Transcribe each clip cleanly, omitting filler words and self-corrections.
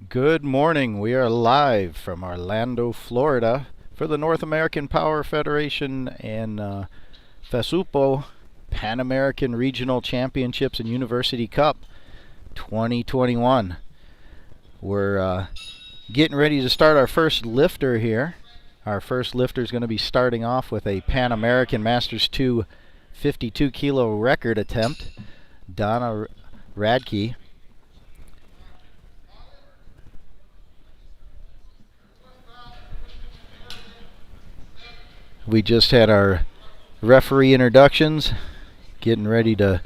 Good morning. We are live from Orlando, Florida for the North American Power Federation and FESUPO Pan American Regional Championships and University Cup 2021. We're getting ready to start our first lifter here. Our first lifter is going to be starting off with a Pan American Masters 2 52 kilo record attempt, Donna Radke. We just had our referee introductions, getting ready to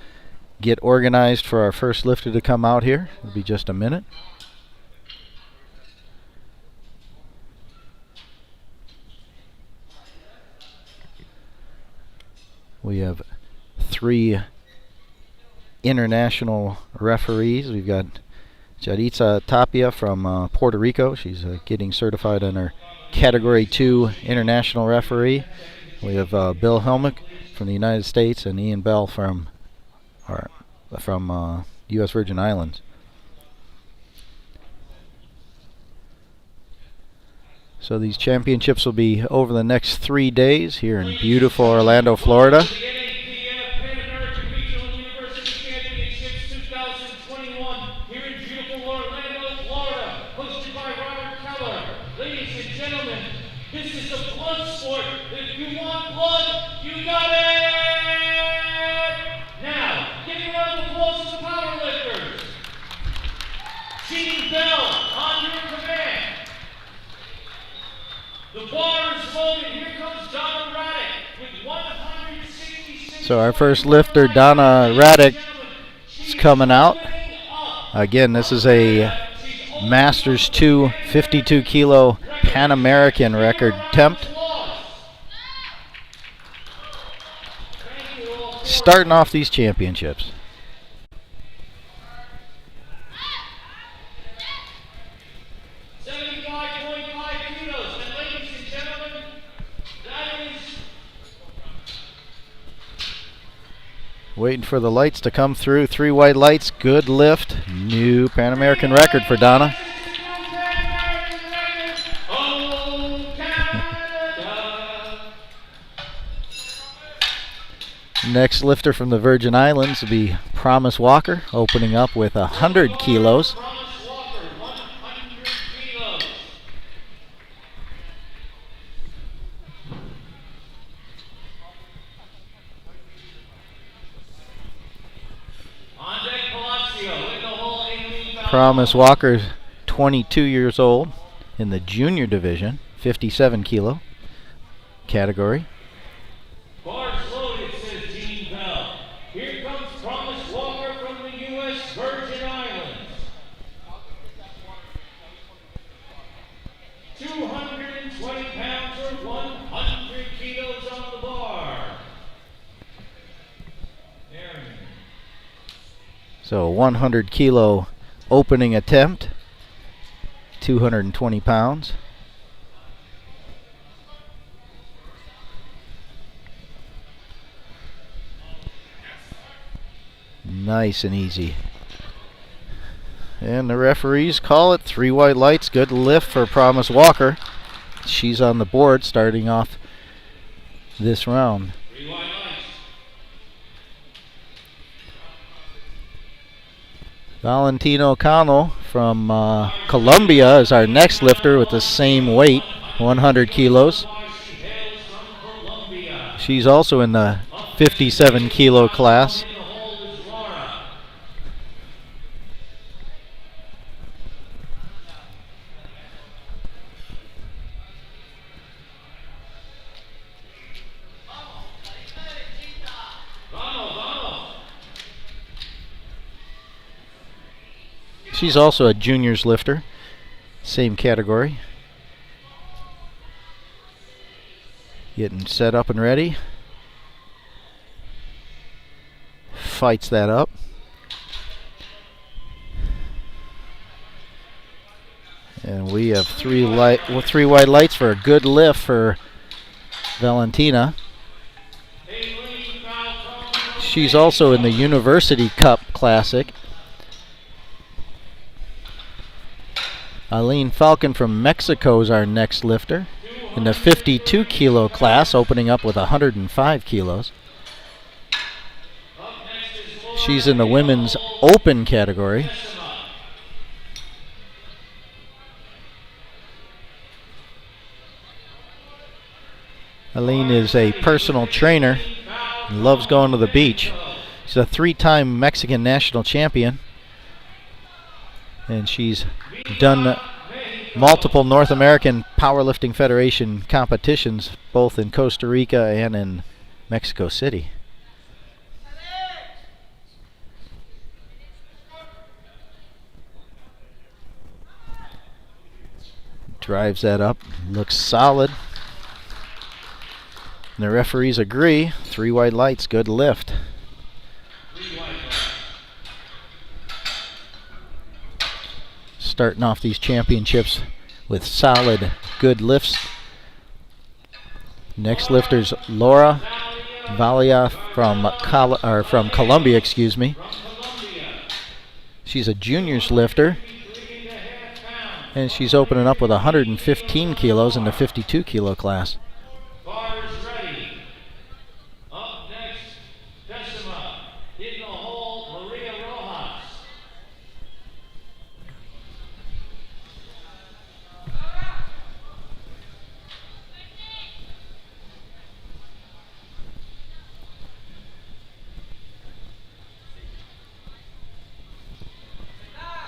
get organized for our first lifter to come out here. It'll be just a minute. We have 3 international referees. We've got Jaritza Tapia from Puerto Rico. She's getting certified on her Category 2 international referee. We have Bill Helmick from the United States and Ian Bell from U.S. Virgin Islands. So these championships will be over the next 3 days here in beautiful Orlando, Florida. So our first lifter, Donna Radke, is coming out. Again, this is a Masters 2 52 kilo Pan American record attempt. Starting off these championships. Waiting for the lights to come through. 3 white lights. Good lift. New Pan American record for Donna. Next lifter from the Virgin Islands will be Promise Walker, opening up with 100 kilos. Promise Walker, 22 years old, in the junior division, 57 kilo category. Bars loaded, says Gene Bell. Here comes Promise Walker from the U.S. Virgin Islands. 220 pounds or 100 kilos on the bar. So 100 kilo opening attempt, 220 pounds. Nice and easy. And the referees call it 3 white lights. Good lift for Promise Walker. She's on the board starting off this round. 3 white lights. Valentina O'Connell from Colombia is our next lifter with the same weight, 100 kilos. She's also in the 57 kilo class. She's also a juniors lifter, same category. Getting set up and ready. Fights that up. And we have 3 white lights for a good lift for Valentina. She's also in the University Cup Classic. Eileen Falcon from Mexico is our next lifter in the 52 kilo class, opening up with 105 kilos. She's in the women's open category. Eileen is a personal trainer and loves going to the beach. She's a 3-time Mexican national champion, and she's done multiple North American Powerlifting Federation competitions, both in Costa Rica and in Mexico City. Drives that up, looks solid. And the referees agree. 3 white lights, good lift. Starting off these championships with solid, good lifts. Next lifter's Laura Valia from Colombia, excuse me. She's a juniors lifter, and she's opening up with 115 kilos in the 52 kilo class.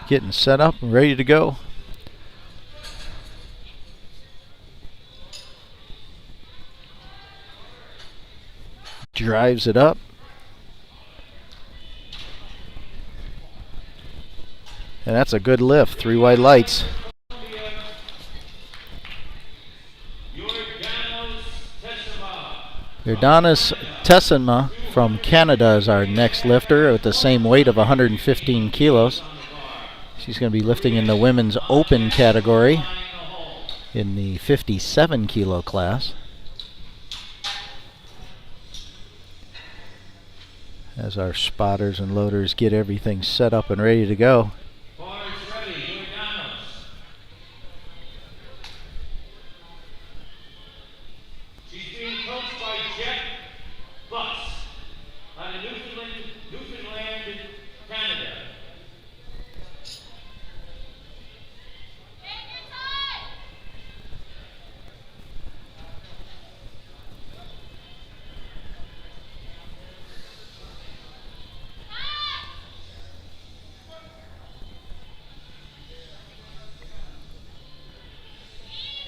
Getting set up and ready to go. Drives it up. And that's a good lift. 3 white lights. Jordanis Tessema from Canada is our next lifter with the same weight of 115 kilos. She's going to be lifting in the women's open category in the 57 kilo class. As our spotters and loaders get everything set up and ready to go.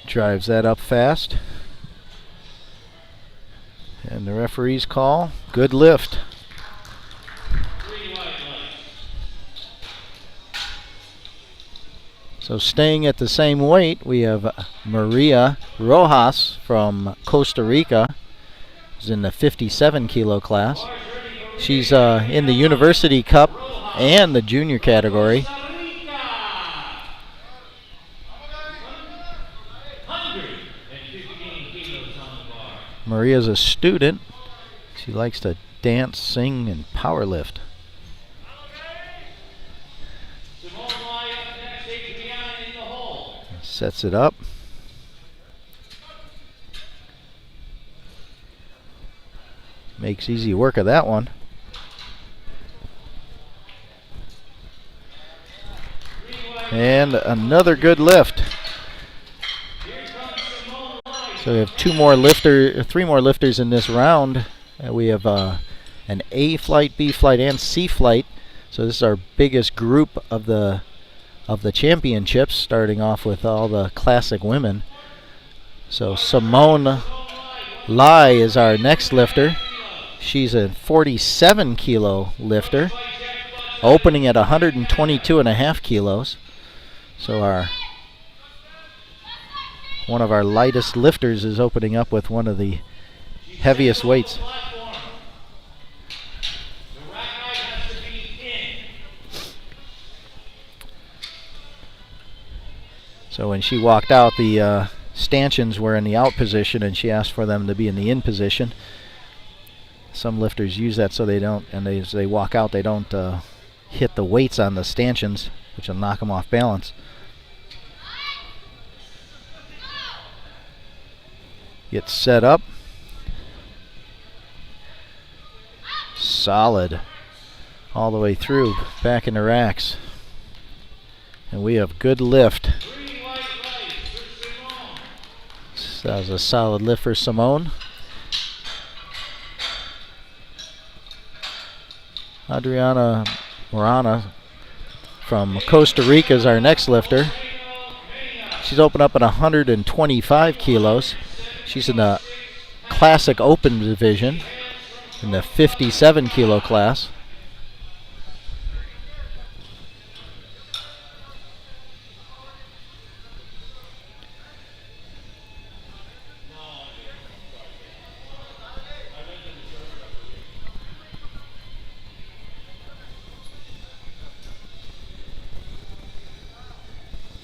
Drives that up fast. And the referees call, good lift. So staying at the same weight, we have Maria Rojas from Costa Rica, who's in the 57 kilo class. She's in the University Cup and the junior category. Maria's a student. She likes to dance, sing, and power lift. Sets it up. Makes easy work of that one. And another good lift. So we have 3 more lifters in this round. We have an A flight, B flight, and C flight. So this is our biggest group of the championships, starting off with all the classic women. So Simone Lai is our next lifter. She's a 47 kilo lifter, opening at 122.5 kilos. So one of our lightest lifters is opening up with one of the heaviest weights. So when she walked out, the stanchions were in the out position, and she asked for them to be in the in position. Some lifters use that so they don't, and as they walk out, they don't hit the weights on the stanchions, which will knock them off balance. Gets set up. Solid. All the way through. Back in the racks. And we have good lift. That was a solid lift for Simone. Adriana Morana from Costa Rica is our next lifter. She's opened up at 125 kilos. She's in the Classic Open division in the 57 kilo class.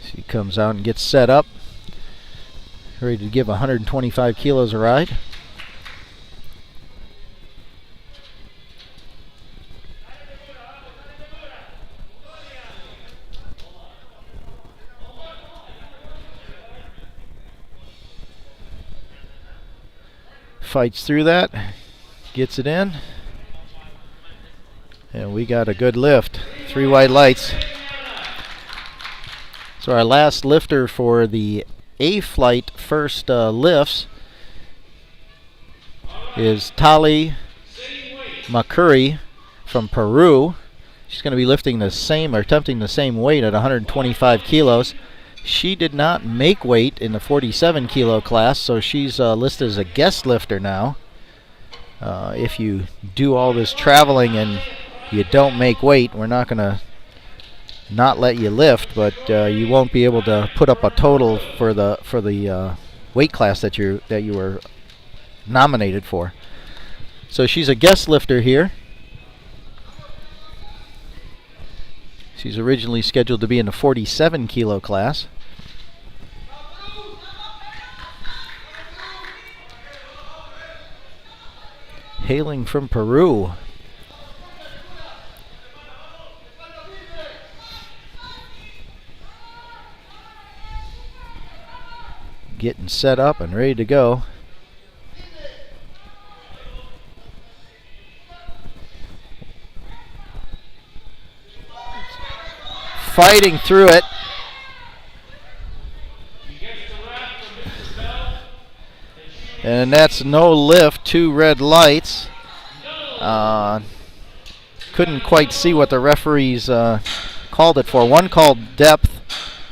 She comes out and gets set up, ready to give 125 kilos a ride. Fights through that, gets it in, and we got a good lift. 3 white lights. So our last lifter for the A flight first lifts is Tali Makuri from Peru. She's going to be lifting the same, or attempting the same weight at 125 kilos. She did not make weight in the 47 kilo class, so she's listed as a guest lifter now. If you do all this traveling and you don't make weight, we're not going to not let you lift, but you won't be able to put up a total for the weight class that you were nominated for. So she's a guest lifter here. She's originally scheduled to be in the 47 kilo class. Hailing from Peru. Getting set up and ready to go. Fighting through it. And that's no lift, 2 red lights. Couldn't quite see what the referees called it for. One called depth,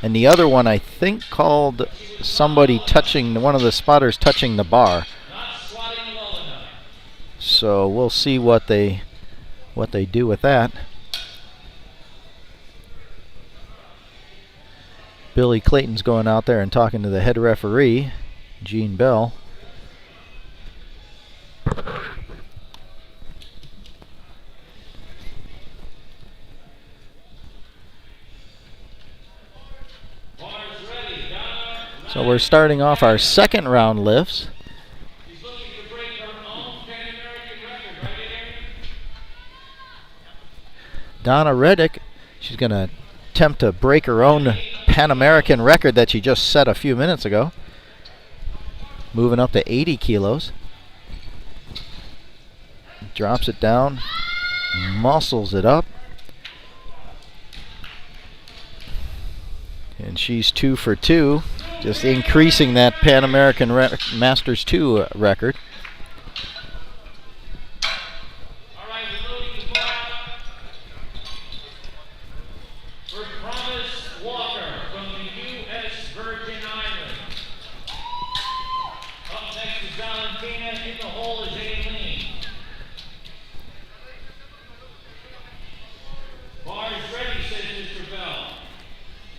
and the other one I think called somebody touching, one of the spotters touching the bar. So we'll see what they do with that. Billy Clayton's going out there and talking to the head referee, Gene Bell. So we're starting off our second round lifts. Donna Reddick, she's going to attempt to break her own Pan American record that she just set a few minutes ago. Moving up to 80 kilos. Drops it down, muscles it up. And she's 2 for 2, just increasing that Pan American Masters 2 record.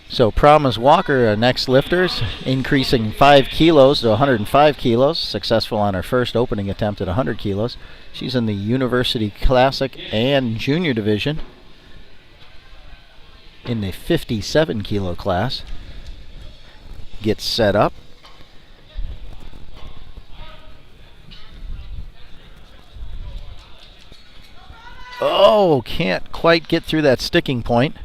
So Promise Walker, next lifters, increasing 5 kilos to 105 kilos, successful on her first opening attempt at 100 kilos. She's in the University Classic and Junior division in the 57 kilo class. Gets set up. Oh, can't quite get through that sticking point.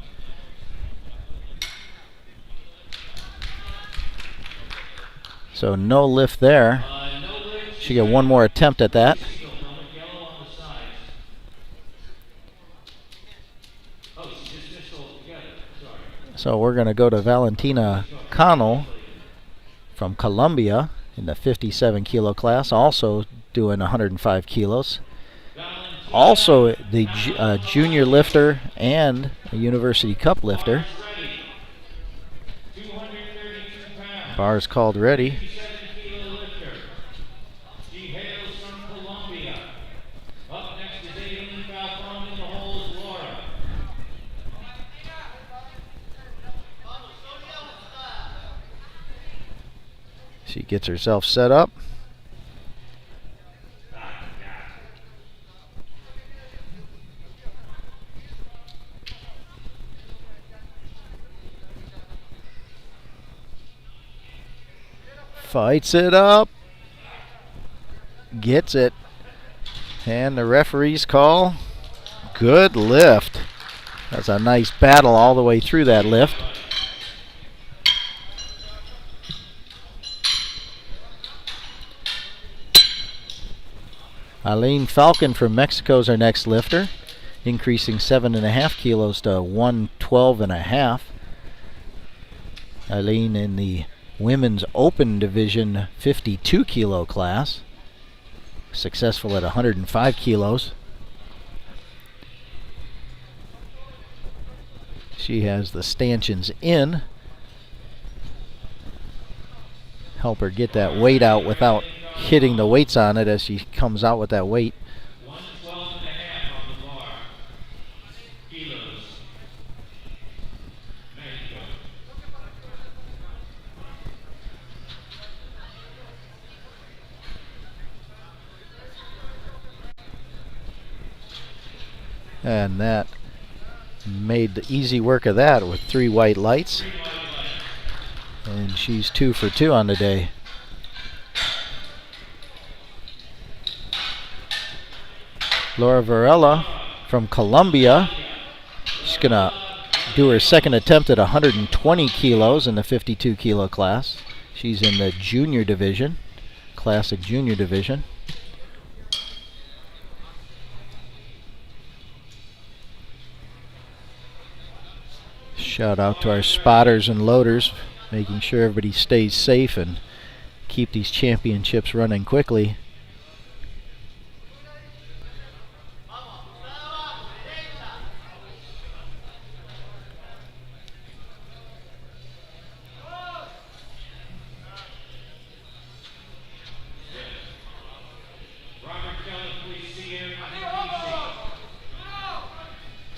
So no lift there. She get one more attempt at that. So we're going to go to Valentina Connell from Colombia in the 57 kilo class, also doing 105 kilos. Also the junior lifter and a University Cup lifter. Bar's called ready. She gets herself set up. Fights it up. Gets it. And the referee's call. Good lift. That's a nice battle all the way through that lift. Eileen Falcon from Mexico is our next lifter, increasing 7.5 kilos to 112.5. Eileen in the Women's Open Division 52 kilo class, successful at 105 kilos. She has the stanchions in. Help her get that weight out without hitting the weights on it as she comes out with that weight. 112.5 on the bar. Kilos. Mexico. And that made the easy work of that with 3 white lights. And she's 2 for 2 on the day. Laura Varela from Colombia. She's going to do her second attempt at 120 kilos in the 52 kilo class. She's in the junior division, classic junior division. Shout out to our spotters and loaders, making sure everybody stays safe and keep these championships running quickly.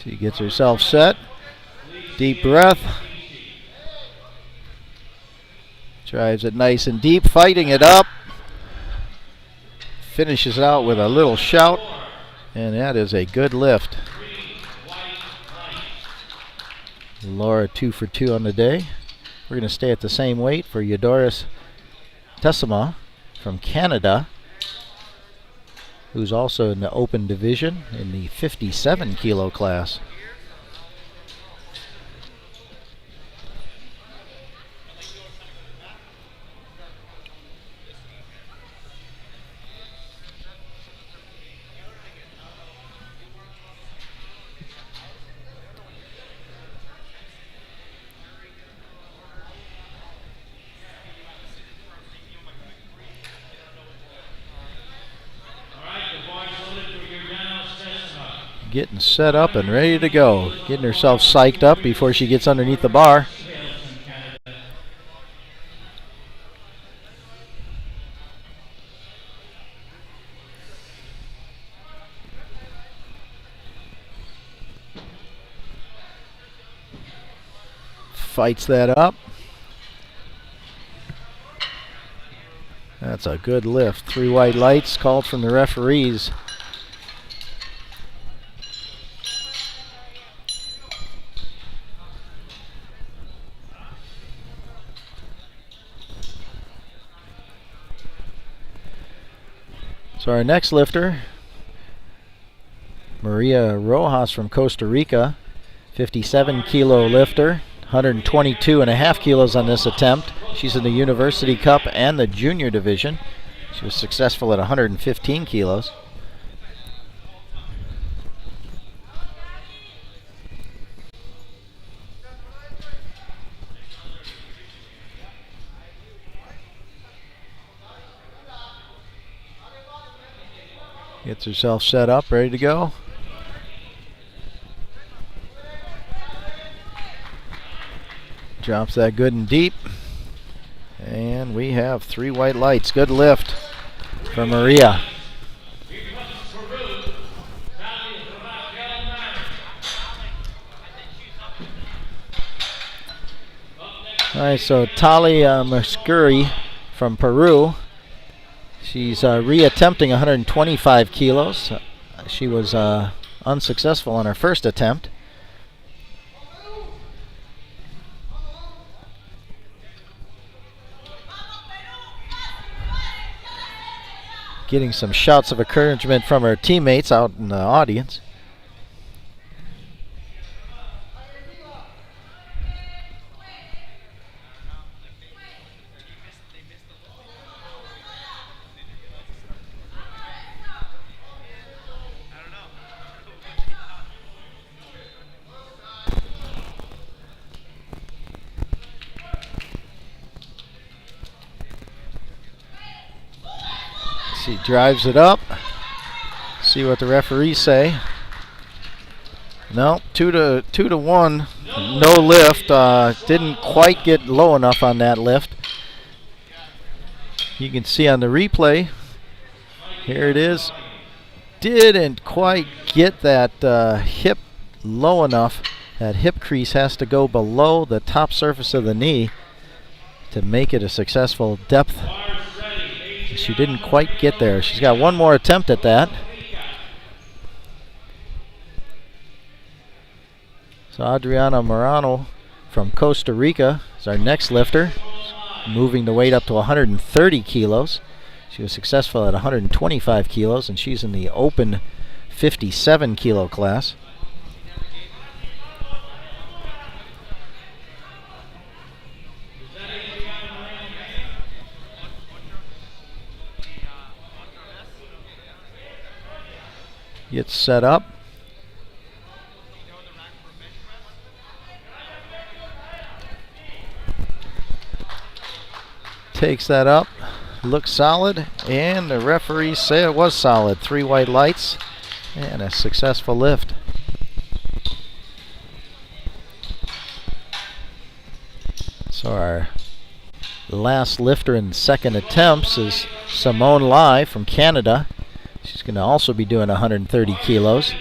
She gets herself set. Deep breath. Drives it nice and deep, fighting it up. Finishes out with a little shout. And that is a good lift. Laura 2 for 2 on the day. We're going to stay at the same weight for Eudoris Tessema from Canada, who's also in the open division in the 57 kilo class. Getting set up and ready to go. Getting herself psyched up before she gets underneath the bar. Fights that up. That's a good lift. 3 white lights called from the referees. So our next lifter, Maria Rojas from Costa Rica, 57 kilo lifter, 122.5 kilos on this attempt. She's in the University Cup and the junior division. She was successful at 115 kilos. Gets herself set up, ready to go. Drops that good and deep. And we have 3 white lights. Good lift from Maria. All right, so Talia Muscuri from Peru. She's reattempting 125 kilos. She was unsuccessful on her first attempt. Getting some shouts of encouragement from her teammates out in the audience. She drives it up. See what the referees say. No, 2 to 1. No lift. Didn't quite get low enough on that lift. You can see on the replay. Here it is. Didn't quite get that hip low enough. That hip crease has to go below the top surface of the knee to make it a successful depth. She didn't quite get there. She's got one more attempt at that. So Adriana Morano from Costa Rica is our next lifter, moving the weight up to 130 kilos. She was successful at 125 kilos, and she's in the open 57 kilo class. Gets set up. Takes that up. Looks solid. And the referees say it was solid. 3 white lights and a successful lift. So our last lifter in second attempts is Simone Lai from Canada. She's going to also be doing 130 kilos.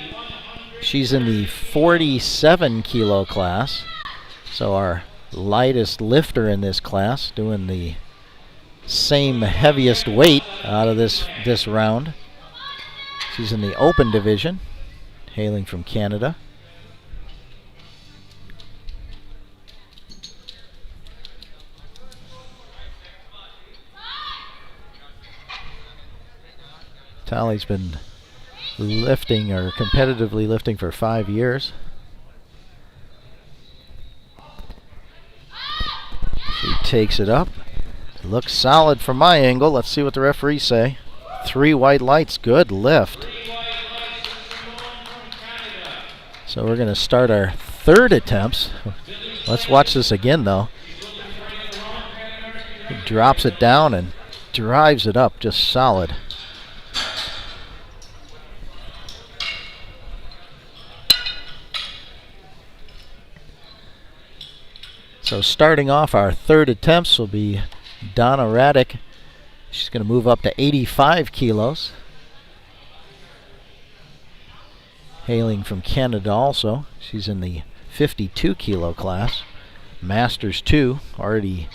She's in the 47 kilo class. So our lightest lifter in this class, doing the same heaviest weight out of this round. She's in the open division, hailing from Canada. Tali's been lifting or competitively lifting for 5 years. She takes it up. Looks solid from my angle. Let's see what the referees say. 3 white lights. Good lift. So we're going to start our third attempts. Let's watch this again, though. He drops it down and drives it up just solid. So starting off our third attempts will be Donna Raddick. She's going to move up to 85 kilos. Hailing from Canada also. She's in the 52 kilo class. Masters 2. Already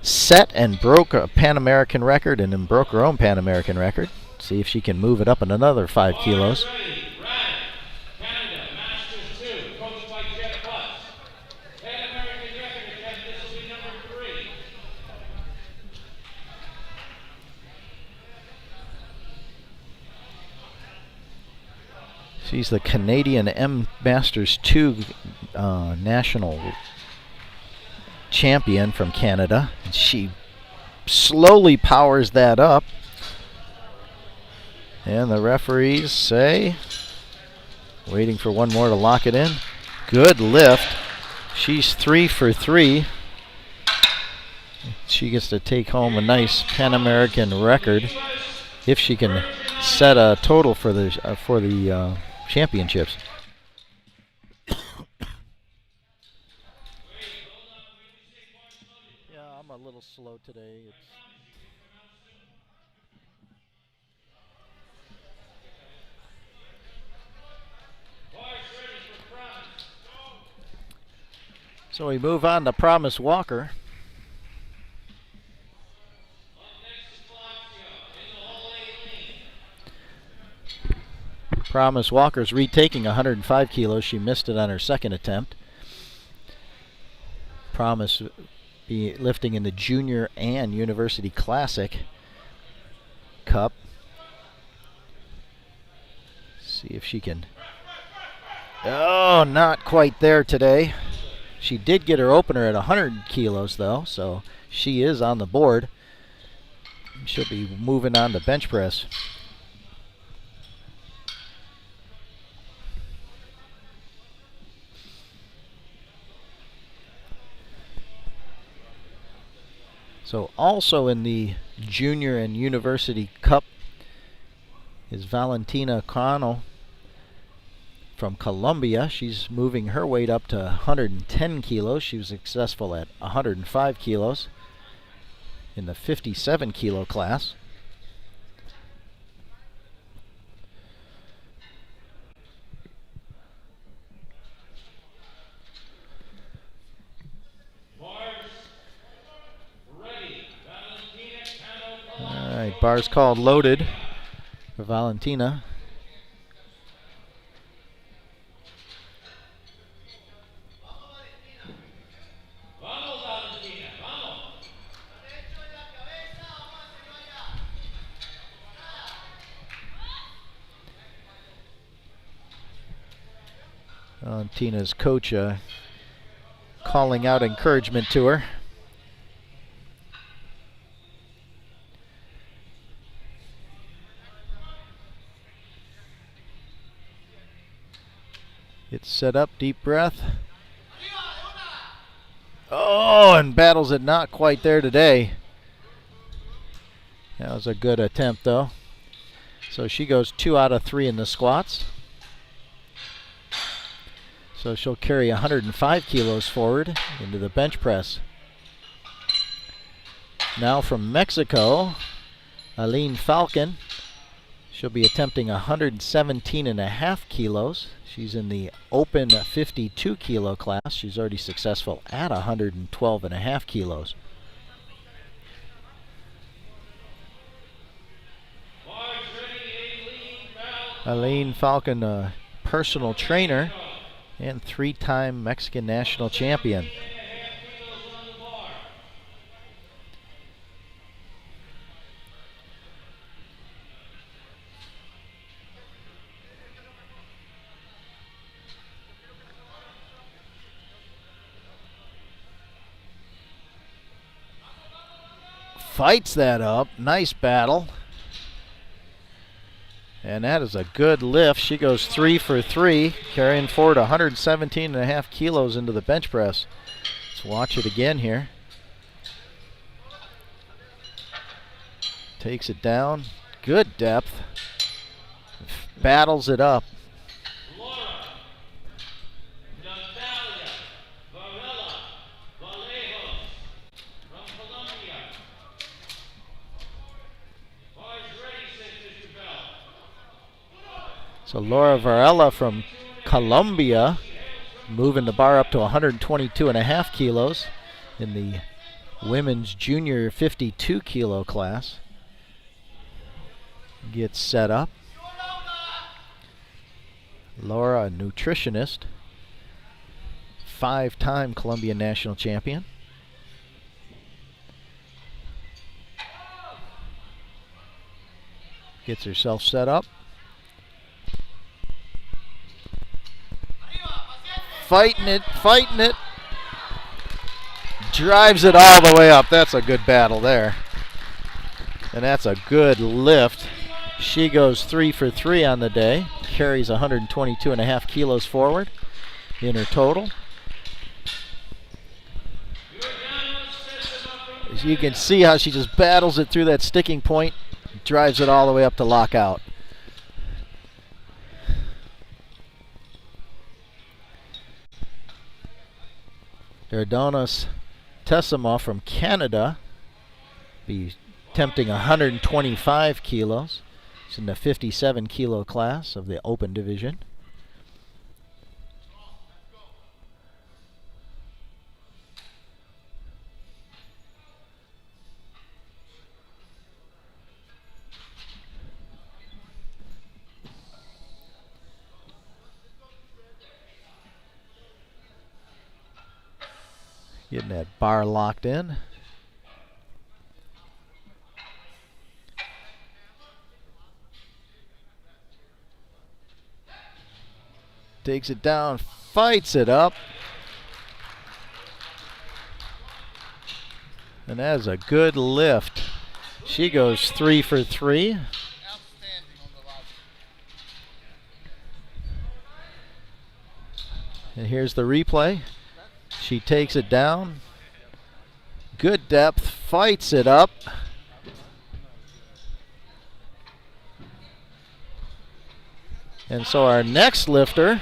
set and broke a Pan American record and then broke her own Pan American record. See if she can move it up in another 5 kilos. She's the Canadian M Masters 2 national champion from Canada. And she slowly powers that up. And the referees say, waiting for one more to lock it in. Good lift. She's 3 for 3. She gets to take home a nice Pan American record if she can set a total for the championships. Yeah, I'm a little slow today. So we move on to Promise Walker. Promise Walker's retaking 105 kilos. She missed it on her second attempt. Promise be lifting in the Junior and University Classic Cup. See if she can. Oh, not quite there today. She did get her opener at 100 kilos though, so she is on the board. She'll be moving on to bench press. So also in the Junior and University Cup is Valentina Cano from Colombia. She's moving her weight up to 110 kilos. She was successful at 105 kilos in the 57 kilo class. Alright, bars called loaded for Valentina. Valentina's coach calling out encouragement to her. It's set up, deep breath. Oh, and battles it not quite there today. That was a good attempt though. So she goes 2 out of 3 in the squats. So she'll carry 105 kilos forward into the bench press. Now from Mexico, Aline Falcon. She'll be attempting 117.5 kilos. She's in the open 52 kilo class. She's already successful at 112.5 kilos. Aline Falcon, a personal trainer and 3-time Mexican national champion. Fights that up. Nice battle. And that is a good lift. She goes 3 for 3, carrying forward 117.5 kilos into the bench press. Let's watch it again here. Takes it down. Good depth. Battles it up. So Laura Varela from Colombia moving the bar up to 122.5 kilos in the women's junior 52 kilo class. Gets set up. Laura, a nutritionist, 5-time Colombian national champion. Gets herself set up. Fighting it. Drives it all the way up. That's a good battle there. And that's a good lift. She goes 3 for 3 on the day, carries 122.5 kilos forward in her total. As you can see how she just battles it through that sticking point, drives it all the way up to lockout. Derdonas Tessima from Canada be attempting 125 kilos. She's in the 57 kilo class of the open division. Getting that bar locked in. Takes it down, fights it up. And that is a good lift. She goes 3 for 3. And here's the replay. She takes it down. Good depth, fights it up. And so our next lifter,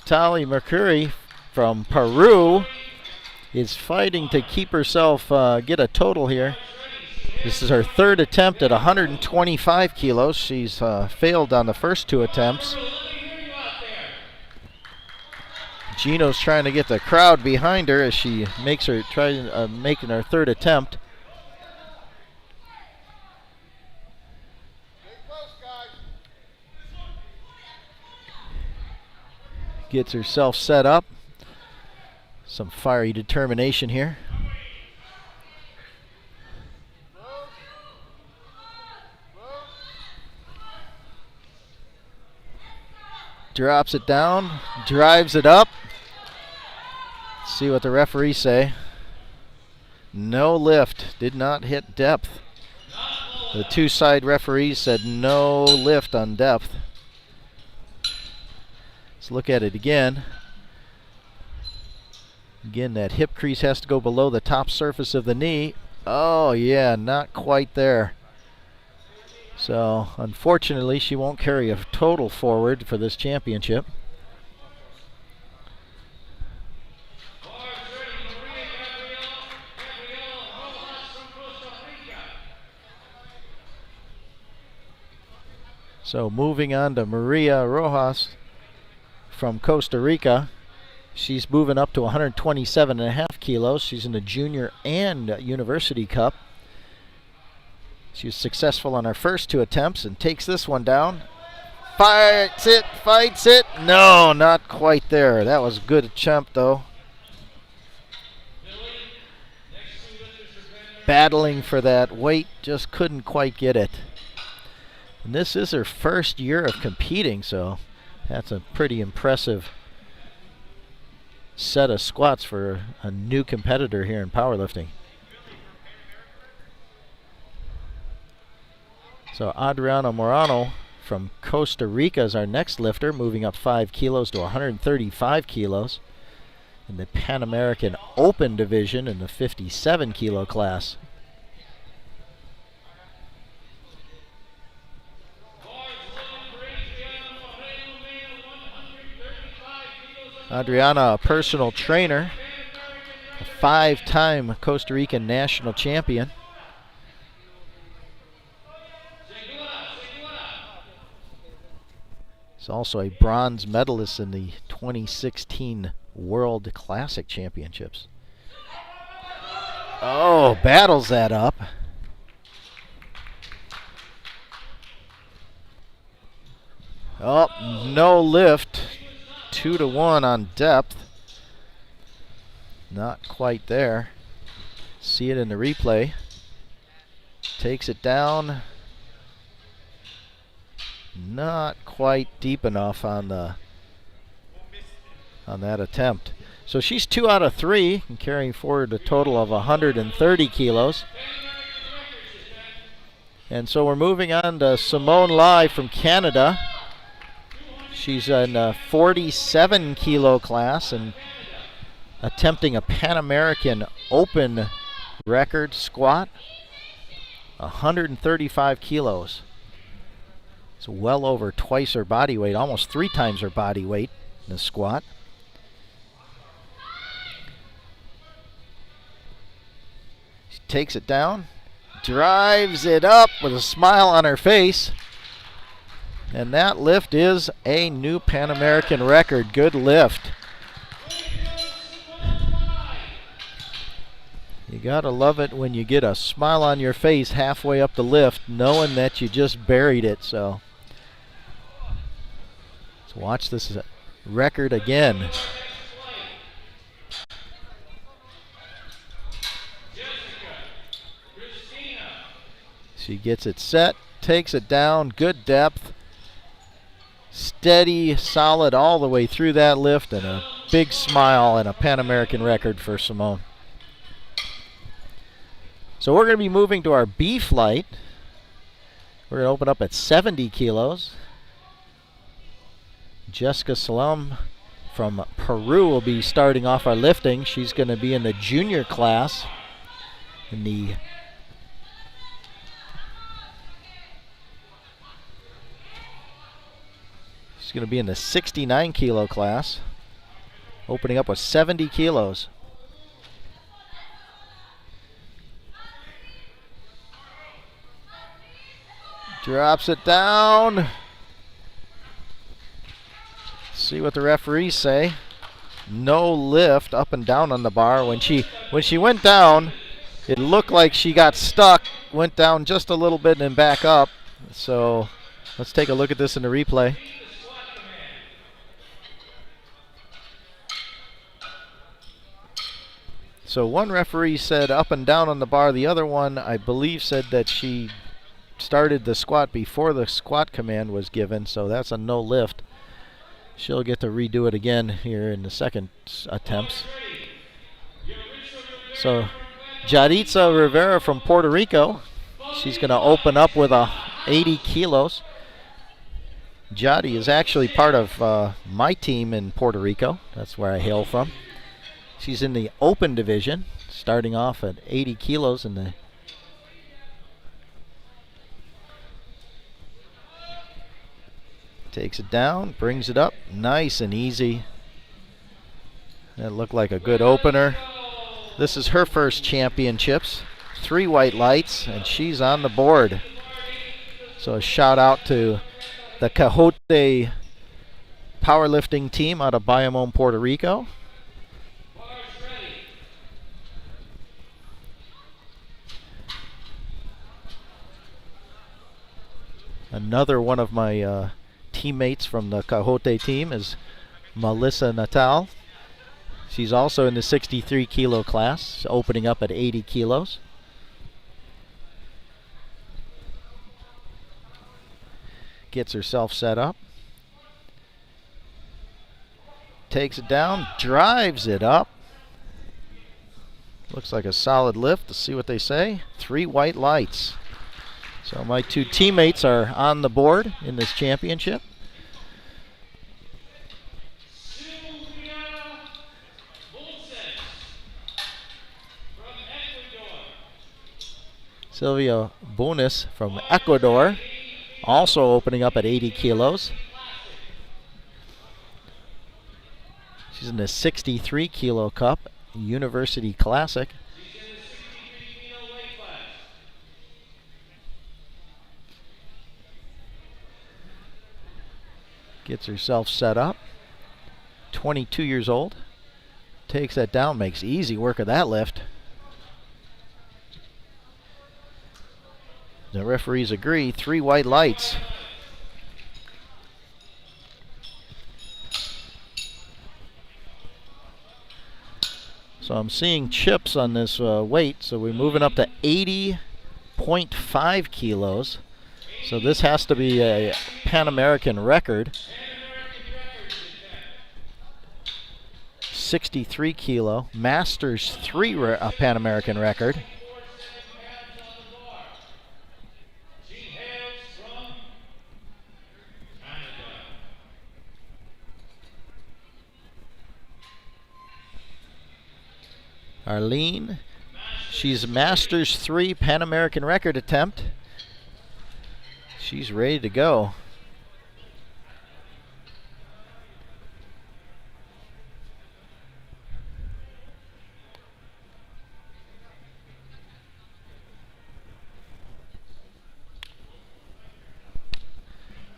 Tali Mercury from Peru, is fighting to keep herself, get a total here. This is her third attempt at 125 kilos. She's failed on the first 2 attempts. Gino's trying to get the crowd behind her as she makes her making her third attempt. Gets herself set up. Some fiery determination here. Drops it down, drives it up. See what the referees say. No lift, did not hit depth. The 2 side referees said no lift on depth. Let's look at it again. Again, that hip crease has to go below the top surface of the knee. Oh yeah, not quite there. So unfortunately, she won't carry a total forward for this championship. So moving on to Maria Rojas from Costa Rica. She's moving up to 127.5 kilos. She's in the Junior and University Cup. She was successful on her first 2 attempts and takes this one down. Fights it. No, not quite there. That was a good attempt though. Battling for that weight, just couldn't quite get it. And this is her first year of competing, so that's a pretty impressive set of squats for a new competitor here in powerlifting. So Adriana Morano from Costa Rica is our next lifter, moving up 5 kilos to 135 kilos in the Pan American Open division in the 57 kilo class. Adriana, a personal trainer, a 5-time Costa Rican national champion. He's also a bronze medalist in the 2016 World Classic Championships. Oh, battles that up. Oh, no lift. 2-1 on depth. Not quite there. See it in the replay. Takes it down. Not quite deep enough on that attempt. So she's 2 out of 3 and carrying forward a total of 130 kilos. And so we're moving on to Simone live from Canada. She's in a 47 kilo class and attempting a Pan American Open record squat, 135 kilos. It's well over twice her body weight, almost 3 times her body weight in the squat. She takes it down, drives it up with a smile on her face. And that lift is a new Pan American record. Good lift. You gotta love it when you get a smile on your face halfway up the lift, knowing that you just buried it. So let's watch this record again. She gets it set, takes it down, good depth. Steady, solid all the way through that lift, and a big smile and a Pan American record for Simone. So we're going to be moving to our B flight. We're going to open up at 70 kilos. Jessica Salam from Peru will be starting off our lifting. She's going to be in the junior class in the She's going to be in the 69 kilo class, opening up with 70 kilos. Drops it down. See what the referees say. No lift up and down on the bar. When she went down, it looked like she got stuck, went down just a little bit and then back up. So let's take a look at this in the replay. So one referee said up and down on the bar. The other one, I believe, said that she started the squat before the squat command was given. So that's a no lift. She'll get to redo it again here in the second attempts. So Jaritza Rivera from Puerto Rico. She's going to open up with 80 kilos. Jadi is actually part of my team in Puerto Rico. That's where I hail from. She's in the open division, starting off at 80 kilos in the takes it down, brings it up, nice and easy. That looked like a good opener. This is her first championships, 3 white lights, and she's on the board. So a shout out to the Cajote powerlifting team out of Bayamon, Puerto Rico. Another one of my teammates from the Cajote team is Melissa Natal. She's also in the 63 kilo class, opening up at 80 kilos. Gets herself set up. Takes it down, drives it up. Looks like a solid lift. Let's see what they say. 3 white lights. So my 2 teammates are on the board in this championship. Sylvia Bonis from Ecuador, also opening up at 80 kilos. She's in the 63 kilo cup, University Classic. Gets herself set up. 22 years old. Takes that down, makes easy work of that lift. The referees agree, 3 white lights. So I'm seeing chips on this weight, so we're moving up to 80.5 kilos. So this has to be a Pan American record. 63 kilo, Masters 3 Pan American record. Arlene, she's Masters 3 Pan American record attempt. She's ready to go.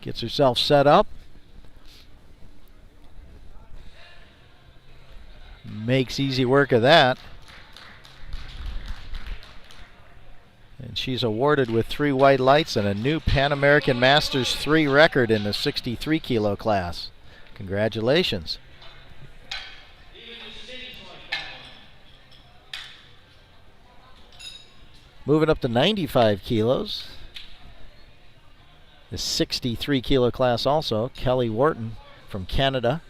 Gets herself set up. Makes easy work of that. And she's awarded with 3 white lights and a new Pan American Masters 3 record in the 63 kilo class. Congratulations. Moving up to 95 kilos. The 63 kilo class also, Kelly Wharton from Canada.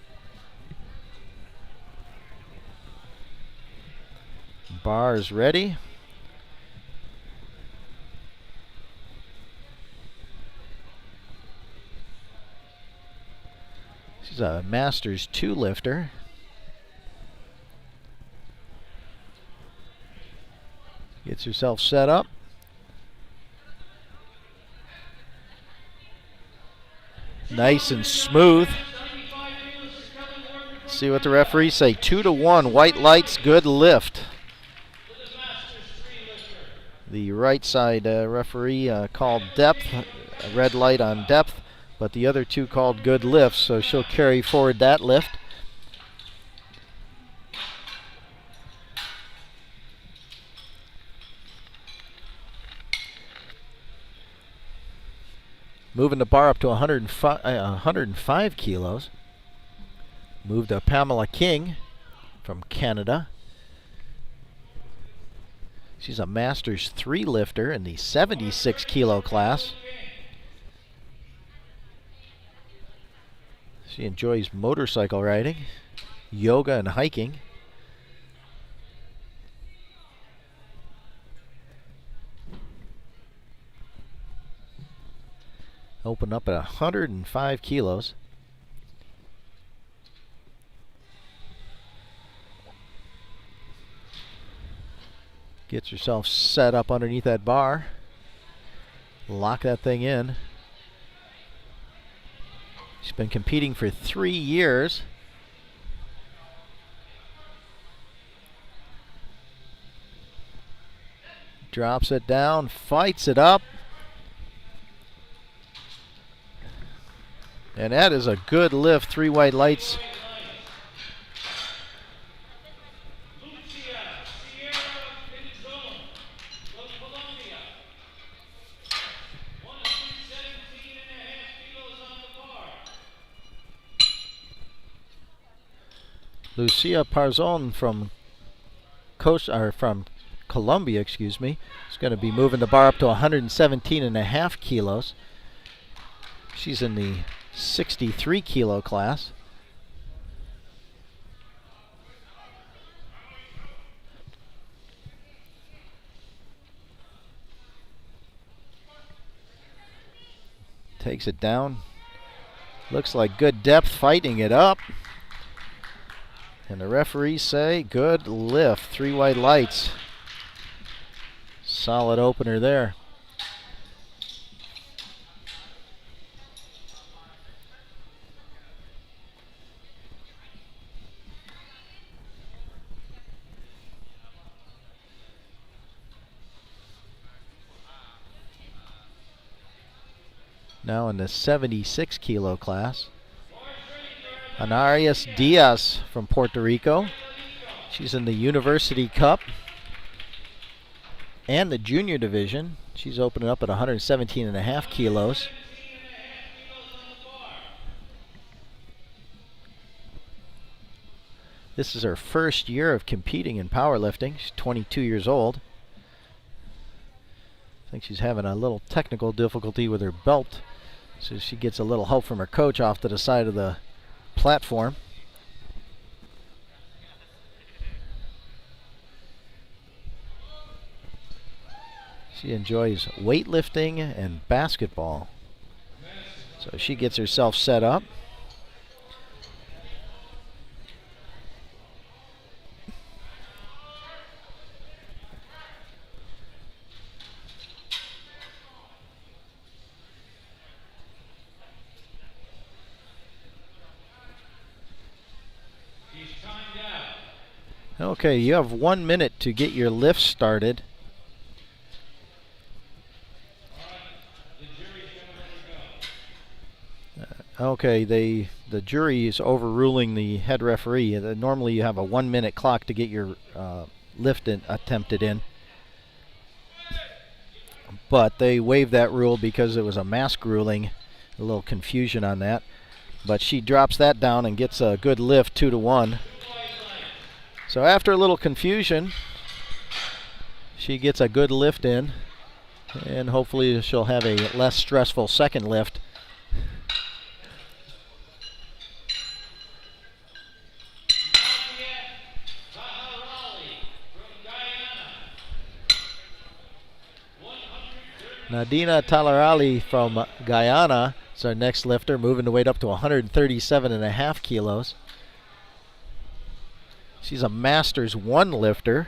Bars ready. She's a Masters 2 lifter. Gets herself set up. Nice and smooth. See what the referees say. 2-1, white lights, good lift. The right side referee called depth, a red light on depth, but the other 2 called good lifts, so she'll carry forward that lift. Moving the bar up to 105 kilos. Move to Pamela King from Canada. She's a Masters 3 lifter in the 76 kilo class. She enjoys motorcycle riding, yoga, and hiking. Open up at 105 kilos. Gets herself set up underneath that bar. Lock that thing in. She's been competing for 3 years. Drops it down, fights it up. And that is a good lift, 3 white lights. Lucia Parzon from Colombia, excuse me, is going to be moving the bar up to 117.5 kilos. She's in the 63 kilo class. Takes it down. Looks like good depth, fighting it up. And the referees say good lift, 3 white lights. Solid opener there. Now in the 76 kilo class, Anarias Diaz from Puerto Rico. She's in the University Cup and the junior division. She's opening up at 117.5 kilos. This is her first year of competing in powerlifting. She's 22 years old. I think she's having a little technical difficulty with her belt, so she gets a little help from her coach off to the side of the platform. She enjoys weightlifting and basketball, so she gets herself set up. Okay, you have 1 minute to get your lift started. Okay, the jury is overruling the head referee. Normally you have a 1 minute clock to get your lift attempted in. But they waived that rule because it was a mask ruling. A little confusion on that. But she drops that down and gets a good lift, 2-1. So after a little confusion, she gets a good lift in. And hopefully she'll have a less stressful second lift. Nadina Talarali from Guyana is our next lifter, moving the weight up to 137.5 kilos. She's a Masters 1 lifter.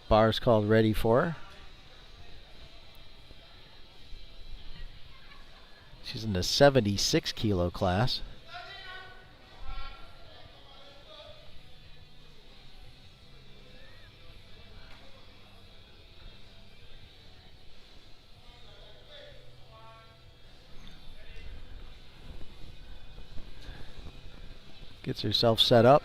Bar's called ready for her. She's in the 76 kilo class. Gets herself set up.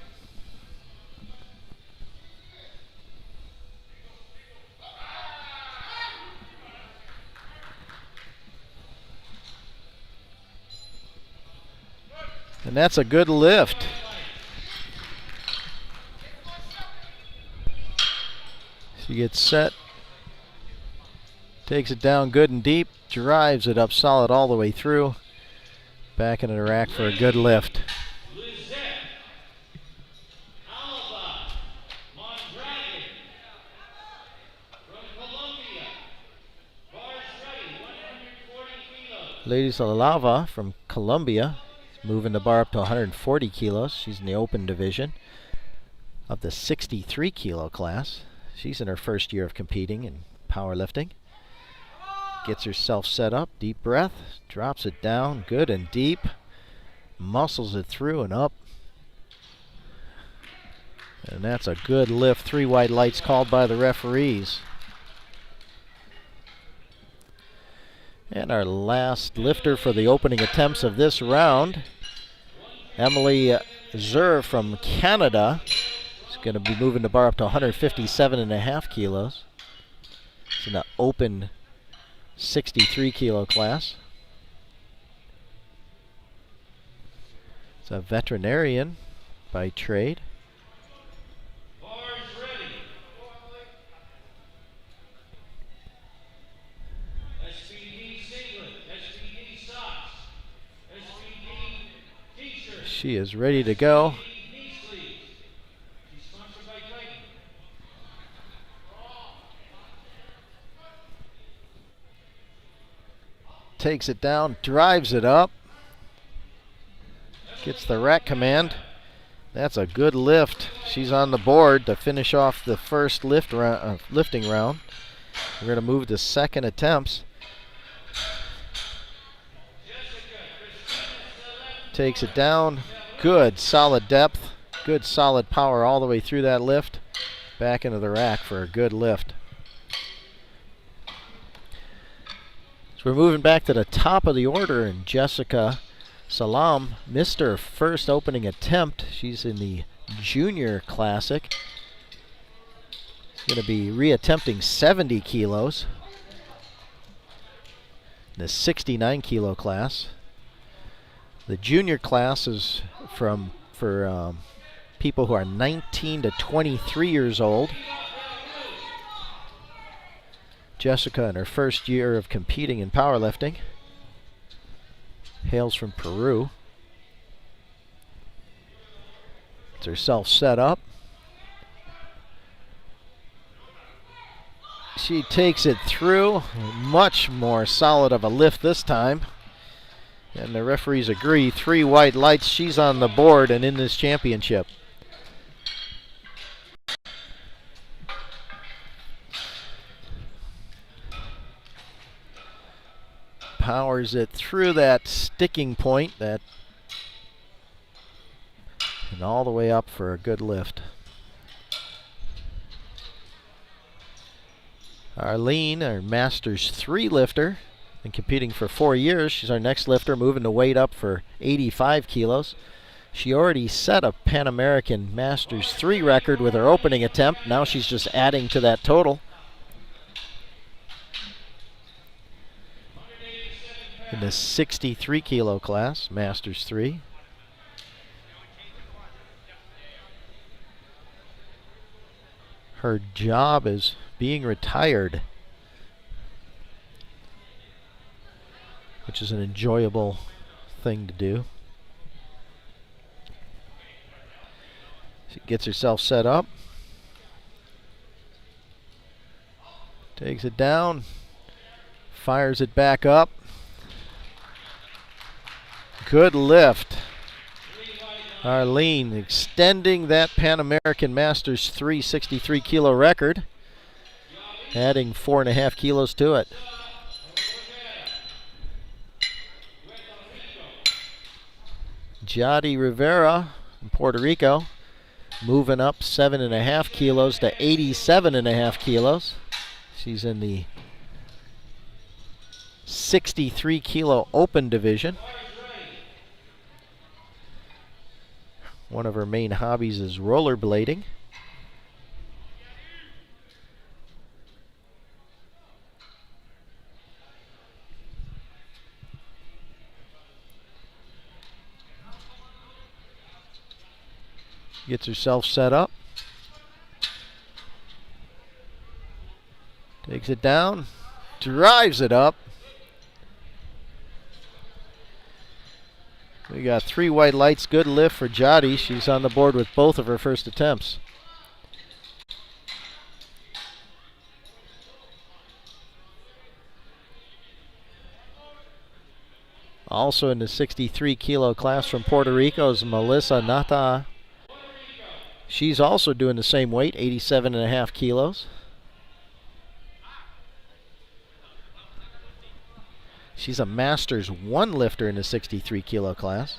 And that's a good lift. She gets set, takes it down good and deep, drives it up solid all the way through. Back into the rack for a good lift. Lady Salava from Colombia, moving the bar up to 140 kilos. She's in the open division of the 63 kilo class. She's in her first year of competing in powerlifting. Gets herself set up, deep breath, drops it down good and deep, muscles it through and up. And that's a good lift. 3 white lights called by the referees. And our last lifter for the opening attempts of this round, Emily Zer from Canada. She's going to be moving the bar up to 157.5 kilos. It's in the open 63 kilo class. It's a veterinarian by trade. She is ready to go. Takes it down, drives it up. Gets the rack command. That's a good lift. She's on the board to finish off the first lifting round. We're going to move to second attempts. Takes it down. Good solid depth. Good solid power all the way through that lift. Back into the rack for a good lift. So we're moving back to the top of the order, and Jessica Salam missed her first opening attempt. She's in the Junior Classic. She's going to be reattempting 70 kilos. In the 69 kilo class. The Junior class is for people who are 19 to 23 years old. Jessica, in her first year of competing in powerlifting, hails from Peru. Gets herself set up. She takes it through. Much more solid of a lift this time. And the referees agree. 3 white lights. She's on the board and in this championship. powers it through that sticking point, and all the way up for a good lift. Arlene, our Masters 3 lifter, been competing for 4 years. She's our next lifter, moving the weight up for 85 kilos. She already set a Pan American Masters 3 record with her opening attempt. Now she's just adding to that total. In the 63 kilo class, Masters 3. Her job is being retired, which is an enjoyable thing to do. She gets herself set up, takes it down, fires it back up. Good lift. Arlene extending that Pan American Masters 363 kilo record, adding 4.5 kilos to it. Jadi Rivera from Puerto Rico, moving up 7.5 kilos to 87.5 kilos. She's in the 63 kilo open division. One of her main hobbies is rollerblading. Gets herself set up. Takes it down. Drives it up. We got 3 white lights. Good lift for Jadi. She's on the board with both of her first attempts. Also in the 63 kilo class from Puerto Rico is Melissa Nata. She's also doing the same weight, 87.5 kilos. She's a Masters 1 lifter in the 63 kilo class.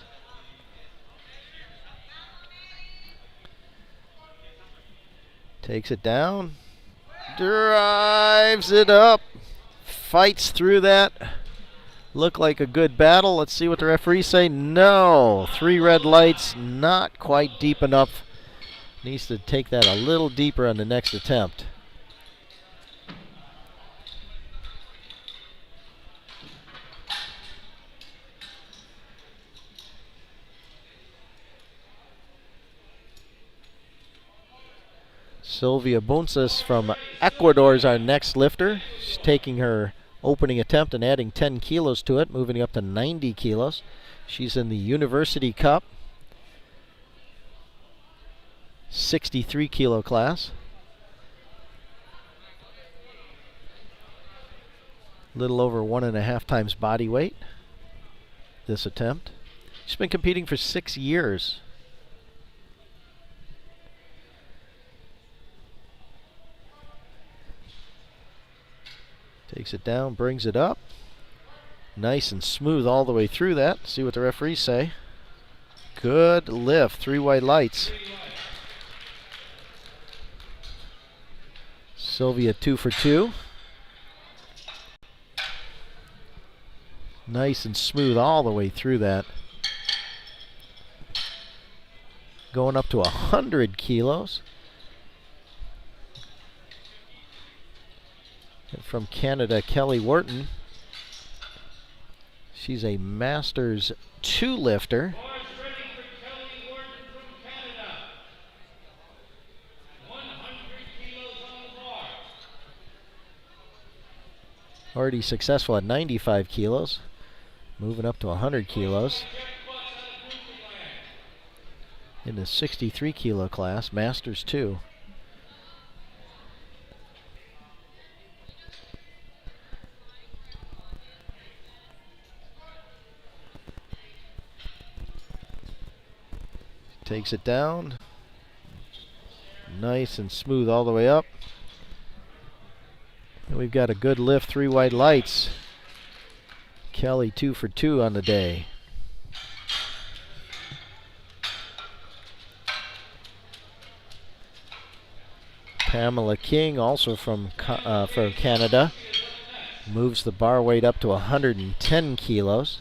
Takes it down, drives it up, fights through that. Looked like a good battle. Let's see what the referees say. No, 3 red lights, not quite deep enough. Needs to take that a little deeper on the next attempt. Sylvia Bunces from Ecuador is our next lifter. She's taking her opening attempt and adding 10 kilos to it, moving up to 90 kilos. She's in the University Cup 63 kilo class. Little over 1.5 times body weight this attempt. She's been competing for 6 years. Takes it down, brings it up. Nice and smooth all the way through that. See what the referees say. Good lift, 3 white lights. Sylvia 2 for 2. Nice and smooth all the way through that. Going up to 100 kilos. And from Canada, Kelly Wharton. She's a Masters 2 lifter. Already successful at 95 kilos. Moving up to 100 kilos. In the 63 kilo class, Masters 2. Takes it down. Nice and smooth all the way up. And we've got a good lift, 3 white lights. Kelly 2 for 2 on the day. Pamela King, also from Canada, moves the bar weight up to 110 kilos.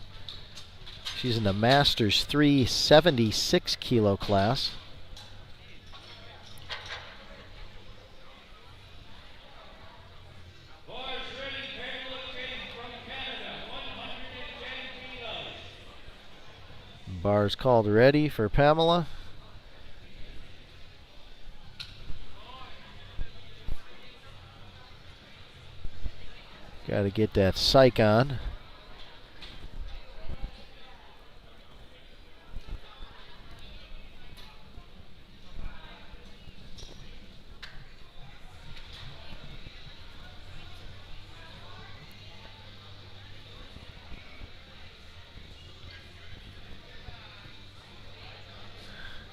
She's in the Masters 376 kilo class. Bar's called ready for Pamela. Got to get that psych on.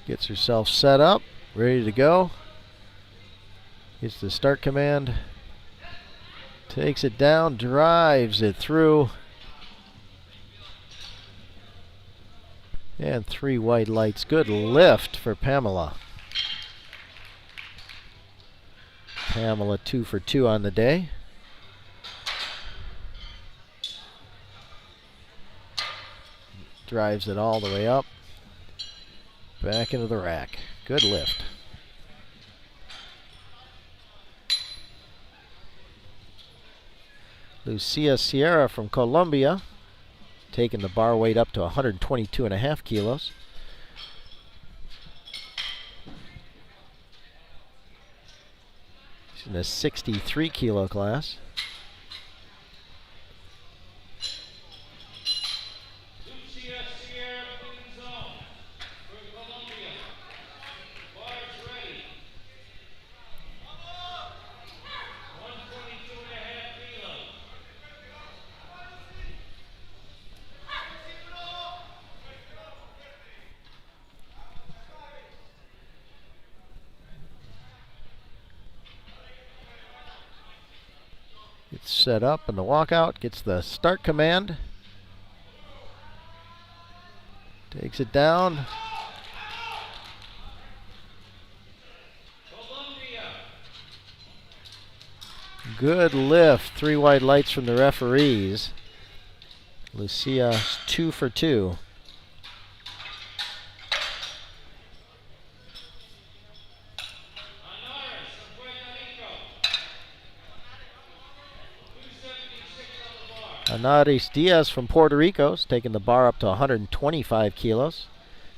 Gets herself set up, ready to go. Gets the start command. Takes it down, drives it through. And 3 white lights. Good lift for Pamela. Pamela 2 for 2 on the day. Drives it all the way up. Back into the rack. Good lift. Lucia Sierra from Colombia, taking the bar weight up to 122.5 kilos. She's in the 63 kilo class. Gets set up in the walkout, gets the start command. Takes it down. Good lift. 3 white lights from the referees. Lucia 2 for 2. Anaris Diaz from Puerto Rico is taking the bar up to 125 kilos.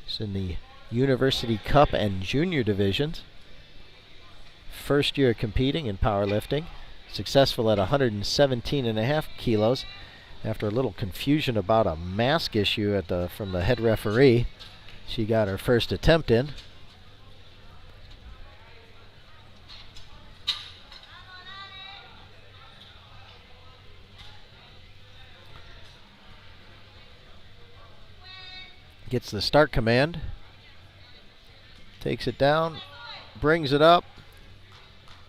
It's in the University Cup and Junior divisions. First year competing in powerlifting. Successful at 117.5 kilos after a little confusion about a mask issue from the head referee. She got her first attempt in. Gets the start command. Takes it down. Brings it up.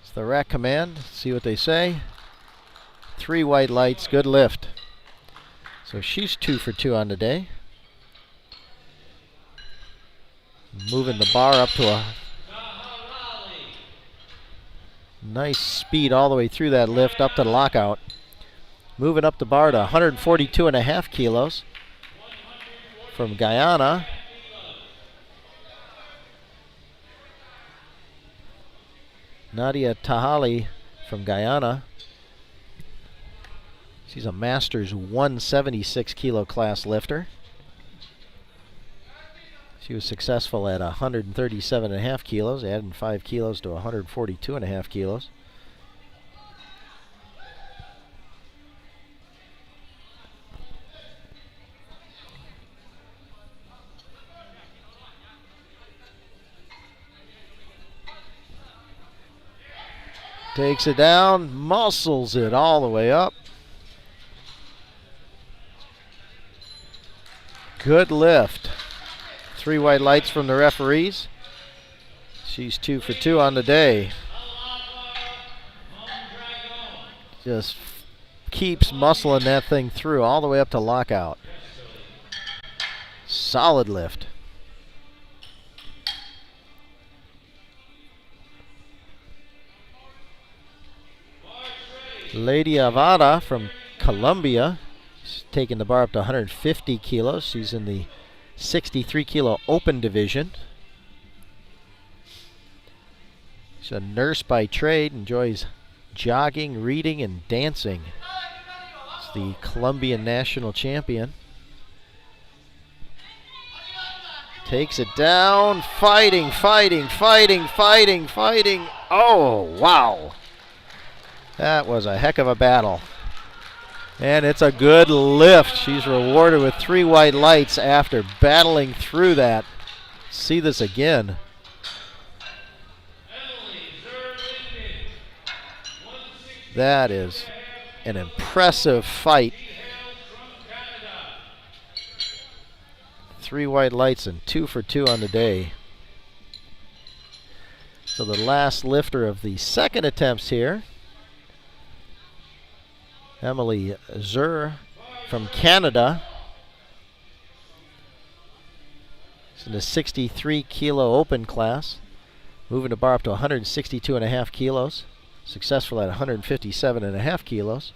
It's the rack command. See what they say. 3 white lights. Good lift. So she's 2 for 2 on the day. Moving the bar up to a nice speed all the way through that lift up to the lockout. Moving up the bar to 142.5 kilos. From Guyana, Nadia Tahali from Guyana. She's a Masters 176 kilo class lifter. She was successful at 137.5 kilos, adding 5 kilos to 142.5 kilos. Takes it down, muscles it all the way up. Good lift. 3 white lights from the referees. She's 2 for 2 on the day. Just keeps muscling that thing through all the way up to lockout. Solid lift. Lady Avada from Colombia. She's taking the bar up to 150 kilos. She's in the 63 kilo open division. She's a nurse by trade, enjoys jogging, reading, and dancing. She's the Colombian national champion. Takes it down, fighting. Oh, wow. That was a heck of a battle. And it's a good lift. She's rewarded with 3 white lights after battling through that. See this again. That is an impressive fight. 3 white lights and 2 for 2 on the day. So the last lifter of the second attempts here, Emily Zur from Canada. She's in the 63 kilo open class, moving the bar up to 162.5 kilos. Successful at 157.5 kilos.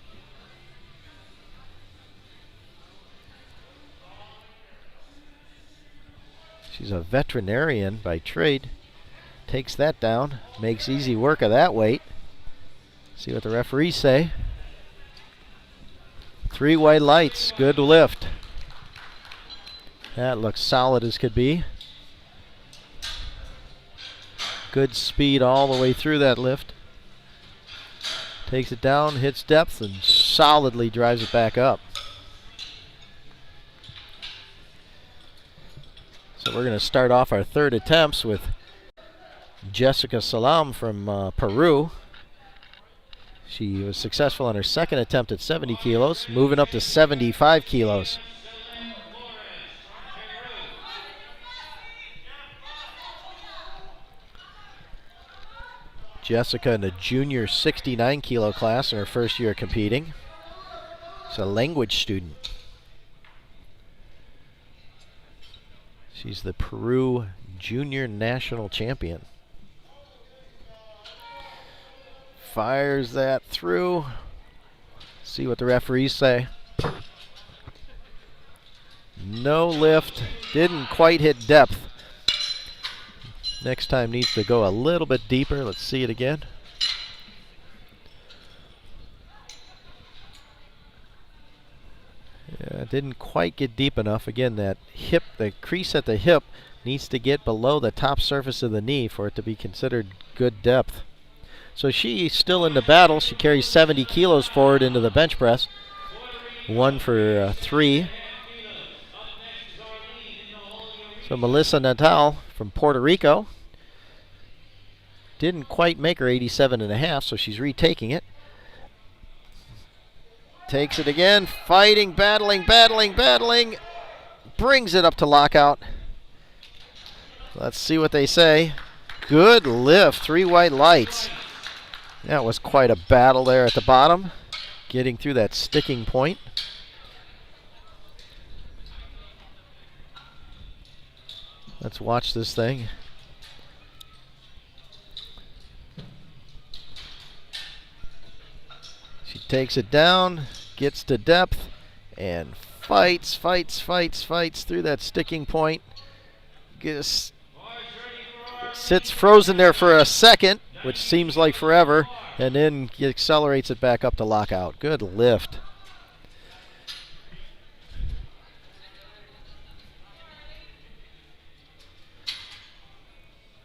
She's a veterinarian by trade. Takes that down, makes easy work of that weight. See what the referees say. 3 white lights, good lift. That looks solid as could be. Good speed all the way through that lift. Takes it down, hits depth, and solidly drives it back up. So we're going to start off our third attempts with Jessica Salam from Peru. She was successful on her second attempt at 70 kilos, moving up to 75 kilos. Jessica in the junior 69 kilo class in her first year competing. She's a language student. She's the Peru junior national champion. Fires that through. See what the referees say. No lift. Didn't quite hit depth. Next time needs to go a little bit deeper. Let's see it again. Yeah, didn't quite get deep enough. Again, that hip, the crease at the hip needs to get below the top surface of the knee for it to be considered good depth. So she's still in the battle. She carries 70 kilos forward into the bench press. 1 for 3. So Melissa Natal from Puerto Rico didn't quite make her 87.5, so she's retaking it. Takes it again, fighting, battling. Brings it up to lockout. Let's see what they say. Good lift, 3 white lights. That was quite a battle there at the bottom, getting through that sticking point. Let's watch this thing. She takes it down, gets to depth, and fights through that sticking point. Sits frozen there for a second, which seems like forever, and then accelerates it back up to lockout. Good lift.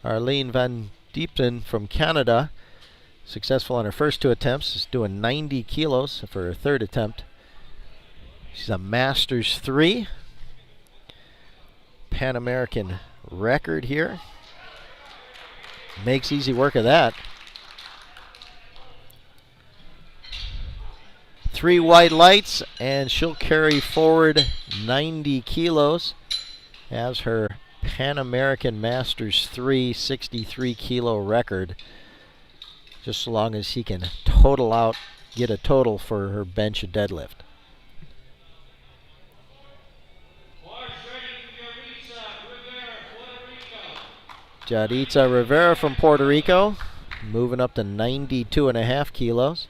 Arlene Van Diepten from Canada, successful on her first 2 attempts, is doing 90 kilos for her third attempt. She's a Masters 3. Pan American record here. Makes easy work of that. 3 white lights, and she'll carry forward 90 kilos as her Pan American Masters 3 63 kilo record, just so long as he can total out get a total for her bench and deadlift. Jaditza Rivera from Puerto Rico, moving up to 92.5 kilos.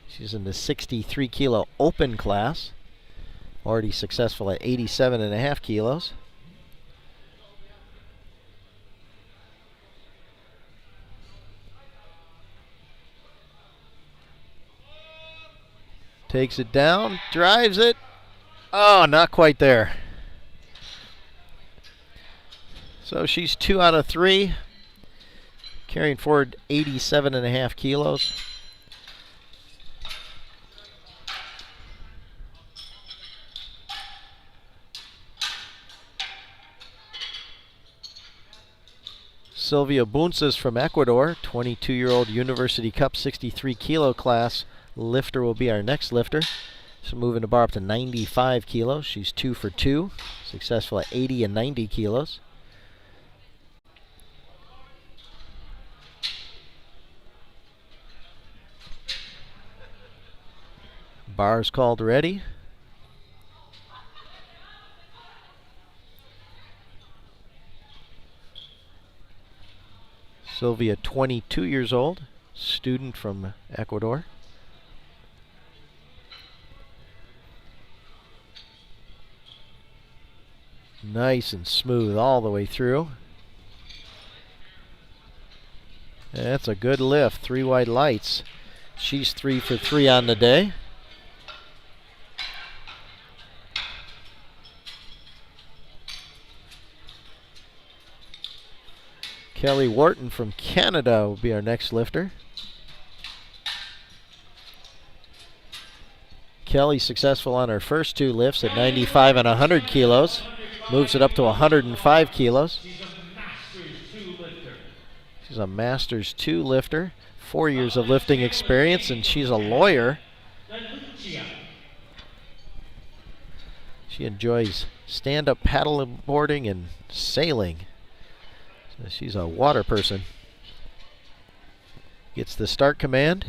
She's in the 63 kilo open class. Already successful at 87.5 kilos. Takes it down, drives it. Oh, not quite there. So she's 2 out of 3, carrying forward 87.5 kilos. Sylvia Bunces from Ecuador, 22-year-old University Cup 63 kilo class lifter will be our next lifter. So moving the bar up to 95 kilos. She's 2 for 2, successful at 80 and 90 kilos. Bars called ready. Sylvia, 22 years old, student from Ecuador. Nice and smooth all the way through. That's a good lift, 3 white lights. She's 3 for 3 on the day. Kelly Wharton from Canada will be our next lifter. Kelly successful on her first 2 lifts at 95 and 100 kilos. Moves it up to 105 kilos. She's a Masters 2 lifter. 4 years of lifting experience, and she's a lawyer. She enjoys stand-up paddle boarding and sailing. So she's a water person. Gets the start command.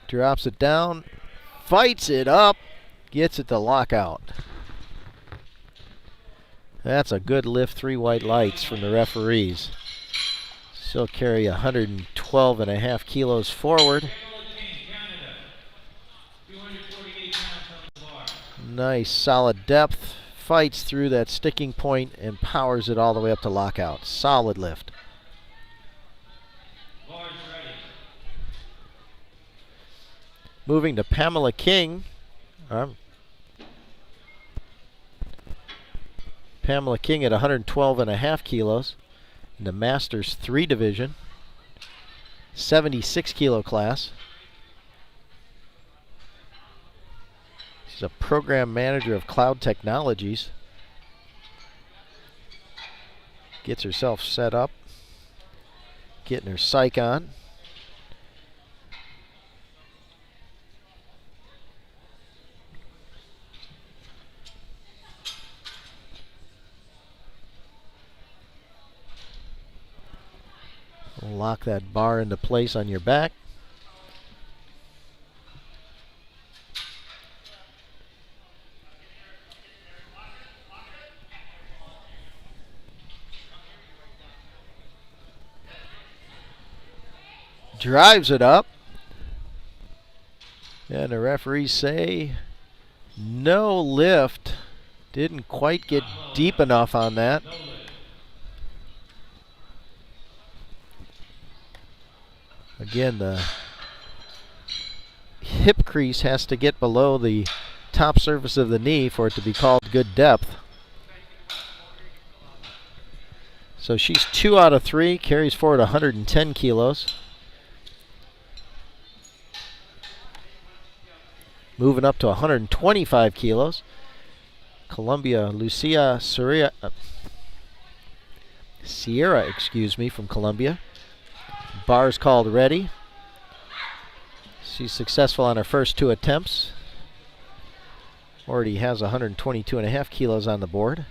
Drops it down. Fights it up. Gets it to lockout. That's a good lift, 3 white lights from the referees. She'll carry 112.5 kilos forward. Nice solid depth. Fights through that sticking point and powers it all the way up to lockout. Solid lift. Moving to Pamela King. Pamela King at 112.5 kilos in the Masters 3 division. 76 kilo class. She's a program manager of Cloud Technologies. Gets herself set up. Getting her psych on. Lock that bar into place on your back. Drives it up. And the referees say no lift. Didn't quite get deep enough on that. Again, the hip crease has to get below the top surface of the knee for it to be called good depth. So she's 2 out of 3, carries forward 110 kilos. Moving up to 125 kilos. Colombia, Lucia Sierra, from Colombia. Bars called ready. She's successful on her first 2 attempts. Already has 122.5 kilos on the board.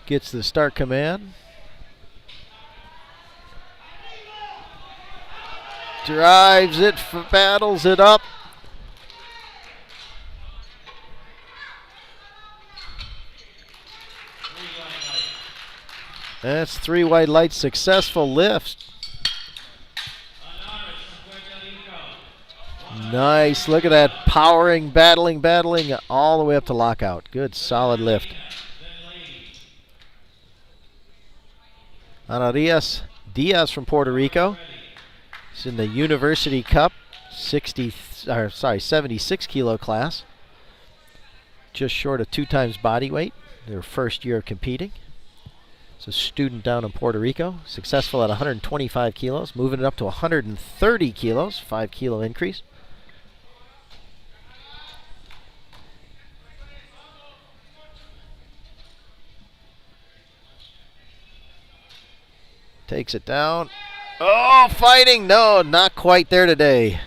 Gets the start command. Drives it, battles it up. That's 3 white lights, successful lift. Nice, look at that, powering, battling all the way up to lockout. Good, solid lift. Ana Diaz from Puerto Rico. She's in the University Cup 76 kilo class. Just short of 2 times body weight. Their first year of competing. It's a student down in Puerto Rico. Successful at 125 kilos. Moving it up to 130 kilos. 5 kilo increase. Takes it down. Oh, fighting. No, not quite there today.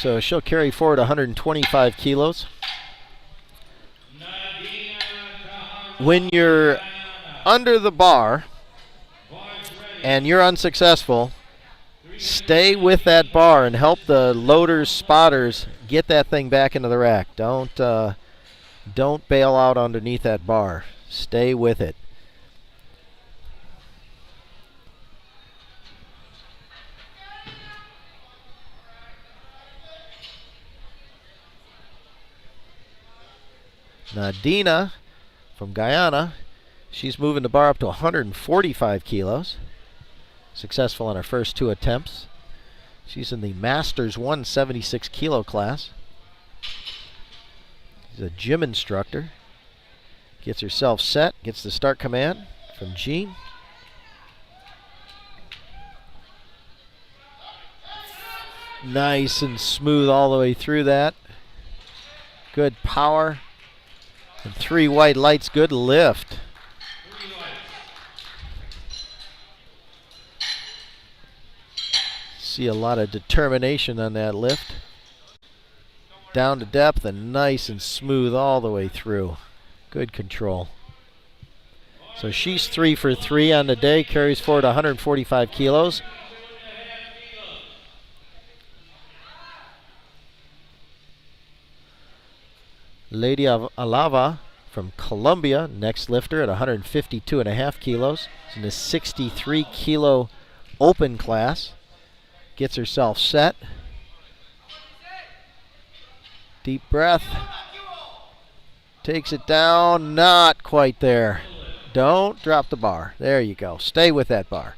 So she'll carry forward 125 kilos. When you're under the bar and you're unsuccessful, stay with that bar and help the loaders, spotters get that thing back into the rack. Don't bail out underneath that bar. Stay with it. Nadina from Guyana, she's moving the bar up to 145 kilos. Successful on her first 2 attempts. She's in the Masters 176 kilo class. She's a gym instructor. Gets herself set, gets the start command from Jean. Nice and smooth all the way through that. Good power. And 3 white lights, good lift. See a lot of determination on that lift. Down to depth and nice and smooth all the way through. Good control. So she's 3 for 3 on the day, carries forward 145 kilos. Lady Alava from Colombia, next lifter at 152.5 kilos. She's in the 63 kilo open class. Gets herself set. Deep breath. Takes it down, not quite there. Don't drop the bar. There you go. Stay with that bar.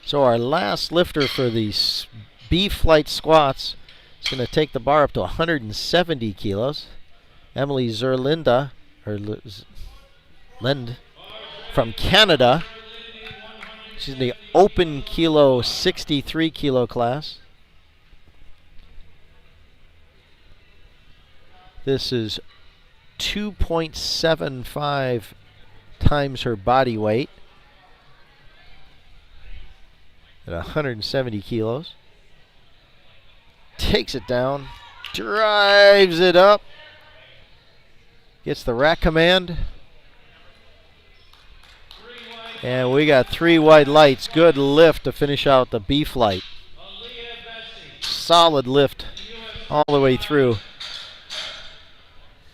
So our last lifter for these B flight squats is going to take the bar up to 170 kilos. Emily Zerlinda, or Lind, from Canada. She's in the open kilo 63 kilo class. This is 2.75 times her body weight at 170 kilos. Takes it down, drives it up, gets the rack command, and we got 3 white lights. Good lift to finish out the B flight. Solid lift all the way through.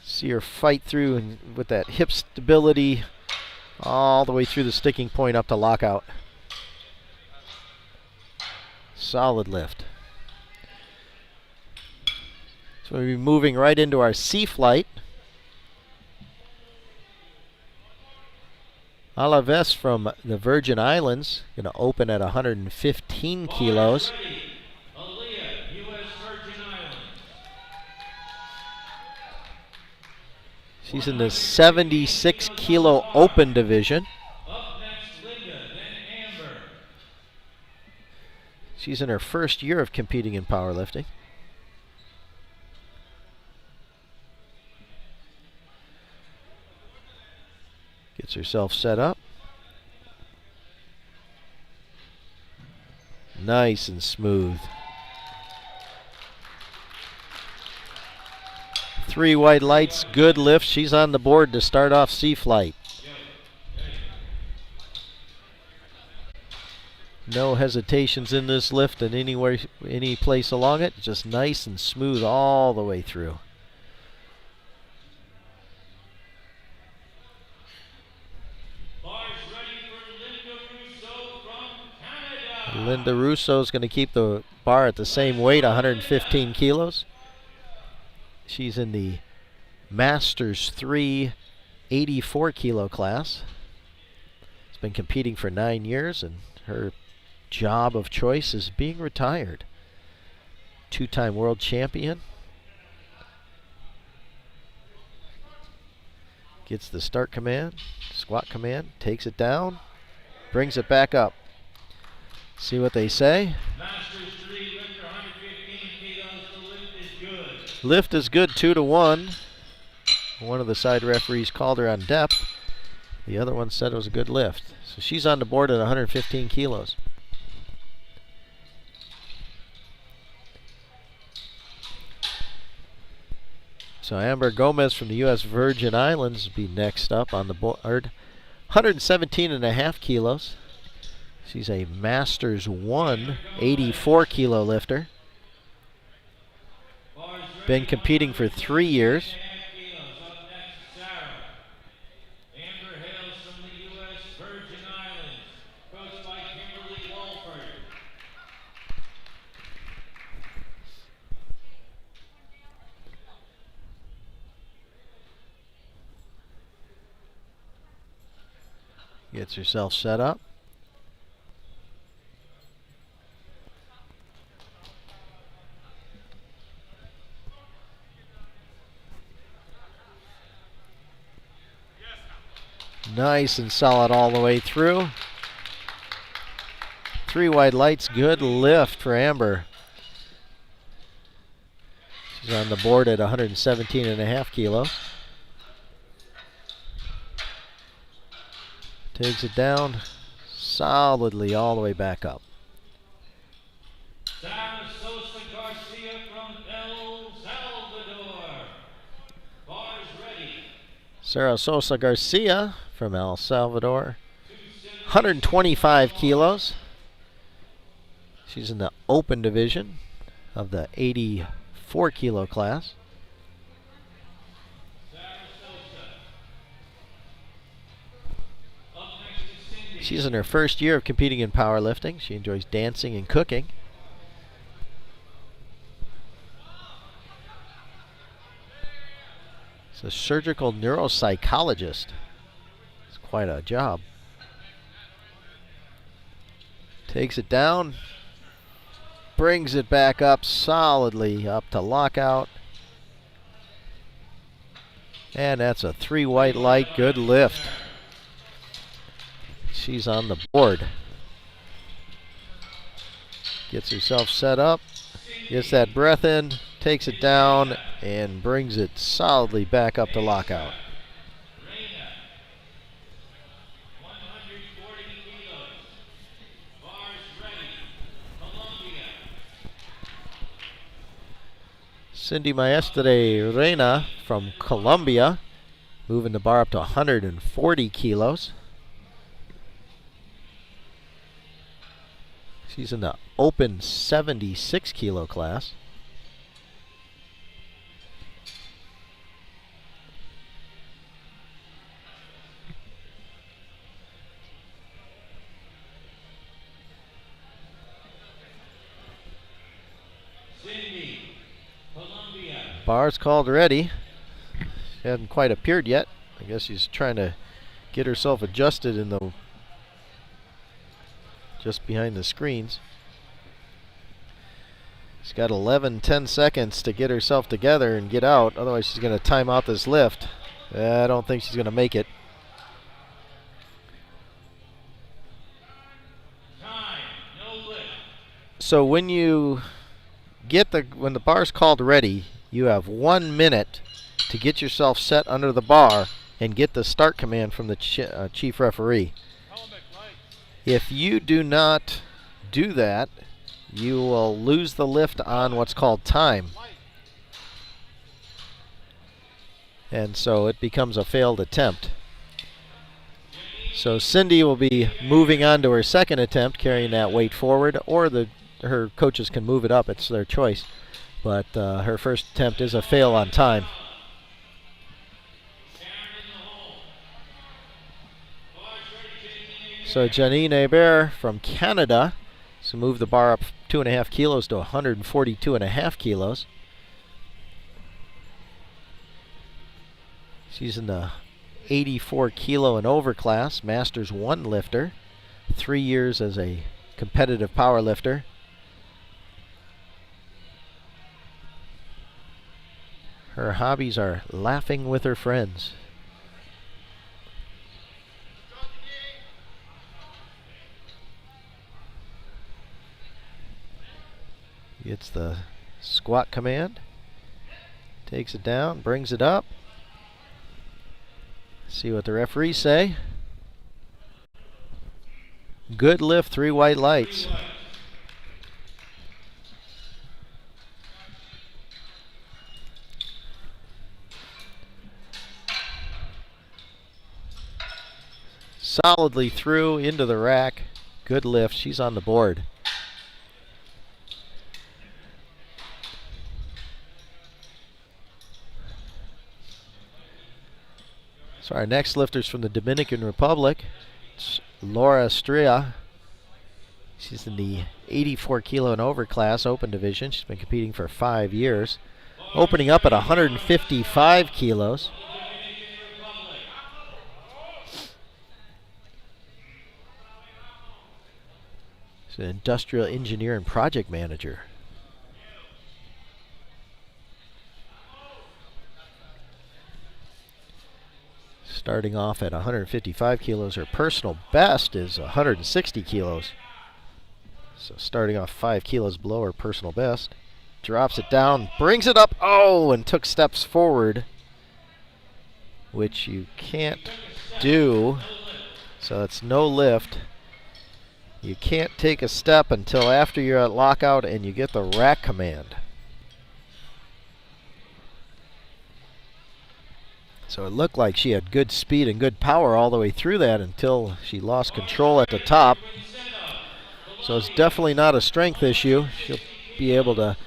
See her fight through and with that hip stability all the way through the sticking point up to lockout. Solid lift. So we'll be moving right into our C flight. Alaves from the Virgin Islands, going to open at 115 kilos. She's in the 76 kilo open division. She's in her first year of competing in powerlifting. Gets herself set up. Nice and smooth. 3 white lights, good lift. She's on the board to start off C flight. No hesitations in this lift in any place along it. Just nice and smooth all the way through. Linda Russo is going to keep the bar at the same weight, 115 kilos. She's in the Masters 3 84 kilo class. She's been competing for 9 years, and her job of choice is being retired. 2-time world champion. Gets the start command, squat command, takes it down, brings it back up. See what they say. Masters 3, lift 115 kilos. The lift is good. Lift is good, 2-1. One of the side referees called her on depth. The other one said it was a good lift. So she's on the board at 115 kilos. So Amber Gomez from the U.S. Virgin Islands will be next up on the board. 117.5 kilos. She's a Masters 1 84 kilo lifter. Been competing for 3 years. Gets herself set up. Nice and solid all the way through. 3 white lights, good lift for Amber. She's on the board at 117.5 kilos. Takes it down solidly all the way back up. Sarah Sosa Garcia from El Salvador. Bars ready. Sarah Sosa Garcia from El Salvador. 125 kilos. She's in the open division of the 84 kilo class. She's in her first year of competing in powerlifting. She enjoys dancing and cooking. She's a surgical neuropsychologist. It's quite a job. Takes it down, brings it back up solidly up to lockout. And that's a 3 white light, good lift. She's on the board. Gets herself set up, gets that breath in, takes it down, and brings it solidly back up to lockout. Cindy Maestre Reina from Colombia, moving the bar up to 140 kilos. She's in the open 76 kilo class. Cindy, Colombia. Bar's called ready. She hasn't quite appeared yet. I guess she's trying to get herself adjusted in the just behind the screens. She's got 10 seconds to get herself together and get out. Otherwise, she's going to time out this lift. I don't think she's going to make it. Time, no lift. So when you when the bar's called ready, you have 1 minute to get yourself set under the bar and get the start command from the chief referee. If you do not do that, you will lose the lift on what's called time. And so it becomes a failed attempt. So Cindy will be moving on to her second attempt, carrying that weight forward, or her coaches can move it up. It's their choice. But her first attempt is a fail on time. So Janine Hebert from Canada has moved the bar up 2.5 kilos to 142.5 kilos. She's in the 84 kilo and over class, Masters 1 lifter, 3 years as a competitive power lifter. Her hobbies are laughing with her friends. Gets the squat command, takes it down, brings it up. See what the referees say. Good lift, 3 white lights. Solidly through into the rack. Good lift. She's on the board. So our next lifter's from the Dominican Republic. It's Laura Estrella. She's in the 84 kilo and over class open division. She's been competing for 5 years. Opening up at 155 kilos. She's an industrial engineer and project manager. Starting off at 155 kilos, her personal best is 160 kilos. So starting off 5 kilos below her personal best. Drops it down, brings it up, and took steps forward, which you can't do. So it's no lift. You can't take a step until after you're at lockout and you get the rack command. So it looked like she had good speed and good power all the way through that until she lost control at the top. So it's definitely not a strength issue. She'll be able to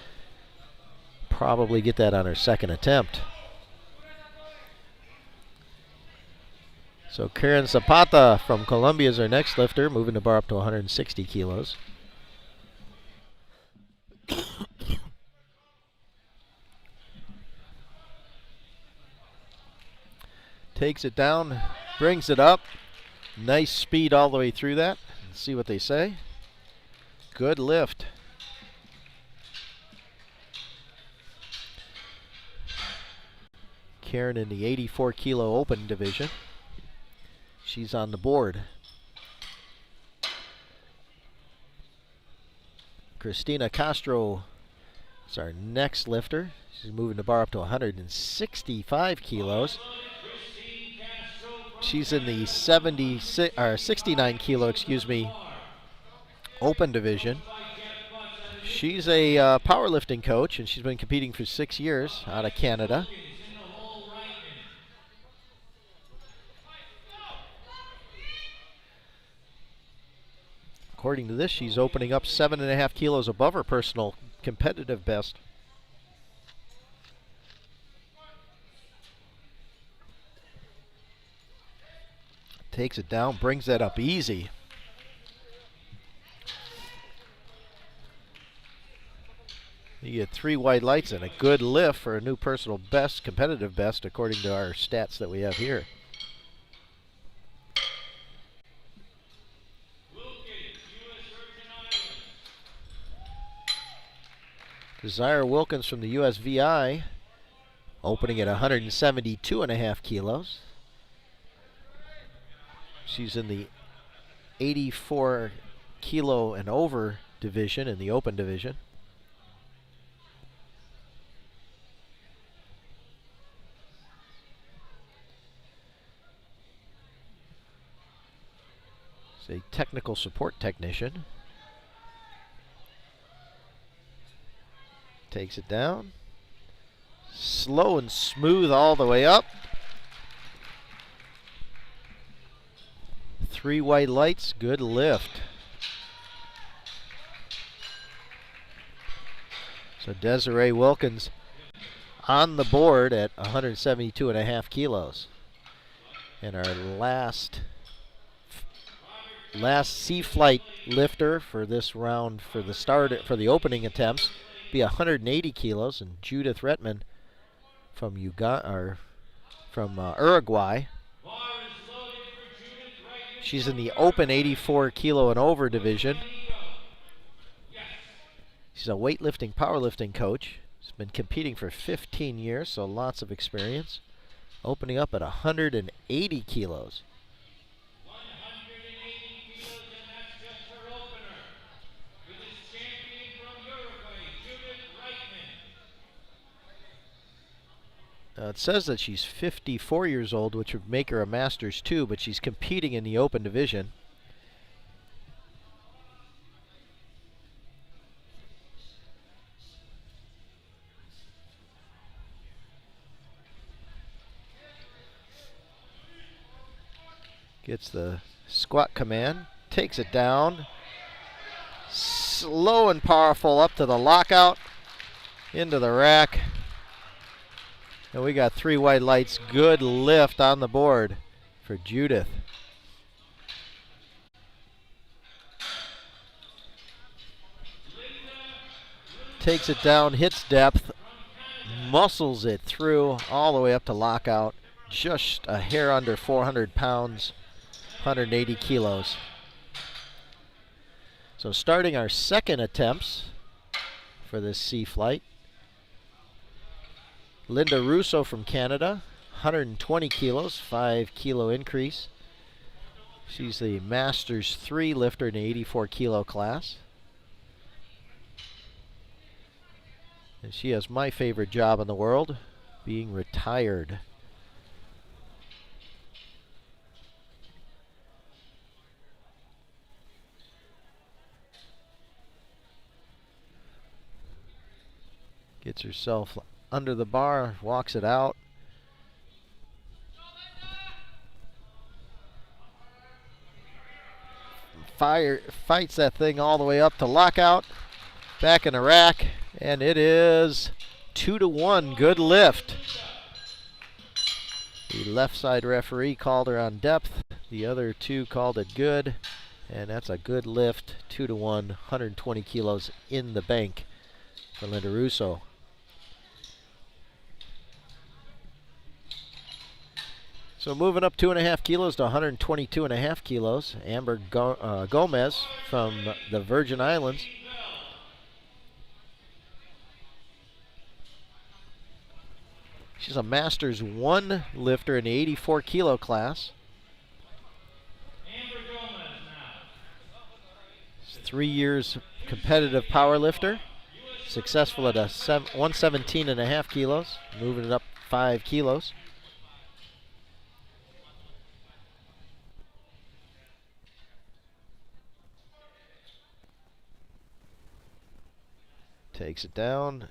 probably get that on her second attempt. So Karen Zapata from Colombia is our next lifter, moving the bar up to 160 kilos. Takes it down, brings it up. Nice speed all the way through that. Let's see what they say. Good lift. Karen in the 84 kilo open division. She's on the board. Christina Castro is our next lifter. She's moving the bar up to 165 kilos. She's in the 69 kilo, open division. She's a powerlifting coach, and she's been competing for 6 years out of Canada. According to this, she's opening up 7.5 kilos above her personal competitive best. Takes it down, brings that up easy. You get 3 white lights and a good lift for a new personal best, competitive best, according to our stats that we have here. Desire Wilkins from the USVI, opening at 172.5 kilos. She's in the 84 kilo and over division in the open division. He's a technical support technician. Takes it down. Slow and smooth all the way up. 3 white lights, good lift. So Desiree Wilkins on the board at 172.5 kilos. And our last sea flight lifter for this round, for the opening attempts, be 180 kilos, and Judith Retman from Uruguay. She's in the open 84 kilo and over division. She's a weightlifting, powerlifting coach. She's been competing for 15 years, so lots of experience. Opening up at 180 kilos. 180 kilos, and that's just her opener. With his champion from Uruguay, Judith Reitman. It says that she's 54 years old, which would make her a Masters too, but she's competing in the open division. Gets the squat command, takes it down. Slow and powerful up to the lockout, into the rack. And we got 3 white lights. Good lift on the board for Judith. Takes it down, hits depth, muscles it through all the way up to lockout. Just a hair under 400 pounds, 180 kilos. So starting our second attempts for this sea flight. Linda Russo from Canada, 120 kilos, 5 kilo increase. She's the Masters 3 lifter in the 84 kilo class. And she has my favorite job in the world, being retired. Gets herself under the bar, walks it out. Fights that thing all the way up to lockout. Back in the rack, and it is 2-1. Good lift. The left side referee called her on depth. The other two called it good. And that's a good lift. 2-1, 120 kilos in the bank for Linda Russo. So moving up 2.5 kilos to 122.5 kilos. Amber Gomez from the Virgin Islands. She's a Masters 1 lifter in the 84 kilo class. 3 years competitive power lifter. Successful at a 117.5 kilos. Moving it up 5 kilos. Takes it down.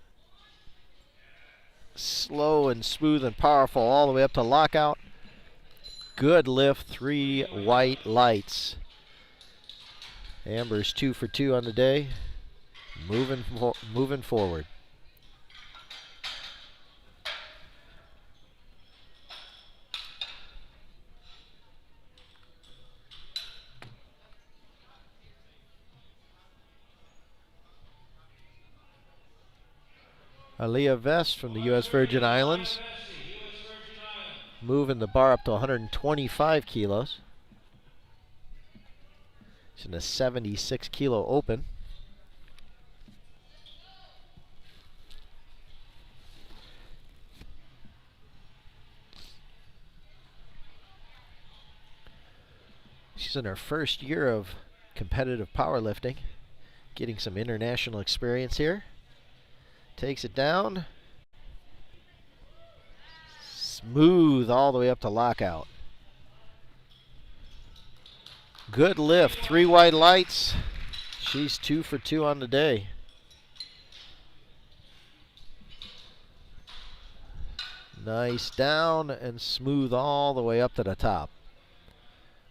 Slow and smooth and powerful all the way up to lockout. Good lift, 3 white lights. Amber's 2 for 2 on the day. Moving forward. Aaliyah Vest from the U.S. Virgin Islands. Moving the bar up to 125 kilos. She's in a 76 kilo open. She's in her first year of competitive powerlifting, getting some international experience here. Takes it down. Smooth all the way up to lockout. Good lift, 3 white lights. She's 2 for 2 on the day. Nice down and smooth all the way up to the top.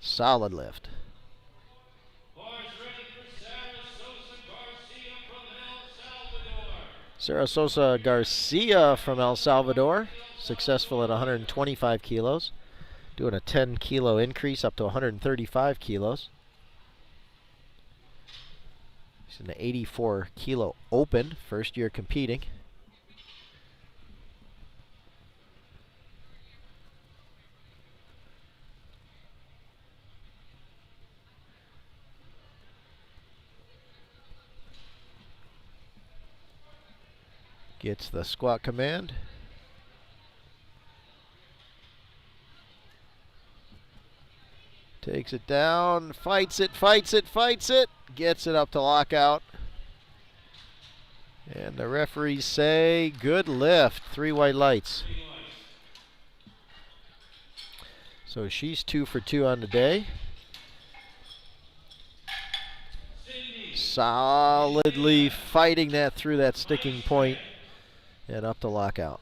Solid lift. Sarah Sosa Garcia from El Salvador, successful at 125 kilos, doing a 10 kilo increase up to 135 kilos. She's in the 84 kilo open, first year competing. Gets the squat command. Takes it down, fights it, fights it, fights it. Gets it up to lockout. And the referees say, good lift, 3 white lights. So she's 2 for 2 on the day. Solidly fighting that through that sticking point and up to lockout.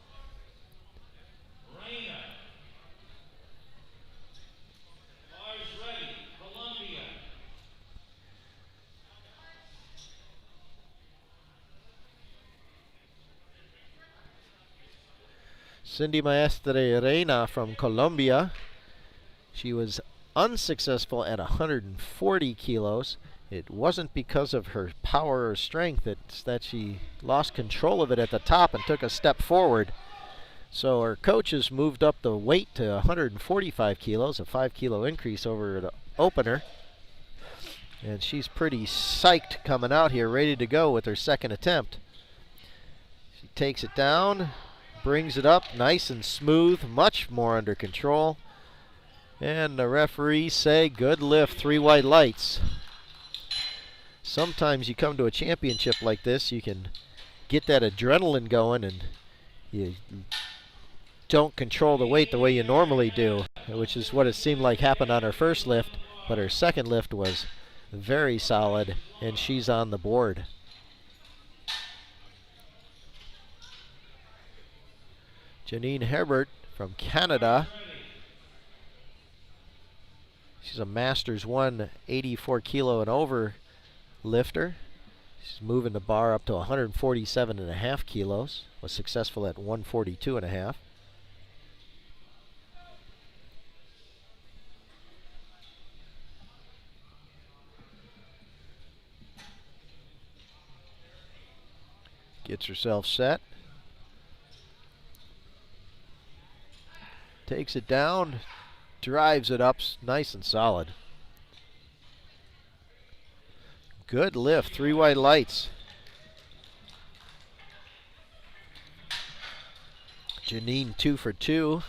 Cindy Maestre Reina from Colombia. She was unsuccessful at 140 kilos. It wasn't because of her power or strength, it's that she lost control of it at the top and took a step forward. So her coaches moved up the weight to 145 kilos, a 5 kilo increase over the opener. And she's pretty psyched coming out here, ready to go with her second attempt. She takes it down, brings it up nice and smooth, much more under control. And the referees say, good lift, 3 white lights. Sometimes you come to a championship like this, you can get that adrenaline going and you don't control the weight the way you normally do, which is what it seemed like happened on her first lift, but her second lift was very solid and she's on the board. Janine Herbert from Canada. She's a Masters 1 84 kilo and over lifter. She's moving the bar up to 147.5 kilos. Was successful at 142.5. Gets herself set. Takes it down, drives it up nice and solid. Good lift, 3 white lights. Janine 2 for 2.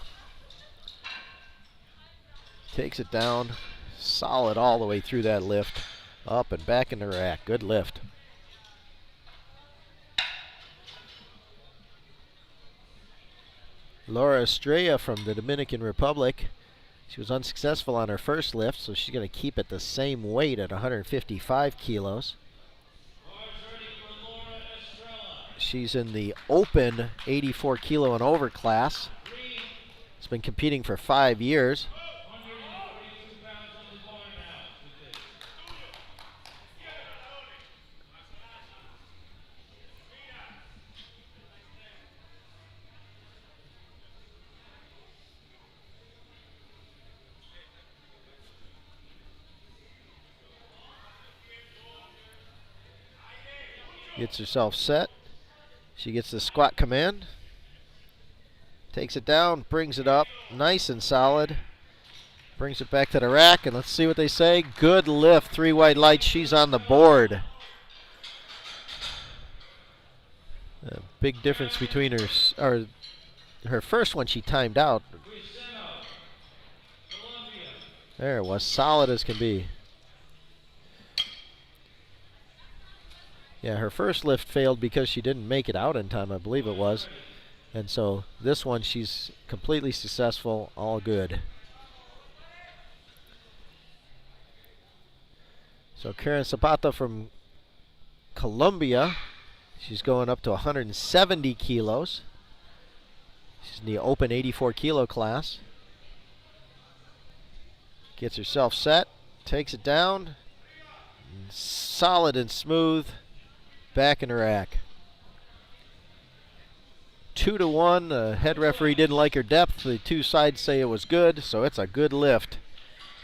Takes it down, solid all the way through that lift. Up and back in the rack, good lift. Laura Estrella from the Dominican Republic. She was unsuccessful on her first lift, so she's going to keep it the same weight at 155 kilos. She's in the open 84 kilo and over class. She's been competing for 5 years. Gets herself set. She gets the squat command. Takes it down, brings it up, nice and solid. Brings it back to the rack, and let's see what they say. Good lift, 3 white lights, she's on the board. A big difference between her first one, she timed out. There it was, solid as can be. Yeah, her first lift failed because she didn't make it out in time, I believe it was. And so this one, she's completely successful, all good. So Karen Zapata from Colombia, she's going up to 170 kilos. She's in the open 84 kilo class. Gets herself set, takes it down, solid and smooth, back in the rack. 2-1, the head referee didn't like her depth. The two sides say it was good, so it's a good lift.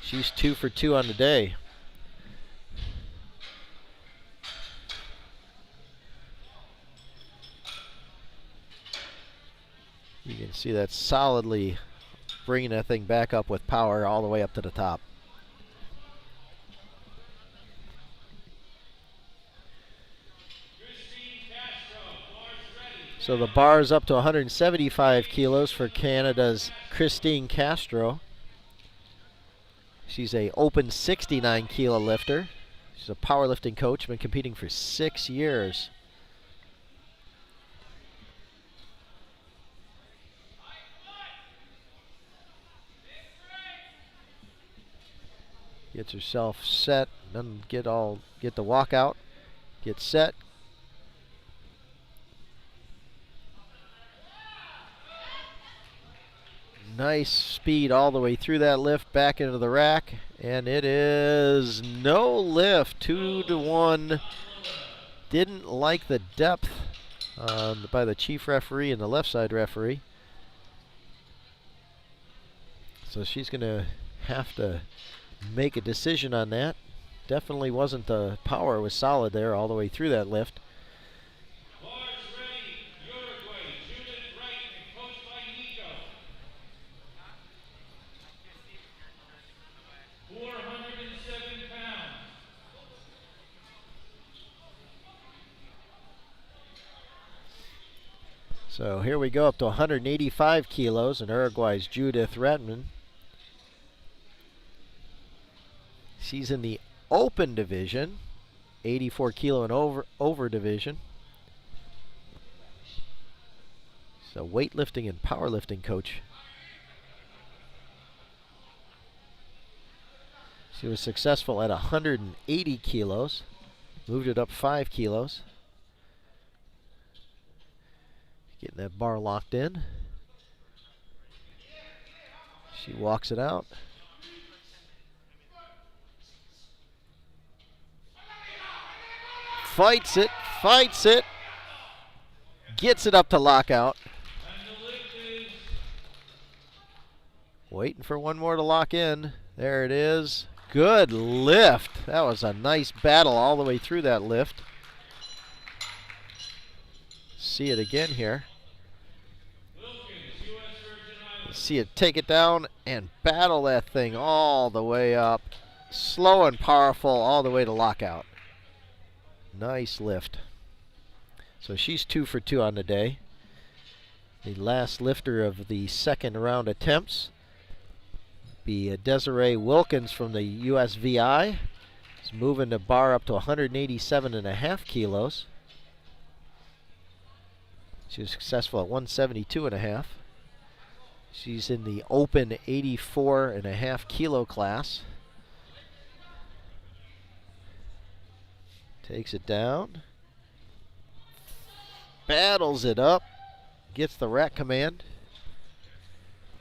She's 2 for 2 on the day. You can see that solidly bringing that thing back up with power all the way up to the top. So the bar is up to 175 kilos for Canada's Christine Castro. She's a open 69 kilo lifter. She's a powerlifting coach, been competing for 6 years. Gets herself set, doesn't get the walkout. Gets set. Nice speed all the way through that lift, back into the rack, and it is no lift. 2-1. Didn't like the depth by the chief referee and the left side referee. So she's going to have to make a decision on that. Definitely wasn't the power was solid there all the way through that lift. So here we go up to 185 kilos, and Uruguay's Judith Redman. She's in the open division, 84 kilo and over division. She's a weightlifting and powerlifting coach. She was successful at 180 kilos, moved it up 5 kilos. Getting that bar locked in. She walks it out. Fights it, gets it up to lockout. Waiting for one more to lock in. There it is. Good lift. That was a nice battle all the way through that lift. See it again here. See it take it down and battle that thing all the way up. Slow and powerful all the way to lockout. Nice lift. So she's 2 for 2 on the day. The last lifter of the second round attempts be Desiree Wilkins from the USVI. She's moving the bar up to 187.5 kilos. She was successful at 172.5. She's in the open 84.5 kilo class. Takes it down. Battles it up. Gets the rack command.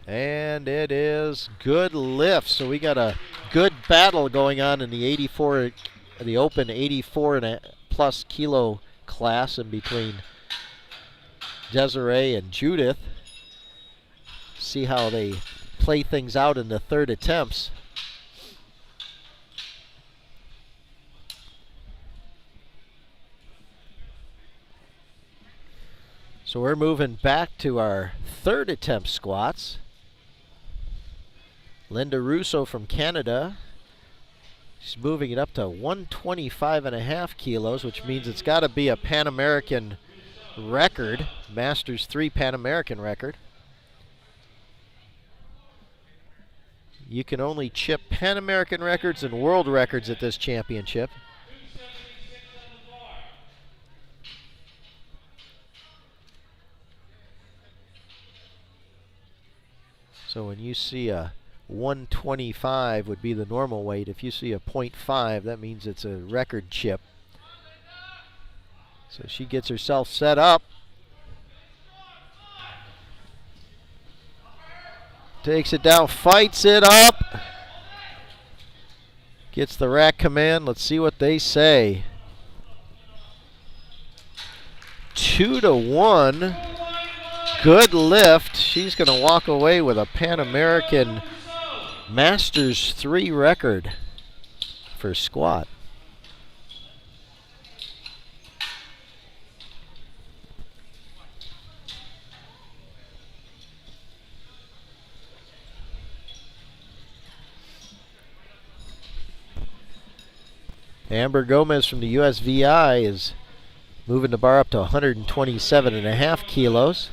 And it is good lift. So we got a good battle going on in the 84, the open 84 and plus kilo class in between Desiree and Judith. See how they play things out in the third attempts. So we're moving back to our third attempt squats. Linda Russo from Canada. She's moving it up to 125.5 kilos, which means it's got to be a Pan American record, Masters 3 Pan American record. You can only chip Pan American records and world records at this championship. So when you see a 125 would be the normal weight. If you see a .5, that means it's a record chip. So she gets herself set up. Takes it down, fights it up. Gets the rack command. Let's see what they say. 2-1. Good lift. She's going to walk away with a Pan American Masters 3 record for squat. Amber Gomez from the USVI is moving the bar up to 127.5 kilos.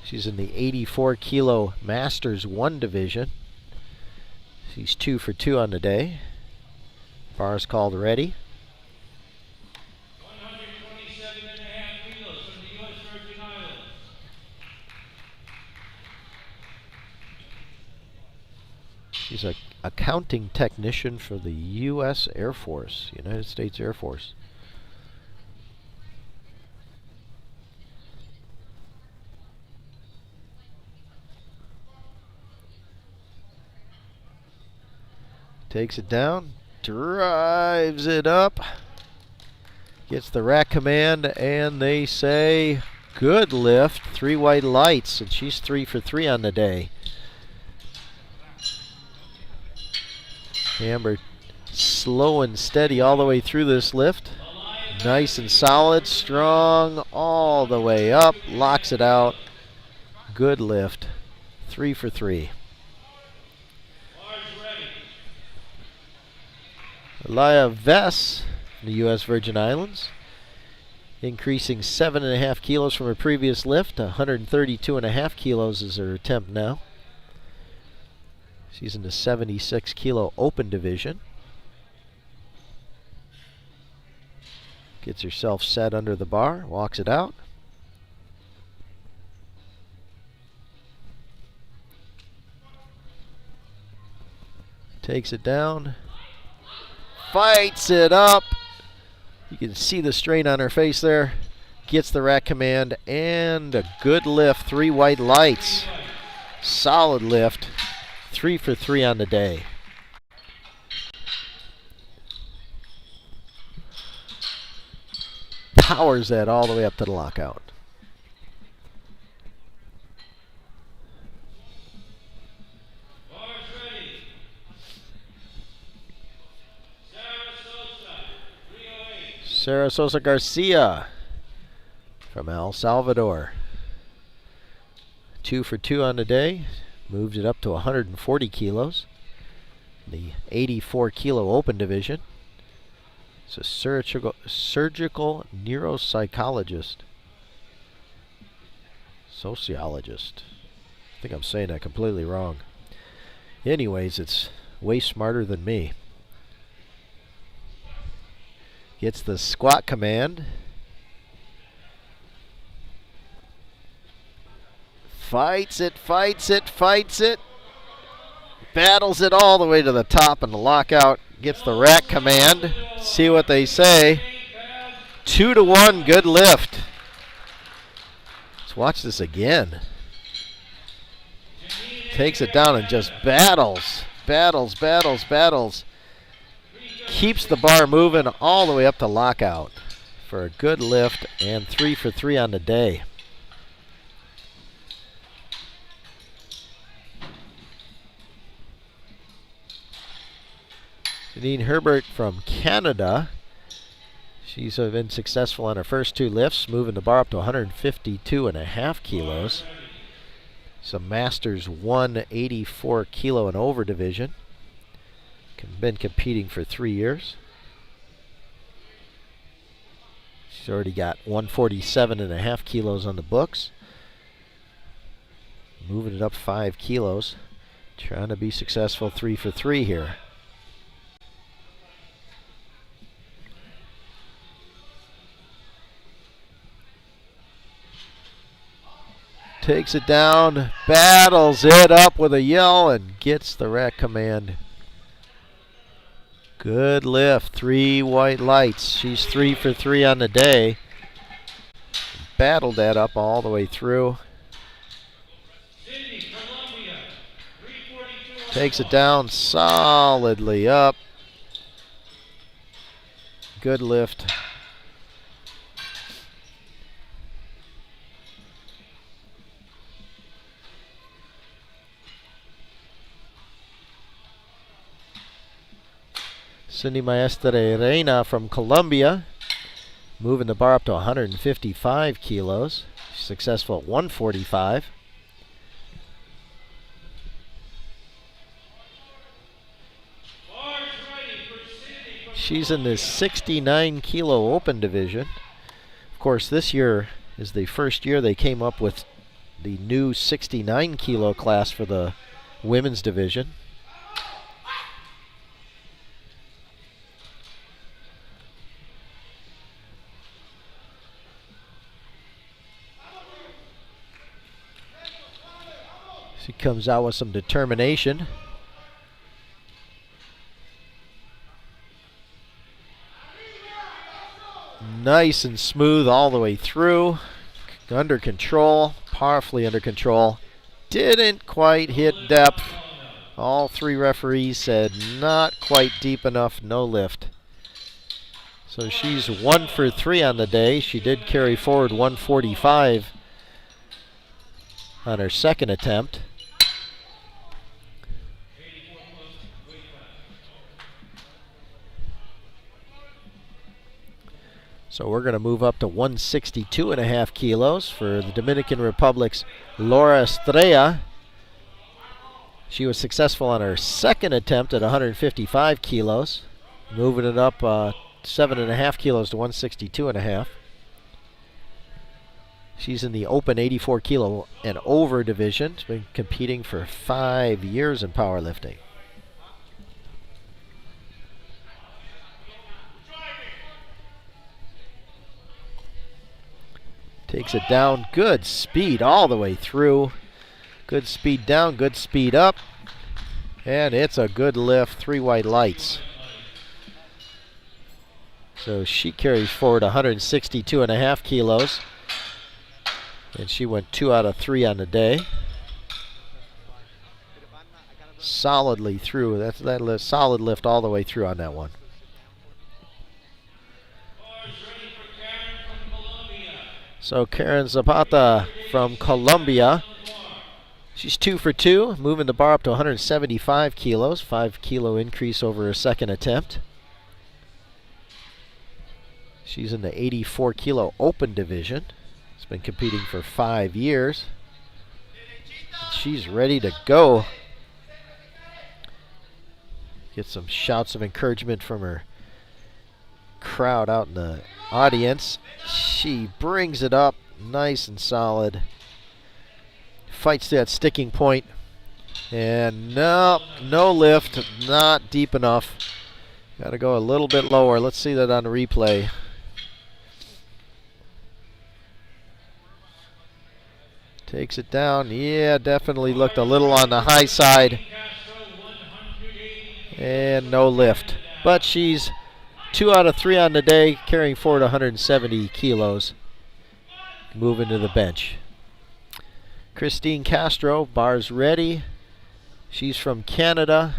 She's in the 84 kilo Masters 1 division. She's 2 for 2 on the day. Bar's called ready. 127.5 kilos from the U.S. Virgin Islands. She's a accounting technician for the U.S. Air Force, United States Air Force. Takes it down, drives it up, gets the rack command, and they say good lift, 3 white lights, and she's 3 for 3 on the day. Amber slow and steady all the way through this lift. Nice and solid, strong all the way up, locks it out. Good lift, 3 for 3. Elia Vess, the U.S. Virgin Islands, increasing 7.5 kilos from her previous lift. 132.5 kilos is her attempt now. She's in the 76 kilo open division. Gets herself set under the bar, walks it out. Takes it down. Fights it up. You can see the strain on her face there. Gets the rack command and a good lift. 3 white lights. Solid lift. 3 for 3 on the day. Powers that all the way up to the lockout. Sarah Sosa Garcia from El Salvador. 2 for 2 on the day. Moved it up to 140 kilos. The 84 kilo open division. It's a surgical neuropsychologist. Sociologist. I think I'm saying that completely wrong. Anyways, it's way smarter than me. Gets the squat command. Fights it, fights it, fights it. Battles it all the way to the top and the lockout. Gets the rack command. See what they say. 2-1, good lift. Let's watch this again. Takes it down and just battles. Battles, battles, battles. Keeps the bar moving all the way up to lockout for a good lift and 3 for 3 on the day. Janine Herbert from Canada. She's been successful on her first 2 lifts, moving the bar up to 152.5 kilos. Some Masters 184 kilo and over division. Been competing for 3 years. She's already got 147.5 kilos on the books. Moving it up 5 kilos. Trying to be successful 3 for 3 here. Takes it down, battles it up with a yell, and gets the rack command. Good lift, 3 white lights. She's 3 for 3 on the day. Battled that up all the way through. Takes it down solidly up. Good lift. Cindy Maestre from Colombia, moving the bar up to 155 kilos. Successful at 145. She's in the 69 kilo open division. Of course, this year is the first year they came up with the new 69 kilo class for the women's division. She comes out with some determination. Nice and smooth all the way through. Under control, powerfully under control. Didn't quite hit depth. All 3 referees said not quite deep enough, no lift. So she's 1 for 3 on the day. She did carry forward 145 on her second attempt. So we're going to move up to 162.5 kilos for the Dominican Republic's Laura Estrella. She was successful on her second attempt at 155 kilos, moving it up 7.5 kilos to 162.5. She's in the open 84 kilo and over division. She's been competing for 5 years in powerlifting. Takes it down, good speed all the way through. Good speed down, good speed up. And it's a good lift, 3 white lights. So she carries forward 162.5 kilos. And she went 2 out of 3 on the day. Solidly through, that solid lift all the way through on that one. So Karen Zapata from Colombia, she's 2 for 2, moving the bar up to 175 kilos, 5 kilo increase over her second attempt. She's in the 84 kilo open division. She's been competing for 5 years. She's ready to go. Get some shouts of encouragement from her crowd out in the audience. She brings it up nice and solid. Fights that sticking point. And no lift, not deep enough. Got to go a little bit lower. Let's see that on the replay. Takes it down. Yeah, definitely looked a little on the high side. And no lift. But she's 2 out of 3 on the day, carrying forward 170 kilos. Moving to the bench. Christine Castro, bars ready. She's from Canada,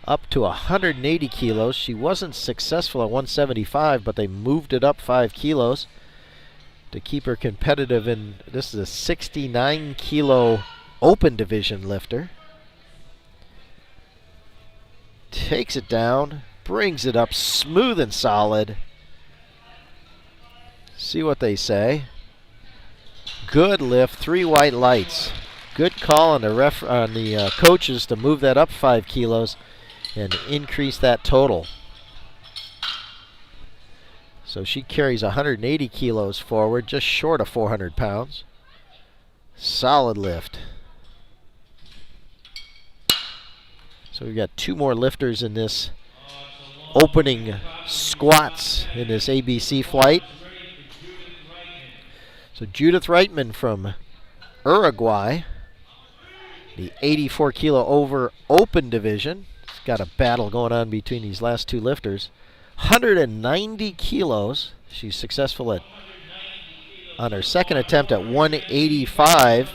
up to 180 kilos. She wasn't successful at 175, but they moved it up 5 kilos to keep her competitive. In this is a 69 kilo open division lifter. Takes it down, brings it up smooth and solid. See what they say. Good lift, 3 white lights. Good call on the coaches to move that up 5 kilos and increase that total. So she carries 180 kilos forward, just short of 400 pounds. Solid lift. So we've got 2 more lifters in this opening squats in this ABC flight. So Judith Reitman from Uruguay, the 84 kilo over open division. It's got a battle going on between these last two lifters. 190 kilos. She's successful on her second attempt at 185.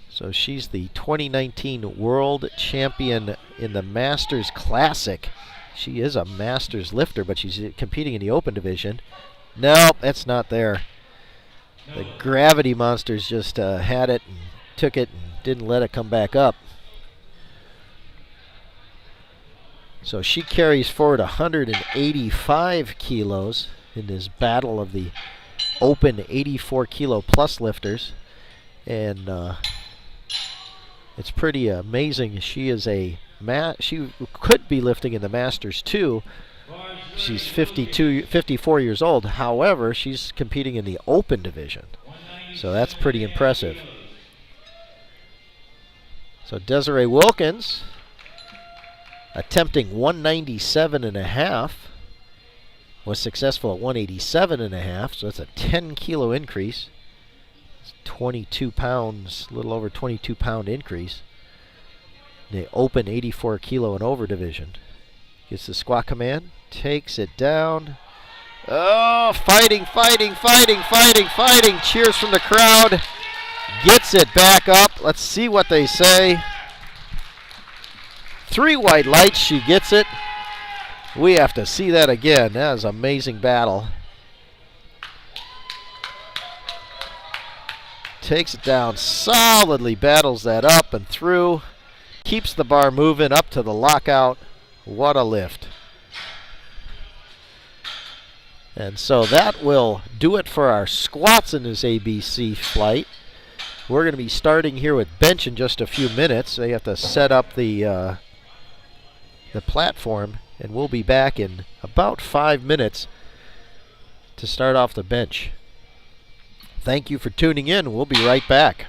So she's the 2019 World Champion in the Masters Classic. She is a Masters lifter, but she's competing in the open division. Nope, that's not there. The gravity monsters just had it and took it and didn't let it come back up. So she carries forward 185 kilos in this battle of the open 84 kilo plus lifters. And it's pretty amazing. She is she could be lifting in the Masters too. She's 54 years old. However, she's competing in the open division. So that's pretty impressive. So Desiree Wilkins attempting 197.5 was successful at 187.5. So that's a 10 kilo increase. 22 pounds, a little over 22 pound increase. The open 84 kilo and over division. Gets the squat command, takes it down. Oh, fighting. Cheers from the crowd. Gets it back up. Let's see what they say. 3 white lights, she gets it. We have to see that again. That was an amazing battle. Takes it down solidly, battles that up and through. Keeps the bar moving up to the lockout. What a lift. And so that will do it for our squats in this ABC flight. We're going to be starting here with bench in just a few minutes. They have to set up the platform, and we'll be back in about 5 minutes to start off the bench. Thank you for tuning in. We'll be right back.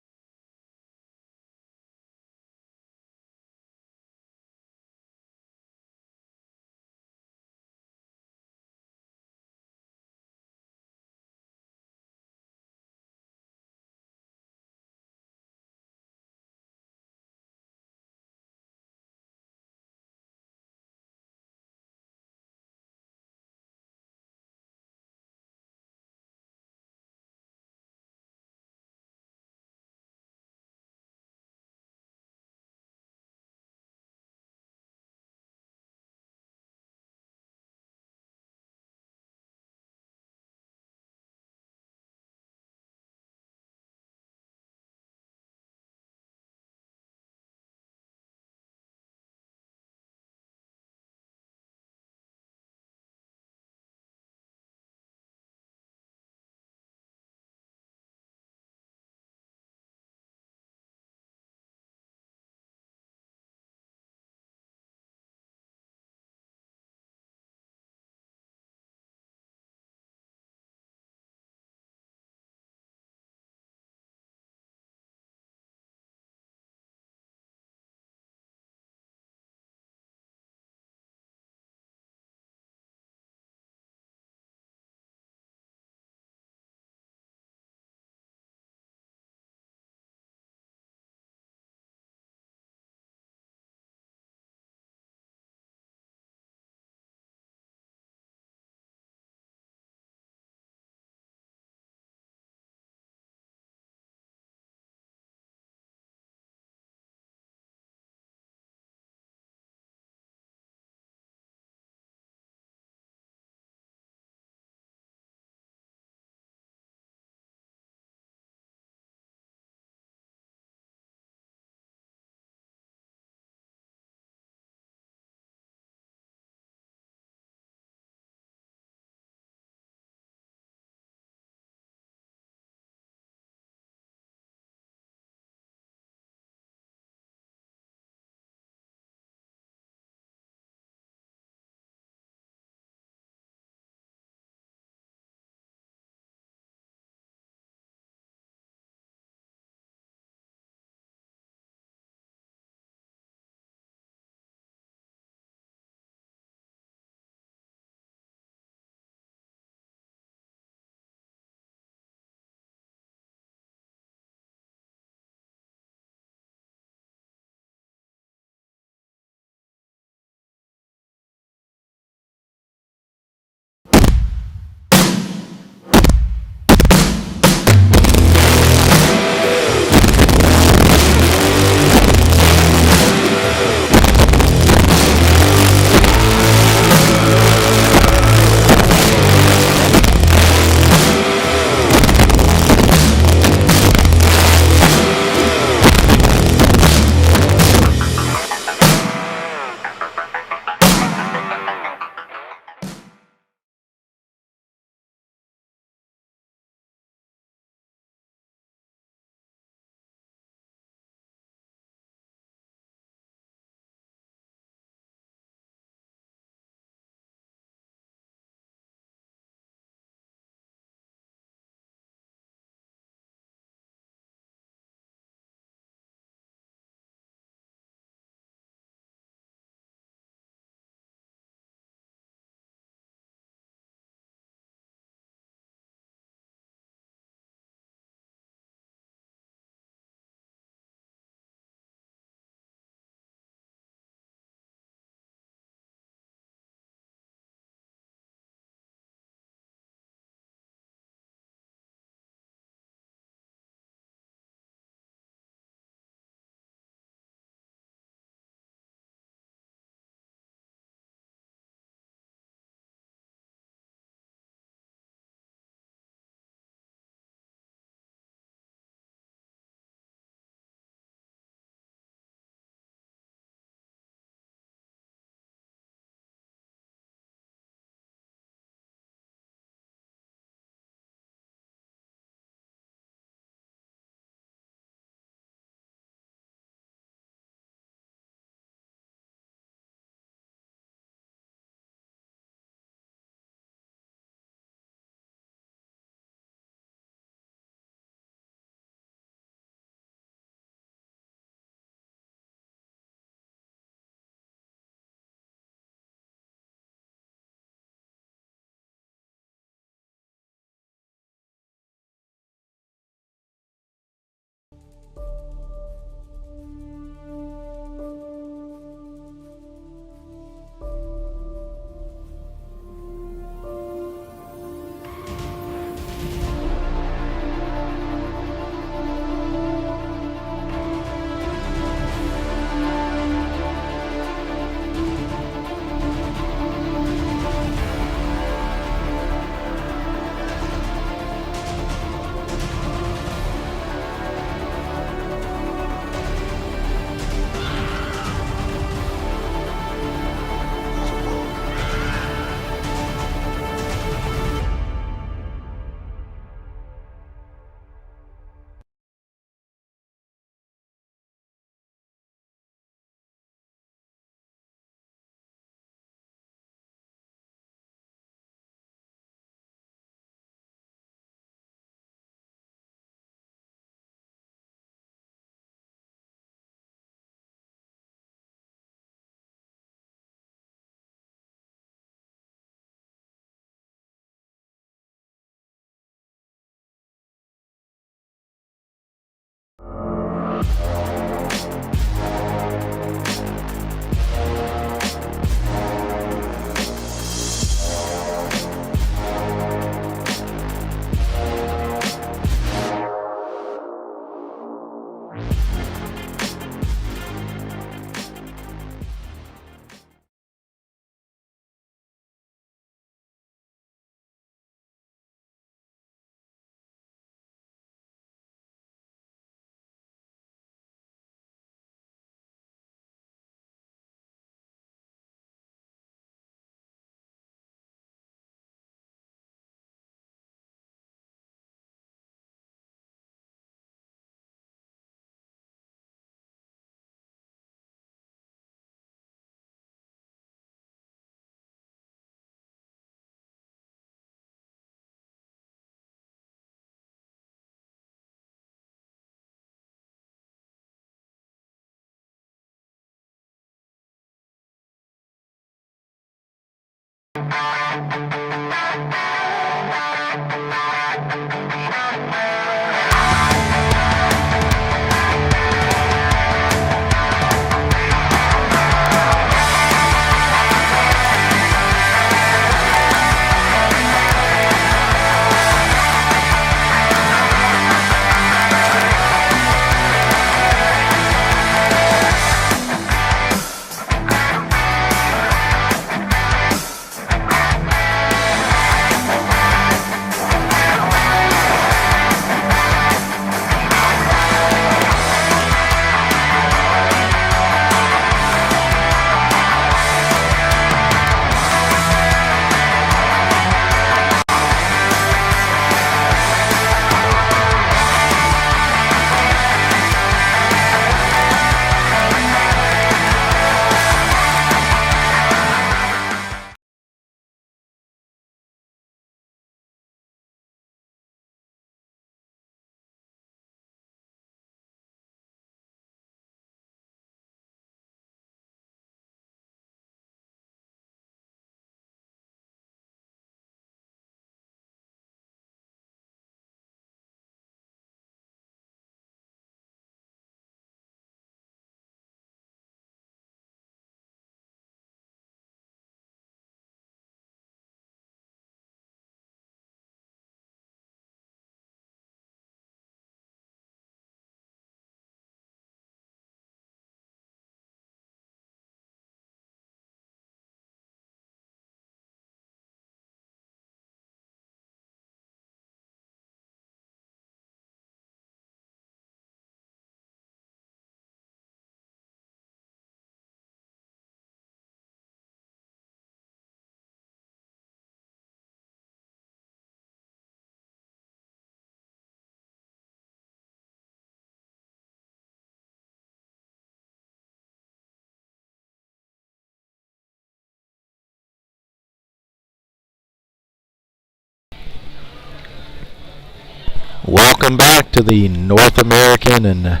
Welcome back to the North American and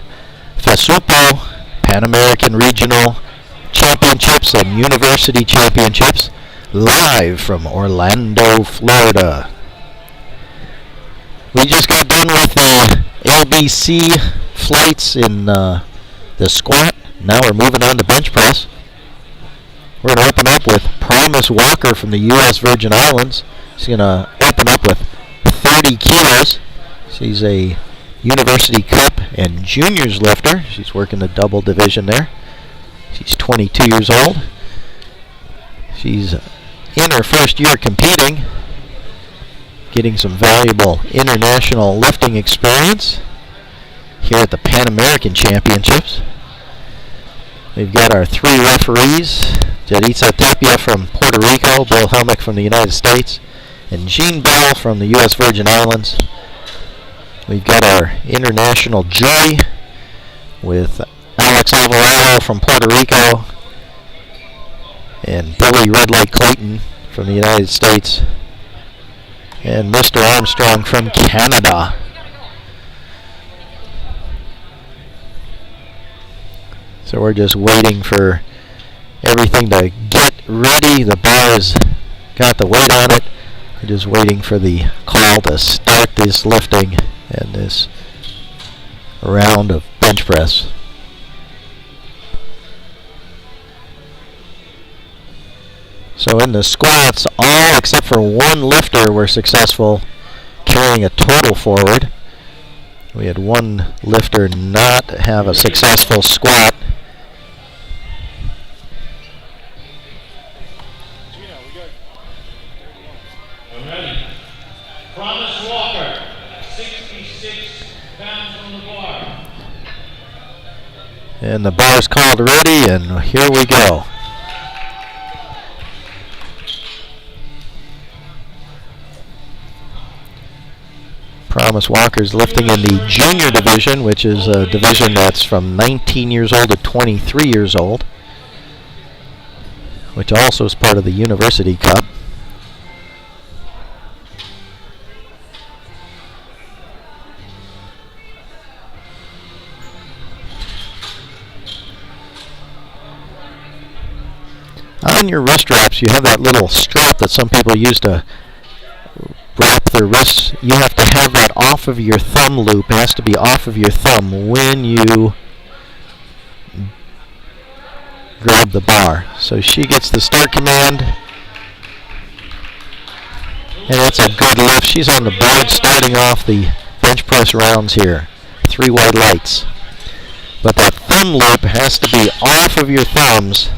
FESUPO Pan American Regional Championships and University Championships, live from Orlando, Florida. We just got done with the LBC flights in the squat. Now we're moving on to bench press. We're going to open up with Promise Walker from the U.S. Virgin Islands. She's going to open up with 30 kilos. She's a University Cup and Juniors lifter. She's working the double division there. She's 22 years old. She's in her first year competing, getting some valuable international lifting experience here at the Pan American Championships. We've got our three referees, Jaditza Tapia from Puerto Rico, Bill Helmick from the United States, and Jean Bell from the U.S. Virgin Islands. We've got our international jury with Alex Alvarado from Puerto Rico and Billy Red Light Clayton from the United States and Mr. Armstrong from Canada. So we're just waiting for everything to get ready. The bar has got the weight on it. We're just waiting for the call to start this lifting and this round of bench press. So in the squats, all except for one lifter were successful carrying a total forward. We had one lifter not have a successful squat. Promise Walker, 66 pounds on the bar. And the bar's called ready, and here we go. Promise Walker's lifting in the junior division, which is a division that's from 19 years old to 23 years old, which also is part of the University Cup. On your wrist wraps, you have that little strap that some people use to wrap their wrists. You have to have that off of your thumb loop. It has to be off of your thumb when you grab the bar. So she gets the start command, and that's a good lift. She's on the board starting off the bench press rounds here. 3 white lights. But that thumb loop has to be off of your thumbs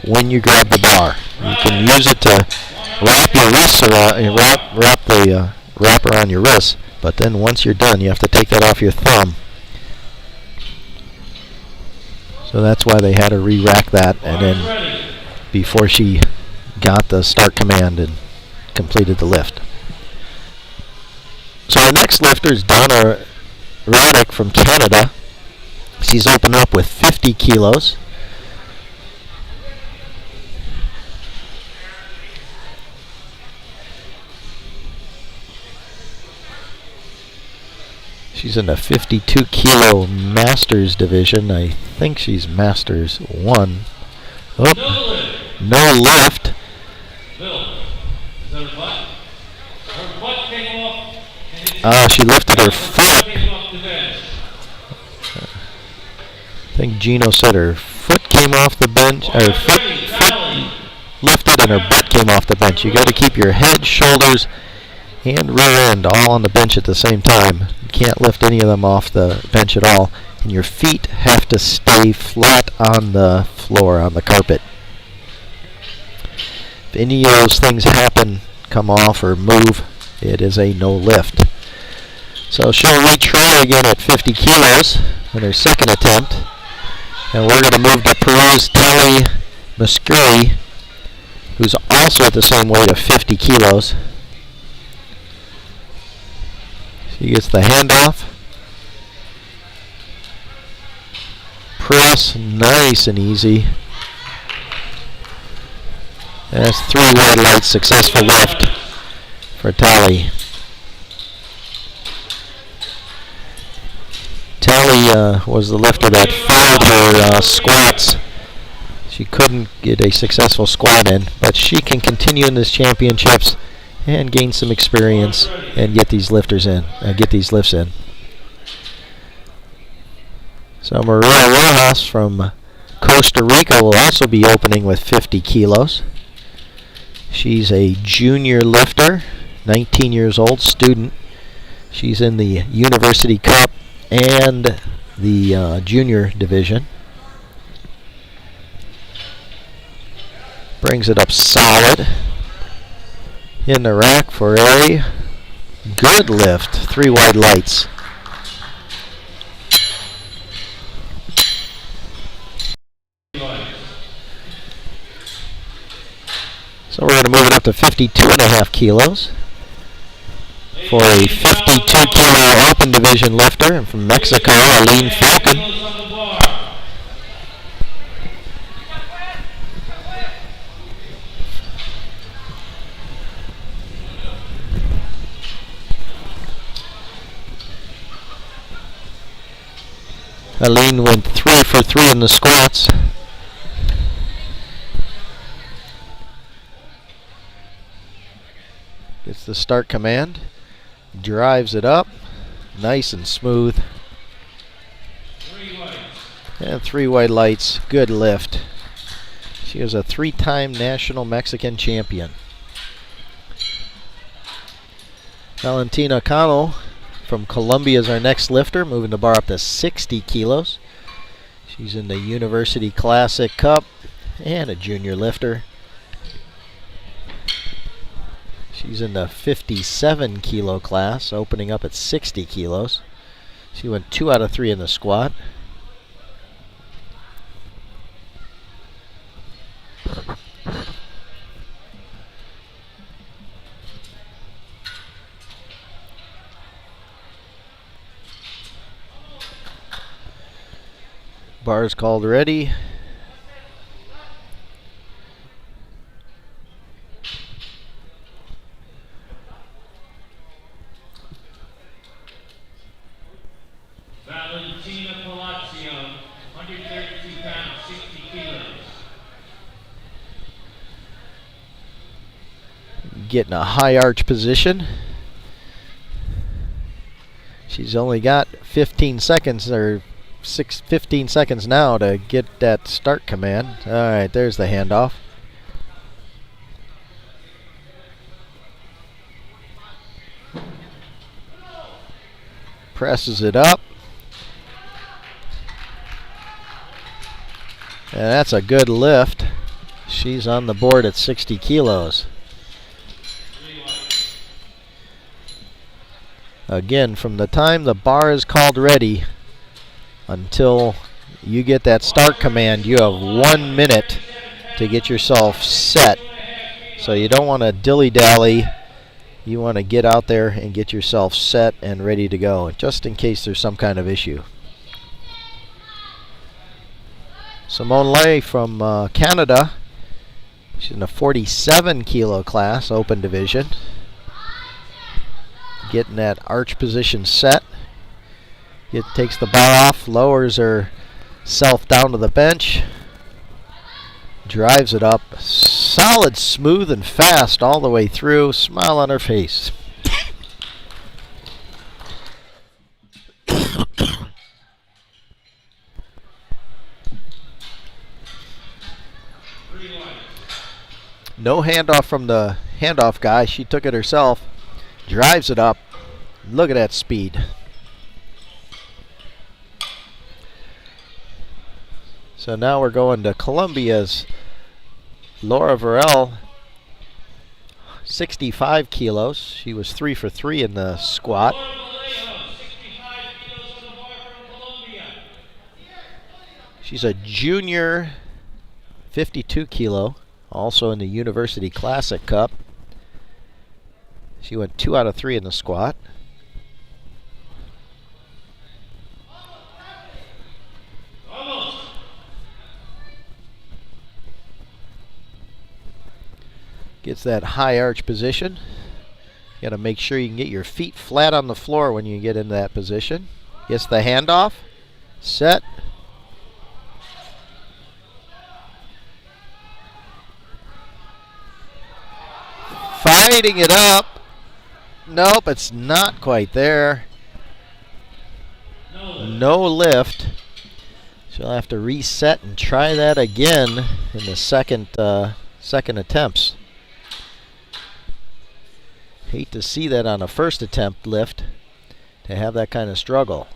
when you grab the bar. You can use it to wrap your wrists around, wrap around your wrists, but then once you're done, you have to take that off your thumb. So that's why they had to re-rack that, and then before she got the start command and completed the lift. So our next lifter is Donna Roddick from Canada. She's opened up with 50 kilos. She's in the 52 kilo Masters division. I think she's Masters 1. Oh, no lift. Bill, is that her butt? Her butt came off. She lifted her foot. Came off the bench. I think Gino said her foot came off the bench. Her foot lifted and her butt came off the bench. You got to keep your head, shoulders, and rear end all on the bench at the same time. You can't lift any of them off the bench at all. And your feet have to stay flat on the floor, on the carpet. If any of those things happen, come off or move, it is a no lift. So she'll retry again at 50 kilos in her second attempt. And we're going to move to Peru's Tali Muscuri, who's also at the same weight of 50 kilos. She gets the handoff. Press, nice and easy. That's 3 white lights, successful lift for Tali. was the lifter that failed her squats. She couldn't get a successful squat in, but she can continue in this championships and gain some experience and get these lifts in. So Maria Rojas from Costa Rica will also be opening with 50 kilos. She's a junior lifter, 19 years old, student. She's in the University Cup and the junior division. Brings it up solid in the rack for a good lift. 3 wide lights. So we're going to move it up to 52.5 kilos for a 52 kilo open division lifter from Mexico, Aline Falcon. Aline went 3 for 3 in the squats. Gets the start command, drives it up, nice and smooth. 3 whites. And 3 white lights, good lift. She is a 3-time national Mexican champion. Valentina Cano from Colombia is our next lifter, moving the bar up to 60 kilos. She's in the University Classic Cup and a junior lifter. She's in the 57 kilo class, opening up at 60 kilos. She went 2 out of 3 in the squat. Bars called ready. Valentina Palacio, 132 pounds, 60 kilos. Getting a high arch position. She's only got 15 seconds or 15 seconds now to get that start command. All right, there's the handoff. Presses it up. And that's a good lift. She's on the board at 60 kilos. Again, from the time the bar is called ready until you get that start command, you have 1 minute to get yourself set. So you don't want to dilly-dally. You want to get out there and get yourself set and ready to go, just in case there's some kind of issue. Simone Lay from Canada. She's in a 47 kilo class, open division. Getting that arch position set. Takes the bar off, lowers herself down to the bench. Drives it up. Solid, smooth, and fast all the way through. Smile on her face. No handoff from the handoff guy. She took it herself. Drives it up. Look at that speed. So now we're going to Colombia's Laura Varela, 65 kilos. She was 3 for 3 in the squat. She's a junior, 52 kilo, also in the University Classic Cup. She went 2 out of 3 in the squat. Gets that high arch position. You got to make sure you can get your feet flat on the floor when you get into that position. Gets the handoff. set. Fighting it up. Nope, it's not quite there. No lift. She'll have to reset and try that again in the second attempts. Hate to see that on a first attempt lift, to have that kind of struggle.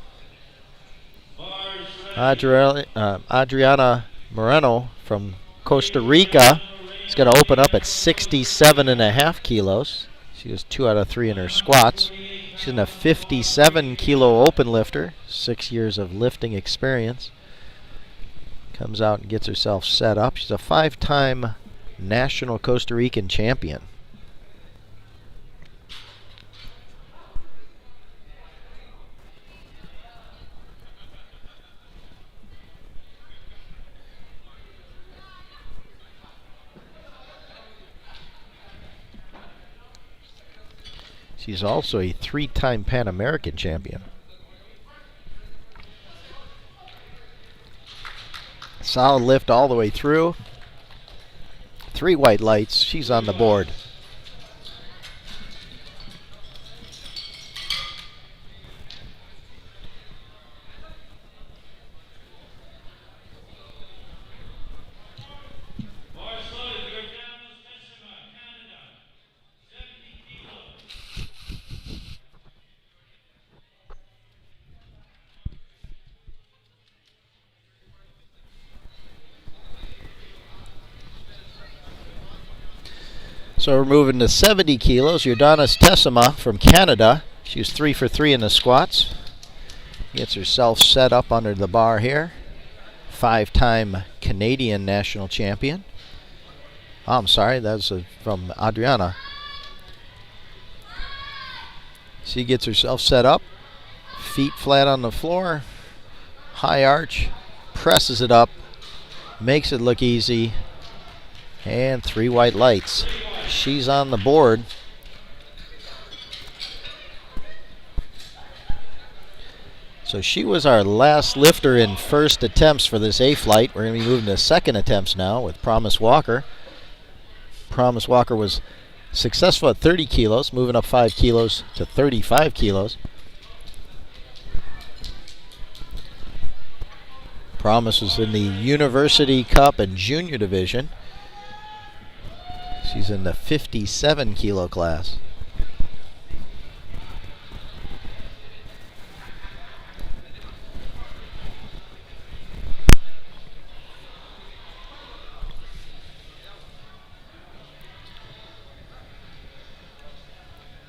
Adriana Moreno from Costa Rica is going to open up at 67.5 kilos. She was 2 out of 3 in her squats. She's a 57 kilo open lifter, 6 years of lifting experience. Comes out and gets herself set up. She's a 5-time national Costa Rican champion. She's also a 3-time Pan American champion. Solid lift all the way through. 3 white lights. She's on the board. So we're moving to 70 kilos. Jordanis Tessema from Canada. She was 3 for 3 in the squats. Gets herself set up under the bar here. 5-time Canadian national champion. Oh, I'm sorry, that's from Adriana. She gets herself set up. Feet flat on the floor. High arch. Presses it up. Makes it look easy. And 3 white lights. She's on the board. So she was our last lifter in first attempts for this A flight. We're going to be moving to second attempts now with Promise Walker. Promise Walker was successful at 30 kilos, moving up 5 kilos to 35 kilos. Promise was in the University Cup and Junior Division. She's in the 57 kilo class.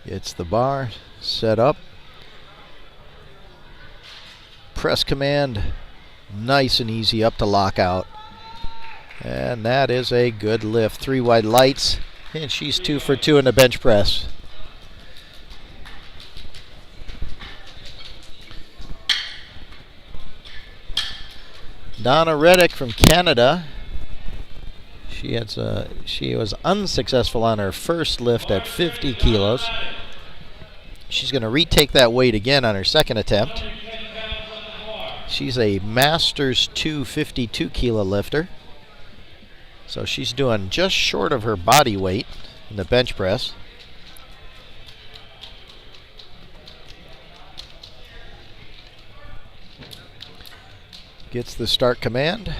Gets the bar set up. Press command, nice and easy up to lockout. And that is a good lift. 3 white lights, and she's 2 for 2 in the bench press. Donna Reddick from Canada. She was unsuccessful on her first lift at 50 kilos. She's going to retake that weight again on her second attempt. She's a Masters 252 kilo lifter. So she's doing just short of her body weight in the bench press. Gets the start command.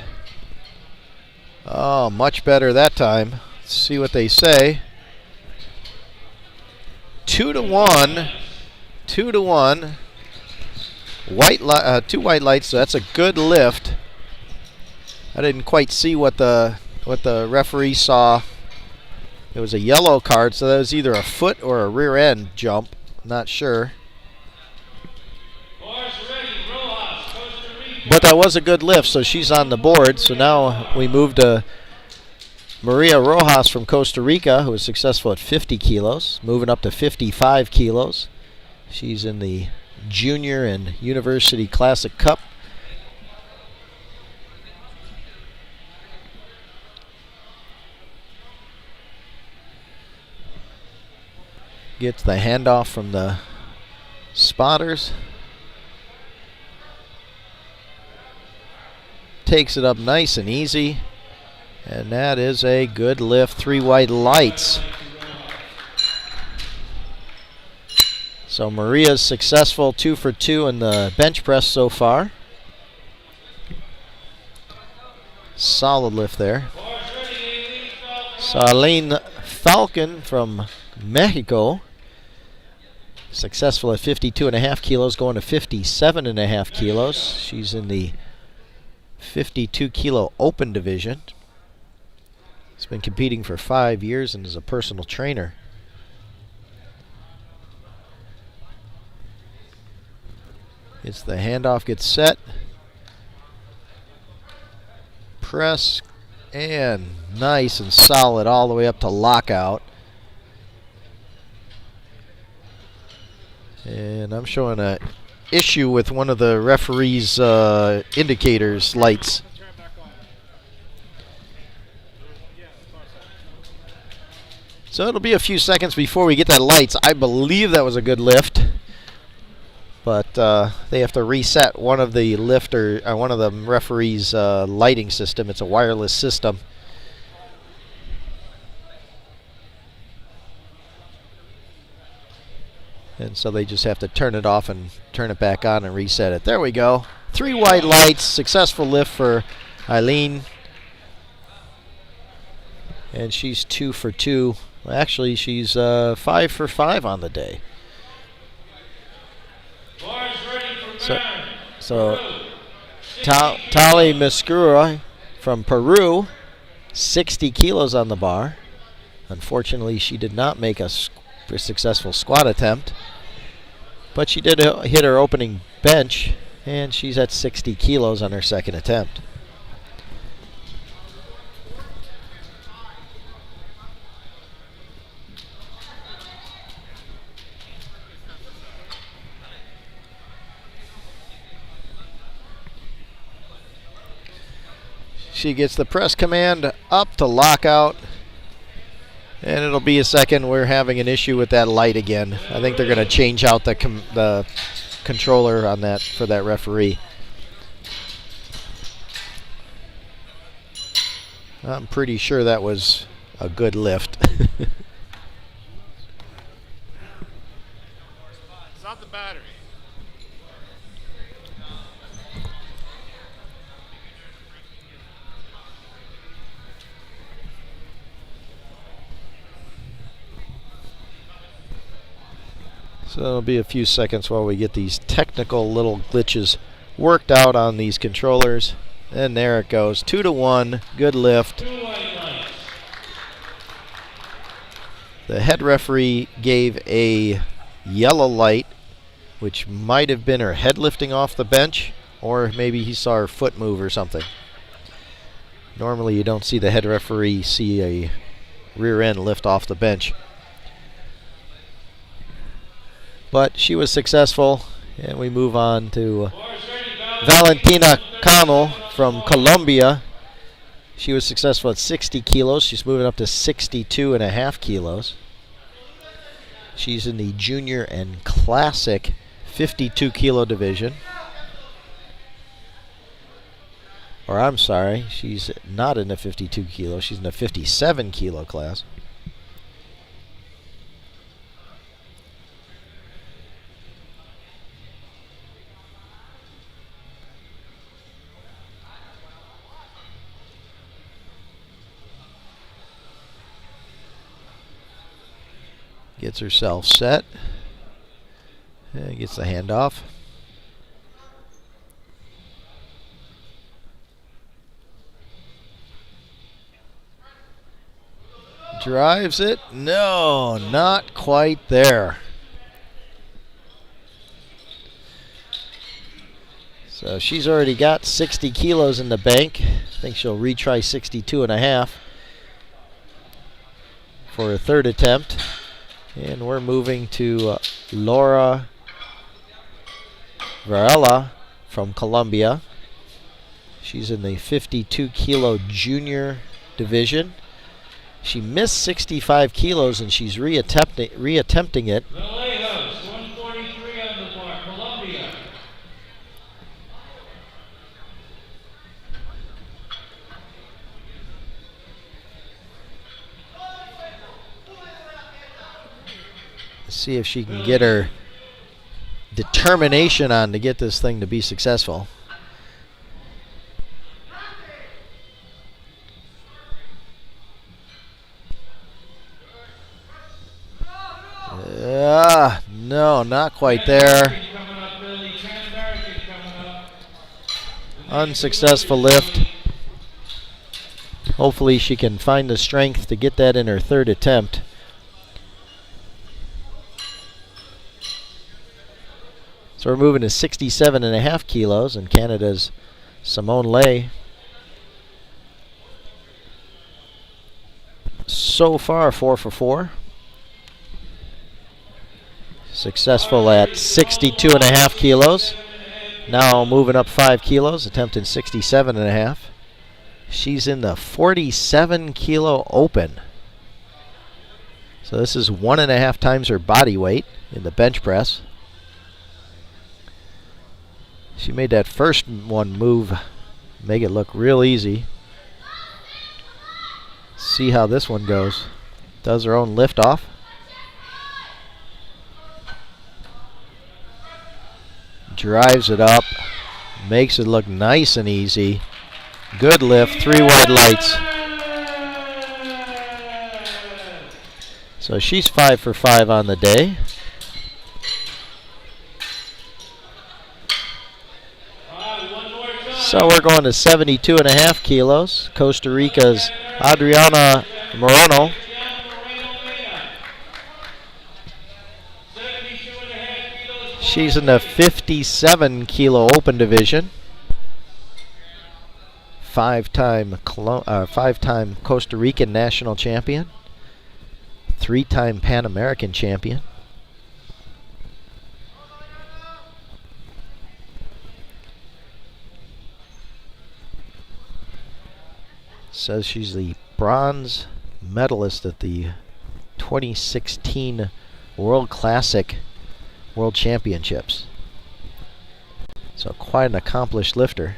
Oh, much better that time. Let's see what they say. 2 to 1. 2 to 1. 2 white lights, so that's a good lift. I didn't quite see what the referee saw. It was a yellow card, so that was either a foot or a rear end jump. Not sure. But that was a good lift, so she's on the board. So now we move to Maria Rojas from Costa Rica, who was successful at 50 kilos, moving up to 55 kilos. She's in the Junior and University Classic Cup. Gets the handoff from the spotters. takes it up nice and easy. And that is a good lift. 3 white lights. So Maria's successful, 2 for 2 in the bench press so far. Solid lift there. So Eileen Falcon from Mexico, successful at 52.5 kilos, going to 57.5 kilos. She's in the 52 kilo open division. She's been competing for 5 years and is a personal trainer. It's the handoff, gets set. Press, and nice and solid all the way up to lockout. And I'm showing an issue with one of the referee's indicators lights. So it'll be a few seconds before we get that lights. I believe that was a good lift, but they have to reset one of the one of the referee's lighting system. It's a wireless system. And so they just have to turn it off and turn it back on and reset it. There we go. 3 white lights. Successful lift for Eileen. And she's 2 for 2. Well, actually, she's 5 for 5 on the day. So Tali Miscura from Peru, 60 kilos on the bar. Unfortunately, she did not make a successful squat attempt, but she did hit her opening bench, and she's at 60 kilos on her second attempt. She gets the press command up to lockout, and it'll be a second. We're having an issue with that light again. I think they're going to change out the controller on that for that referee. I'm pretty sure that was a good lift. It's not the battery. So it'll be a few seconds while we get these technical little glitches worked out on these controllers. And there it goes, 2 to 1, good lift. The head referee gave a yellow light, which might have been her head lifting off the bench, or maybe he saw her foot move or something. Normally you don't see the head referee see a rear end lift off the bench. But she was successful, and we move on to Valentina Cano from Colombia. She was successful at 60 kilos. She's moving up to 62.5 kilos. She's in the junior and classic 52 kilo division. Or I'm sorry, she's not in the 52 kilo. She's in the 57 kilo class. Gets herself set. And gets the handoff. Drives it. No, not quite there. So she's already got 60 kilos in the bank. I think she'll retry 62.5 for her third attempt. And we're moving to Laura Varela from Colombia. She's in the 52 kilo junior division. She missed 65 kilos and she's reattempting it. Vallejos, 143 on the bar, Colombia. See if she can get her determination on to get this thing to be successful. No, not quite there. Unsuccessful lift. Hopefully she can find the strength to get that in her third attempt. So we're moving to 67.5 kilos, and Canada's Simone Lay. So far, 4 for 4. Successful at 62.5 kilos. Now moving up 5 kilos, attempting 67.5. She's in the 47 kilo open. So this is 1.5 times her body weight in the bench press. She made that first one move, make it look real easy. See how this one goes. Does her own lift off. Drives it up, makes it look nice and easy. Good lift, 3 wide lights. So she's 5 for 5 on the day. So we're going to 72.5 kilos. Costa Rica's Adriana Moreno. She's in the 57 kilo open division. Five-time Costa Rican national champion. 3-time Pan American champion. Says she's the bronze medalist at the 2016 World Classic World Championships. So quite an accomplished lifter.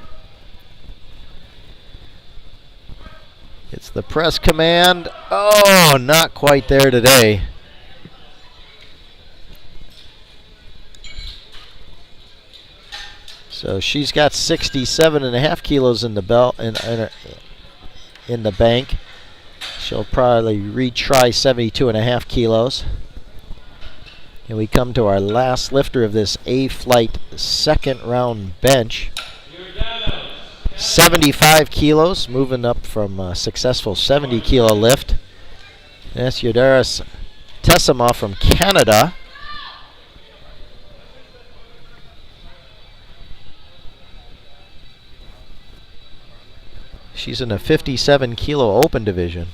It's the press command. Oh, not quite there today. So she's got 67.5 kilos in the belt in the bank. She'll probably retry 72.5 kilos. And we come to our last lifter of this A-Flight second round bench. 75 kilos, moving up from a successful 70 kilo lift. That's Yodaris Tessima from Canada. She's in a 57 kilo open division.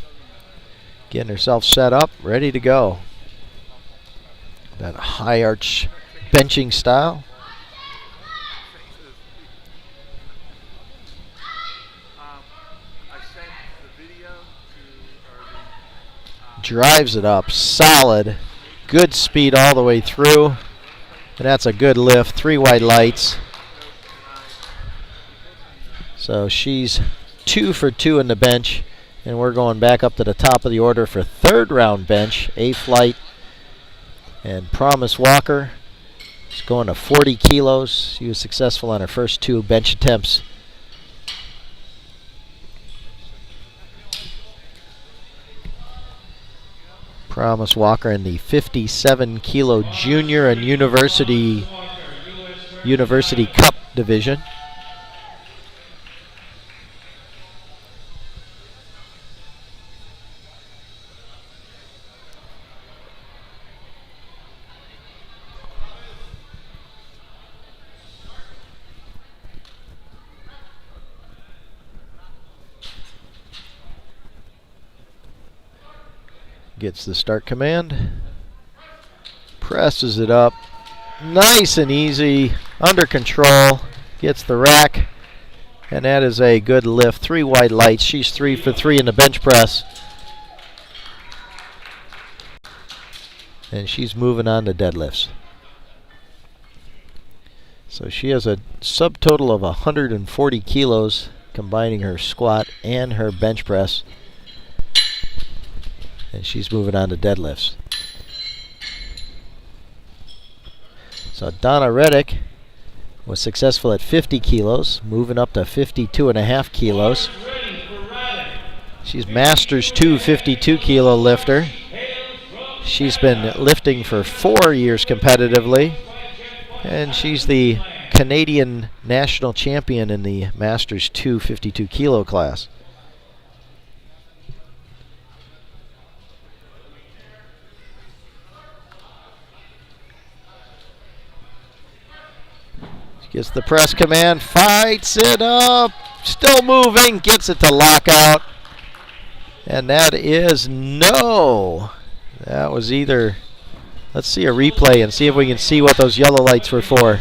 Getting herself set up, ready to go. That high arch benching style. Drives it up, solid, good speed all the way through. And that's a good lift, 3 wide lights. So she's 2 for 2 in the bench, and we're going back up to the top of the order for third round bench. A-Flight and Promise Walker is going to 40 kilos. She was successful on her first 2 bench attempts. Promise Walker in the 57 kilo junior and University Cup division. Gets the start command, presses it up, nice and easy, under control, gets the rack, and that is a good lift. 3 wide lights. She's 3 for 3 in the bench press. And she's moving on to deadlifts. So she has a subtotal of 140 kilos, combining her squat and her bench press. And she's moving on to deadlifts. So Donna Reddick was successful at 50 kilos, moving up to 52.5 kilos. She's Masters 2 52-kilo lifter. She's been lifting for 4 years competitively, and she's the Canadian national champion in the Masters 2 52-kilo class. She gets the press command, fights it up, still moving, gets it to lockout. And that is no. That was either, let's see a replay and see if we can see what those yellow lights were for.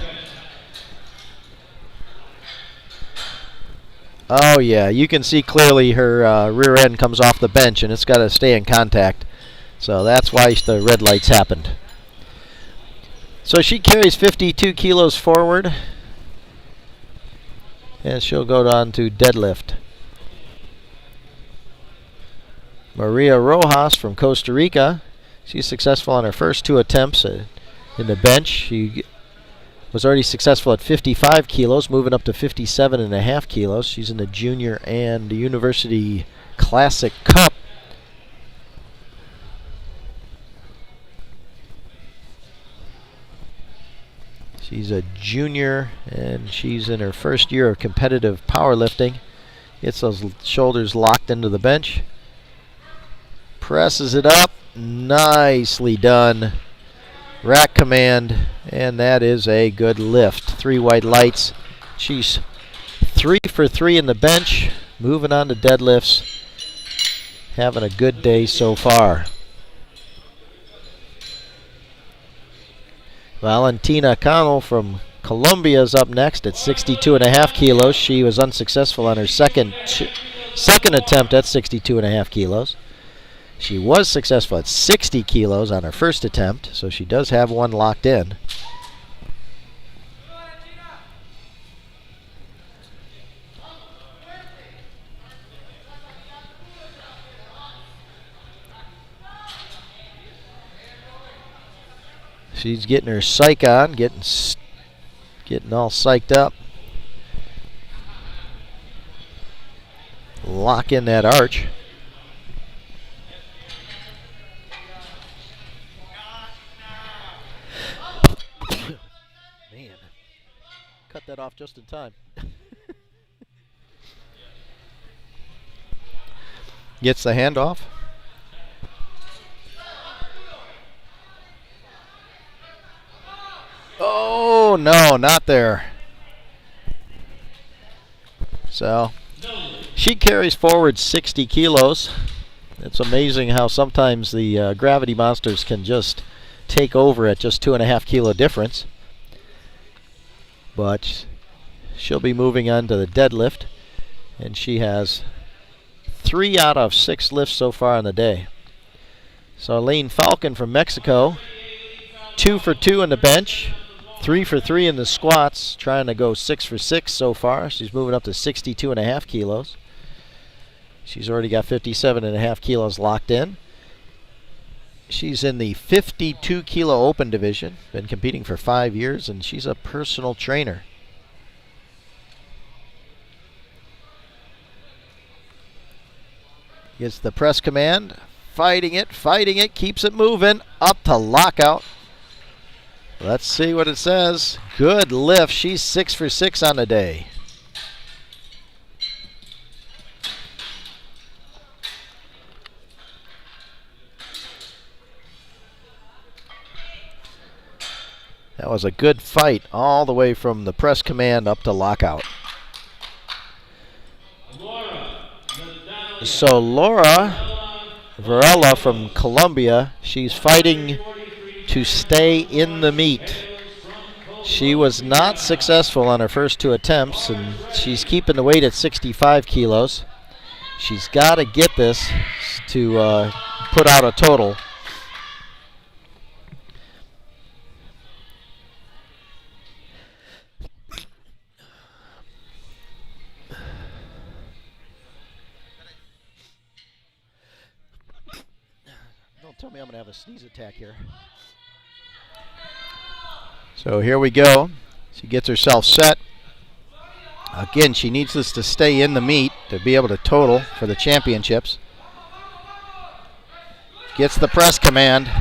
Oh yeah, you can see clearly her rear end comes off the bench and it's got to stay in contact. So that's why the red lights happened. So she carries 52 kilos forward. And she'll go on to deadlift. Maria Rojas from Costa Rica. She's successful on her first 2 attempts in the bench. She was already successful at 55 kilos, moving up to 57.5 kilos. She's in the Junior and the University Classic Cup. She's a junior, and she's in her first year of competitive powerlifting. Gets those shoulders locked into the bench. Presses it up. Nicely done. Rack command, and that is a good lift. 3 white lights. She's 3 for 3 in the bench. Moving on to deadlifts. Having a good day so far. Valentina Cano from Colombia is up next at 62.5 kilos. She was unsuccessful on her second attempt at 62.5 kilos. She was successful at 60 kilos on her first attempt, so she does have one locked in. She's getting her psych on, getting all psyched up. Lock in that arch. Man, cut that off just in time. Gets the handoff. Oh, no, not there. So, she carries forward 60 kilos. It's amazing how sometimes the gravity monsters can just take over at just 2.5 kilo difference. But she'll be moving on to the deadlift, and she has 3 out of 6 lifts so far on the day. So, Elaine Falcon from Mexico, 2 for 2 in the bench. 3 for 3 in the squats, trying to go 6 for 6 so far. She's moving up to 62.5 kilos. She's already got 57.5 kilos locked in. She's in the 52 kilo open division, been competing for 5 years, and she's a personal trainer. Gets the press command, fighting it, keeps it moving, up to lockout. Let's see what it says. Good lift. She's 6 for 6 on the day. That was a good fight all the way from the press command up to lockout. So Laura Varela from Colombia, she's fighting to stay in the meet. She was not successful on her first 2 attempts, and she's keeping the weight at 65 kilos. She's got to get this to put out a total. Don't tell me I'm going to have a sneeze attack here. So So here we go. She gets herself set. Again, she needs this to stay in the meet to be able to total for the championships. Gets the press command.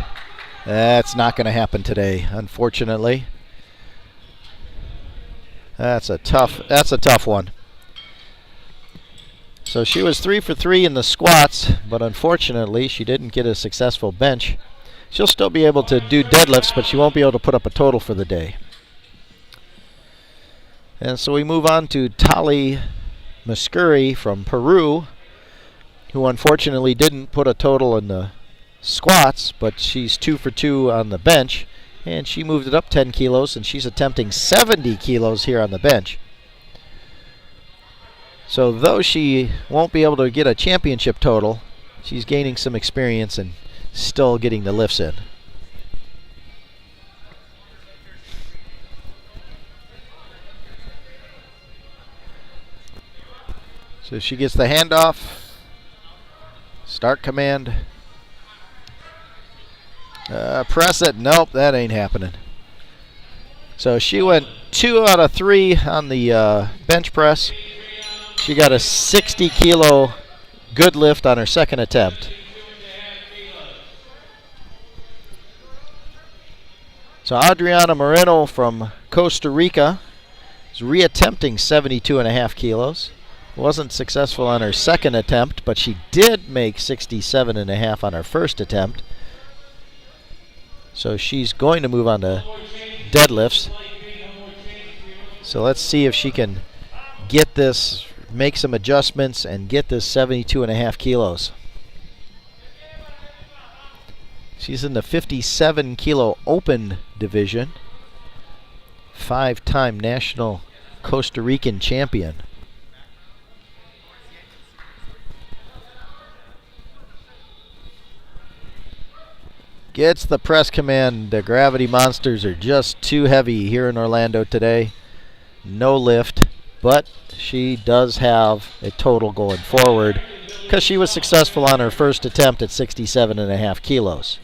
That's not going to happen today, unfortunately. That's a tough one. So she was 3 for 3 in the squats, but unfortunately she didn't get a successful bench. She'll still be able to do deadlifts, but she won't be able to put up a total for the day. And so we move on to Tali Muscuri from Peru, who unfortunately didn't put a total in the squats, but she's 2 for 2 on the bench, and she moved it up 10 kilos, and she's attempting 70 kilos here on the bench. So though she won't be able to get a championship total, she's gaining some experience and still getting the lifts in. So she gets the handoff, start command, press it, nope, that ain't happening. So she went 2 out of 3 on the bench press. She got a 60 kilo good lift on her second attempt. So Adriana Moreno from Costa Rica is reattempting 72.5 kilos. Wasn't successful on her second attempt, but she did make 67.5 on her first attempt. So she's going to move on to deadlifts. So let's see if she can get this, make some adjustments, and get this 72.5 kilos. She's in the 57 kilo open division. 5-time national Costa Rican champion. Gets the press command. The gravity monsters are just too heavy here in Orlando today. No lift, but she does have a total going forward because she was successful on her first attempt at 67.5 kilos.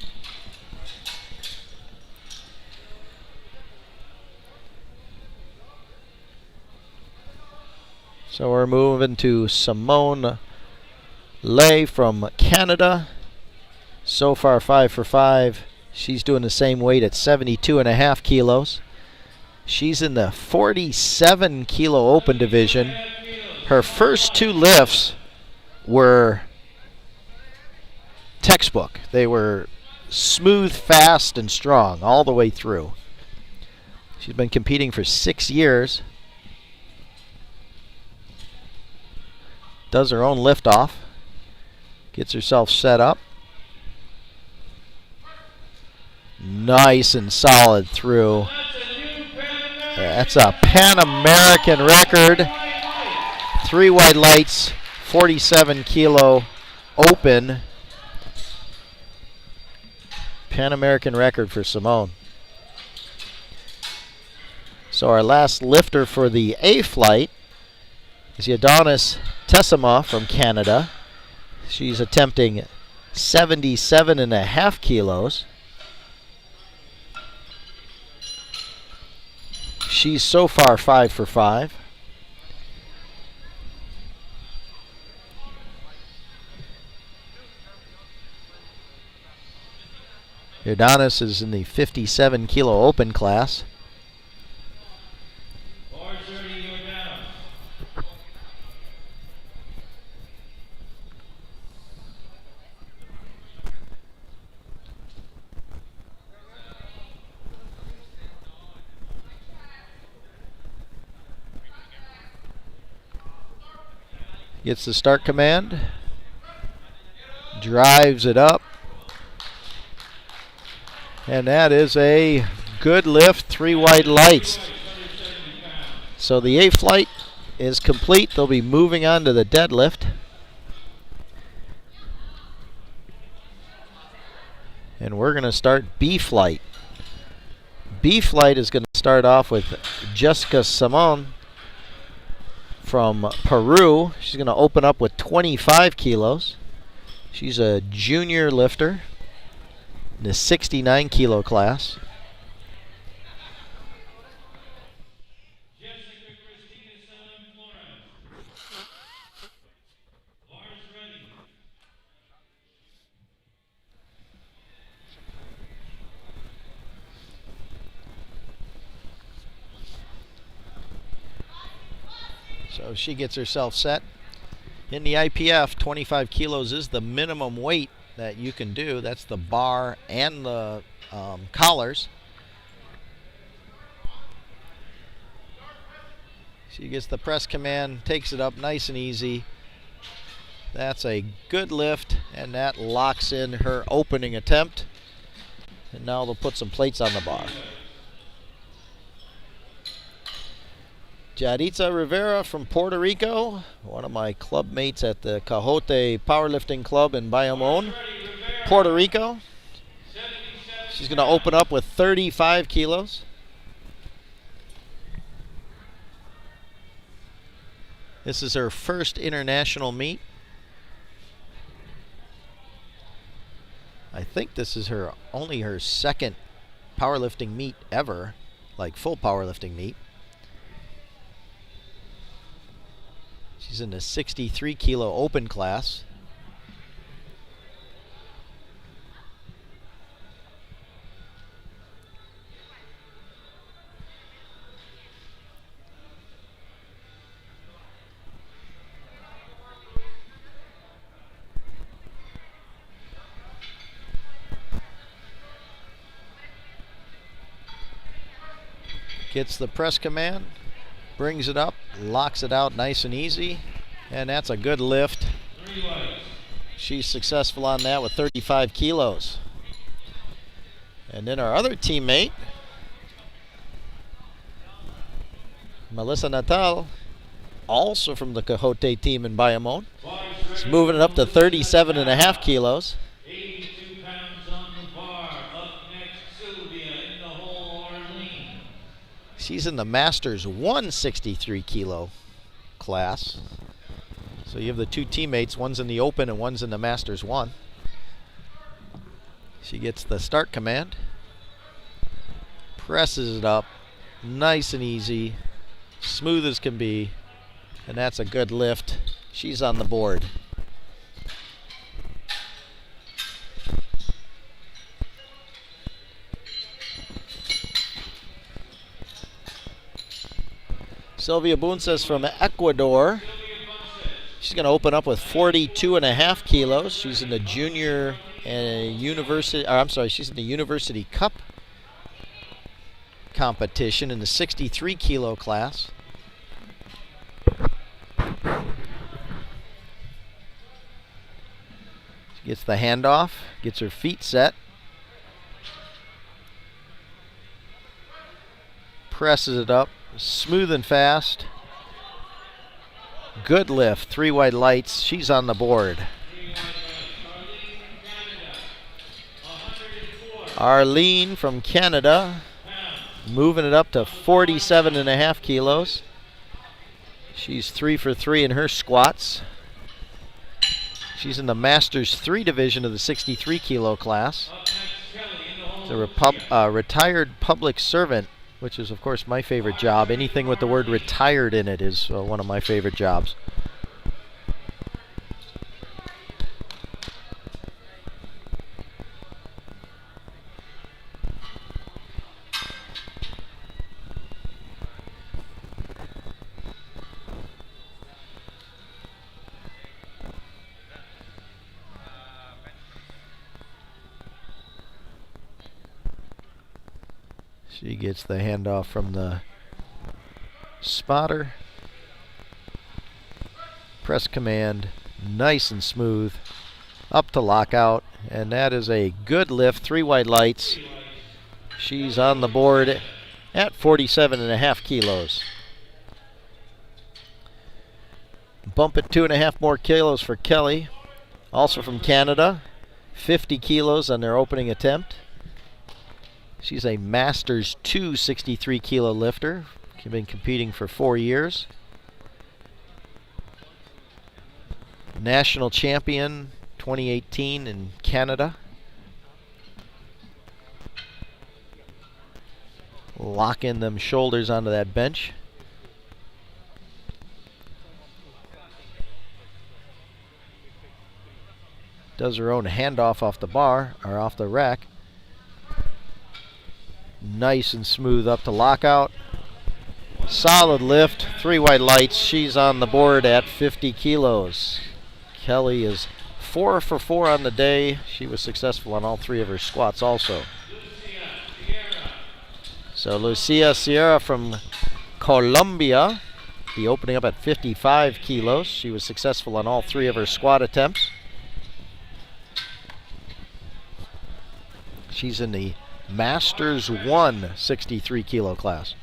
So we're moving to Simone Lay from Canada. So far 5 for 5. She's doing the same weight at 72.5 kilos. She's in the 47 kilo open division. Her first 2 lifts were textbook. They were smooth, fast, and strong all the way through. She's been competing for 6 years. Does her own lift off. Gets herself set up. Nice and solid through. That's a Pan American record. 3 white lights, 47 kilo open. Pan American record for Simone. So our last lifter for the A flight is Adonis Tessima from Canada. She's attempting 77.5 kilos. She's so far 5 for 5. Adonis is in the 57 kilo open class. Gets the start command, drives it up, and that is a good lift, 3 white lights. So the A flight is complete. They'll be moving on to the deadlift. And we're going to start B flight. B flight is going to start off with Jessica Simon from Peru. She's going to open up with 25 kilos. She's a junior lifter in the 69 kilo class. So she gets herself set. In the IPF, 25 kilos is the minimum weight that you can do. That's the bar and the collars. She gets the press command, takes it up nice and easy. That's a good lift, and that locks in her opening attempt. And now they'll put some plates on the bar. Jaritza Rivera from Puerto Rico, one of my club mates at the Cajote Powerlifting Club in Bayamón, Puerto Rico. She's going to open up with 35 kilos. This is her first international meet. I think this is only her second powerlifting meet ever, like full powerlifting meet. She's in the 63 kilo open class. Gets the press command, brings it up, locks it out nice and easy, and that's a good lift. She's successful on that with 35 kilos. And then our other teammate, Melissa Natal, also from the Cajote team in Bayamón, is moving it up to 37.5 kilos. She's in the Masters 163 kilo class. So you have the two teammates, one's in the Open and one's in the Masters 1. She gets the start command, presses it up, nice and easy, smooth as can be, and that's a good lift. She's on the board. Sylvia Bunces from Ecuador. She's going to open up with 42.5 kilos. She's in the junior university, she's in the University Cup competition in the 63 kilo class. She gets the handoff, gets her feet set, presses it up, smooth and fast. Good lift, 3 white lights. She's on the board. Arlene from Canada, moving it up to 47.5 kilos. She's 3 for 3 in her squats. She's in the Masters 3 division of the 63 kilo class. She's a retired public servant, which is, of course, my favorite job. Anything with the word retired in it is one of my favorite jobs. She gets the handoff from the spotter. Press command, nice and smooth, up to lockout, and that is a good lift, 3 white lights. She's on the board at 47.5 kilos. Bump it 2.5 more kilos for Kelly, also from Canada, 50 kilos on their opening attempt. She's a Masters 2 63 kilo lifter. She's been competing for 4 years. National champion 2018 in Canada. Lock in them shoulders onto that bench. Does her own handoff off the bar, or off the rack. Nice and smooth up to lockout. Solid lift, 3 white lights. She's on the board at 50 kilos. Kelly is 4 for 4 on the day. She was successful on all 3 of her squats also. So Lucia Sierra from Colombia be opening up at 55 kilos. She was successful on all 3 of her squat attempts. She's in the Masters 1 63 kilo class.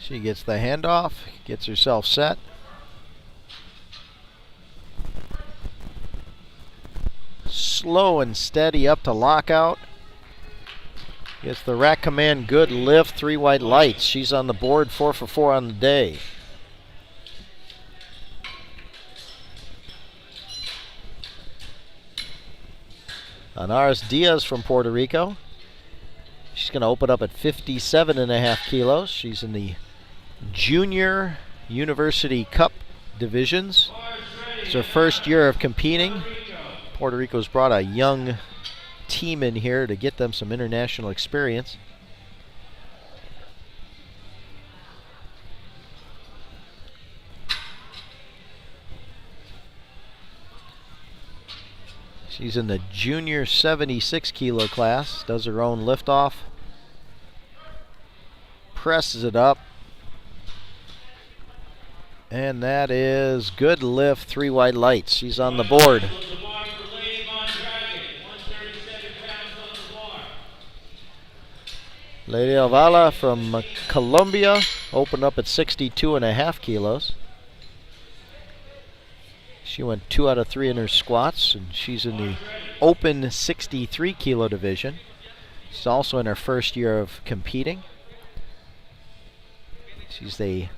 She gets the handoff, gets herself set. Slow and steady up to lockout. Gets the rack command, good lift, 3 white lights. She's on the board, 4 for 4 on the day. Anaris Diaz from Puerto Rico. She's going to open up at 57.5 kilos. She's in the Junior University Cup divisions. It's her first year of competing. Puerto Rico's brought a young team in here to get them some international experience. She's in the junior 76 kilo class, does her own liftoff, presses it up, and that is good lift, 3 white lights. She's on the board. Lady Alvala from Colombia opened up at 62.5 kilos. She went 2 out of 3 in her squats, and she's in the open 63 kilo division. She's also in her first year of competing. She's the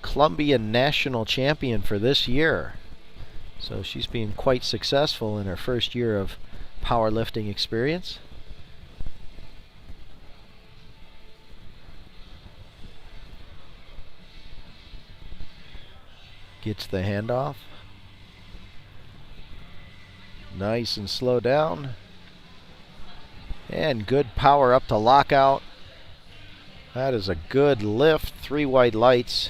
Colombian national champion for this year. So she's been quite successful in her first year of powerlifting experience. Gets the handoff. Nice and slow down. And good power up to lockout. That is a good lift, 3 white lights.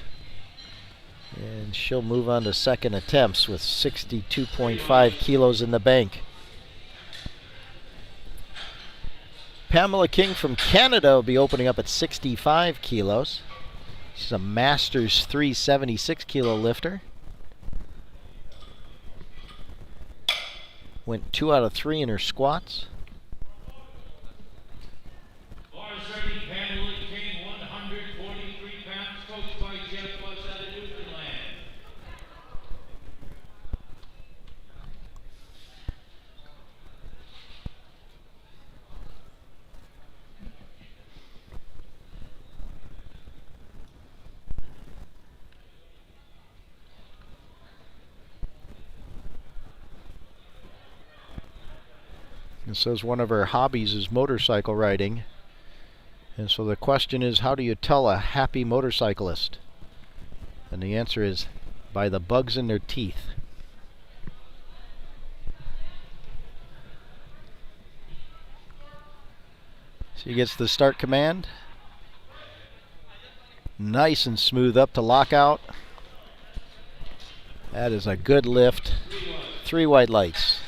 And she'll move on to second attempts with 62.5 kilos in the bank. Pamela King from Canada will be opening up at 65 kilos. She's a Masters 376 kilo lifter. Went 2 out of 3 in her squats. Bars ready, Pamela King, 143 pounds, coached by Jeff Bus out of Newfoundland. It says one of her hobbies is motorcycle riding. And so the question is, how do you tell a happy motorcyclist? And the answer is, by the bugs in their teeth. She gets the start command. Nice and smooth up to lockout. That is a good lift. 3 white lights.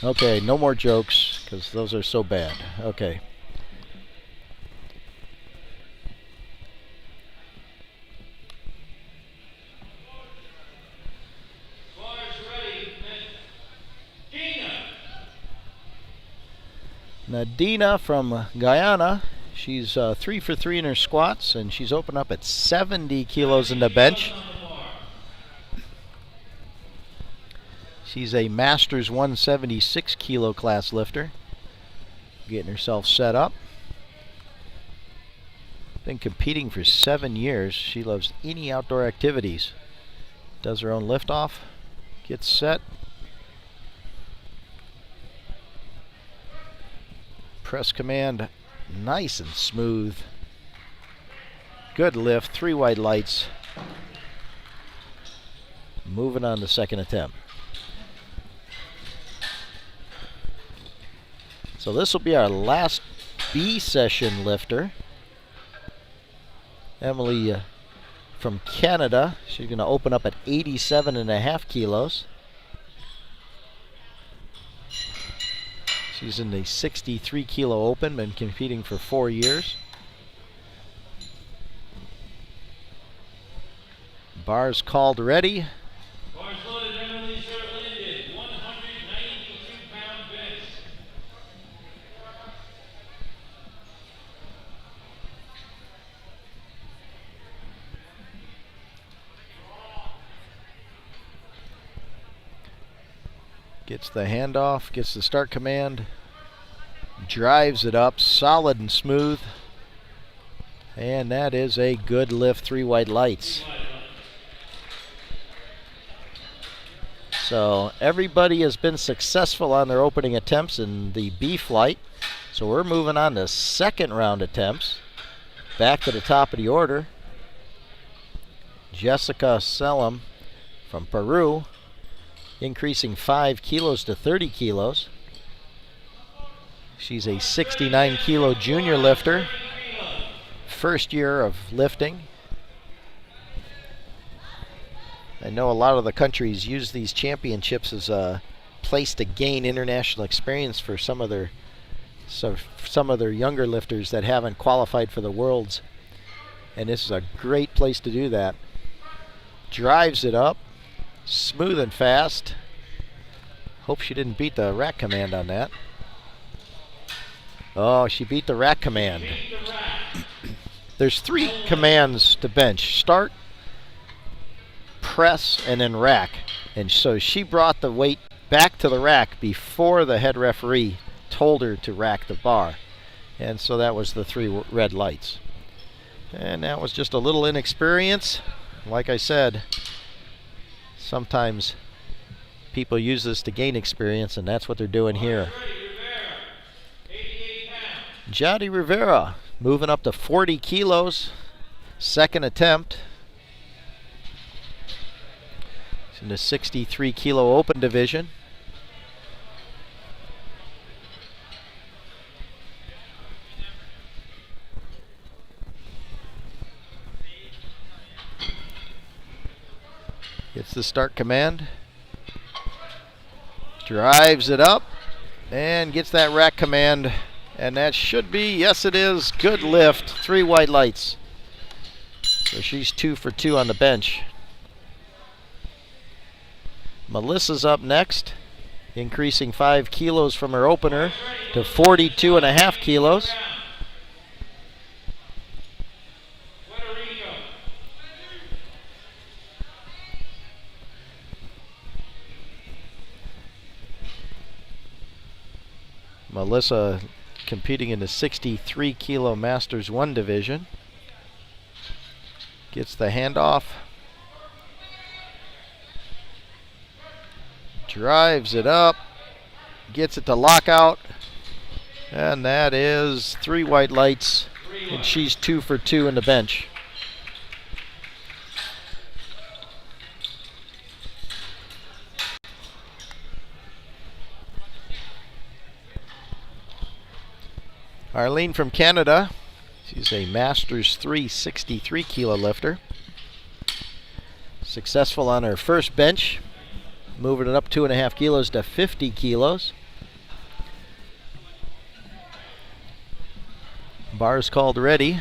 Okay, no more jokes, because those are so bad. Okay. Bars ready, Nadina from Guyana. She's 3 for 3 in her squats, and she's opened up at 70 kilos in the bench. She's a Masters 176 kilo class lifter. Getting herself set up. Been competing for 7 years. She loves any outdoor activities. Does her own lift off. Gets set. Press command, nice and smooth. Good lift, 3 white lights. Moving on to second attempt. So this will be our last B session lifter. Emily from Canada. She's going to open up at 87.5 kilos. She's in the 63 kilo open, been competing for 4 years. Bars called ready. Bars loaded, Emily Sherlanded, 192-pound bench. Gets the handoff, gets the start command, drives it up, solid and smooth. And that is a good lift, 3 white lights. So everybody has been successful on their opening attempts in the B flight. So we're moving on to second round attempts. Back to the top of the order. Jessica Selim from Peru, increasing 5 kilos to 30 kilos. She's a 69 kilo junior lifter. First year of lifting. I know a lot of the countries use these championships as a place to gain international experience for some of their younger lifters that haven't qualified for the Worlds. And this is a great place to do that. Drives it up, smooth and fast. Hope she didn't beat the rack command on that. Oh, she beat the rack command. There's 3 commands to bench: start, press, and then rack. And so she brought the weight back to the rack before the head referee told her to rack the bar. And so that was the 3 red lights. And that was just a little inexperience. Like I said, sometimes people use this to gain experience, and that's what they're doing here. Jadi Rivera moving up to 40 kilos. Second attempt. She's in the 63 kilo open division. Gets the start command. Drives it up and gets that rack command. And that should be, yes it is, good lift, 3 white lights. So she's 2 for 2 on the bench. Melissa's up next, increasing 5 kilos from her opener to 42.5 kilos. Melissa competing in the 63 kilo Masters 1 division. Gets the handoff. Drives it up. Gets it to lockout. And that is 3 white lights. And she's 2 for 2 in the bench. Arlene from Canada. She's a Masters 3 63 kilo lifter. Successful on her first bench. Moving it up 2.5 kilos to 50 kilos. Bars called ready.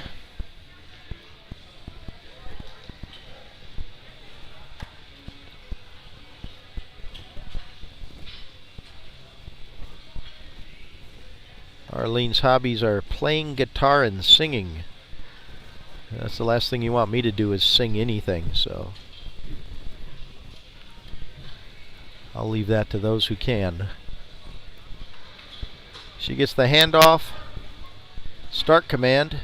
Arlene's hobbies are playing guitar and singing. That's the last thing you want me to do is sing anything, so I'll leave that to those who can. She gets the handoff. Start command.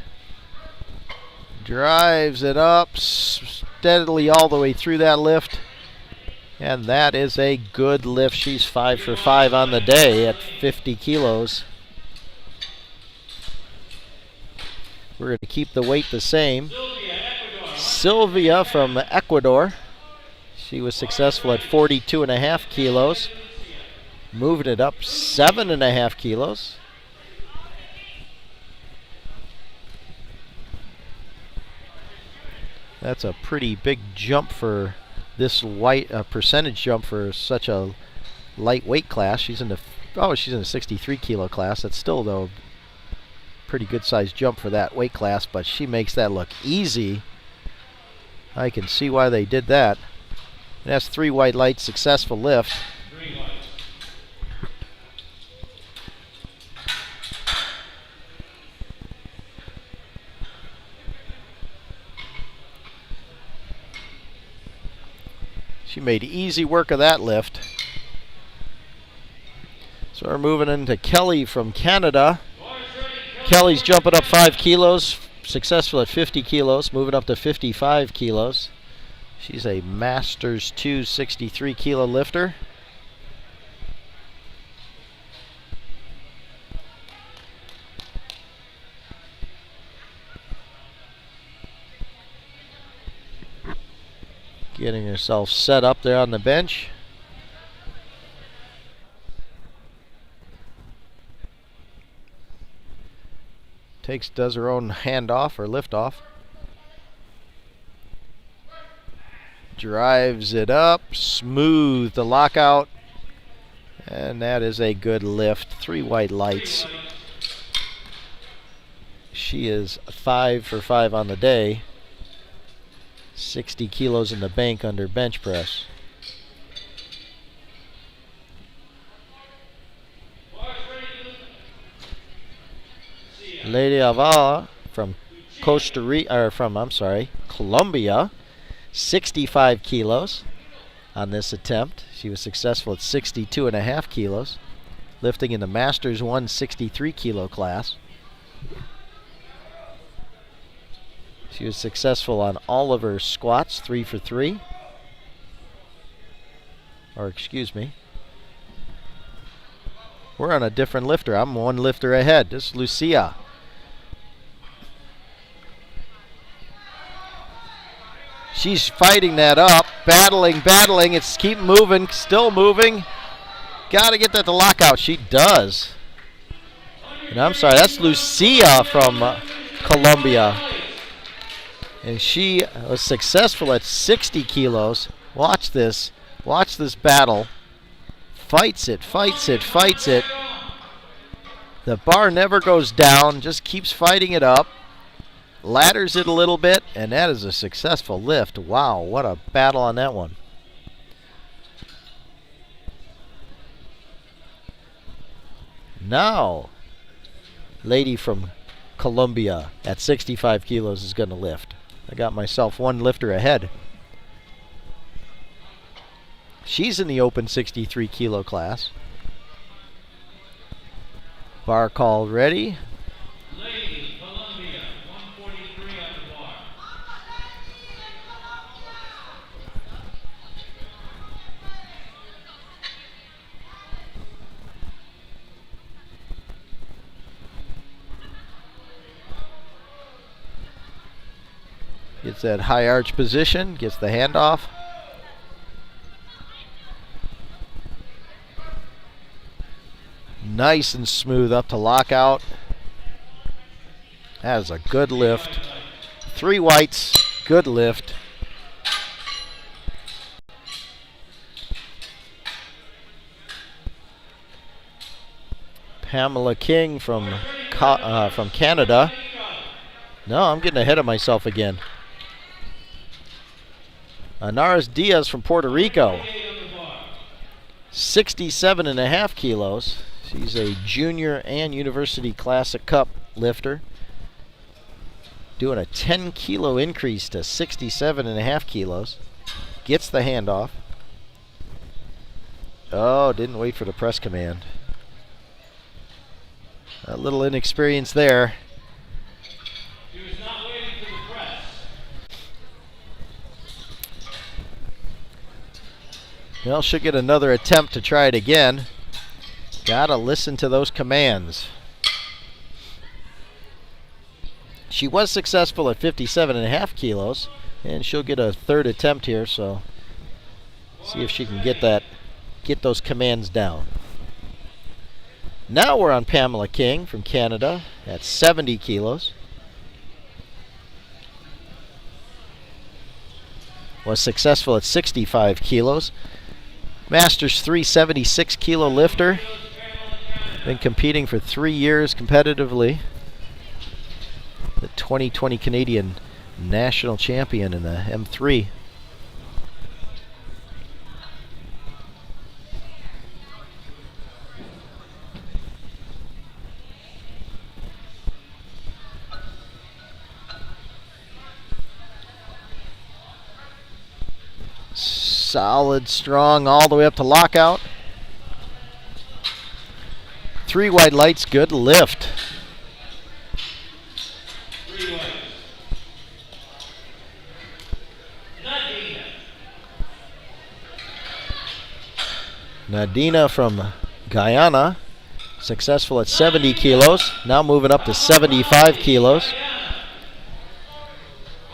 Drives it up steadily all the way through that lift. And that is a good lift. She's 5 for 5 on the day at 50 kilos. We're going to keep the weight the same. Sylvia from Ecuador. She was successful at 42.5 kilos. Moving it up 7.5 kilos. That's a pretty big jump for this percentage jump for such a lightweight class. She's in the 63 kilo class. That's still, though, pretty good sized jump for that weight class, but she makes that look easy. I can see why they did that. And that's 3 white lights, successful lift. She made easy work of that lift. So we're moving into Kelly from Canada. Kelly's jumping up 5 kilos, successful at 50 kilos, moving up to 55 kilos. She's a Masters 2 63 kilo lifter. Getting herself set up there on the bench. Does her own handoff or lift off. Drives it up, smooth the lockout, and that is a good lift. 3 white lights. She is 5 for 5 on the day. 60 kilos in the bank under bench press. Lady Avala from Colombia, 65 kilos on this attempt. She was successful at 62.5 kilos, lifting in the Masters 163 kilo class. She was successful on all of her squats, 3 for 3. Or excuse me. We're on a different lifter. I'm 1 lifter ahead. This is Lucia. She's fighting that up, battling. It's keep moving, still moving. Got to get that to lockout. She does. And I'm sorry, that's Lucia from Colombia. And she was successful at 60 kilos. Watch this. Watch this battle. Fights it. The bar never goes down, just keeps fighting it up. Ladders it a little bit, and that is a successful lift. Wow, what a battle on that one. Now, lady from Colombia at 65 kilos is going to lift. I got myself 1 lifter ahead. She's in the open 63 kilo class. Bar call ready. Lady Colombia, 143 at the bar. Gets that high arch position, gets the handoff. Nice and smooth up to lockout. That is a good lift. 3 whites, good lift. Pamela King from Canada. No, I'm getting ahead of myself again. Anaris Diaz from Puerto Rico. 67.5 kilos. She's a junior and University Classic Cup lifter. Doing a 10 kilo increase to 67.5 kilos. Gets the handoff. Oh, didn't wait for the press command. A little inexperience there. He was not waiting for the press. Well, she'll get another attempt to try it again. Gotta listen to those commands. She was successful at 57.5 kilos, and she'll get a third attempt here, so see if she can get those commands down. Now we're on Pamela King from Canada at 70 kilos. Was successful at 65 kilos. Masters 376 kilo lifter. Been competing for 3 years competitively. The 2020 Canadian national champion in the M3. Solid, strong, all the way up to lockout. 3 white lights, good lift. 3 whites. Nadina from Guyana, successful at 70 kilos, now moving up to 75 kilos.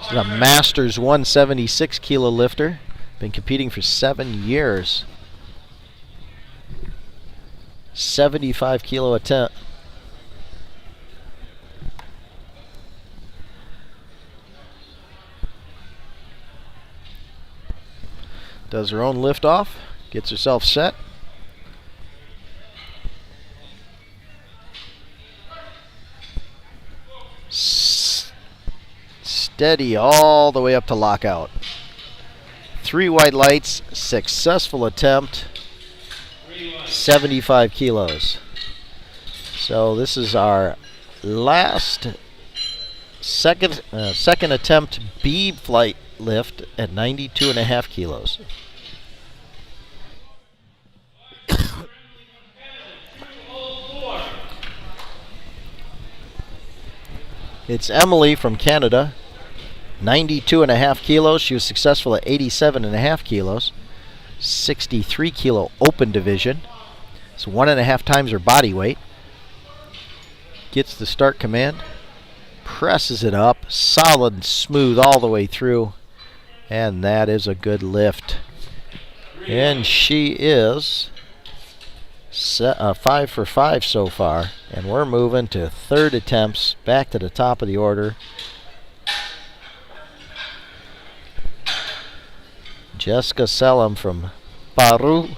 She's a Masters 176 kilo lifter. Been competing for 7 years. 75 kilo attempt. Does her own lift off. Gets herself set. Steady all the way up to lockout. 3 white lights, successful attempt, 75 kilos. So this is our last second attempt B flight lift at 92.5 kilos. It's Emily from Canada. 92.5 kilos. She was successful at 87.5 kilos. 63 kilo open division. It's 1.5 times her body weight. Gets the start command. Presses it up. Solid and smooth all the way through. And that is a good lift. And she is 5 for 5 so far. And we're moving to third attempts. Back to the top of the order. Jessica Selim from Peru.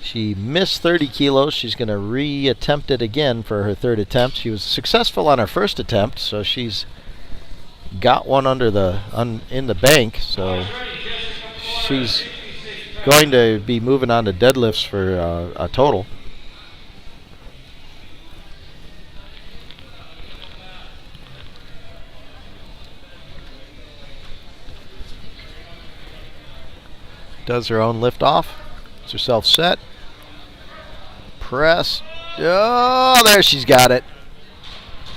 She missed 30 kilos. She's going to re-attempt it again for her third attempt. She was successful on her first attempt, so she's got one in the bank. So she's going to be moving on to deadlifts for a total. Does her own lift off. Gets herself set. Press. Oh, there she's got it.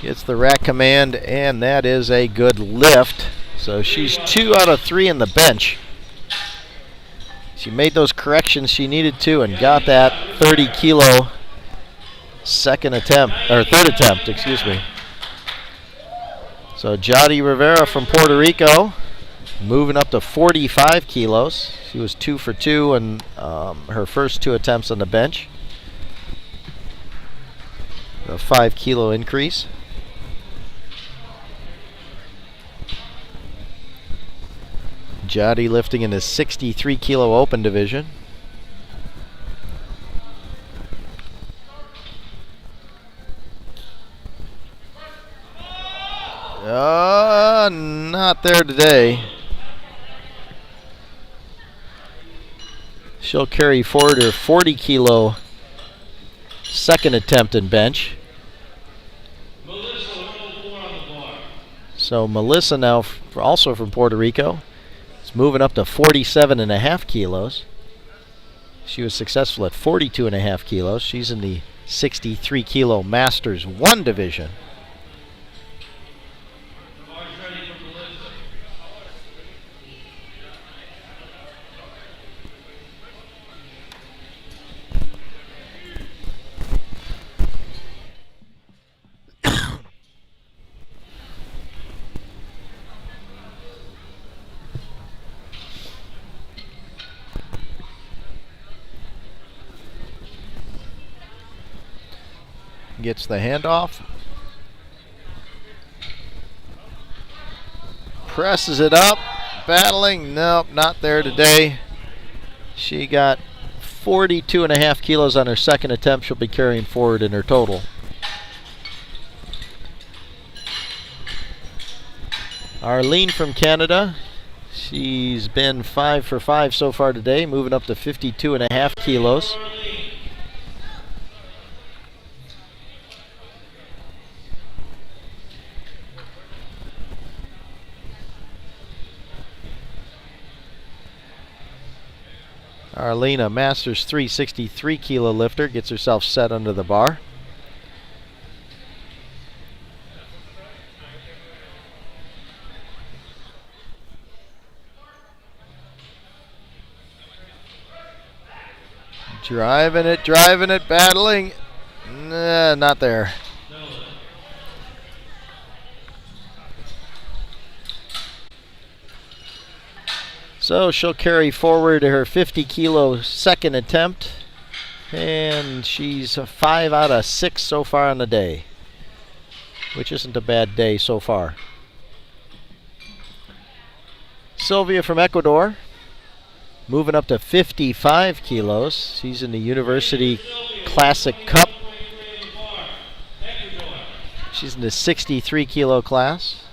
Gets the rack command, and that is a good lift. So she's 2 out of 3 in the bench. She made those corrections she needed to and got that 30 kilo third attempt, excuse me. So Jadi Rivera from Puerto Rico, moving up to 45 kilos. She was 2 for 2 in her first 2 attempts on the bench. A 5 kilo increase. Jadi lifting in the 63 kilo open division. Not there today. She'll carry forward her 40 kilo second attempt in bench. So Melissa now, also from Puerto Rico, is moving up to 47.5 kilos. She was successful at 42.5 kilos. She's in the 63 kilo Masters 1 division. gets the handoff. Presses it up. Battling. Nope, not there today. She got 42.5 kilos on her second attempt. She'll be carrying forward in her total. Arlene from Canada. She's been 5 for 5 so far today, moving up to 52.5 kilos. Arlene, a Masters 363 kilo lifter, gets herself set under the bar. Driving it, battling. Nah, not there. So she'll carry forward her 50 kilo second attempt. And she's 5 out of 6 so far on the day, which isn't a bad day so far. Sylvia from Ecuador, moving up to 55 kilos. She's in the University Classic Cup. She's in the 63 kilo class.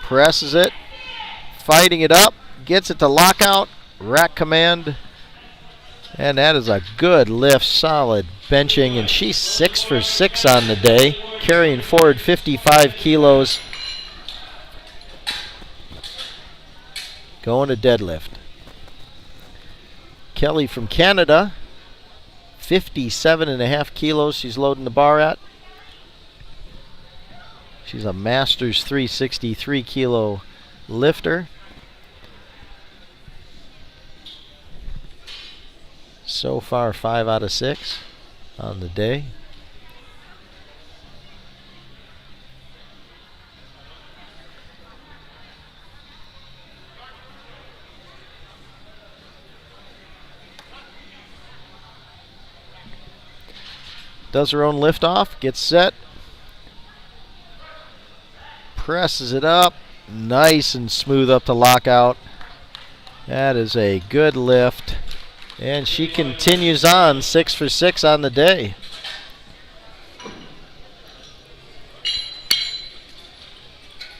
Presses it, fighting it up, gets it to lockout, rack command, and that is a good lift, solid benching, and she's 6 for 6 on the day, carrying forward 55 kilos, going to deadlift. Kelly from Canada, 57.5 kilos she's loading the bar at. She's a Masters 363 kilo lifter. So far 5 out of 6 on the day. Does her own liftoff, gets set. Presses it up, nice and smooth up to lockout. That is a good lift. And she continues on, 6 for 6 on the day.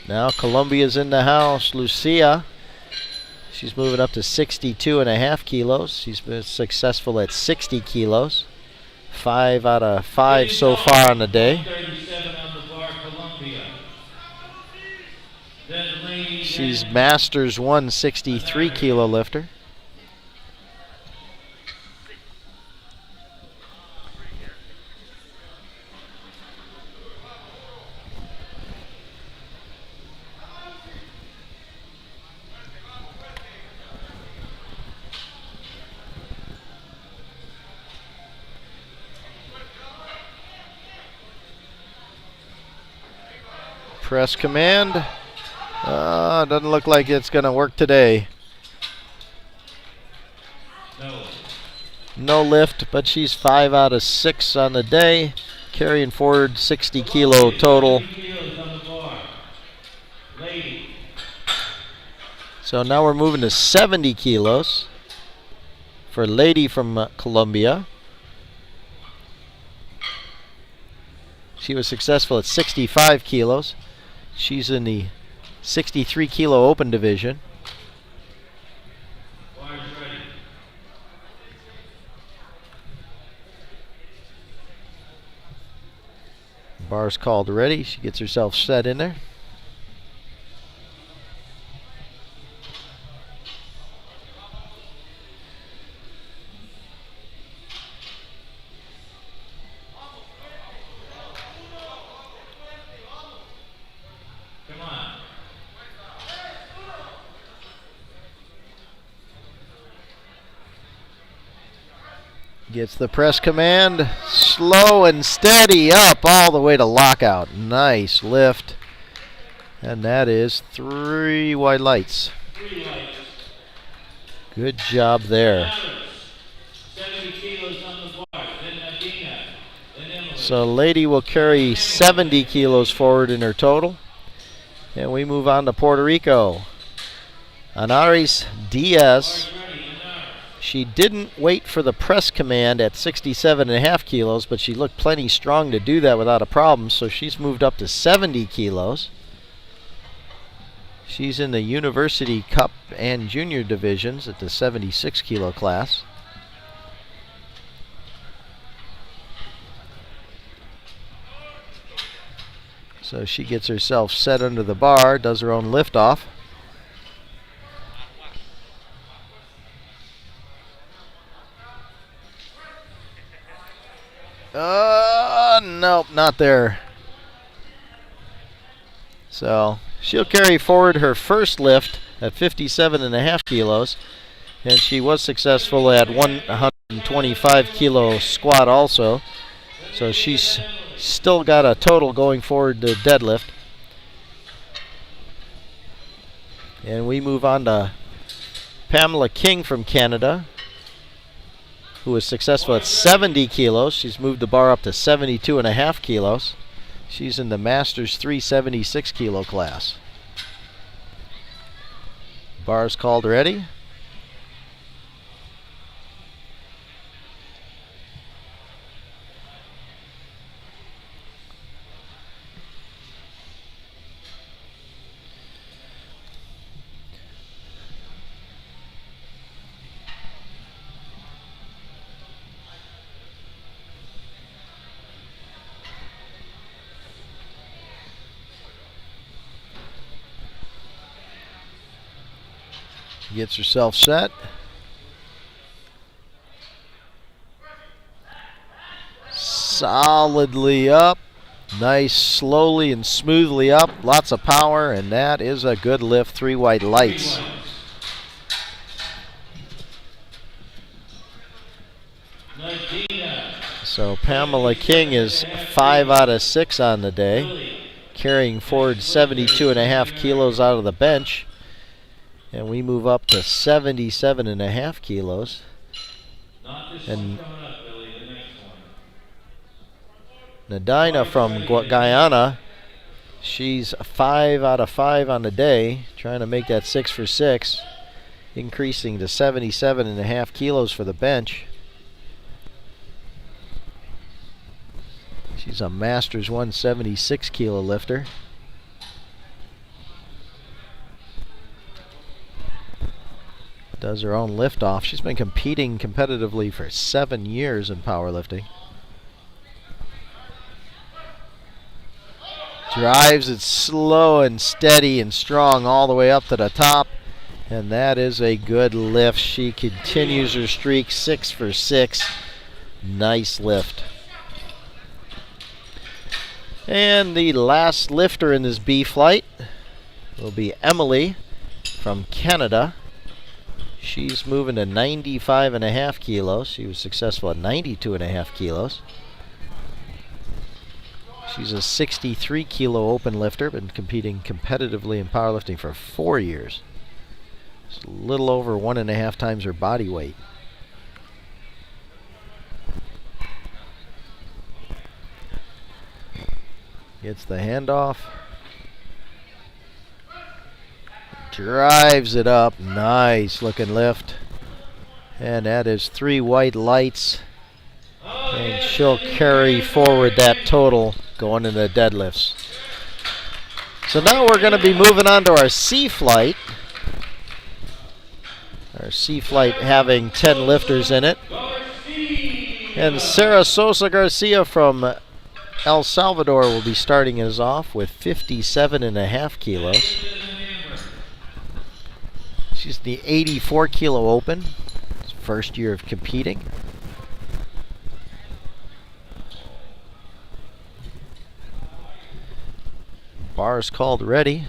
Now Colombia's in the house. Lucia, she's moving up to 62.5 kilos. She's been successful at 60 kilos. 5 out of 5 so far on the day. She's Masters 163 kilo lifter. Press command. Doesn't look like it's going to work today. No lift, but she's 5 out of 6 on the day, carrying forward 60 kilo total. So now we're moving to 70 kilos for Lady from Colombia. She was successful at 65 kilos. She's in the 63 kilo open division. Bar's called ready. She gets herself set in there. Gets the press command. Slow and steady up all the way to lockout. Nice lift. And that is 3 white lights. Good job there. So lady will carry 70 kilos forward in her total. And we move on to Puerto Rico. Anaris Diaz. She didn't wait for the press command at 67.5 kilos, but she looked plenty strong to do that without a problem, so she's moved up to 70 kilos. She's in the University Cup and Junior divisions at the 76 kilo class. So she gets herself set under the bar, does her own liftoff. Nope, not there. So she'll carry forward her first lift at 57.5 kilos, and she was successful at 125 kilo squat also. So she's still got a total going forward to deadlift. And we move on to Pamela King from Canada, who was successful at 70 kilos. She's moved the bar up to 72.5 kilos. She's in the Masters 376 kilo class. Bar's called ready. Gets herself set. Solidly up. Nice, slowly and smoothly up. Lots of power, and that is a good lift. 3 white lights. So Pamela King is 5 out of 6 on the day, carrying forward 72.5 kilos out of the bench. And we move up to 77.5 kilos. And Nadina from Guyana, she's 5 out of 5 on the day, trying to make that 6 for 6, increasing to 77.5 kilos for the bench. She's a Masters 176 kilo lifter. Does her own liftoff. She's been competing competitively for 7 years in powerlifting. Drives it slow and steady and strong all the way up to the top. And that is a good lift. She continues her streak, 6 for 6. Nice lift. And the last lifter in this B flight will be Emily from Canada. She's moving to 95.5 kilos. She was successful at 92.5 kilos. She's a 63 kilo open lifter, been competing competitively in powerlifting for 4 years. It's a little over 1.5 times her body weight. Gets the handoff. Drives it up. Nice looking lift. And that is 3 white lights. And she'll carry forward that total going into the deadlifts. So now we're going to be moving on to our C flight. Our C flight having 10 lifters in it. And Sarah Sosa Garcia from El Salvador will be starting us off with 57.5 kilos. She's the 84 kilo open. It's first year of competing. Bar's called ready.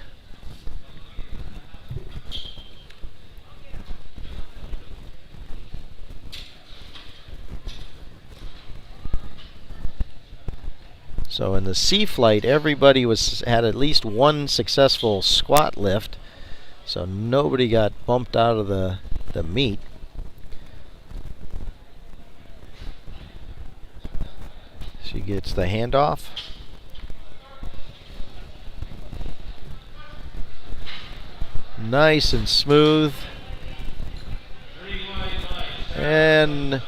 So in the C flight, everybody had at least one successful squat lift. So nobody got bumped out of the meet. She gets the handoff. Nice and smooth. And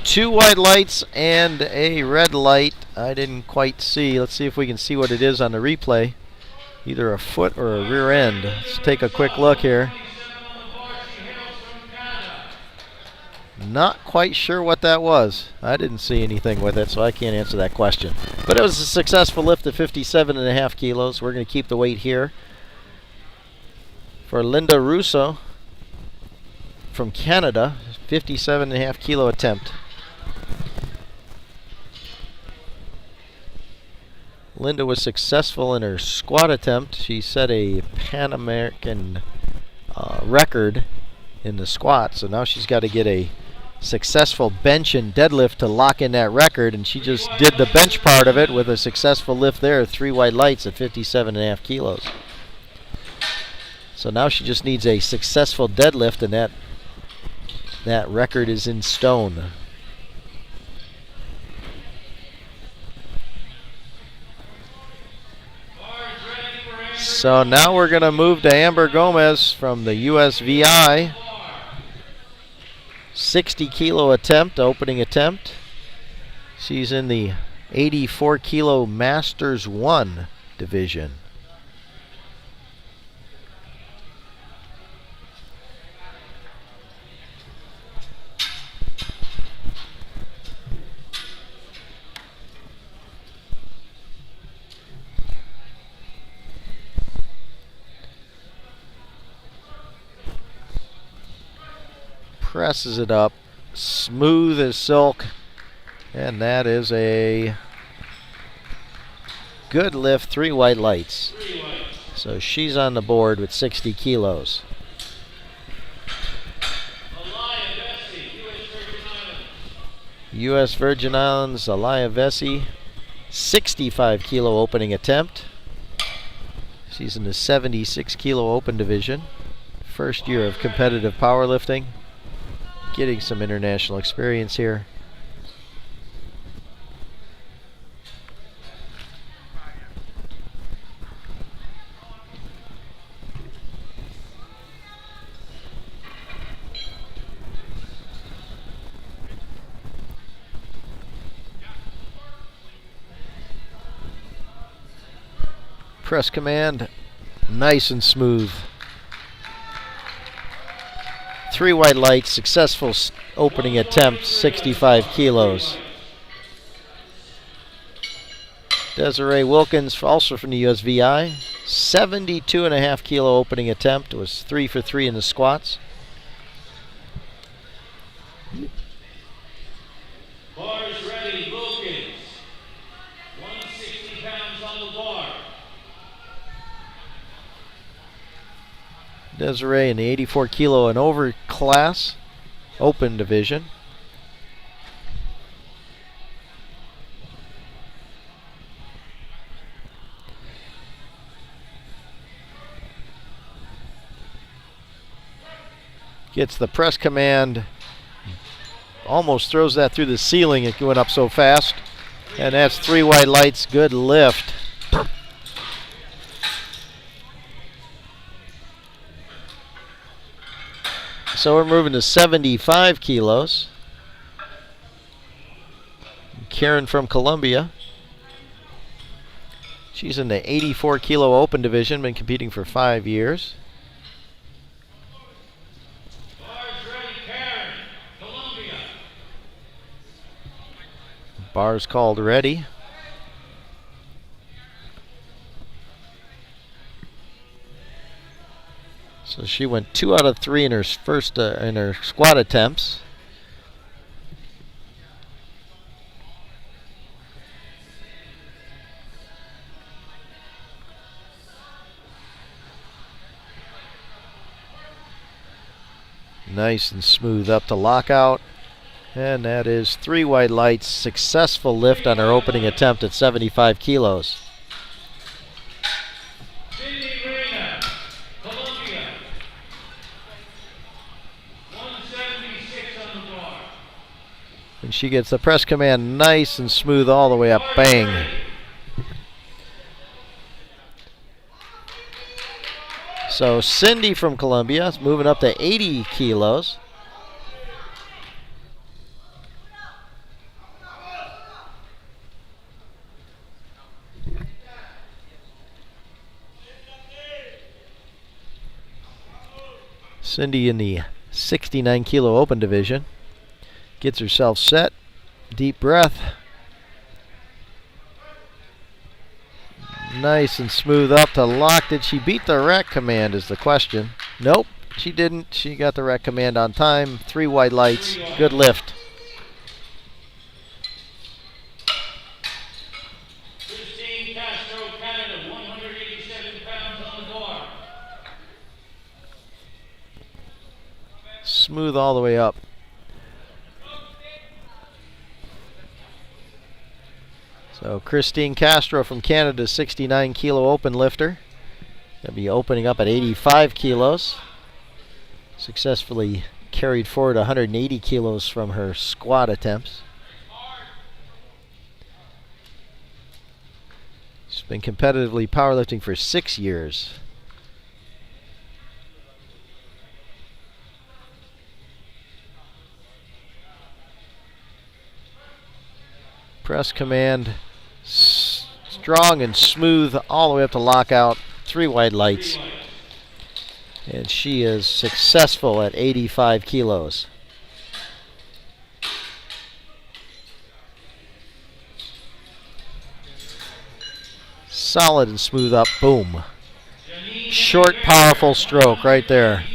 2 white lights and a red light. I didn't quite see. Let's see if we can see what it is on the replay. Either a foot or a rear end. Let's take a quick look here. Not quite sure what that was. I didn't see anything with it, so I can't answer that question. But it was a successful lift of 57.5 kilos. We're going to keep the weight here. For Linda Russo from Canada, 57.5 kilo attempt. Linda was successful in her squat attempt. She set a Pan American record in the squat, so now she's got to get a successful bench and deadlift to lock in that record, and she just did the bench part of it with a successful lift there, 3 white lights at 57.5 kilos. So now she just needs a successful deadlift, and that record is in stone. So now we're going to move to Amber Gomez from the USVI. 60 kilo attempt, opening attempt. She's in the 84 kilo Masters 1 division. Presses it up, smooth as silk, and that is a good lift, 3 white lights. So she's on the board with 60 kilos. U.S. Virgin Islands, Alaya Vesey, 65 kilo opening attempt. She's in the 76 kilo open division. First year of competitive powerlifting. Getting some international experience here. Press command, nice and smooth. 3 white lights, successful opening attempt, 65 kilos. Desiree Wilkins, also from the USVI, 72.5 kilo opening attempt, was 3 for 3 in the squats. Bars ready, Wilkins. 160 pounds on the bar. Desiree in the 84 kilo and over class, open division. Gets the press command, almost throws that through the ceiling. It went up so fast. And that's 3 white lights, good lift. So we're moving to 75 kilos. Karen from Colombia. She's in the 84 kilo open division, been competing for 5 years. Bars ready, Karen, Colombia. Bars called ready. So she went 2 out of 3 in her first in her squat attempts. Nice and smooth up to lockout. And that is 3 white lights. Successful lift on her opening attempt at 75 kilos. Columbia. 176 on the bar. And she gets the press command nice and smooth all the way up. Bang. So Cindy from Columbia is moving up to 80 kilos. Cindy in the 69 kilo open division gets herself set. Deep breath. Nice and smooth up to lock. Did she beat the rack command is the question. Nope, she didn't. She got the rack command on time. 3 white lights. Good lift. Castro, Canada, 187 pounds on the bar. Smooth all the way up. So Christine Castro from Canada, 69 kilo open lifter. Going to be opening up at 85 kilos. Successfully carried forward 180 kilos from her squat attempts. She's been competitively powerlifting for 6 years. Press command strong and smooth all the way up to lockout. 3 white lights. And she is successful at 85 kilos. Solid and smooth up. Boom. Short, powerful stroke right there.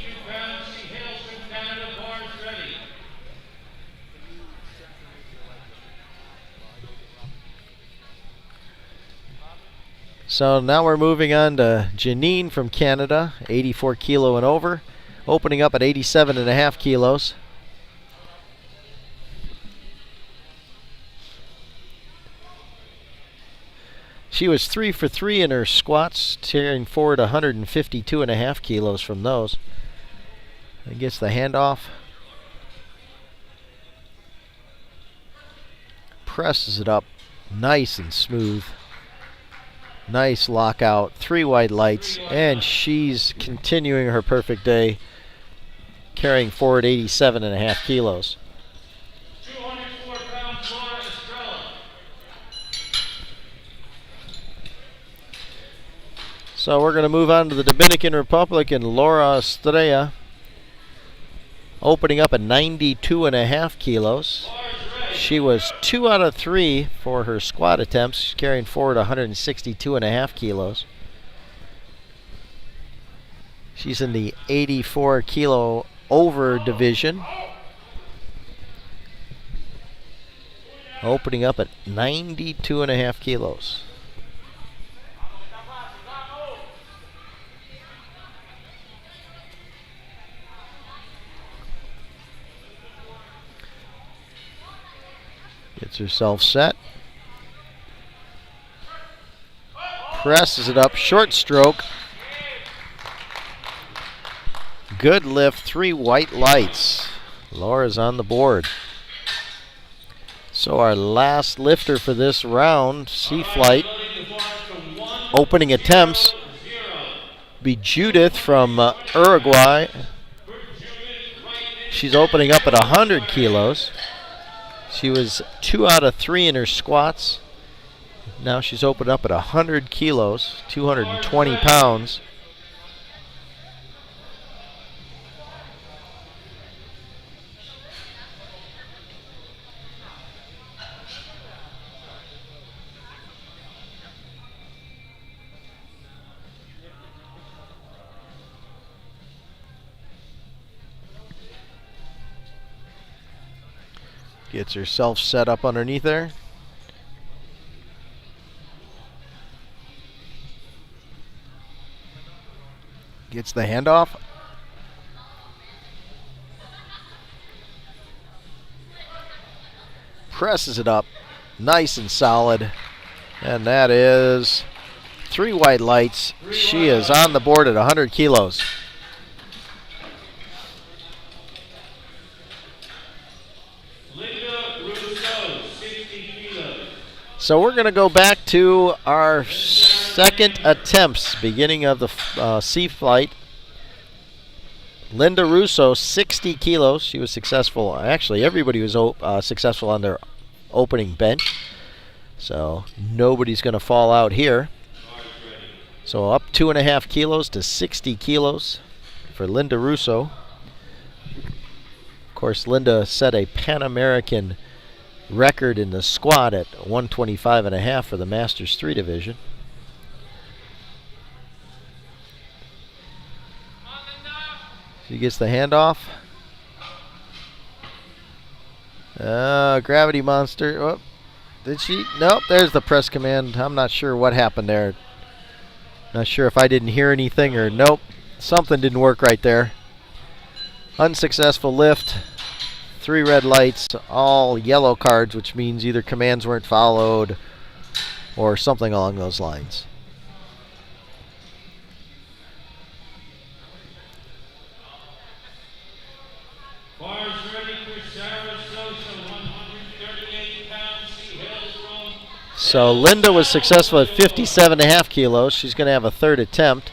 So now we're moving on to Janine from Canada, 84 kilo and over, opening up at 87.5 kilos. She was 3 for 3 in her squats, carrying forward 152.5 kilos from those. And gets the handoff. Presses it up nice and smooth. Nice lockout, 3 white lights, and she's continuing her perfect day, carrying forward 87.5 kilos. 204 pounds, Laura Estrella. So we're going to move on to the Dominican Republic and Laura Estrella, opening up at 92.5 kilos. She was 2 out of 3 for her squat attempts, carrying forward 162.5 kilos. She's in the 84 kilo over division, opening up at 92.5 kilos. Gets herself set. Presses it up. Short stroke. Good lift. 3 white lights. Laura's on the board. So our last lifter for this round, C Flight, opening attempts, be Judith from Uruguay. She's opening up at 100 kilos. She was 2 out of 3 in her squats. Now she's opened up at 100 kilos, 220 pounds. Gets herself set up underneath there. Gets the handoff. presses it up nice and solid. And that is 3 white lights. She is on the board at 100 kilos. So we're going to go back to our second attempts, beginning of the C flight. Linda Russo, 60 kilos. She was successful. Actually, everybody was successful on their opening bench. So nobody's going to fall out here. So up 2.5 kilos to 60 kilos for Linda Russo. Of course, Linda set a Pan American record in the squat at 125.5 for the Masters 3 division. She gets the handoff. Gravity monster. Oh, did she? Nope, there's the press command. I'm not sure what happened there. Not sure if I didn't hear anything or nope. Something didn't work right there. Unsuccessful lift. 3 red lights, all yellow cards, which means either commands weren't followed or something along those lines. Bars ready for Sarah Sosa, 138 pounds. She hails from. So Linda was successful at 57.5 kilos. She's going to have a third attempt.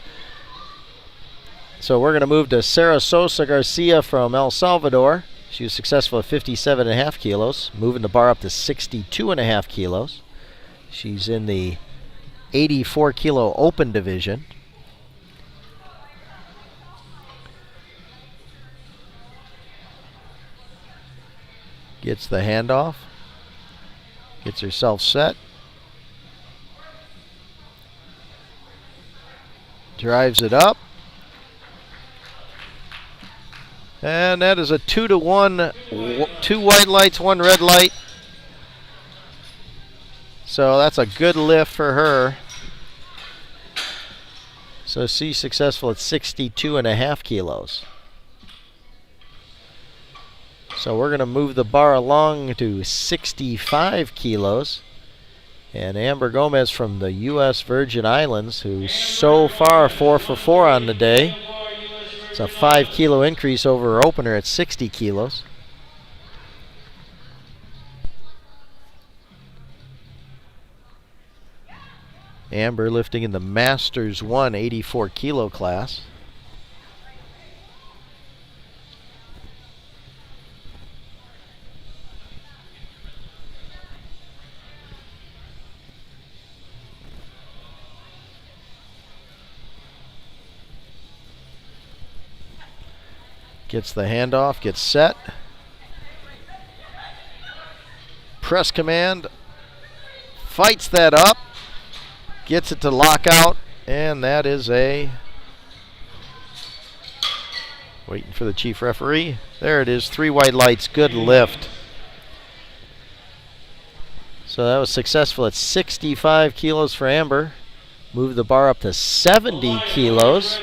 So we're going to move to Sarah Sosa Garcia from El Salvador. She was successful at 57.5 kilos, moving the bar up to 62.5 kilos. She's in the 84 kilo open division. Gets the handoff, gets herself set, drives it up. And that is a 2-to-1, 2 white lights, 1 red light. So that's a good lift for her. So she's successful at 62.5 kilos. So we're going to move the bar along to 65 kilos. And Amber Gomez from the U.S. Virgin Islands, who's so far 4 for 4 on the day. It's a 5 kilo increase over her opener at 60 kilos. Amber lifting in the Masters 1 84 kilo class. Gets the handoff, gets set. Press command. Fights that up. Gets it to lock out. And that is a... Waiting for the chief referee. There it is. 3 white lights. Good lift. So that was successful at 65 kilos for Amber. Moved the bar up to 70 kilos.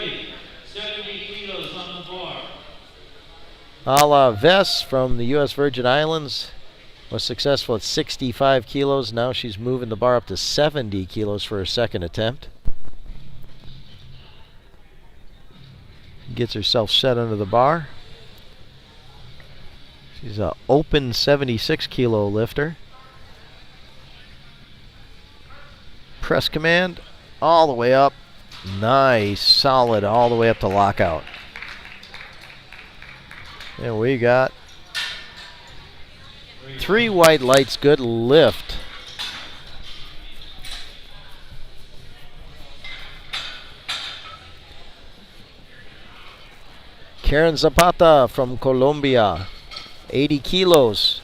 Ala Vess from the U.S. Virgin Islands was successful at 65 kilos. Now she's moving the bar up to 70 kilos for her second attempt. Gets herself set under the bar. She's an open 76 kilo lifter. Press command all the way up. Nice, solid, all the way up to lockout. And we got 3 white lights, good lift. Karen Zapata from Colombia, 80 kilos,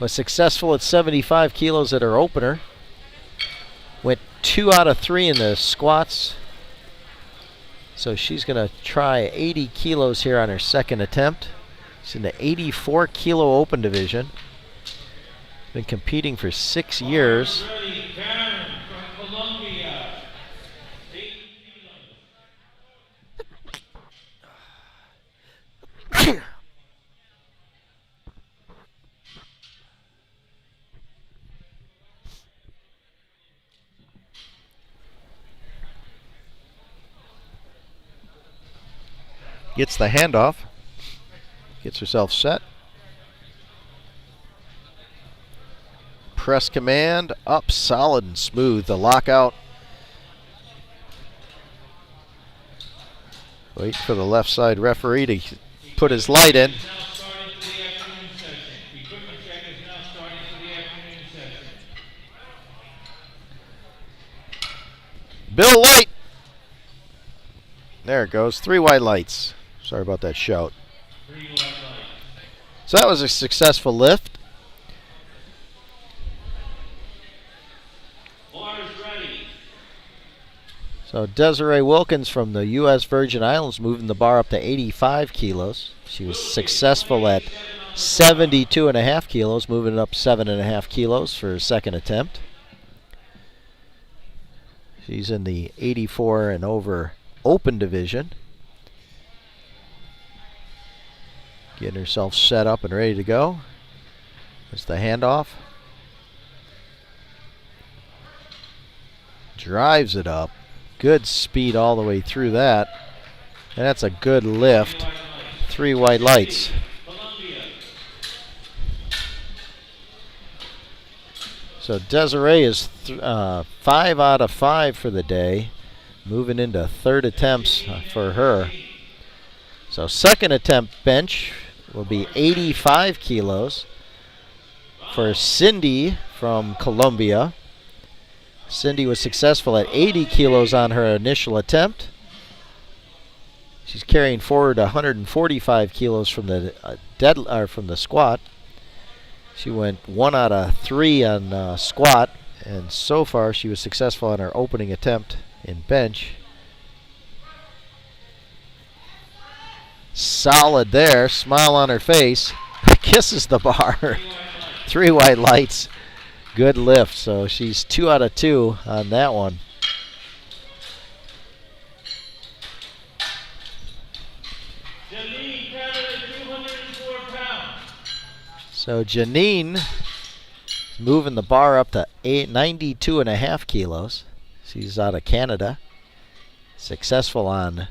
was successful at 75 kilos at her opener. Went 2 out of 3 in the squats. So she's going to try 80 kilos here on her second attempt. She's in the 84 kilo open division. Been competing for 6 years. Gets the handoff. Gets herself set. Press command, up, solid and smooth. The lockout. Wait for the left side referee to put his light in. Bill Light. There it goes. 3 white lights. Sorry about that shout. So that was a successful lift. So Desiree Wilkins from the U.S. Virgin Islands moving the bar up to 85 kilos. She was successful at 72.5 kilos, moving it up 7.5 kilos for her second attempt. She's in the 84 and over open division. Getting herself set up and ready to go. That's the handoff. Drives it up. Good speed all the way through that. And that's a good lift. 3 white lights. So Desiree is 5 out of 5 for the day. Moving into third attempts for her. So second attempt bench will be 85 kilos for Cindy from Colombia. Cindy was successful at 80 kilos on her initial attempt. She's carrying forward 145 kilos from the from the squat. She went 1 out of 3 on squat, and so far she was successful on her opening attempt in bench. Solid there, smile on her face, kisses the bar. 3 white lights. Good lift, so she's 2 out of 2 on that one. So Janine is moving the bar up to 92.5 kilos. She's out of Canada. Successful on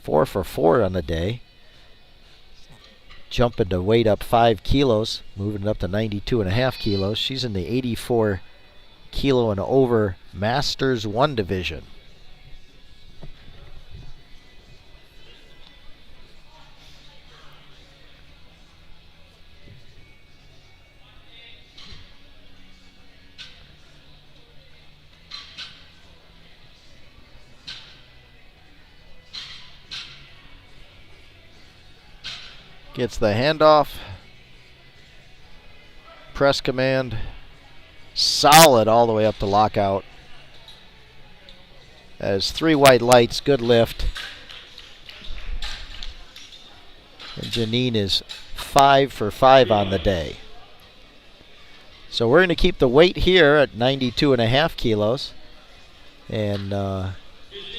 4 for 4 on the day. Jumping to weight up 5 kilos, moving it up to 92.5 kilos. She's in the 84 kilo and over Masters 1 division. Gets the handoff. Press command. Solid all the way up to lockout. Has 3 white lights. Good lift. And Janine is 5 for 5 on the day. So we're going to keep the weight here at 92.5 kilos. And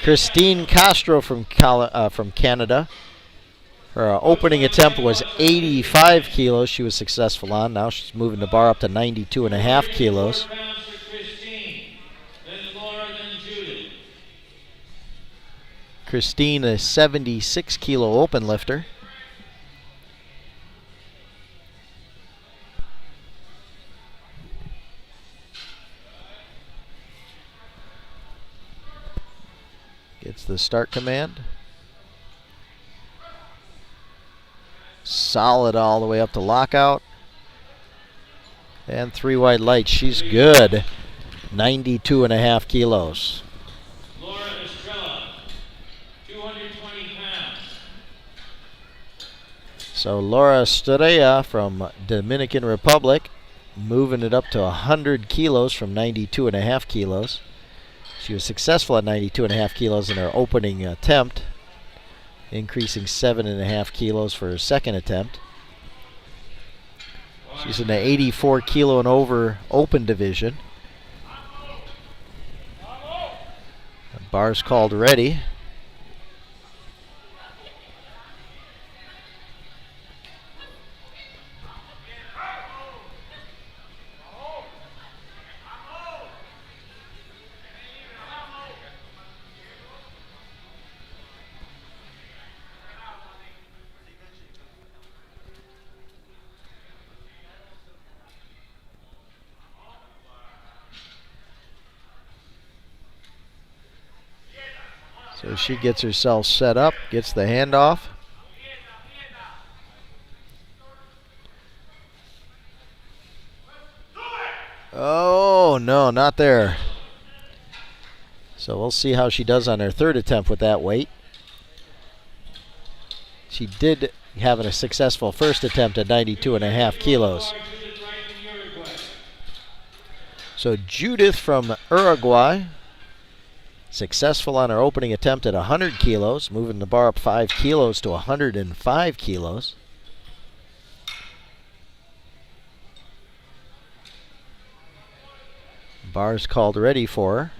Christine Castro from Canada. Her opening attempt was 85 kilos she was successful on. Now she's moving the bar up to 92.5 kilos. Christine, a 76 kilo open lifter. Gets the start command. Solid all the way up to lockout. And 3 white lights. She's good. 92.5 kilos. Laura Estrella, 220 pounds. So Laura Estrella from Dominican Republic, moving it up to 100 kilos from 92.5 kilos. She was successful at 92.5 kilos in her opening attempt, increasing 7.5 kilos for her second attempt. She's in the 84 kilo and over open division. The bar's called ready. So she gets herself set up, gets the handoff. Oh, no, not there. So we'll see how she does on her third attempt with that weight. She did have a successful first attempt at 92.5 kilos. So Judith from Uruguay, successful on her opening attempt at 100 kilos, moving the bar up 5 kilos to 105 kilos. Bar's called ready for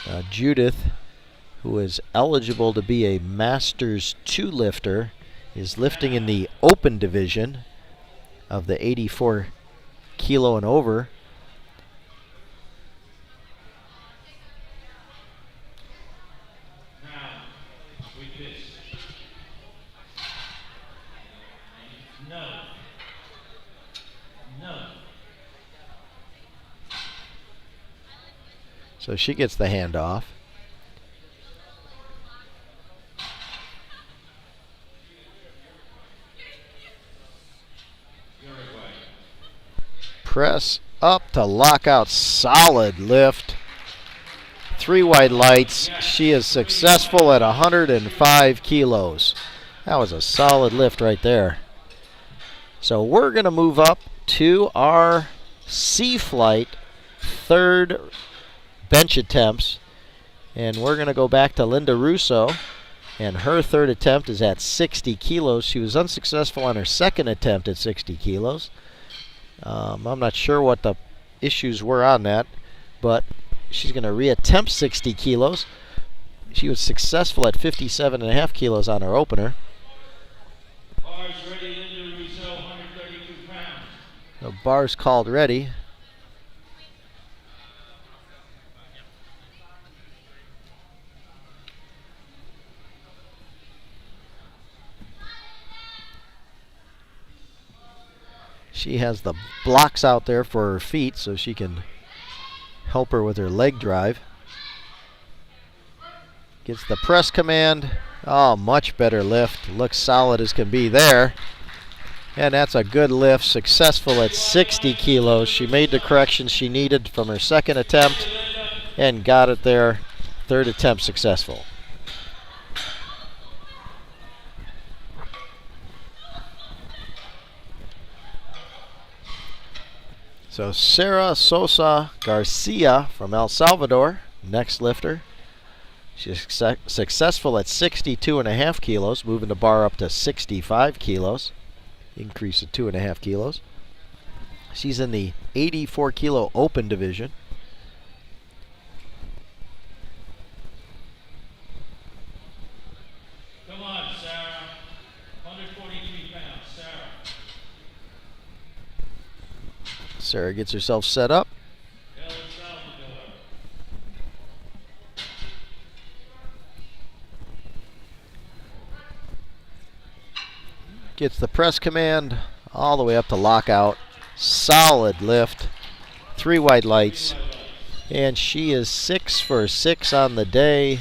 her. Judith, who is eligible to be a Masters 2 lifter, is lifting in the open division of the 84 kilo and over. So she gets the handoff. Press up to lock out. Solid lift. 3 white lights. She is successful at 105 kilos. That was a solid lift right there. So we're going to move up to our C flight third bench attempts, and we're going to go back to Linda Russo, and her third attempt is at 60 kilos. She was unsuccessful on her second attempt at 60 kilos. I'm not sure what the issues were on that, but she's going to reattempt 60 kilos. She was successful at 57.5 kilos on her opener. Bars ready, Linda Russo, 132 pounds. The bar's called ready. She has the blocks out there for her feet so she can help her with her leg drive. Gets the press command. Oh, much better lift. Looks solid as can be there. And that's a good lift. Successful at 60 kilos. She made the corrections she needed from her second attempt and got it there. Third attempt successful. So Sarah Sosa Garcia from El Salvador, next lifter. She's successful at 62.5 kilos, moving the bar up to 65 kilos. Increase of 2.5 kilos. She's in the 84 kilo open division. Come on, Sarah. 143 pounds, Sarah. Sarah gets herself set up. El Salvador. Gets the press command all the way up to lockout. Solid lift. 3 white lights. And she is 6 for 6 on the day,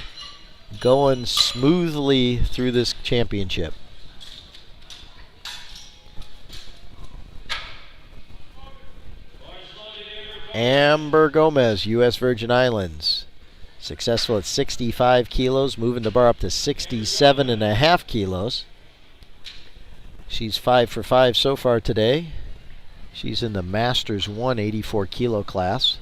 going smoothly through this championship. Amber Gomez, U.S. Virgin Islands. Successful at 65 kilos, moving the bar up to 67.5 kilos. She's 5 for 5 so far today. She's in the Masters 1 84 kilo class.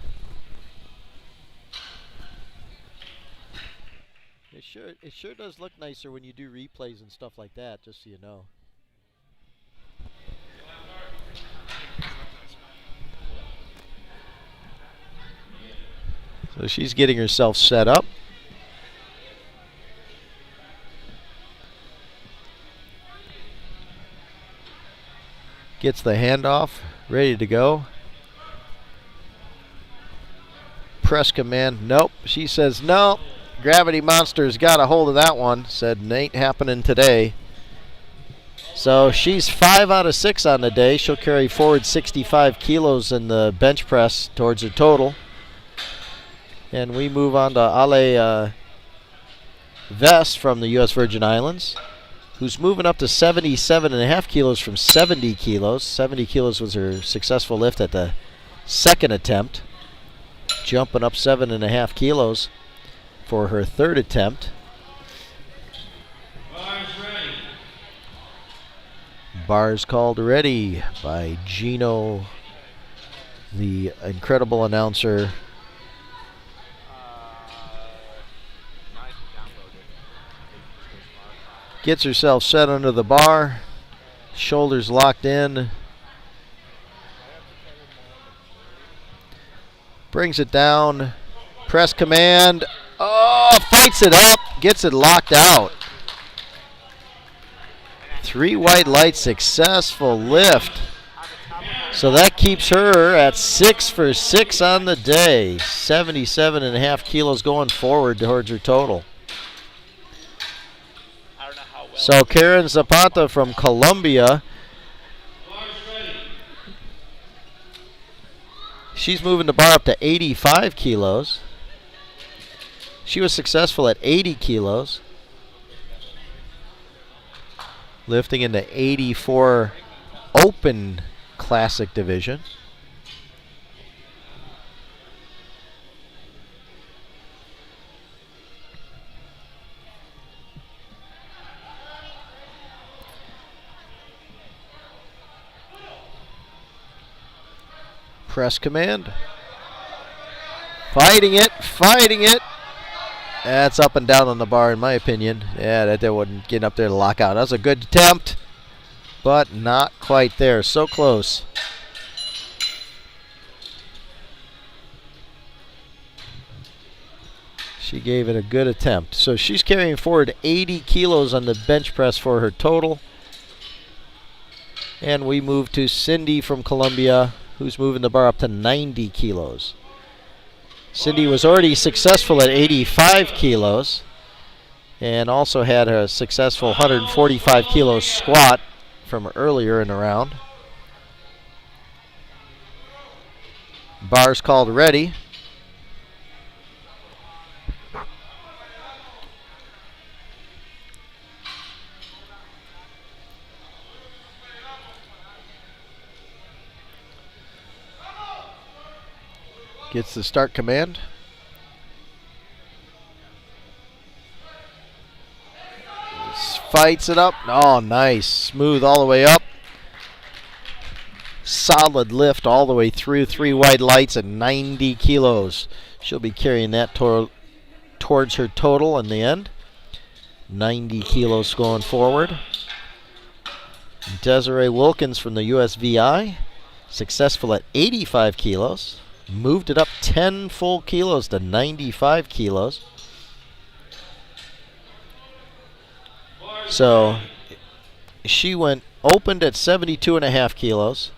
It sure does look nicer when you do replays and stuff like that, just so you know. So she's getting herself set up. Gets the handoff, ready to go. Press command, nope. She says no. Gravity Monster's got a hold of that one. Said, ain't happening today. So she's 5 out of 6 on the day. She'll carry forward 65 kilos in the bench press towards her total. And we move on to Ale Vest from the U.S. Virgin Islands, who's moving up to 77.5 kilos from 70 kilos. 70 kilos was her successful lift at the second attempt. Jumping up 7.5 kilos for her third attempt. Bars ready. Bars called ready by Gino, the incredible announcer. Gets herself set under the bar, shoulders locked in. Brings it down, press command. Oh, fights it up, gets it locked out. 3 white lights, successful lift. So that keeps her at 6 for 6 on the day. 77.5 kilos going forward towards her total. So Karen Zapata from Colombia, Bars ready. she's moving the bar up to 85 kilos. She was successful at 80 kilos. Lifting in the 84 Open Classic division. Press command. Fighting it, fighting it. That's up and down on the bar in my opinion. Yeah, that wasn't getting up there to lock out. That was a good attempt, but not quite there. So close. She gave it a good attempt. So she's carrying forward 80 kilos on the bench press for her total. And we move to Cindy from Colombia, who's moving the bar up to 90 kilos. Cindy was already successful at 85 kilos and also had a successful 145 kilo squat from earlier in the round. Bars called ready. Gets the start command. Fights it up. Oh, nice. Smooth all the way up. Solid lift all the way through. 3 wide lights at 90 kilos. She'll be carrying that towards her total in the end. 90 kilos going forward. Desiree Wilkins from the USVI. Successful at 85 kilos. Moved it up 10 full kilos to 95 kilos. So she opened at 72.5 kilos,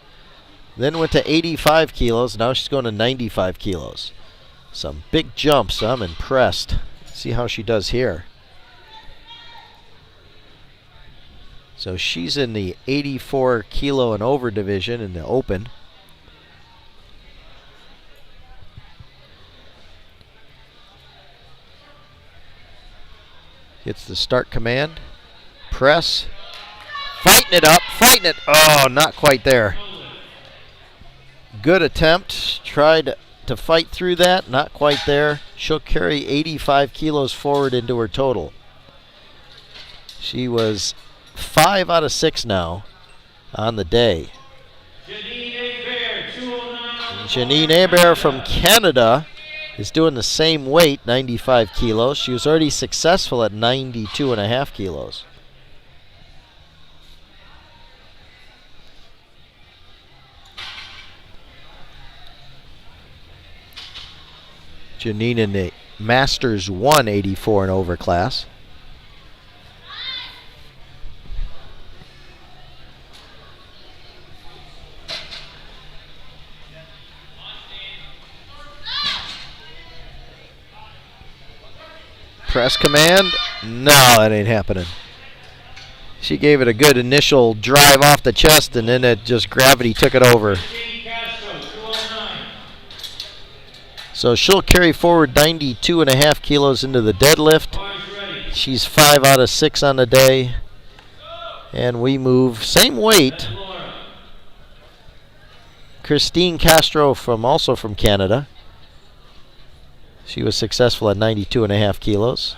then went to 85 kilos. Now she's going to 95 kilos. Some big jumps. I'm impressed. See how she does here. So she's in the 84 kilo and over division in the open. Gets the start command. Press. Fighting it up. Fighting it. Oh, not quite there. Good attempt. Tried to fight through that. Not quite there. She'll carry 85 kilos forward into her total. She was 5 out of 6 now on the day. Janine Hebert from Canada is doing the same weight, 95 kilos. She was already successful at 92.5 kilos. Janine in the Masters 184 and over class. Press command. No, that ain't happening. She gave it a good initial drive off the chest, and then it just gravity took it over. So she'll carry forward 92.5 kilos into the deadlift. She's 5 out of 6 on the day. And we move same weight. Christine Castro also from Canada. She was successful at 92.5 kilos.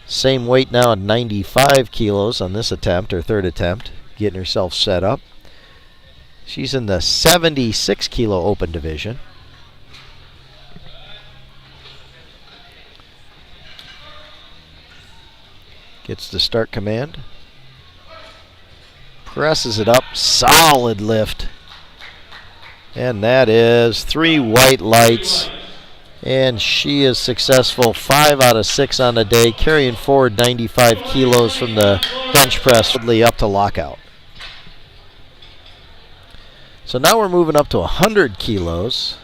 Same weight now at 95 kilos on this attempt, her third attempt, getting herself set up. She's in the 76 kilo open division. Gets the start command. Presses it up, solid lift. And that is 3 white lights. And she is successful, 5 out of 6 on the day, carrying forward 95 kilos from the bench press up to lockout. So now we're moving up to 100 kilos.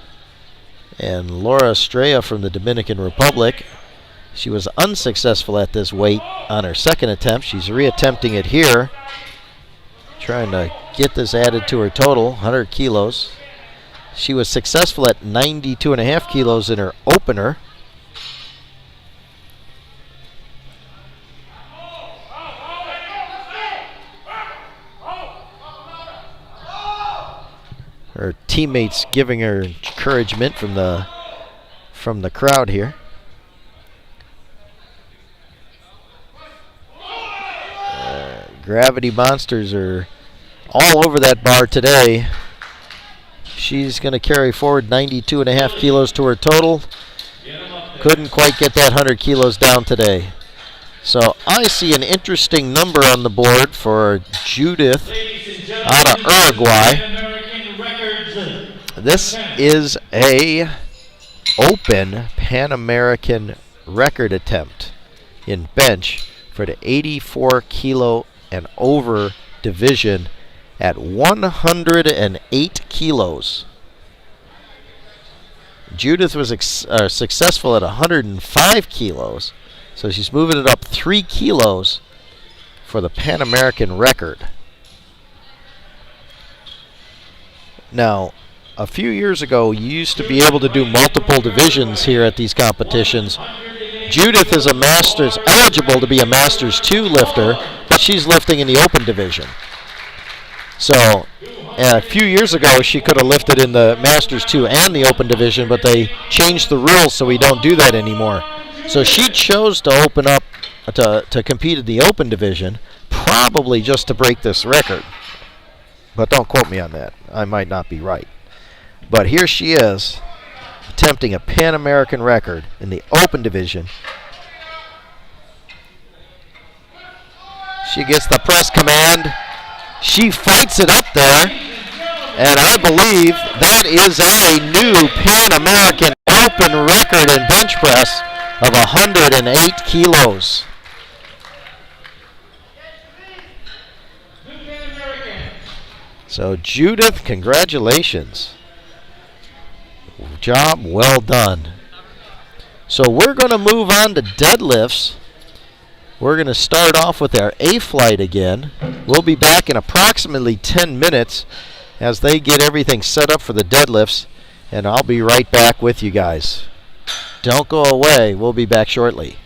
And Laura Estrella from the Dominican Republic, she was unsuccessful at this weight on her second attempt. She's reattempting it here, trying to get this added to her total, 100 kilos. She was successful at 92.5 kilos in her opener. Her teammates giving her encouragement from the crowd here. Gravity monsters are all over that bar today. She's going to carry forward 92.5 kilos to her total. Couldn't quite get that 100 kilos down today. So I see an interesting number on the board for Judith out of Uruguay. This is a open Pan American record attempt in bench for the 84 kilo and over division at 108 kilos. Judith was successful at 105 kilos, so she's moving it up 3 kilos for the Pan American record. Now, a few years ago, you used to be able to do multiple divisions here at these competitions. Judith is eligible to be a Masters 2 lifter, but she's lifting in the open division. So a few years ago, she could have lifted in the Masters 2 and the open division, but they changed the rules so we don't do that anymore. So she chose to open up to compete in the open division, probably just to break this record. But don't quote me on that. I might not be right. But here she is, attempting a Pan American record in the open division. She gets the press command. She fights it up there, and I believe that is a new Pan American open record in bench press of 108 kilos. So Judith, congratulations. Job well done. So we're going to move on to deadlifts. We're going to start off with our A flight again. We'll be back in approximately 10 minutes as they get everything set up for the deadlifts, and I'll be right back with you guys. Don't go away. We'll be back shortly.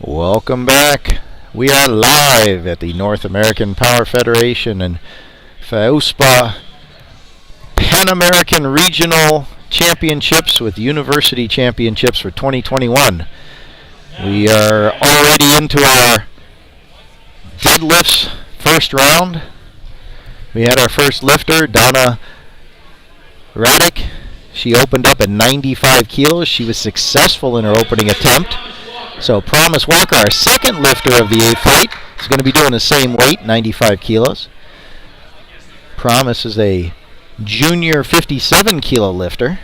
Welcome back. We are live at the North American Power Federation and FESUPO Pan American Regional Championships with University Championships for 2021. We are already into our deadlifts first round. We had our first lifter, Donna Raddick. She opened up at 95 kilos. She was successful in her opening attempt. So Promise Walker, our second lifter of the A fight, is going to be doing the same weight, 95 kilos. Promise is a junior 57 kilo lifter.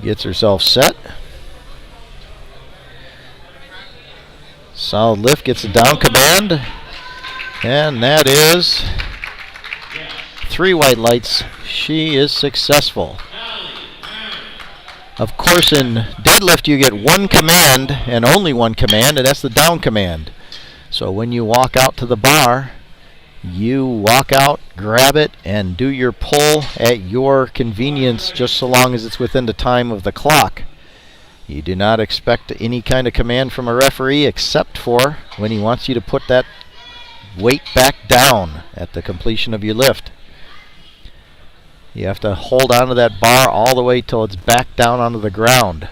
Gets herself set. Solid lift, gets a down command. And that is 3 white lights. She is successful. Of course, in deadlift, you get one command and only one command, and that's the down command. So when you walk out to the bar, you walk out, grab it, and do your pull at your convenience, just so long as it's within the time of the clock. You do not expect any kind of command from a referee except for when he wants you to put that weight back down at the completion of your lift. You have to hold onto that bar all the way till it's back down onto the ground.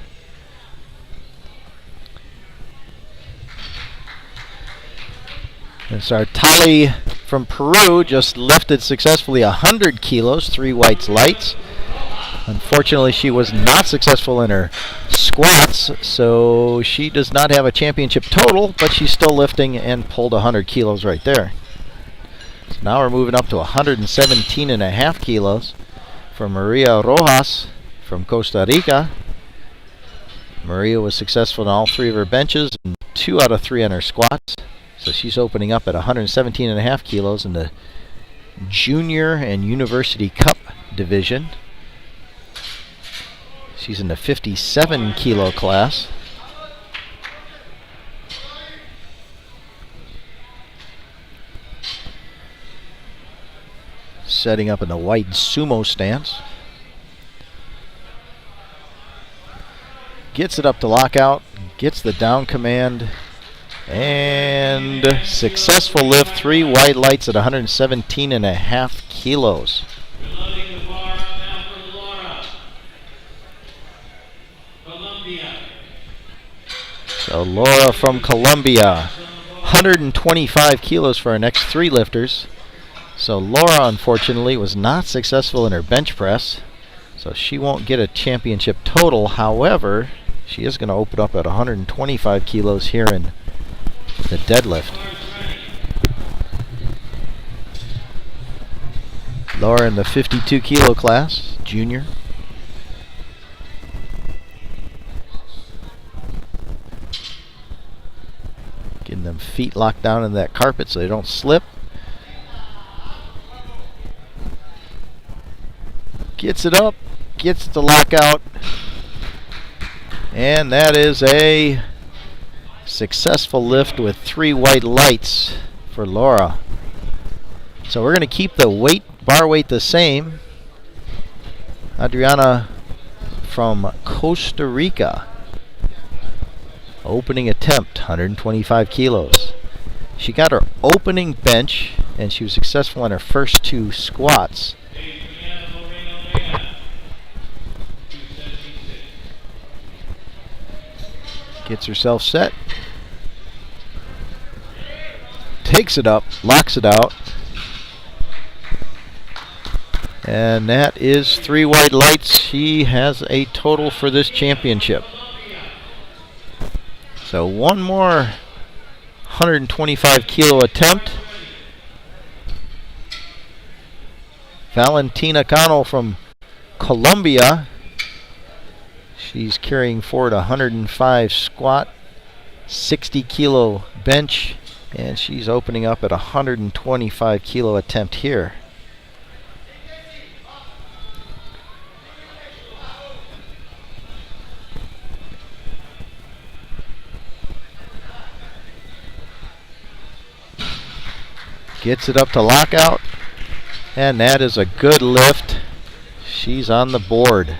And Sartali from Peru just lifted successfully 100 kilos, 3 whites lights. Unfortunately, she was not successful in her squats, so she does not have a championship total, but she's still lifting and pulled 100 kilos right there. So now we're moving up to 117.5 kilos. For Maria Rojas from Costa Rica. Maria was successful in all 3 of her benches and 2 out of 3 on her squats. So she's opening up at 117.5 kilos in the Junior and University Cup division. She's in the 57 kilo class. Setting up in the white sumo stance. Gets it up to lockout, gets the down command, and successful lift, 3 white lights at 117.5 kilos. So Laura from Colombia, 125 kilos for our next 3 lifters. So Laura, unfortunately, was not successful in her bench press, so she won't get a championship total. However, she is going to open up at 125 kilos here in the deadlift. Laura in the 52 kilo class, junior. Getting them feet locked down in that carpet so they don't slip. Gets it up, gets it to lockout, and that is a successful lift with 3 white lights for Laura. So we're going to keep the bar weight the same. Adriana from Costa Rica, opening attempt, 125 kilos. She got her opening bench, and she was successful in her first 2 squats. Gets herself set. Takes it up, locks it out. And that is 3 white lights. She has a total for this championship. So one more 125 kilo attempt. Valentina Cano from Colombia. She's carrying forward 105 squat, 60 kilo bench, and she's opening up at 125 kilo attempt here. Gets it up to lockout, and that is a good lift. She's on the board.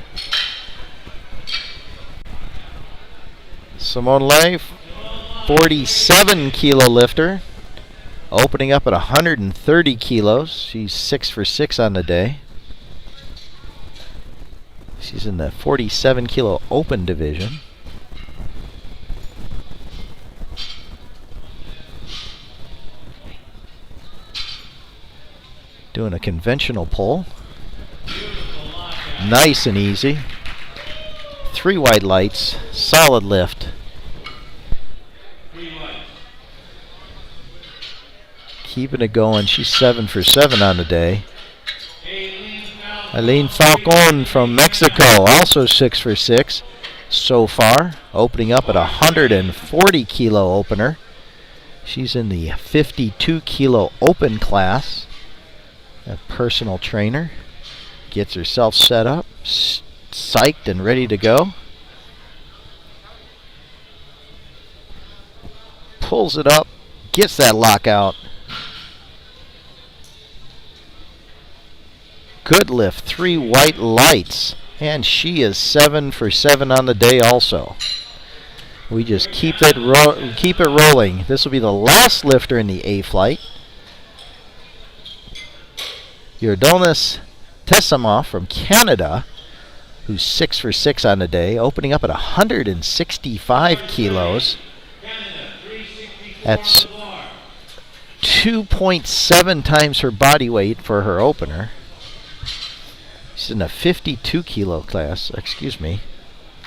Simone Lay, 47 kilo lifter, opening up at 130 kilos. She's 6 for 6 on the day. She's in the 47 kilo open division. Doing a conventional pull. Nice and easy. 3 white lights, solid lift. Keeping it going. She's 7 for 7 on the day. Eileen Falcon from Mexico, also 6 for 6 so far, opening up at 140 kilo opener. She's in the 52 kilo open class. A personal trainer. Gets herself set up, psyched and ready to go. Pulls it up, gets that lockout. Good lift, 3 white lights, and she is 7 for 7 on the day also. We just keep it rolling. This will be the last lifter in the A flight. Yordonis Tessamov from Canada, who's 6 for 6 on the day, opening up at 165 kilos. That's 2.7 times her body weight for her opener. She's in the 52 kilo class. Excuse me.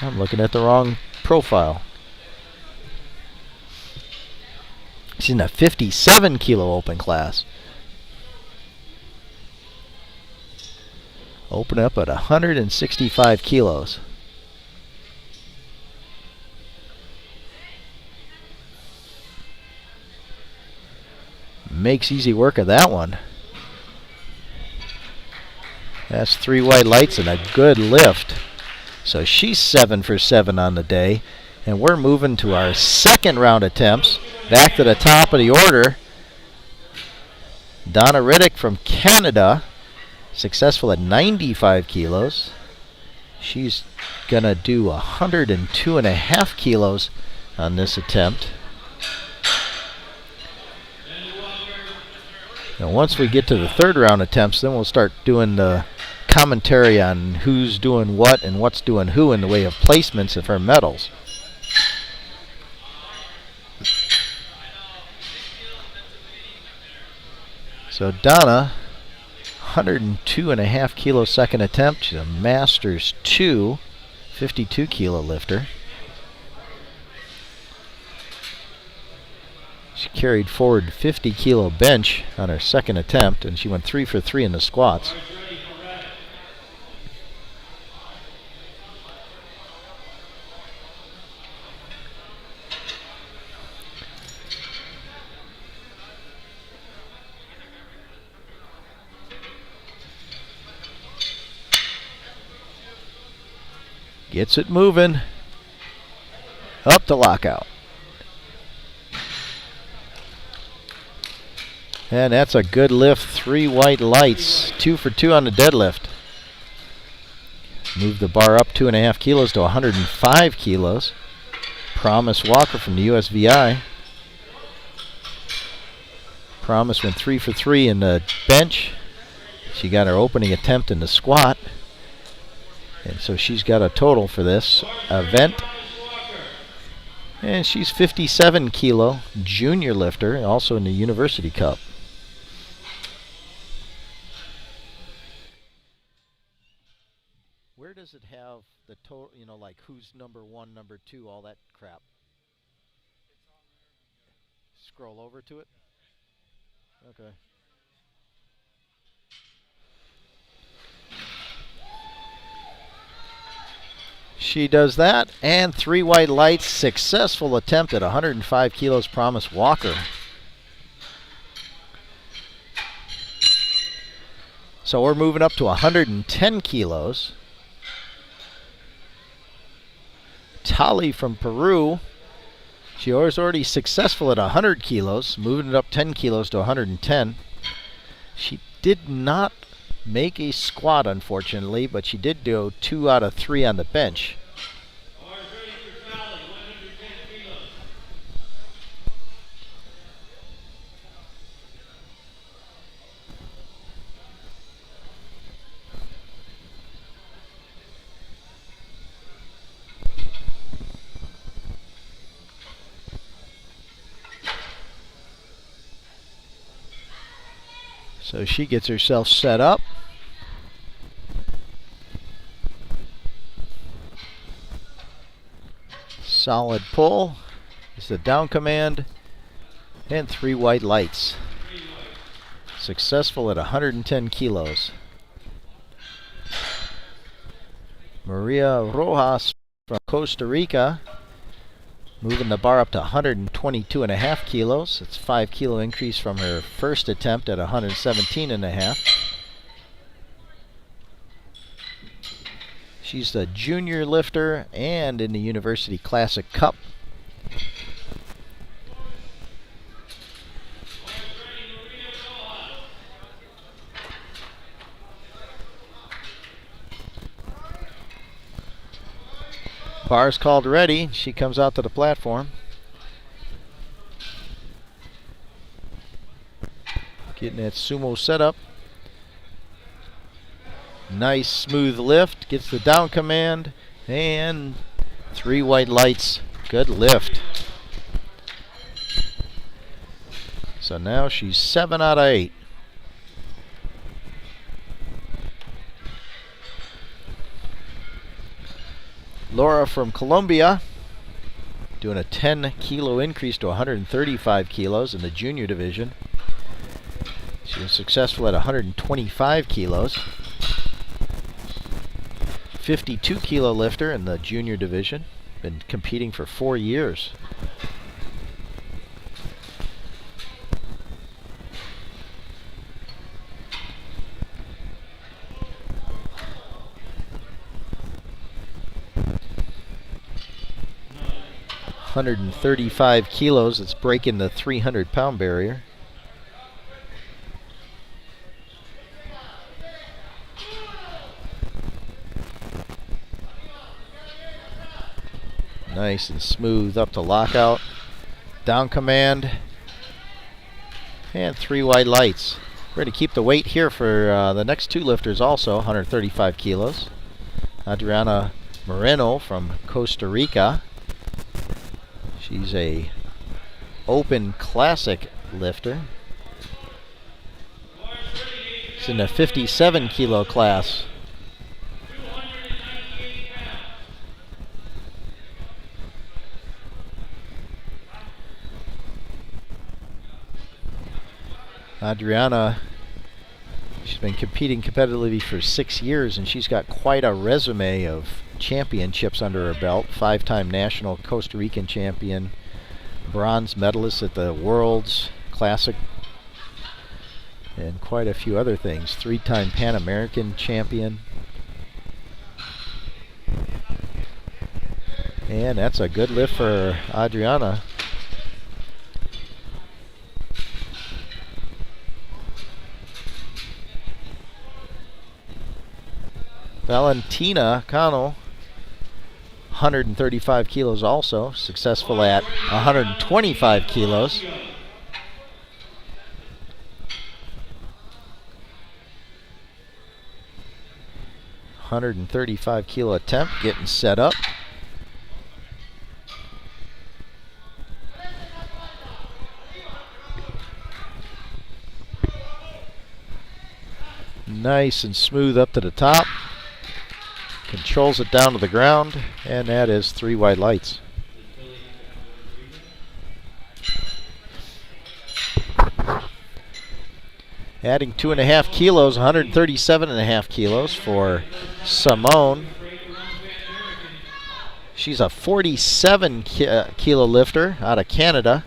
I'm looking at the wrong profile. She's in the 57 kilo open class. Open up at 165 kilos. Makes easy work of that one. That's 3 white lights and a good lift. So she's 7 for 7 on the day. And we're moving to our second round attempts. Back to the top of the order. Donna Riddick from Canada, successful at 95 kilos. She's going to do 102.5 kilos on this attempt. Now once we get to the third round attempts, then we'll start doing the commentary on who's doing what and what's doing who in the way of placements of her medals. So Donna, 102.5 kilo second attempt. She's a Masters 2, 52 kilo lifter. She carried forward 50 kilo bench on her second attempt, and she went 3 for 3 in the squats. Gets it moving. Up to lockout. And that's a good lift. 3 white lights. 2 for 2 on the deadlift. Move the bar up 2.5 kilos to 105 kilos. Promise Walker from the USVI. Promise went 3 for 3 in the bench. She got her opening attempt in the squat. And so she's got a total for this event. And she's 57 kilo junior lifter, also in the University Cup. Where does it have the total, you know, like who's number 1, number 2, all that crap? Scroll over to it? Okay. She does that, and 3 white lights, successful attempt at 105 kilos, Promise Walker. So we're moving up to 110 kilos. Tali from Peru, she was already successful at 100 kilos, moving it up 10 kilos to 110. She did not make a squat, unfortunately, but she did do 2 out of 3 on the bench. So she gets herself set up. Solid pull. It's a down command. And 3 white lights. Successful at 110 kilos. Maria Rojas from Costa Rica, moving the bar up to 122.5 kilos. It's a 5 kilo increase from her first attempt at 117.5. She's the junior lifter and in the University Classic Cup. Bar's called ready. She comes out to the platform. Getting that sumo setup. Nice smooth lift. Gets the down command. And 3 white lights. Good lift. So now she's 7 out of 8. Laura from Colombia doing a 10 kilo increase to 135 kilos in the junior division. She was successful at 125 kilos. 52 kilo lifter in the junior division. Been competing for 4 years. $135 it's breaking the 300-pound barrier. Nice and smooth up to lockout. Down command. And 3 white lights. We're going to keep the weight here for the next 2 lifters also, 135 kilos. Adriana Moreno from Costa Rica. She's a open classic lifter. She's in the 57 kilo class. Adriana, she's been competing competitively for 6 years, and she's got quite a resume of championships under her belt. 5-time national Costa Rican champion, bronze medalist at the Worlds Classic, and quite a few other things. 3-time Pan American champion. And that's a good lift for Adriana. Valentina Cano, 135 kilos also, successful at 125 kilos. $135 kilo attempt, getting set up. Nice and smooth up to the top. Controls it down to the ground, and that is 3 white lights. Adding 2.5 kilos, 137.5 kilos for Simone. She's a 47 kilo lifter out of Canada.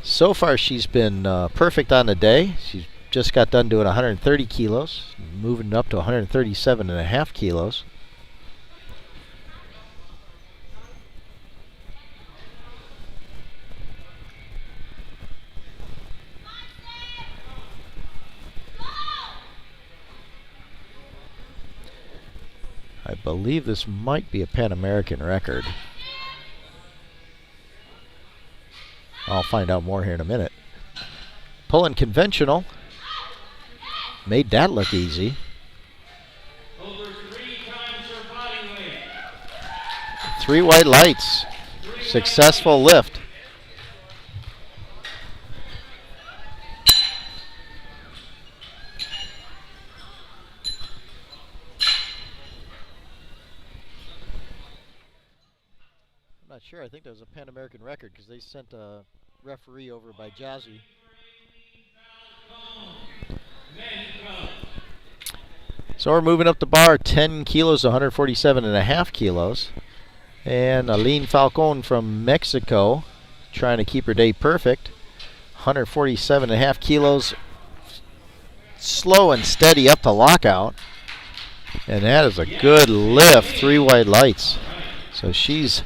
So far she's been perfect on the day. She's just got done doing 130 kilos, moving up to 137.5 kilos. I believe this might be a Pan American record. I'll find out more here in a minute. Pulling conventional. Made that look easy. Over 3 times her body weight. 3 white lights. Successful lift. not sure. I think that was a Pan American record because they sent a referee over by Jazzy. So we're moving up the bar 10 kilos, 147.5 kilos. And Aline Falcon from Mexico trying to keep her day perfect. 147.5 kilos. Slow and steady up the lockout. And that is a good lift, 3 white lights. So she's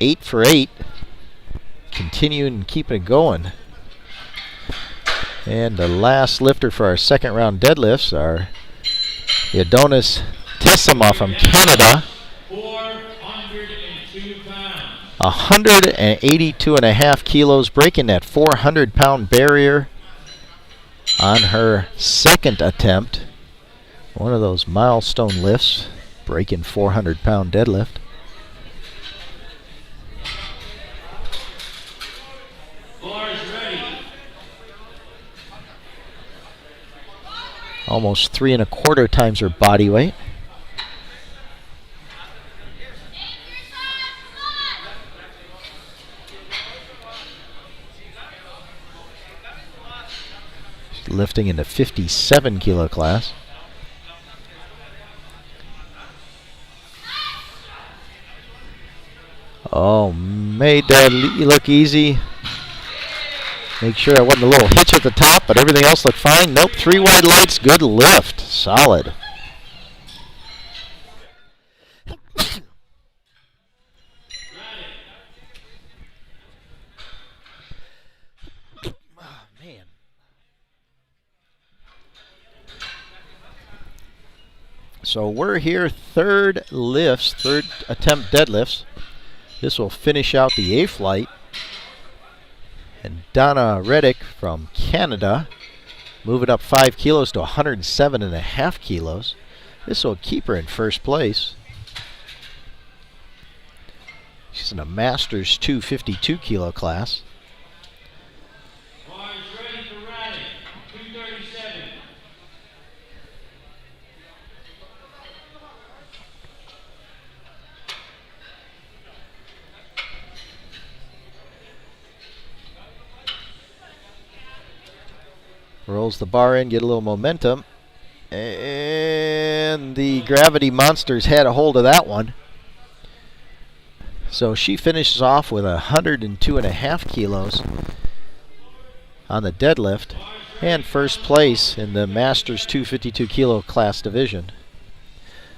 8 for 8. Continuing keeping it going. And the last lifter for our second round deadlifts are Adonis Tessima from Canada. 402 pounds. 182.5 kilos, breaking that 400-pound barrier on her second attempt. One of those milestone lifts, breaking 400-pound deadlift. Bars ready. Almost 3 1/4 times her body weight. She's lifting in the 57 kilo class. Oh, made that look easy. Make sure there wasn't a little hitch at the top, but everything else looked fine. Nope, 3 white lights, good lift, solid. Oh, man. So we're here, third attempt deadlifts. This will finish out the A flight. And Donna Reddick from Canada, moving up 5 kilos to 107.5 kilos. This will keep her in first place. She's in a Masters 252 kilo class. Bars ready for Raddick. 237. Rolls the bar in, get a little momentum. And the Gravity Monsters had a hold of that one. So she finishes off with 102.5 kilos on the deadlift and first place in the Masters 252 kilo class division.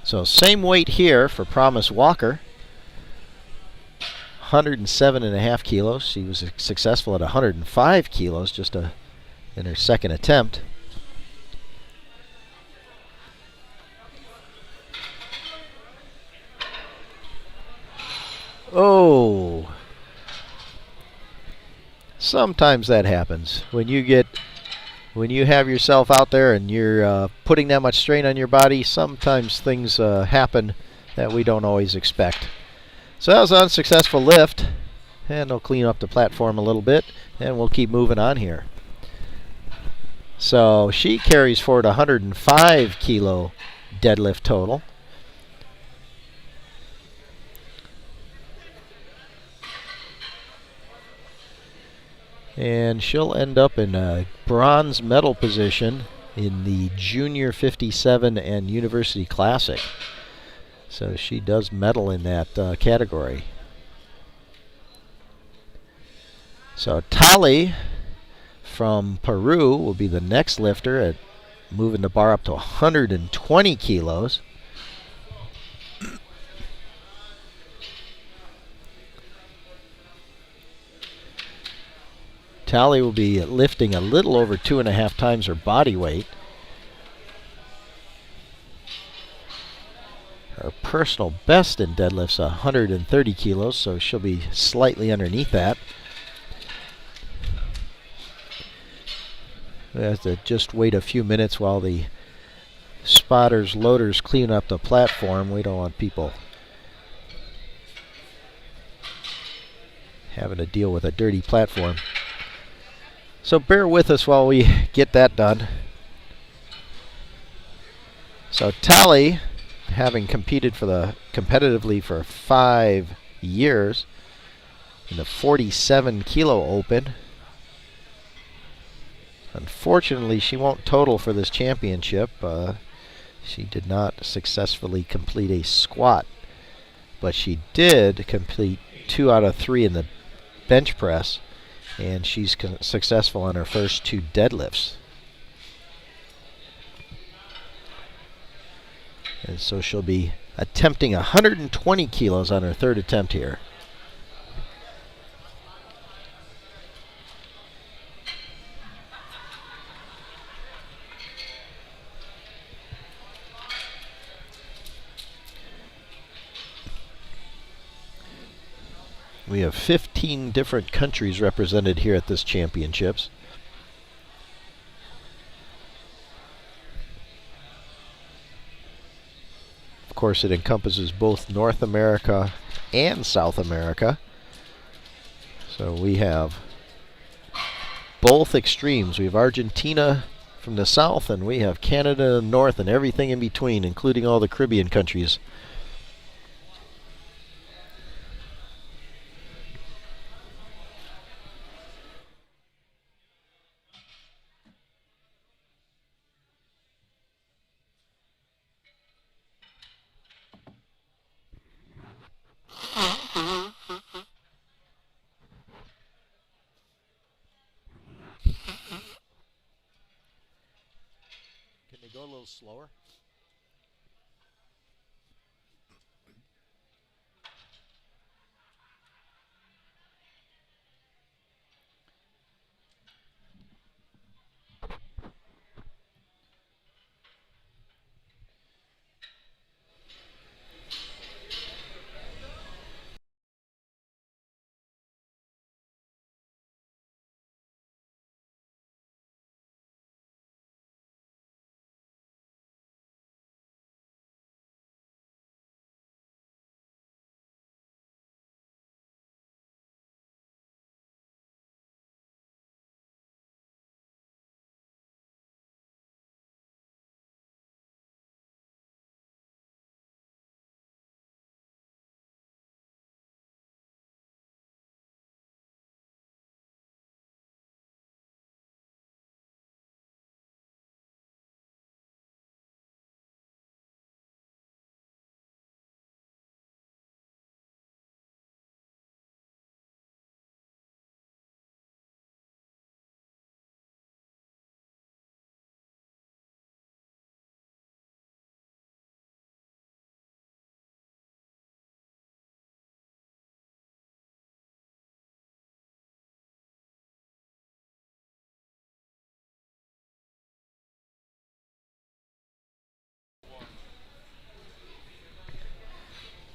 So same weight here for Promise Walker. 107.5 kilos. She was successful at 105 kilos in her second attempt. Oh, sometimes that happens when you have yourself out there and you're putting that much strain on your body. Sometimes things happen that we don't always expect. So that was an unsuccessful lift, and they'll clean up the platform a little bit, and we'll keep moving on here. So she carries forward 105 kilo deadlift total. And she'll end up in a bronze medal position in the Junior 57 and University Classic. So she does medal in that category. So Tali from Peru will be the next lifter at moving the bar up to 120 kilos. Tali will be lifting a little over 2.5 times her body weight. Her personal best in deadlifts 130 kilos, so she'll be slightly underneath that. We have to just wait a few minutes while the spotters, loaders clean up the platform. We don't want people having to deal with a dirty platform. So bear with us while we get that done. So Tali, having competed competitively for 5 years, in the 47 kilo open. Unfortunately, she won't total for this championship. She did not successfully complete a squat, but she did complete 2 out of 3 in the bench press, and she's successful on her first 2 deadlifts. And so she'll be attempting 120 kilos on her 3rd attempt here. We have 15 different countries represented here at this championships. Of course, it encompasses both North America and South America. So we have both extremes. We have Argentina from the south, and we have Canada in the north, and everything in between, including all the Caribbean countries. Can they go a little slower?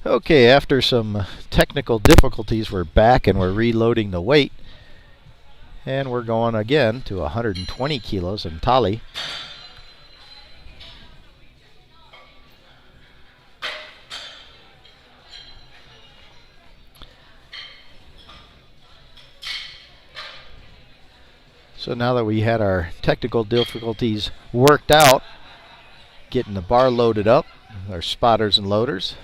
Okay, after some technical difficulties, we're back and we're reloading the weight. And we're going again to 120 kilos in Tali. So now that we had our technical difficulties worked out, getting the bar loaded up, our spotters and loaders.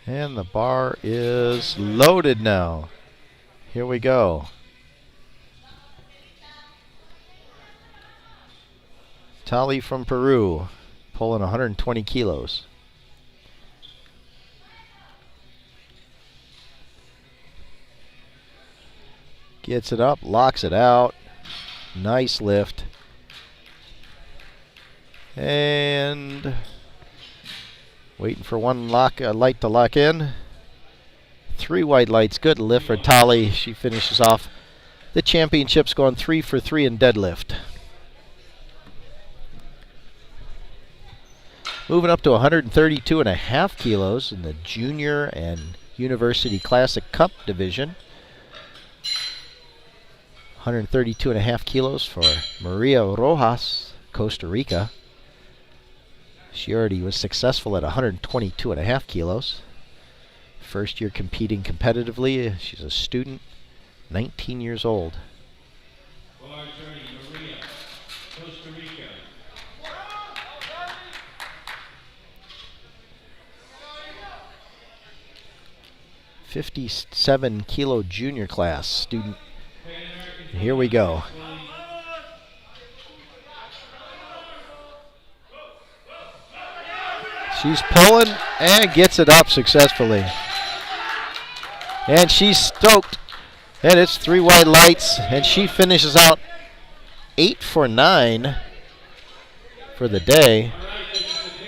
And the bar is loaded now. Here we go. Tali from Peru, pulling 120 kilos. Gets it up, locks it out. Nice lift. And waiting for one light to lock in. 3 white lights. Good lift for Tali. She finishes off the championships going 3 for 3 in deadlift. Moving up to 132.5 kilos in the Junior and University Classic Cup division. 132.5 kilos for Maria Rojas, Costa Rica. She already was successful at 122.5 kilos. First year competing competitively. She's a student, 19 years old. Bar attorney Maria, Costa Rica. 57 kilo junior class student. Here we go. She's pulling and gets it up successfully. And she's stoked. And it's 3 white lights, and she finishes out 8 for 9 for the day.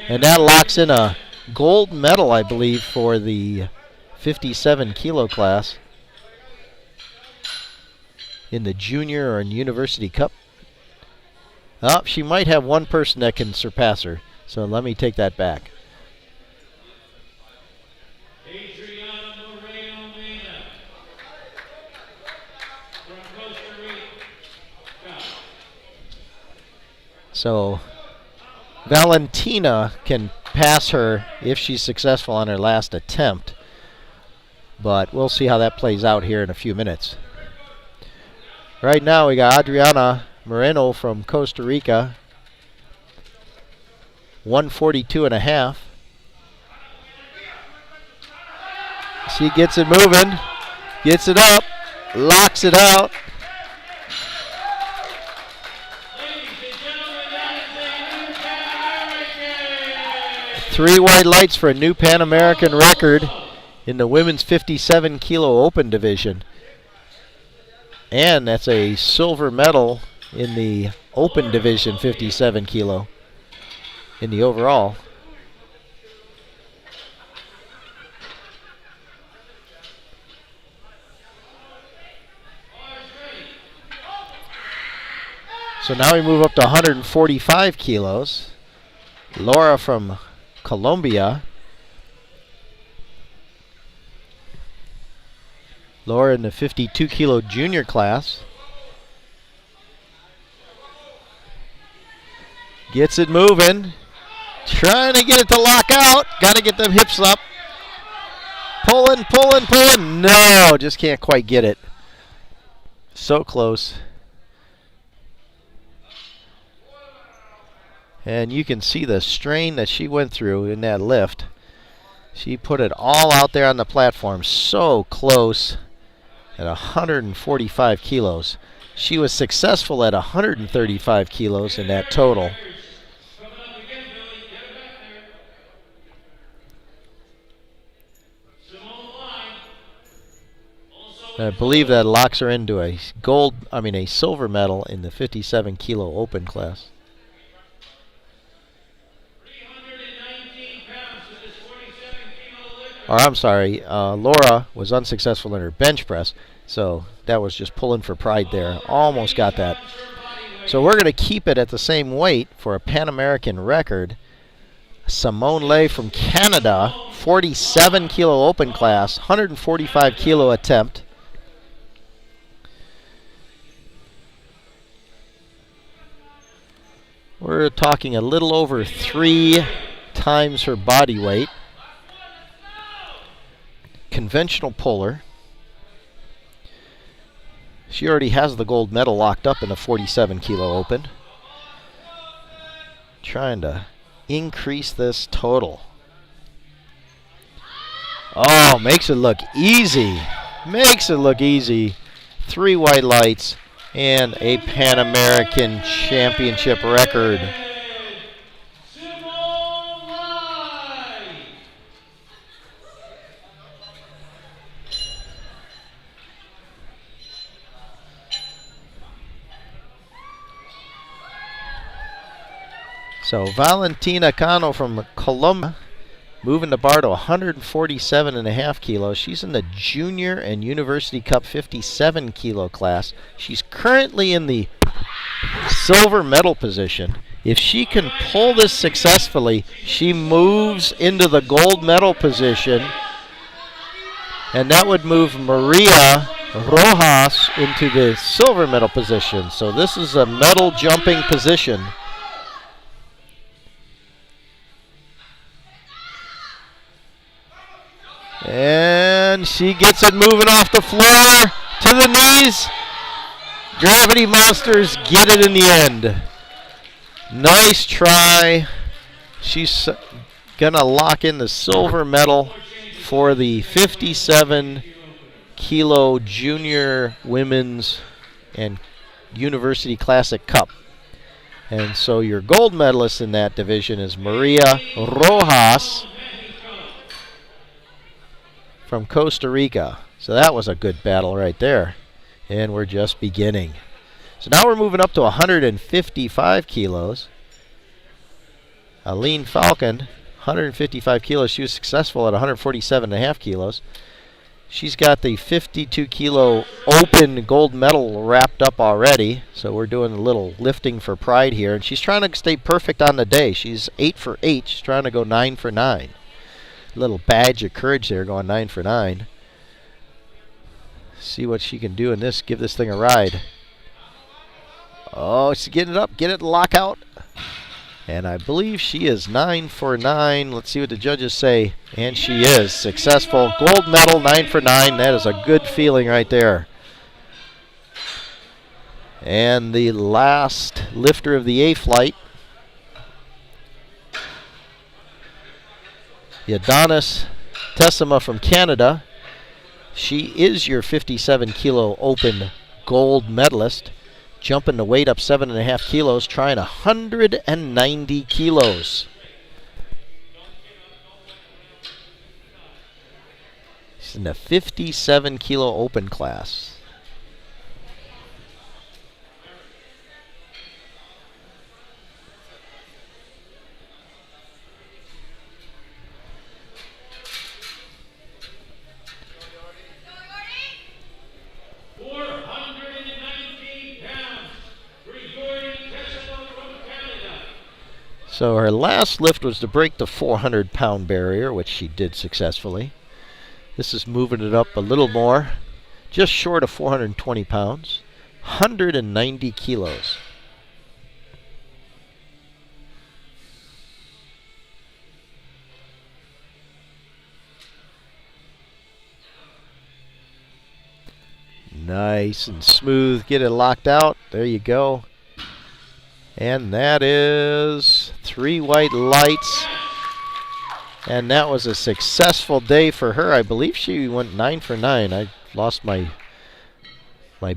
And that locks in a gold medal, I believe, for the 57 kilo class in the junior or university cup. Oh, she might have one person that can surpass her, so let me take that back. So Valentina can pass her if she's successful on her last attempt, but we'll see how that plays out here in a few minutes. Right now we got Adriana Moreno from Costa Rica, 142.5. She gets it moving, gets it up, locks it out. Three white lights for a new Pan American record in the women's 57 kilo open division. And that's a silver medal in the open division 57 kilo in the overall. So now we move up to 145 kilos. Laura from Colombia. Laura in the 52 kilo junior class. Gets it moving. Trying to get it to lock out. Got to get them hips up. Pulling, pulling, pulling. No, just can't quite get it. So close. And you can see the strain that she went through in that lift. She put it all out there on the platform, so close at 145 kilos. She was successful at 135 kilos in that total. I believe that locks her into a silver medal in the 57 kilo open class. Or I'm sorry, Laura was unsuccessful in her bench press, so that was just pulling for pride there. Almost got that. So we're going to keep it at the same weight for a Pan American record. Simone Lay from Canada, 47 kilo open class, 145 kilo attempt. We're talking a little over 3 times her body weight. Conventional puller. She already has the gold medal locked up in the 47 kilo open. Trying to increase this total. Oh, makes it look easy. Makes it look easy. 3 white lights and a Pan American Championship record. So Valentina Cano from Colombia, moving the bar to 147.5 kilos. She's in the Junior and University Cup 57 kilo class. She's currently in the silver medal position. If she can pull this successfully, she moves into the gold medal position, and that would move Maria Rojas into the silver medal position. So this is a medal jumping position. And she gets it moving off the floor to the knees. Gravity Monsters get it in the end. Nice try. She's going to lock in the silver medal for the 57 kilo junior women's and University Classic Cup. And so your gold medalist in that division is Maria Rojas from Costa Rica. So that was a good battle right there. And we're just beginning. So now we're moving up to 155 kilos. Aline Falcon, 155 kilos. She was successful at 147.5 kilos. She's got the 52 kilo open gold medal wrapped up already. So we're doing a little lifting for pride here. And she's trying to stay perfect on the day. She's 8 for 8. She's trying to go 9 for 9. Little badge of courage there, going 9 for 9. See what she can do in this. Give this thing a ride. Oh, she's getting it up. Get it, lockout. And I believe she is 9 for 9. Let's see what the judges say. And she is successful. Gold medal, 9 for 9. That is a good feeling right there. And the last lifter of the A flight, Adonis Tessima from Canada. She is your 57 kilo open gold medalist. Jumping the weight up 7.5 kilos, trying 190 kilos. She's in the 57 kilo open class. So her last lift was to break the 400-pound barrier, which she did successfully. This is moving it up a little more, just short of 420 pounds, 190 kilos. Nice and smooth. Get it locked out. There you go. And that is 3 white lights. And that was a successful day for her. I believe she went 9 for 9. I lost my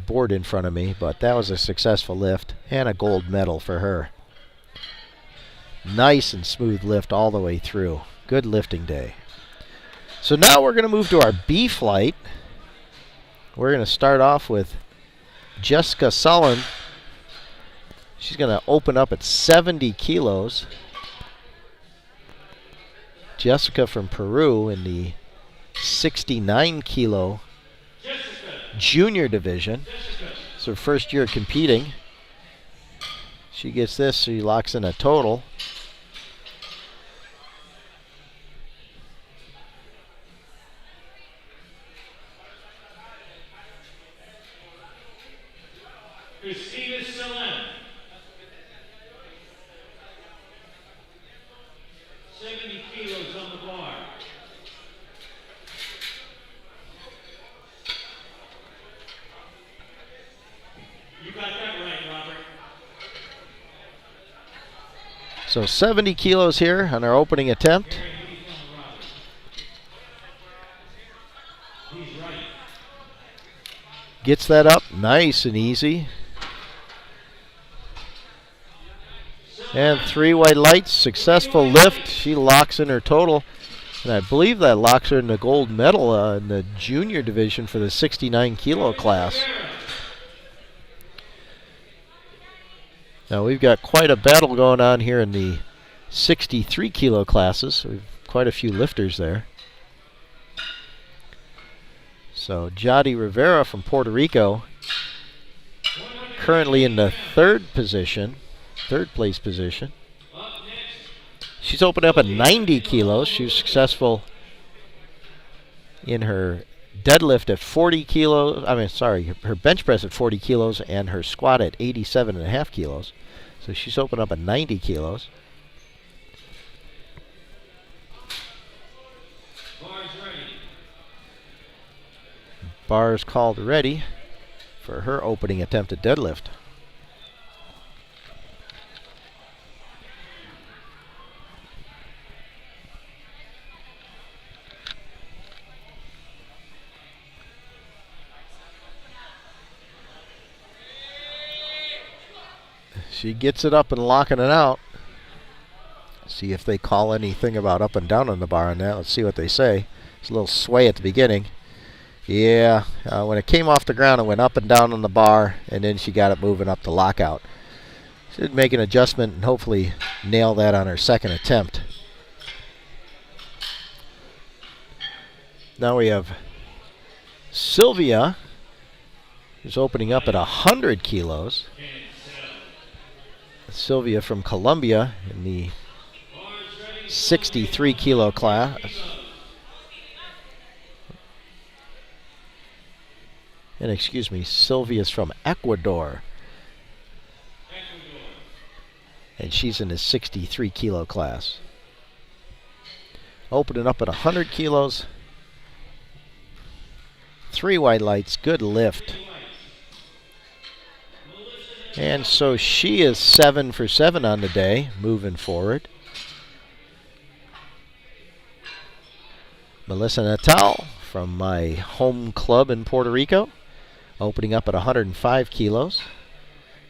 board in front of me, but that was a successful lift and a gold medal for her. Nice and smooth lift all the way through. Good lifting day. So now we're going to move to our B flight. We're going to start off with Jessica Sullen. She's going to open up at 70 kilos. Jessica from Peru in the 69 kilo junior division. It's her first year competing. She gets this, so she locks in a total. So 70 kilos here on our opening attempt. Gets that up nice and easy. And 3 white lights, successful lift. She locks in her total. And I believe that locks her in the gold medal in the junior division for the 69 kilo class. Now we've got quite a battle going on here in the 63 kilo classes. We've quite a few lifters there. So Jadi Rivera from Puerto Rico, currently in the third place position. She's opened up at 90 kilos. She was successful in her deadlift at 40 kilos. Her bench press at 40 kilos and her squat at 87.5 kilos. So she's opened up at 90 kilos. Bars called ready for her opening attempt at deadlift. She gets it up and locking it out. See if they call anything about up and down on the bar on that. Let's see what they say. It's a little sway at the beginning. Yeah, when it came off the ground, it went up and down on the bar, and then she got it moving up the lockout. Should make an adjustment and hopefully nail that on her second attempt. Now we have Sylvia, who's opening up at 100 kilos. Sylvia from Colombia in the 63 kilo class. And excuse me, Sylvia's from Ecuador. And she's in the 63 kilo class. Opening up at 100 kilos. 3 white lights, good lift. And so she is 7 for 7 on the day, moving forward. Melissa Natal from my home club in Puerto Rico, opening up at 105 kilos.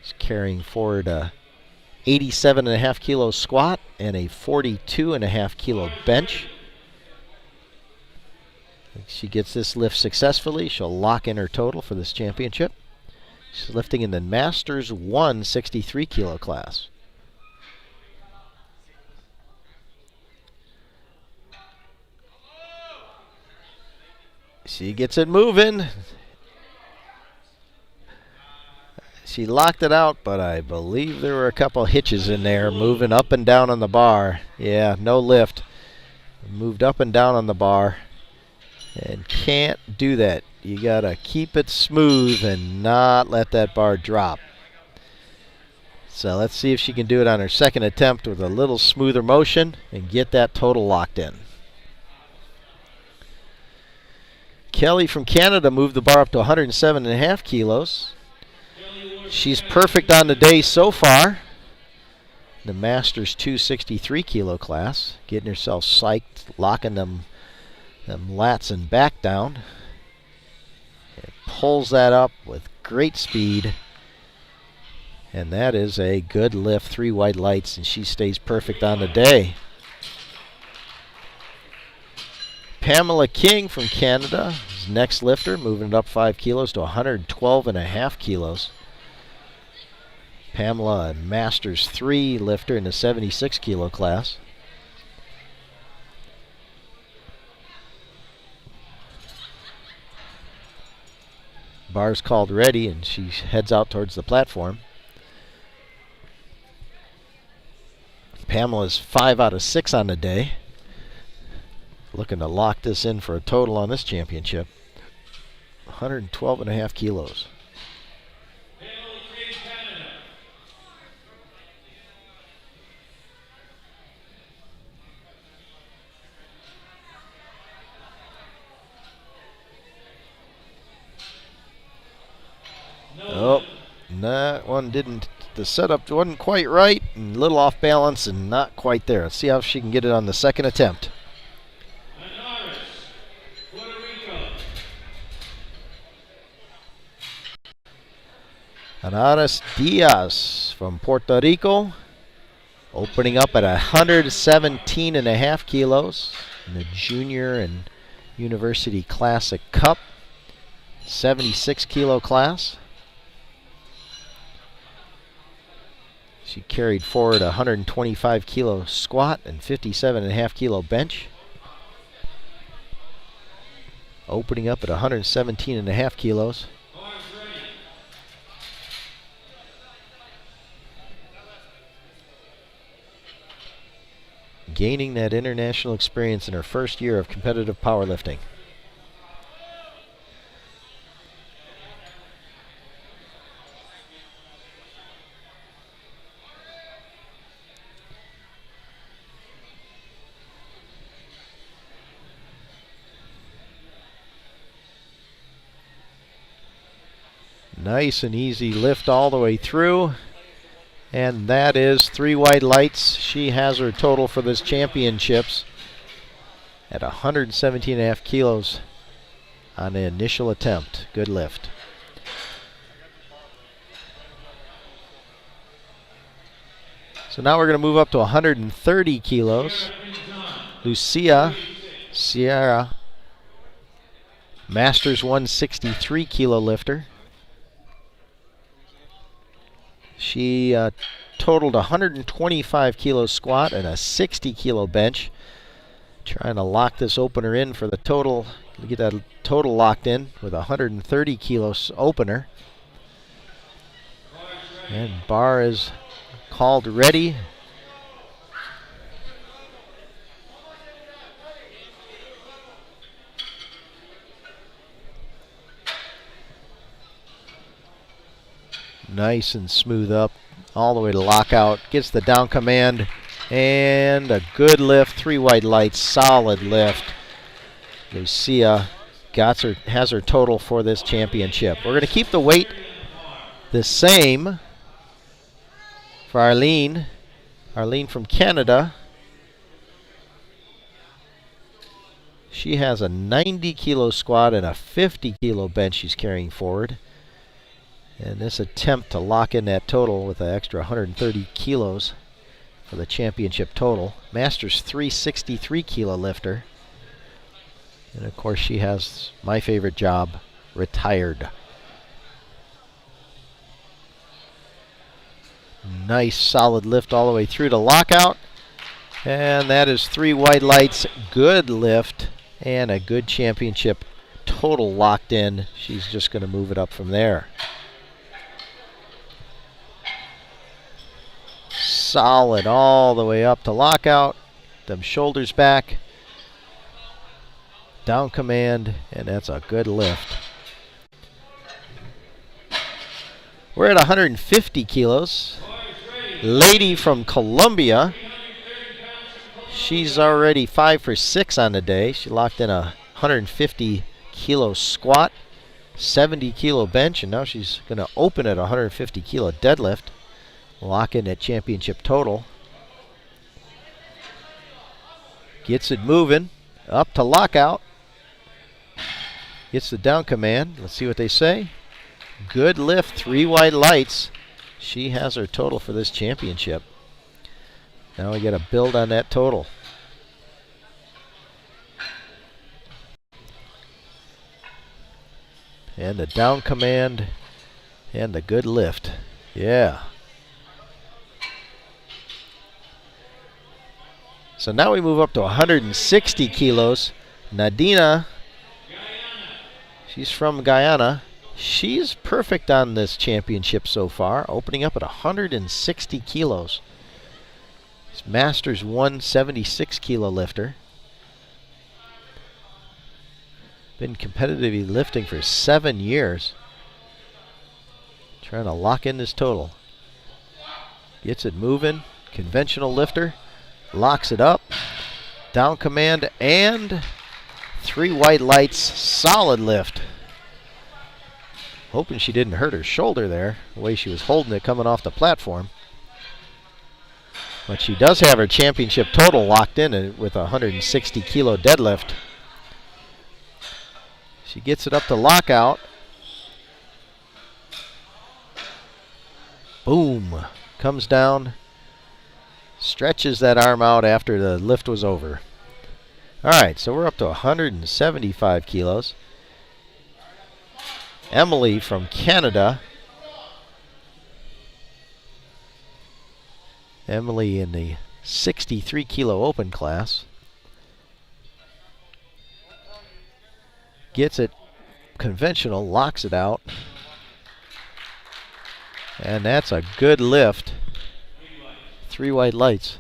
She's carrying forward a 87.5 kilo squat and a 42.5 kilo bench. If she gets this lift successfully, she'll lock in her total for this championship. She's lifting in the Masters 1 63 kilo class. She gets it moving. She locked it out, but I believe there were a couple hitches in there, moving up and down on the bar. Yeah, no lift. Moved up and down on the bar. And can't do that. You gotta keep it smooth and not let that bar drop. So let's see if she can do it on her second attempt with a little smoother motion and get that total locked in. Kelly from Canada moved the bar up to 107.5 kilos. She's perfect on the day so far. The Masters 263 kilo class, getting herself psyched, locking them lats and back down. It pulls that up with great speed. And that is a good lift, 3 white lights, and she stays perfect on the day. Pamela King from Canada is next lifter, moving it up 5 kilos to 112.5 kilos. Pamela, a Masters 3 lifter in the 76 kilo class. Bar's called ready, and she heads out towards the platform. Pamela's 5 out of 6 on the day. Looking to lock this in for a total on this championship. 112.5 kilos. Oh, that one didn't. The setup wasn't quite right, and a little off balance, and not quite there. Let's see how she can get it on the second attempt. Anaris Diaz from Puerto Rico, opening up at 117.5 kilos in the Junior and University Classic Cup, 76 kilo class. She carried forward a 125 kilo squat and 57.5 kilo bench. Opening up at 117.5 kilos. Gaining that international experience in her first year of competitive powerlifting. Nice and easy lift all the way through. And that is 3 white lights. She has her total for this championships at 117.5 kilos on the initial attempt. Good lift. So now we're going to move up to 130 kilos. Lucia Sierra, Masters 163 kilo lifter. She totaled 125 kilo squat and a 60 kilo bench. Trying to lock this opener in for the total, get that total locked in with a 130 kilos opener. And bar is called ready. Nice and smooth up all the way to lockout. Gets the down command and a good lift. 3 white lights, solid lift. Lucia has her total for this championship. We're going to keep the weight the same for Arlene. Arlene from Canada. She has a 90 kilo squat and a 50 kilo bench she's carrying forward. And this attempt to lock in that total with an extra 130 kilos for the championship total. Masters 363 kilo lifter. And of course she has my favorite job, retired. Nice solid lift all the way through to lockout. And that is 3 white lights, good lift, and a good championship total locked in. She's just going to move it up from there. Solid all the way up to lockout. Them shoulders back. Down command, and that's a good lift. We're at 150 kilos. Lady from Colombia. She's already 5 for 6 on the day. She locked in a 150 kilo squat, 70 kilo bench, and now she's going to open at 150 kilo deadlift. Lock in that championship total. Gets it moving. Up to lockout. Gets the down command. Let's see what they say. Good lift. 3 white lights. She has her total for this championship. Now we got to build on that total. And the down command. And the good lift. Yeah. So now we move up to 160 kilos. Nadina, she's from Guyana. She's perfect on this championship so far, opening up at 160 kilos. She's Masters 176 kilo lifter. Been competitively lifting for 7 years. Trying to lock in this total. Gets it moving. Conventional lifter. Locks it up. Down command and 3 white lights. Solid lift. Hoping she didn't hurt her shoulder there, the way she was holding it coming off the platform. But she does have her championship total locked in with a 160 kilo deadlift. She gets it up to lockout. Boom. Comes down. Stretches that arm out after the lift was over. Alright, so we're up to 175 kilos. Emily from Canada. Emily in the 63 kilo open class. Gets it conventional, locks it out. And that's a good lift. 3 white lights.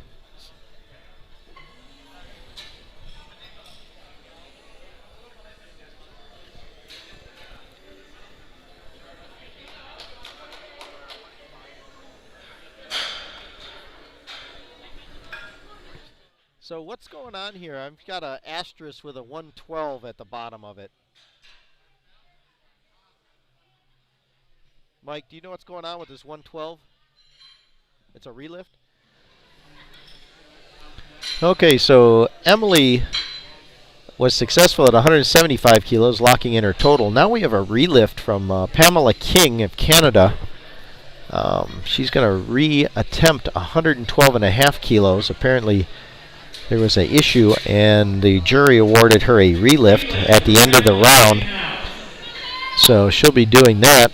So what's going on here? I've got an asterisk with a 112 at the bottom of it. Mike, do you know what's going on with this 112? It's a relift? Okay, so Emily was successful at 175 kilos, locking in her total. Now we have a relift from Pamela King of Canada. She's going to re-attempt 112.5 kilos. Apparently, there was an issue, and the jury awarded her a relift at the end of the round. So she'll be doing that.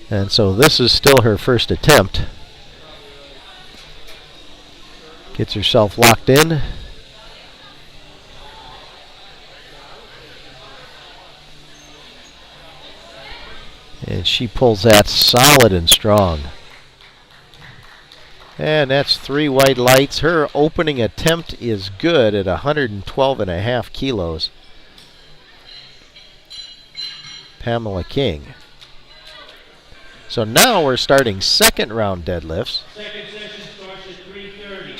And so this is still her first attempt. Gets herself locked in. And she pulls that solid and strong. And that's 3 white lights. Her opening attempt is good at 112.5 kilos. Pamela King. So now we're starting second round deadlifts. Second session starts at 3:30.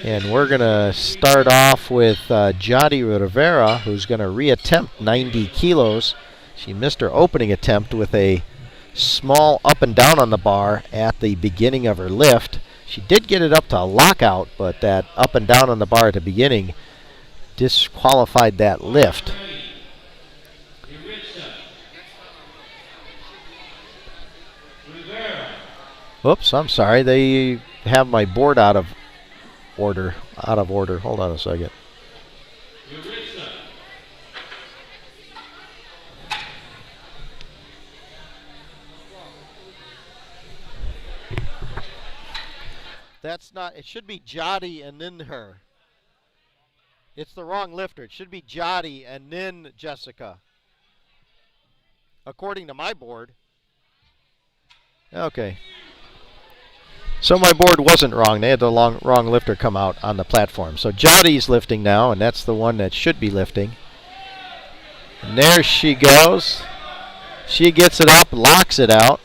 And we're going to start off with Jadi Rivera, who's going to reattempt 90 kilos. She missed her opening attempt with a small up and down on the bar at the beginning of her lift. She did get it up to a lockout, but that up and down on the bar at the beginning disqualified that lift. Oops, I'm sorry. They have my board out of order. Hold on a second. That's not, it should be Jadi and then her. It's the wrong lifter. It should be Jadi and then Jessica, according to my board. Okay. So my board wasn't wrong. They had the wrong lifter come out on the platform. So Jadi's lifting now, and that's the one that should be lifting. And there she goes. She gets it up, locks it out.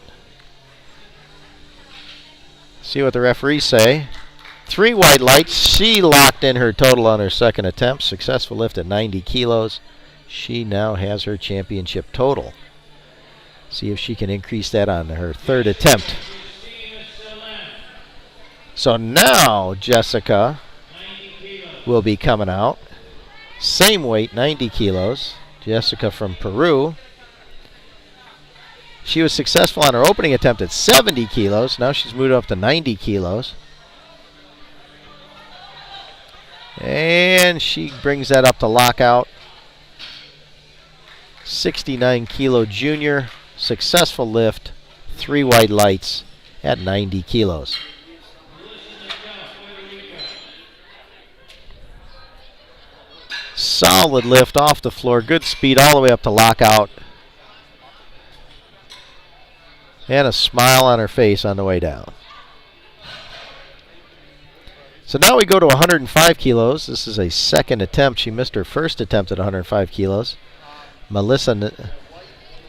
See what the referees say. 3 white lights. She locked in her total on her second attempt. Successful lift at 90 kilos. She now has her championship total. See if she can increase that on her third attempt. So now Jessica will be coming out. Same weight, 90 kilos. Jessica from Peru. She was successful on her opening attempt at 70 kilos. Now she's moved up to 90 kilos. And she brings that up to lockout. 69 kilo junior. Successful lift. 3 white lights at 90 kilos. Solid lift off the floor. Good speed all the way up to lockout. And a smile on her face on the way down. So now we go to 105 kilos. This is a second attempt. She missed her first attempt at 105 kilos. Melissa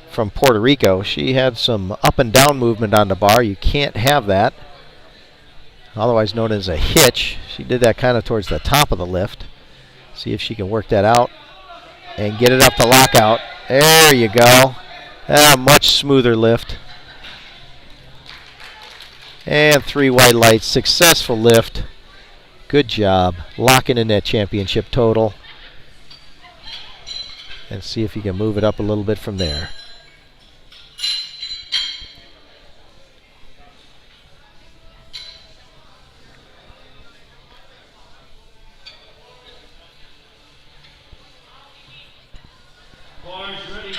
from Puerto Rico. She had some up and down movement on the bar. You can't have that. Otherwise known as a hitch. She did that kind of towards the top of the lift. See if she can work that out and get it up to lockout. There you go. Much smoother lift. And 3 white lights. Successful lift. Good job. Locking in that championship total. And see if you can move it up a little bit from there.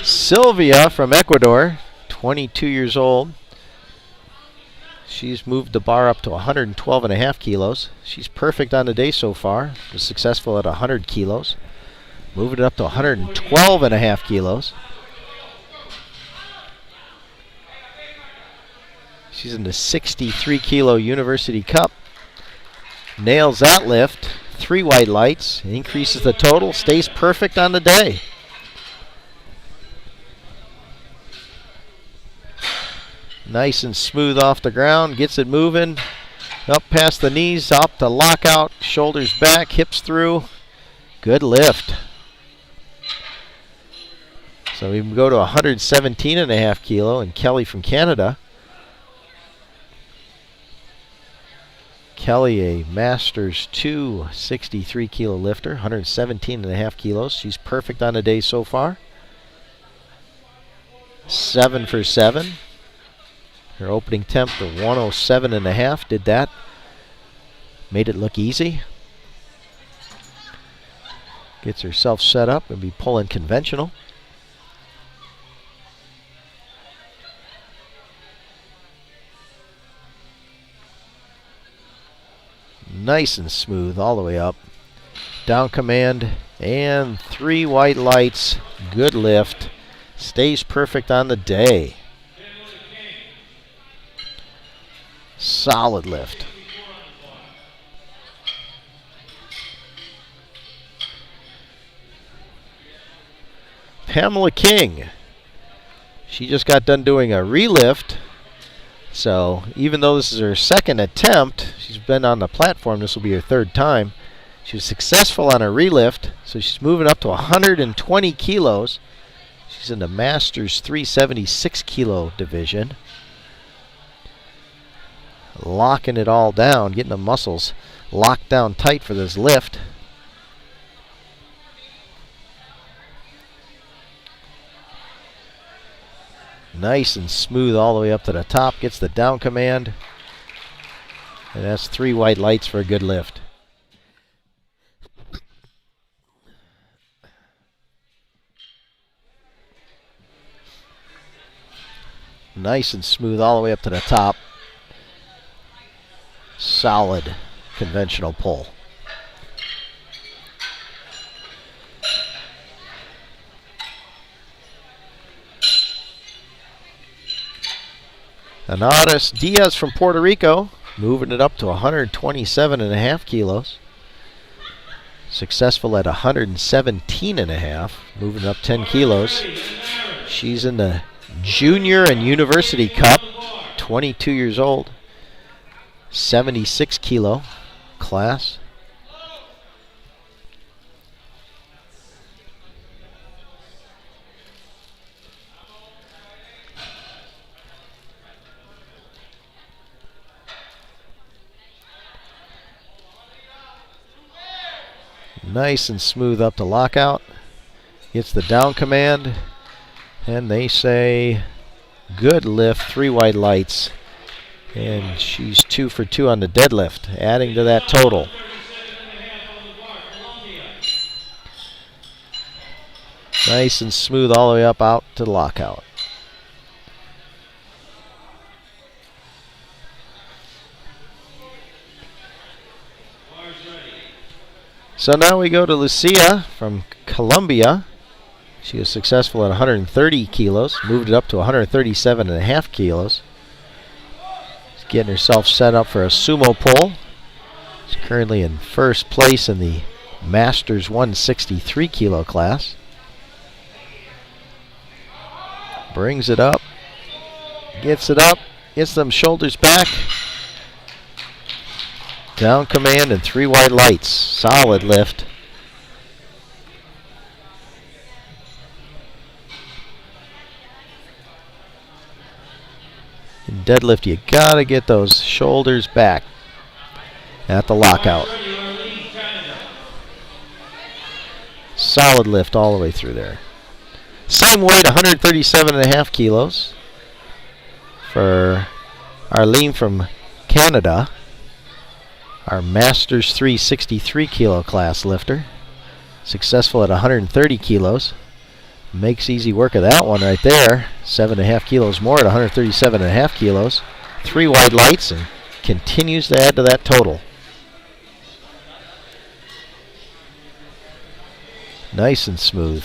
Sylvia from Ecuador, 22 years old. She's moved the bar up to 112.5 kilos. She's perfect on the day so far. Was successful at 100 kilos. Moving it up to 112.5 kilos. She's in the 63 kilo University Cup. Nails that lift. 3 white lights. Increases the total. Stays perfect on the day. Nice and smooth off the ground. Gets it moving. Up past the knees. Up to lockout. Shoulders back. Hips through. Good lift. So we can go to 117.5 kilo. And Kelly from Canada. Kelly, a Masters 2 63 kilo lifter, 117.5 kilos. She's perfect on the day so far. 7 for 7. Her opening attempt of 107.5 did that. Made it look easy. Gets herself set up and be pulling conventional. Nice and smooth all the way up. Down command and 3 white lights. Good lift. Stays perfect on the day. Solid lift. Pamela King. She just got done doing a relift. So even though this is her second attempt, she's been on the platform. This will be her third time. She was successful on a relift, so she's moving up to 120 kilos. She's in the Masters 376 kilo division. Locking it all down, getting the muscles locked down tight for this lift. Nice and smooth all the way up to the top. Gets the down command. And that's 3 white lights for a good lift. Nice and smooth all the way up to the top. Solid conventional pull. Anaris Diaz from Puerto Rico, moving it up to 127.5 kilos. Successful at 117.5, moving up 10 kilos. She's in the Junior and University Cup, 22 years old, 76 kilo class. Nice and smooth up to lockout. Gets the down command. And they say good lift, 3 white lights. And she's 2 for 2 on the deadlift, adding to that total. Nice and smooth all the way up out to the lockout. So now we go to Lucia from Colombia. She was successful at 130 kilos, moved it up to 137.5 kilos. She's getting herself set up for a sumo pull. She's currently in first place in the Masters 163 kilo class. Brings it up, gets them shoulders back. Down command and 3 white lights. Solid lift. In deadlift, you gotta get those shoulders back at the lockout. Solid lift all the way through there. Same weight, 137.5 kilos for Arlene from Canada. Our Masters 363 kilo class lifter. Successful at 130 kilos. Makes easy work of that one right there. 7.5 kilos more at 137.5 kilos. 3 wide lights and continues to add to that total. Nice and smooth.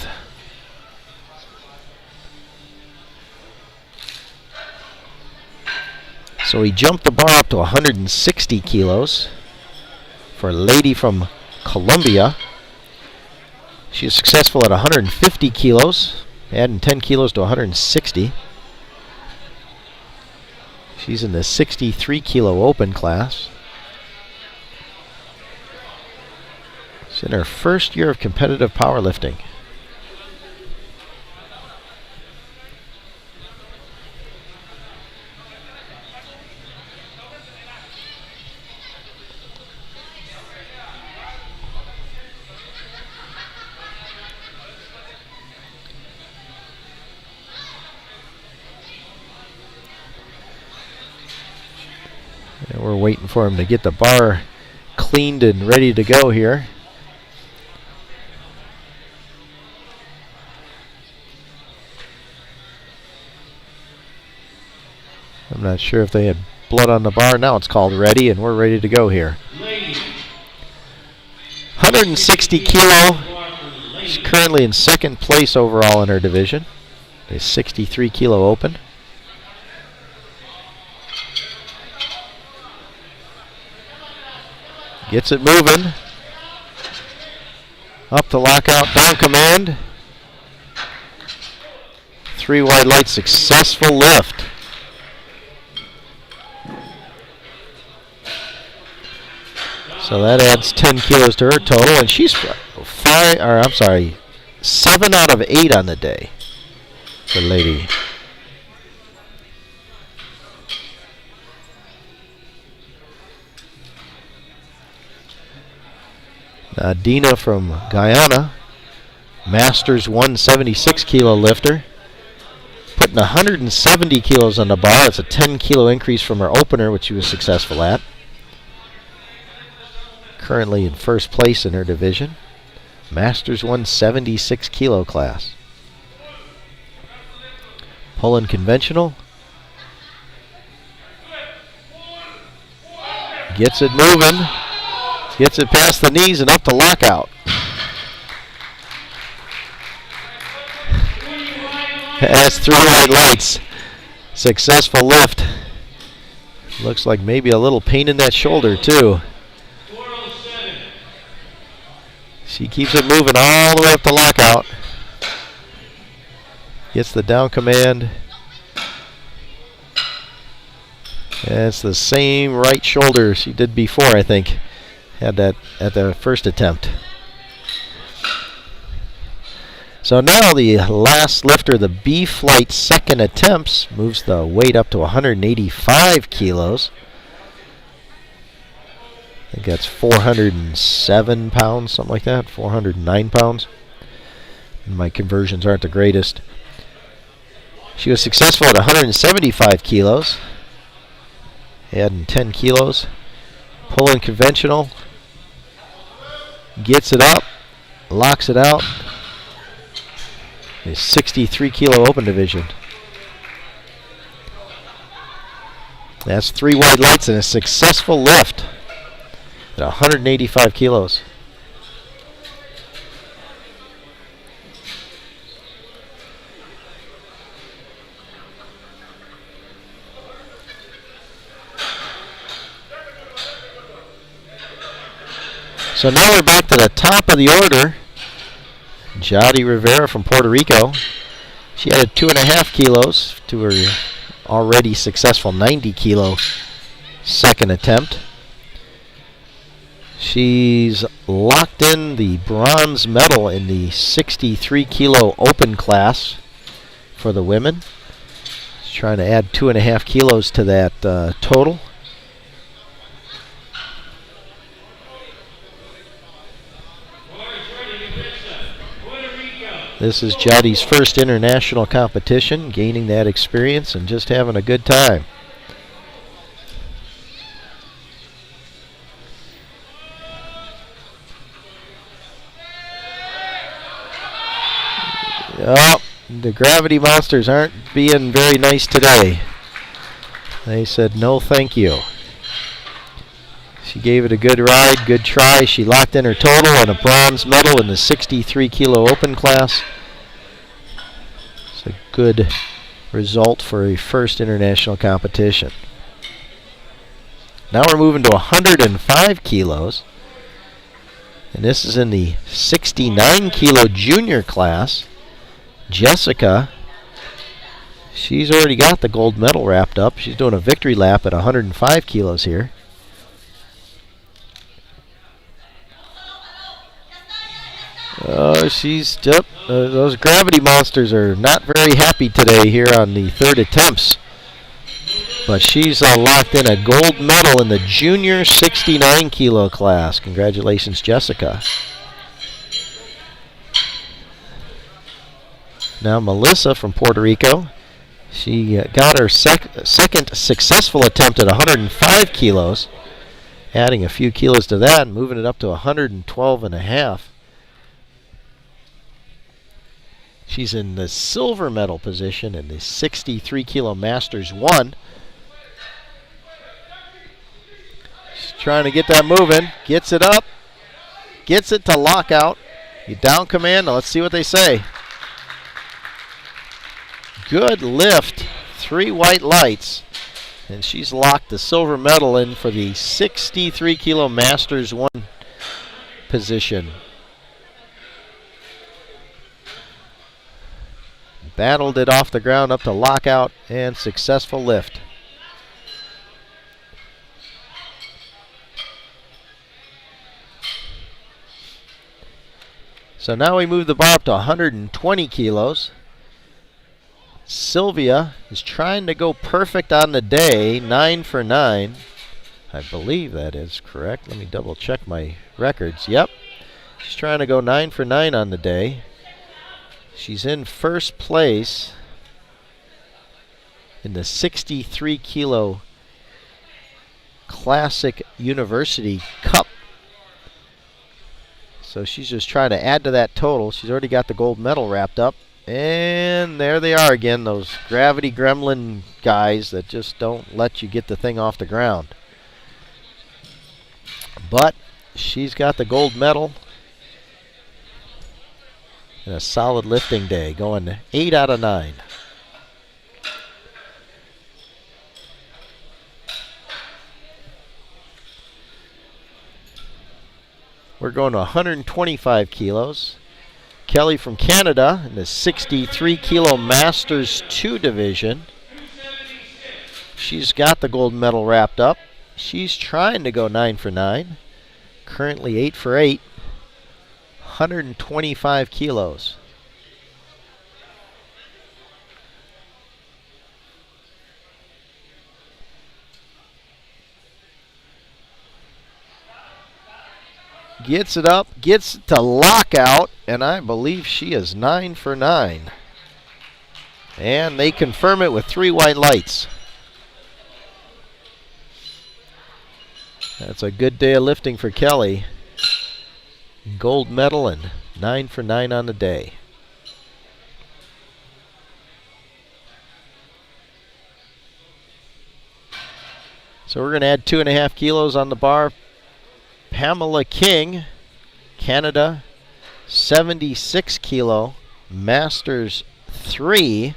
So he jumped the bar up to 160 kilos. For a lady from Colombia. She is successful at 150 kilos, adding 10 kilos to 160. She's in the 63 kilo open class. She's in her first year of competitive powerlifting. waiting for him to get the bar cleaned and ready to go here. I'm not sure if they had blood on the bar. Now it's called ready, and we're ready to go here. 160 kilo. She's currently in second place overall in her division. A 63 kilo open. Gets it moving. Up to lockout, down command. 3 wide light, successful lift. So that adds 10 kilos to her total, and she's 7 out of 8 on the day for lady. Dina from Guyana, Masters 176 kilo lifter, putting 170 kilos on the bar. It's a 10 kilo increase from her opener, which she was successful at. Currently in first place in her division, Masters 176 kilo class. Pulling conventional. Gets it moving. Gets it past the knees and up to lockout. Has 3 white lights. Successful lift. Looks like maybe a little pain in that shoulder too. She keeps it moving all the way up to lockout. Gets the down command. And it's the same right shoulder she did before, I think. Had that at the first attempt. So now the last lifter, the B flight second attempts, moves the weight up to 185 kilos. I think that's 407 pounds, something like that, 409 pounds. And my conversions aren't the greatest. She was successful at 175 kilos, adding 10 kilos. Pulling conventional, gets it up, locks it out. A 63 kilo open division. That's 3 white lights and a successful lift at 185 kilos. So now we're back to the top of the order. Jadi Rivera from Puerto Rico. She added 2.5 kilos to her already successful 90 kilo second attempt. She's locked in the bronze medal in the 63 kilo open class for the women. She's trying to add 2.5 kilos to that total. This is Jadi's first international competition, gaining that experience and just having a good time. Oh, the gravity monsters aren't being very nice today. They said no thank you. She gave it a good ride, good try. She locked in her total and a bronze medal in the 63 kilo open class. It's a good result for a first international competition. Now we're moving to 105 kilos. And this is in the 69 kilo junior class. Jessica, she's already got the gold medal wrapped up. She's doing a victory lap at 105 kilos here. Those gravity monsters are not very happy today here on the third attempts. But she's locked in a gold medal in the junior 69 kilo class. Congratulations, Jessica. Now Melissa from Puerto Rico. She got her second successful attempt at 105 kilos, adding a few kilos to that and moving it up to 112 and a half. She's in the silver medal position in the 63 kilo Masters 1. She's trying to get that moving, gets it up, gets it to lockout. You down command, now let's see what they say. Good lift, 3 white lights, and she's locked the silver medal in for the 63 kilo Masters 1 position. Battled it off the ground up to lockout and successful lift. So now we move the bar up to 120 kilos. Sylvia is trying to go perfect on the day, 9 for 9. I believe that is correct. Let me double check my records. Yep, she's trying to go 9 for 9 on the day. She's in first place in the 63 kilo Classic University Cup. So she's just trying to add to that total. She's already got the gold medal wrapped up. And there they are again, those gravity gremlin guys that just don't let you get the thing off the ground. But she's got the gold medal and a solid lifting day, going 8 out of 9. We're going to 125 kilos. Kelly from Canada in the 63 kilo Masters 2 division. She's got the gold medal wrapped up. She's trying to go 9 for 9. Currently 8 for 8. 125 kilos. Gets it up, gets it to lockout, and I believe she is 9 for 9. And they confirm it with 3 white lights. That's a good day of lifting for Kelly. Gold medal and 9 for 9 on the day. So we're going to add 2.5 kilos on the bar. Pamela King, Canada, 76 kilo, Masters 3,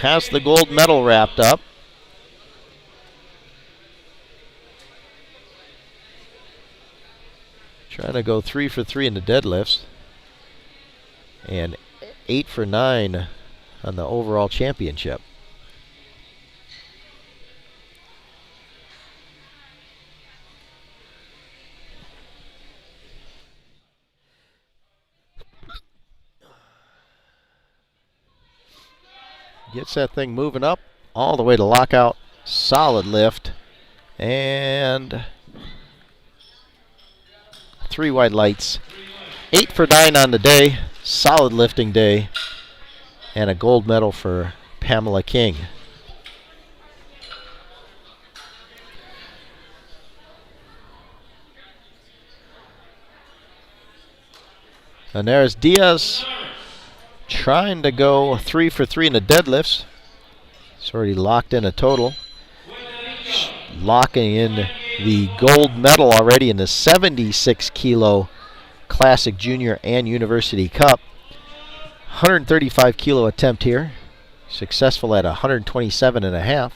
has the gold medal wrapped up. Trying to go 3 for 3 in the deadlifts and 8 for 9 on the overall championship. Gets that thing moving up all the way to lockout. Solid lift. And 3 white lights. 8 for 9 on the day. Solid lifting day. And a gold medal for Pamela King. And there's Diaz trying to go 3 for 3 in the deadlifts. It's already locked in a total. Locking in the gold medal already in the 76 kilo Classic Junior and University Cup. 135 kilo attempt here. Successful at 127 and a half.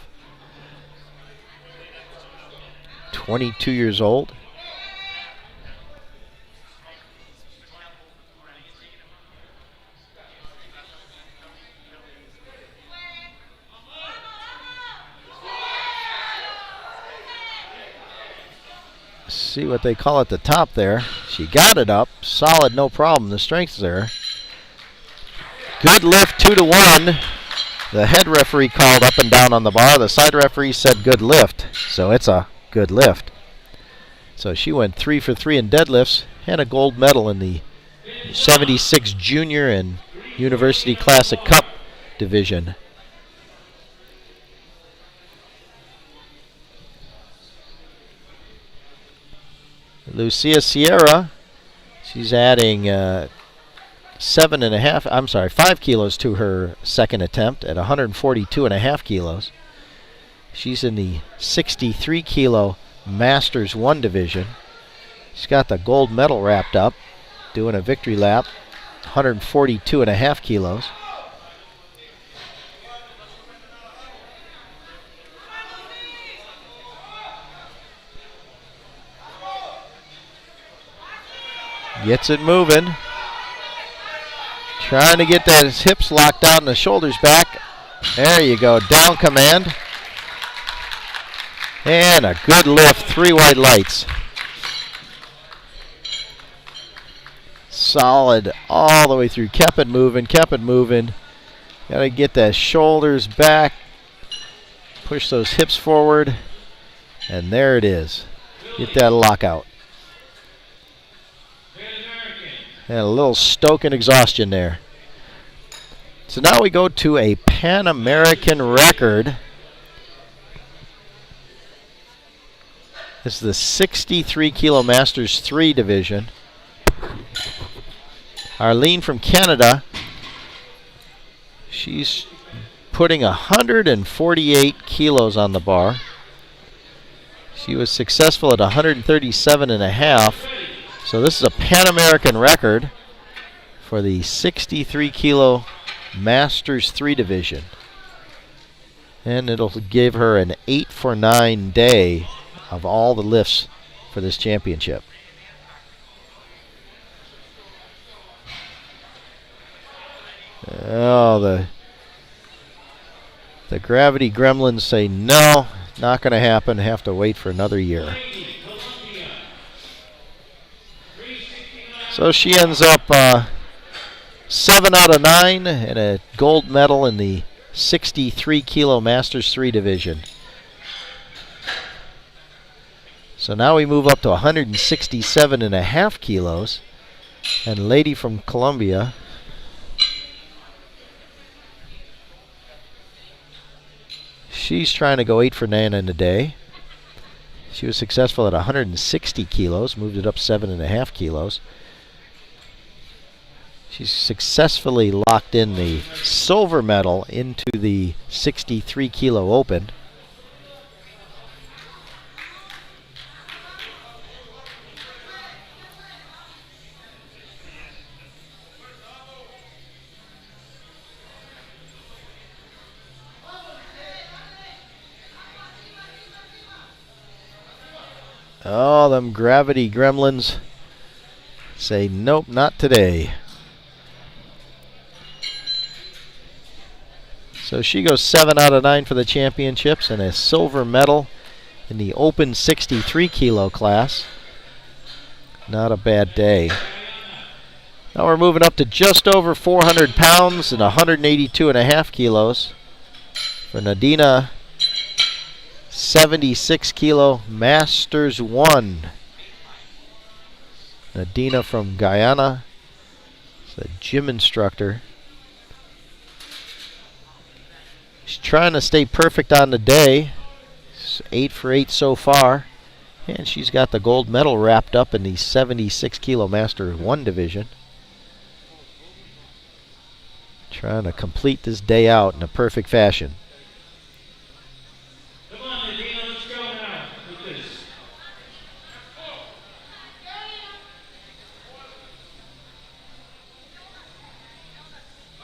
22 years old. See what they call at the top there. She got it up. Solid, no problem. The strength's there. Good lift, 2 to 1. The head referee called up and down on the bar. The side referee said good lift. So it's a good lift. So she went 3 for 3 in deadlifts and a gold medal in the 76 Junior and University Classic Cup division. Lucia Sierra, she's adding 5 kilos to her second attempt at 142.5 kilos. She's in the 63 kilo Masters 1 division. She's got the gold medal wrapped up, doing a victory lap, 142.5 kilos. Gets it moving. Trying to get that hips locked out and the shoulders back. There you go, down command. And a good lift, 3 white lights. Solid all the way through. Kept it moving, kept it moving. Got to get the shoulders back. Push those hips forward. And there it is. Get that lockout. And a little stoking exhaustion there. So now we go to a Pan American record. This is the 63 kilo Masters 3 division. Arlene from Canada, she's putting 148 kilos on the bar. She was successful at 137.5. So this is a Pan American record for the 63 kilo Masters 3 division. And it'll give her an 8 for 9 day of all the lifts for this championship. Oh, the gravity gremlins say no, not going to happen. Have to wait for another year. So she ends up 7 out of 9 and a gold medal in the 63 kilo Masters 3 division. So now we move up to 167.5 kilos. And a lady from Colombia, she's trying to go 8 for 9 in a day. She was successful at 160 kilos, moved it up 7.5 kilos. She's successfully locked in the silver medal into the 63 kilo open. Oh, them gravity gremlins say nope, not today. So she goes 7 out of 9 for the championships and a silver medal in the open 63 kilo class. Not a bad day. Now we're moving up to just over 400 pounds and 182.5 kilos for Nadina. 76 kilo Masters 1. Nadina from Guyana. She's a gym instructor. She's trying to stay perfect on the day. It's 8 for 8 so far. And she's got the gold medal wrapped up in the 76 kilo Masters 1 division. Trying to complete this day out in a perfect fashion.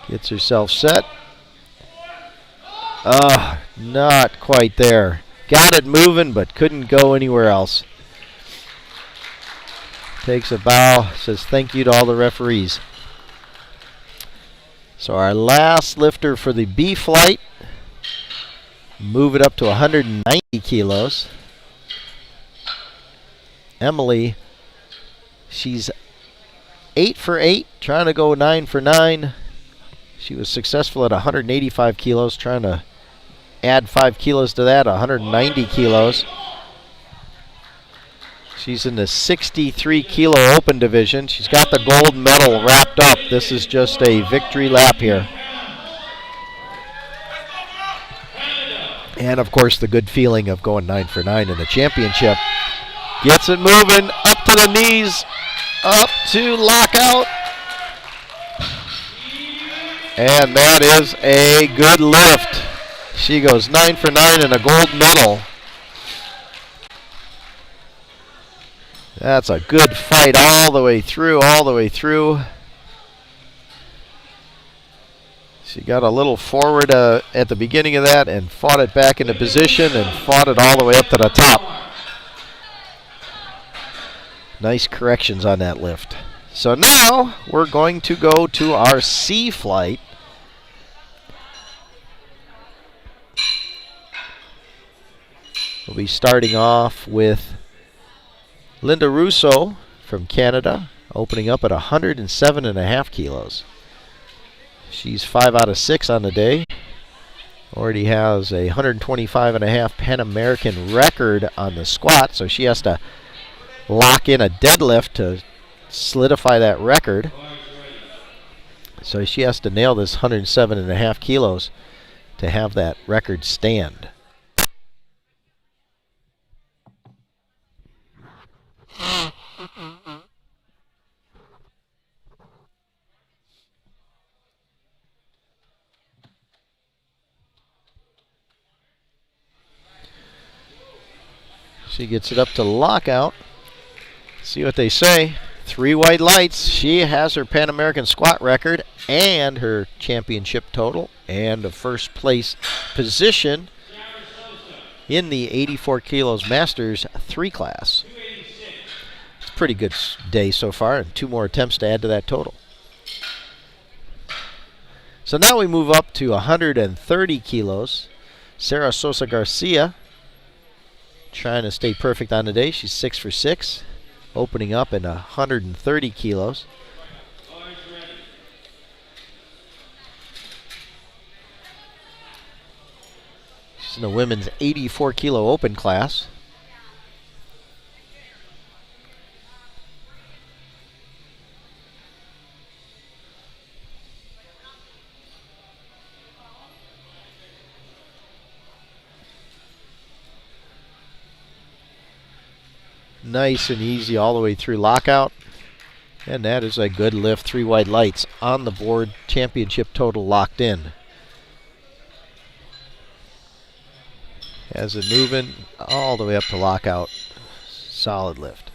Gets herself set. Not quite there. Got it moving, but couldn't go anywhere else. Takes a bow, says thank you to all the referees. So our last lifter for the B flight. Move it up to 190 kilos. Emily, she's 8 for 8, trying to go 9 for 9. She was successful at 185 kilos, trying to add 5 kilos to that, 190 kilos. She's in the 63 kilo open division. She's got the gold medal wrapped up. This is just a victory lap here. And, of course, the good feeling of going 9 for 9 in the championship. Gets it moving, up to the knees, up to lockout. And that is a good lift. She goes 9 for 9 and a gold medal. That's a good fight all the way through, all the way through. She got a little forward at the beginning of that and fought it back into position and fought it all the way up to the top. Nice corrections on that lift. So now we're going to go to our C flight. We'll be starting off with Linda Russo from Canada, opening up at 107.5 kilos. She's 5 out of 6 on the day. Already has a 125.5 Pan American record on the squat, so she has to lock in a deadlift to solidify that record. So she has to nail this 107.5 kilos to have that record stand. She gets it up to lockout. See what they say. 3 white lights. She has her Pan American squat record and her championship total and a first place position in the 84 kilos Masters 3 class. It's a pretty good day so far, and 2 more attempts to add to that total. So now we move up to 130 kilos. Sarah Sosa Garcia trying to stay perfect on the day. She's 6 for 6, opening up at 130 kilos. She's in the women's 84 kilo open class. Nice and easy all the way through lockout. And that is a good lift. 3 white lights on the board. Championship total locked in. Has it moving all the way up to lockout. Solid lift.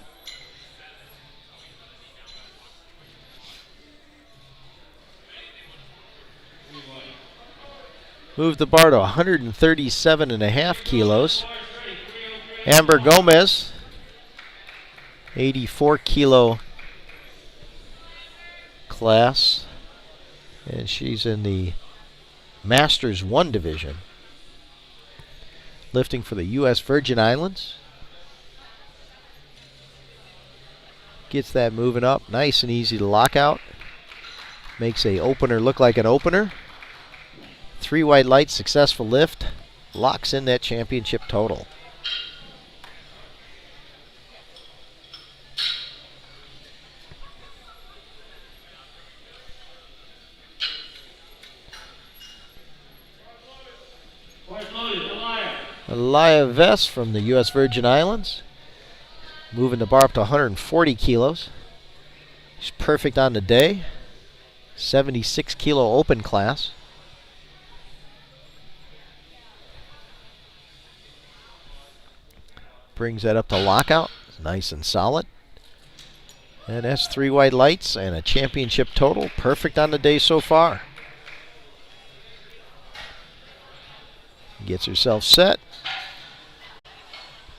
Move the bar to 137.5 kilos. Amber Gomez, 84 kilo class, and she's in the Masters 1 division, lifting for the U.S. Virgin Islands. Gets that moving up, nice and easy to lock out. Makes a opener look like an opener. 3 white lights, successful lift, locks in that championship total. Elia Vest from the U.S. Virgin Islands, moving the bar up to 140 kilos. She's perfect on the day. 76 kilo open class. Brings that up to lockout. Nice and solid. And that's 3 white lights and a championship total. Perfect on the day so far. Gets herself set.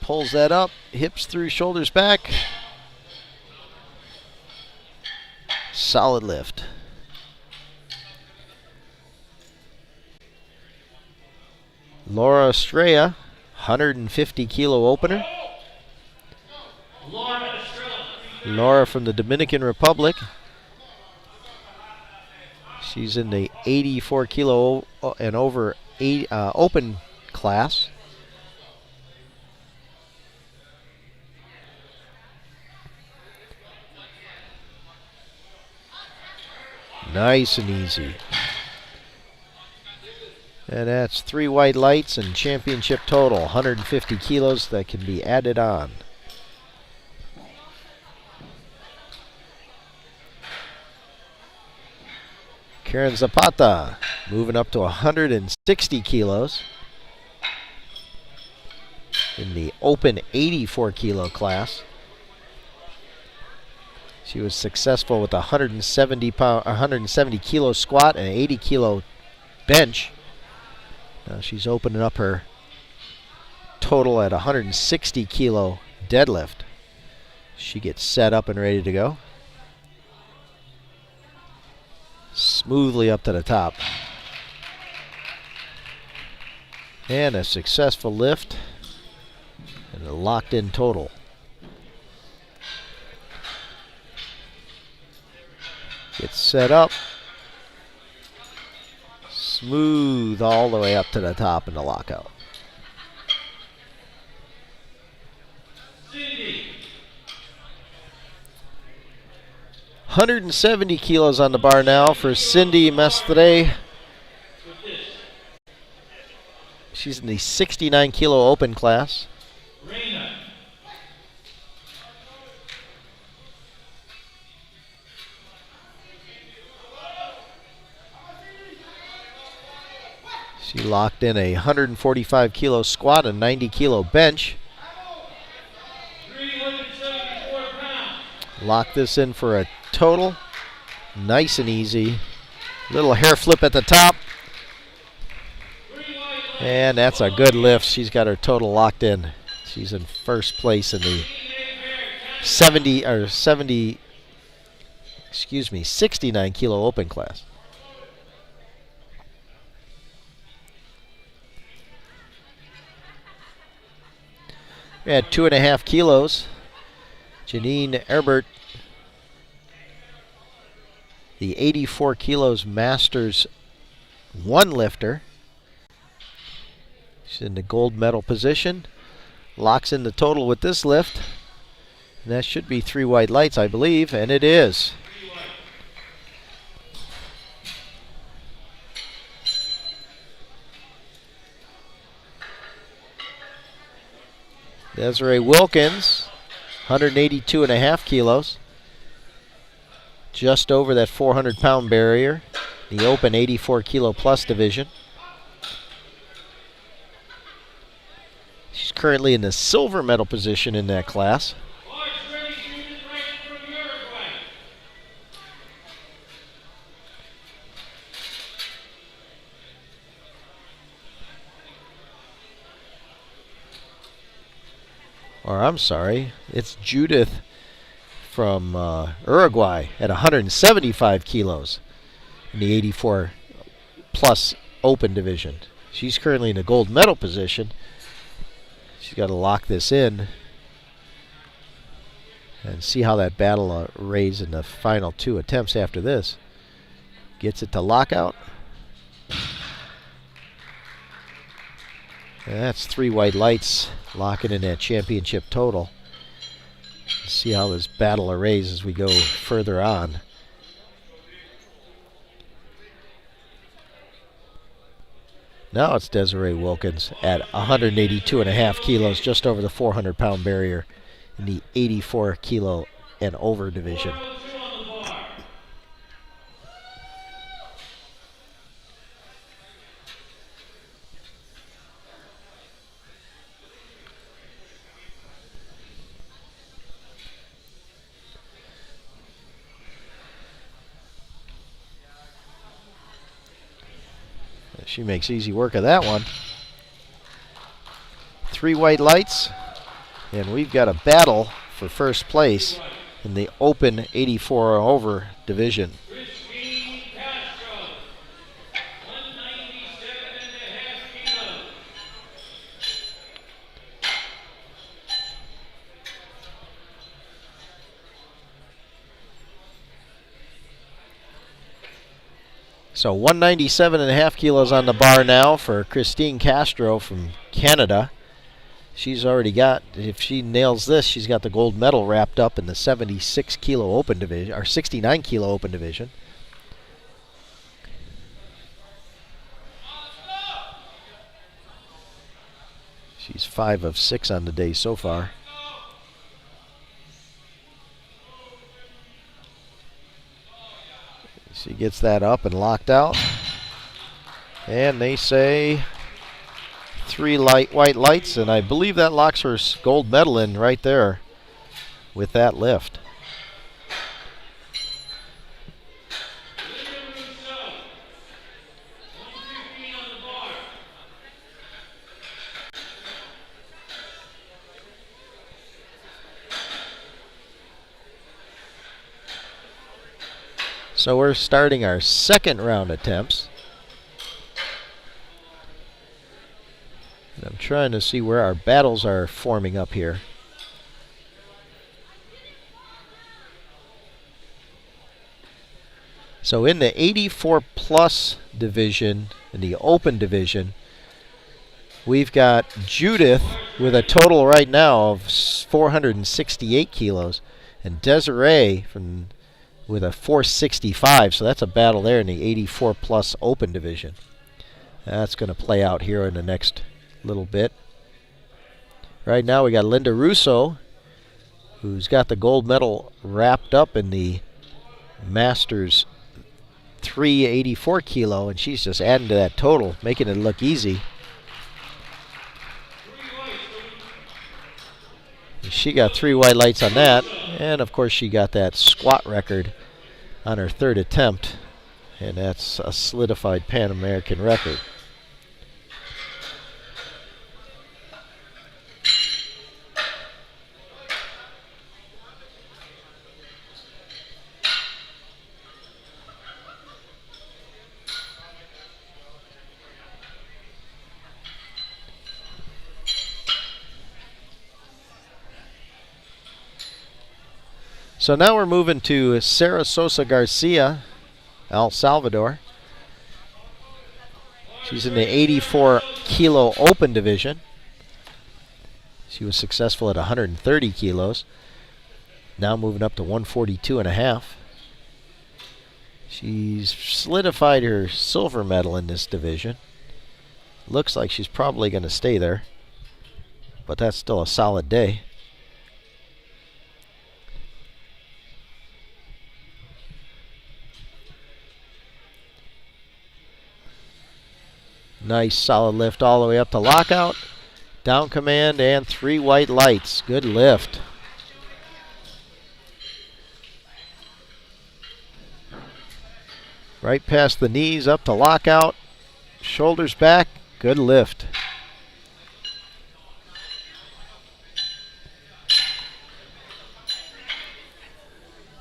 Pulls that up. Hips through, shoulders back. Solid lift. Laura Estrella, 150 kilo opener. Laura from the Dominican Republic. She's in the 84 kilo and over open class. Nice and easy. And that's 3 white lights and championship total, 150 kilos that can be added on. Karen Zapata moving up to 160 kilos in the open 84 kilo class. She was successful with a 170 kilo squat and an 80 kilo bench. Now she's opening up her total at 160 kilo deadlift. She gets set up and ready to go. Smoothly up to the top. And a successful lift and a locked in total. Gets set up. Smooth all the way up to the top in the lockout. Cindy. 170 kilos on the bar now for Cindy Mestre. She's in the 69 kilo open class. Reina. She locked in a 145 kilo squat and 90 kilo bench. 374 pounds. Lock this in for a total. Nice and easy. Little hair flip at the top. And that's a good lift. She's got her total locked in. She's in first place in the 69 kilo open class. At 2.5 kilos, Janine Herbert, the 84 kilos Masters 1 lifter. She's in the gold medal position. Locks in the total with this lift. And that should be 3 white lights, I believe, and it is. Desiree Wilkins, 182.5 kilos. Just over that 400-pound barrier, the open 84 kilo plus division. She's currently in the silver medal position in that class. Or I'm sorry, it's Judith from Uruguay at 175 kilos in the 84 plus open division. She's currently in the gold medal position. She's got to lock this in and see how that battle rays in the final 2 attempts after this. Gets it to lockout. And that's 3 white lights locking in that championship total. Let's see how this battle arrays as we go further on. Now it's Desiree Wilkins at 182.5 kilos, just over the 400-pound barrier in the 84 kilo and over division. She makes easy work of that one. 3 white lights, and we've got a battle for first place in the open 84 over division. So 197.5 kilos on the bar now for Christine Castro from Canada. She's already got, if she nails this, she's got the gold medal wrapped up in the 76 kilo open division, or 69 kilo open division. She's 5 of 6 on the day so far. She gets that up and locked out. And they say 3 white lights, and I believe that locks her gold medal in right there with that lift. So we're starting our second round attempts. And I'm trying to see where our battles are forming up here. So in the 84 plus division, in the open division, we've got Judith with a total right now of 468 kilos, and Desiree with a 465. So that's a battle there in the 84 plus open division. That's going to play out here in the next little bit. Right now we got Linda Russo, who's got the gold medal wrapped up in the Masters 384 kilo, and she's just adding to that total, making it look easy. She got 3 white lights on that, and of course she got that squat record on her 3rd attempt, and that's a solidified Pan American record. So now we're moving to Sarah Sosa Garcia, El Salvador. She's in the 84 kilo open division. She was successful at 130 kilos. Now moving up to 142 and a half. She's solidified her silver medal in this division. Looks like she's probably going to stay there, but that's still a solid day. Nice solid lift all the way up to lockout. Down command and 3 white lights. Good lift. Right past the knees up to lockout. Shoulders back. Good lift.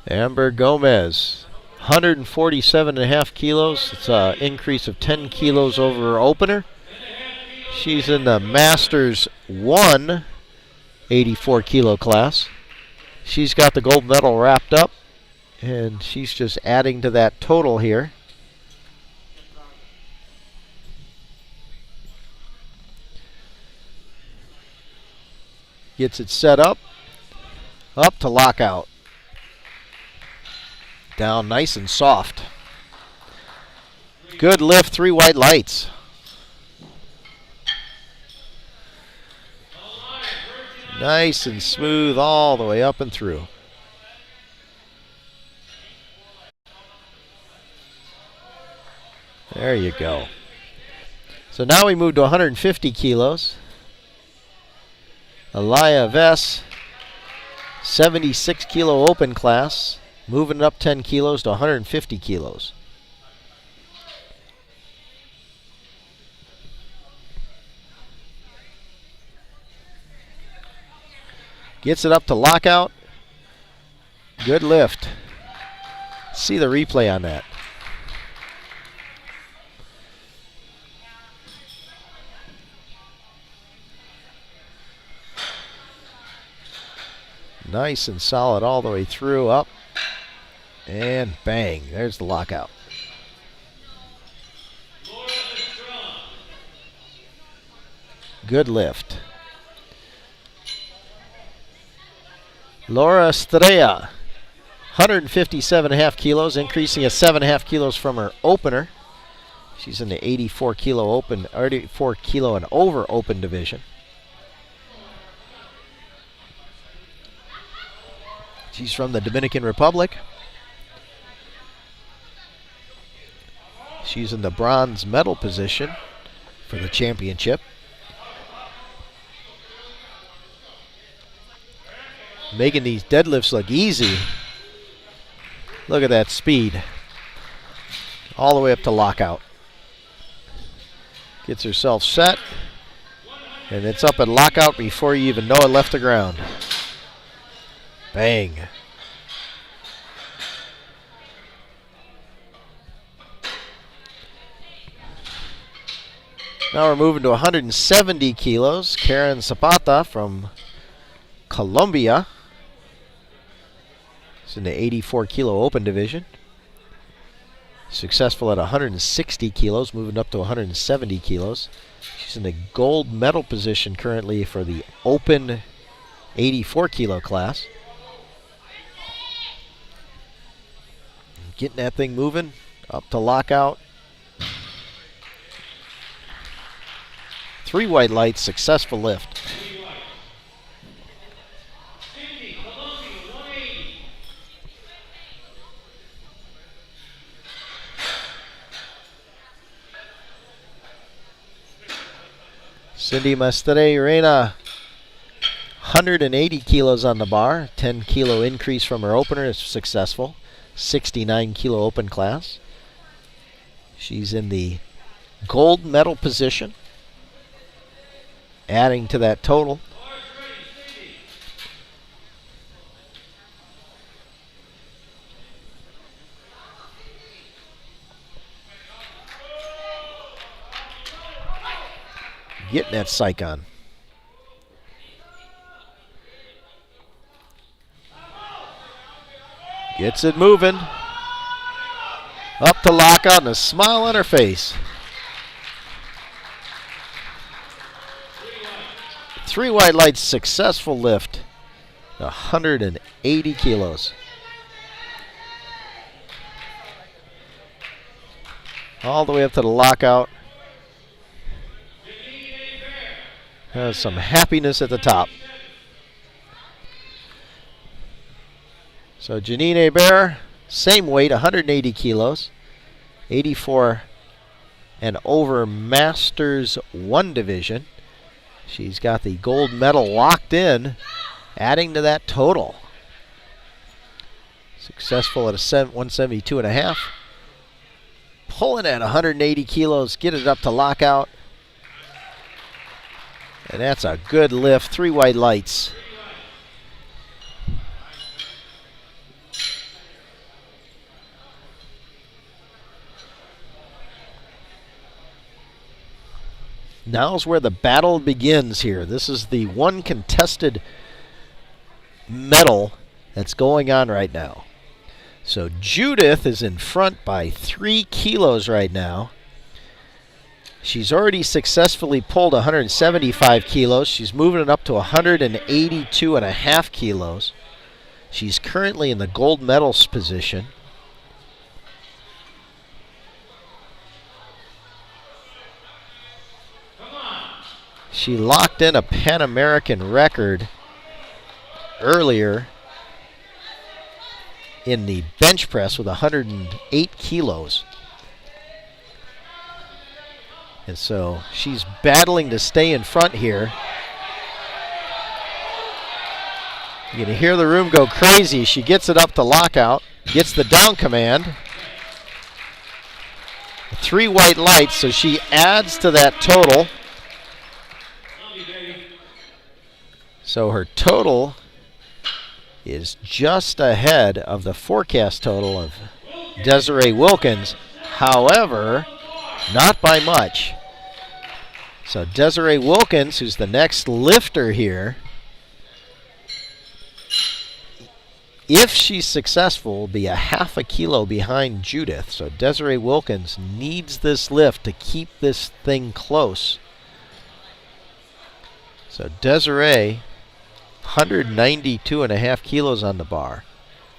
Amber Gomez. 147.5 kilos. It's an increase of 10 kilos over her opener. She's in the Masters 1 84 kilo class. She's got the gold medal wrapped up, and she's just adding to that total here. Gets it set up to lockout. Down nice and soft. Good lift, 3 white lights. Nice and smooth all the way up and through. There you go. So now we move to 150 kilos. Alaya Vess, 76 kilo open class. Moving up 10 kilos to 150 kilos. Gets it up to lockout. Good lift. See the replay on that. Nice and solid all the way through, up. And bang, there's the lockout. Good lift. Laura Estrella, 157.5 kilos, increasing at 7.5 kilos from her opener. She's in the 84 kilo and over open division. She's from the Dominican Republic. She's in the bronze medal position for the championship. Making these deadlifts look easy. Look at that speed. All the way up to lockout. Gets herself set. And it's up at lockout before you even know it left the ground. Bang. Now we're moving to 170 kilos. Karen Zapata from Colombia. It's in the 84 kilo open division. Successful at 160 kilos, moving up to 170 kilos. She's in the gold medal position currently for the open 84 kilo class. Getting that thing moving up to lockout. 3 white lights, successful lift. Cindy Mastreyurena, 180 kilos on the bar, 10 kilo increase from her opener is successful. 69 kilo open class. She's in the gold medal position, adding to that total. Getting that psych on. Gets it moving. Up to lockout and a smile on her face. 3 white lights, successful lift. 180 kilos. All the way up to the lockout. Has some happiness at the top. So Janine Hebert, same weight, 180 kilos, 84 and over Masters 1 division. She's got the gold medal locked in, adding to that total. Successful at a 172.5. Pulling at 180 kilos, get it up to lockout. And that's a good lift, 3 white lights. Now's where the battle begins here. This is the one contested medal that's going on right now. So Judith is in front by 3 kilos right now. She's already successfully pulled 175 kilos. She's moving it up to 182.5 kilos. She's currently in the gold medals position. She locked in a Pan American record earlier in the bench press with 108 kilos. And so she's battling to stay in front here. You're going to hear the room go crazy. She gets it up to lockout, gets the down command. 3 white lights, so she adds to that total. So her total is just ahead of the forecast total of Desiree Wilkins. However, not by much. So Desiree Wilkins, who's the next lifter here, if she's successful, will be a half a kilo behind Judith. So Desiree Wilkins needs this lift to keep this thing close. So Desiree, 192.5 kilos on the bar.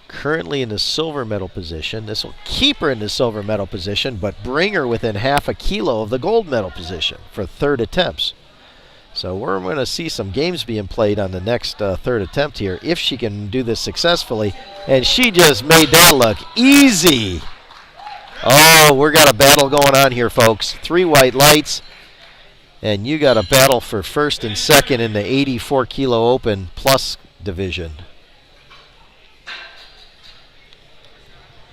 Currently in the silver medal position. This will keep her in the silver medal position, but bring her within half a kilo of the gold medal position for third attempts. So we're going to see some games being played on the next third attempt here, if she can do this successfully. And she just made that look easy. Oh, we're got a battle going on here, folks. 3 white lights, and you got a battle for first and second in the 84 kilo open plus division.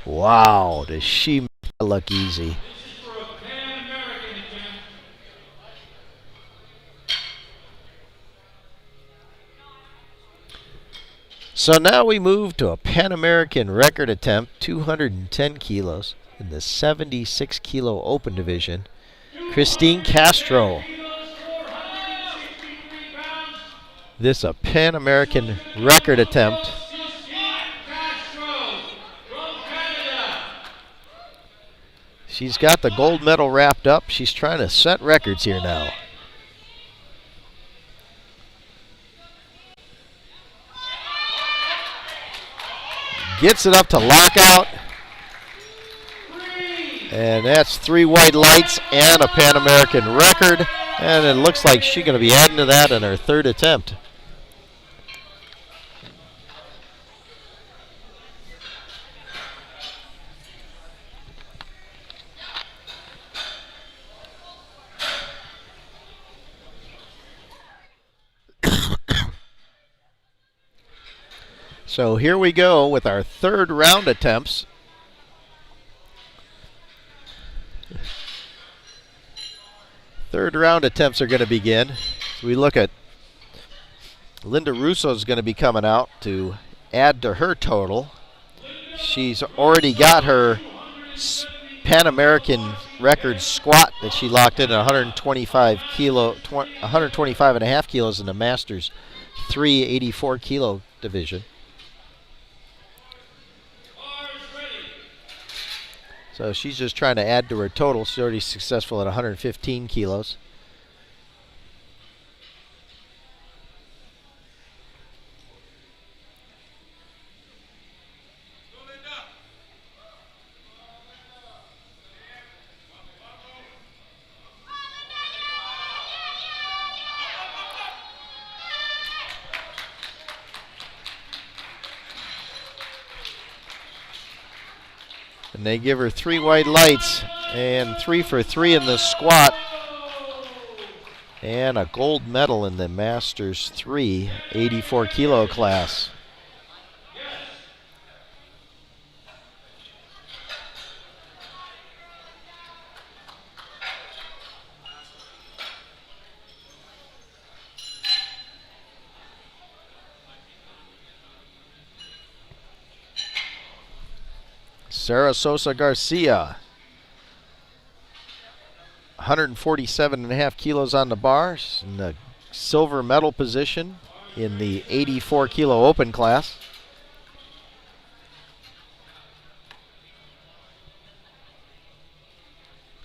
Wow, does she make that look easy. So now we move to a Pan American record attempt, 210 kilos in the 76 kilo open division. Christine Castro. This a Pan American record attempt. She's got the gold medal wrapped up. She's trying to set records here now. Gets it up to lockout. And that's 3 white lights and a Pan American record. And it looks like she's going to be adding to that in her third attempt. So here we go with our third round attempts. Third round attempts are going to begin. So we look at Linda Russo's going to be coming out to add to her total. She's already got her Pan American record squat that she locked in at 125 and a half kilos in the Masters 384 kilo division. So she's just trying to add to her total. She's already successful at 115 kilos. And they give her 3 white lights and 3 for 3 in the squat and a gold medal in the Masters 3 84 kilo class. Sarah Sosa Garcia, 147 and a half kilos on the bar, in the silver medal position in the 84 kilo open class.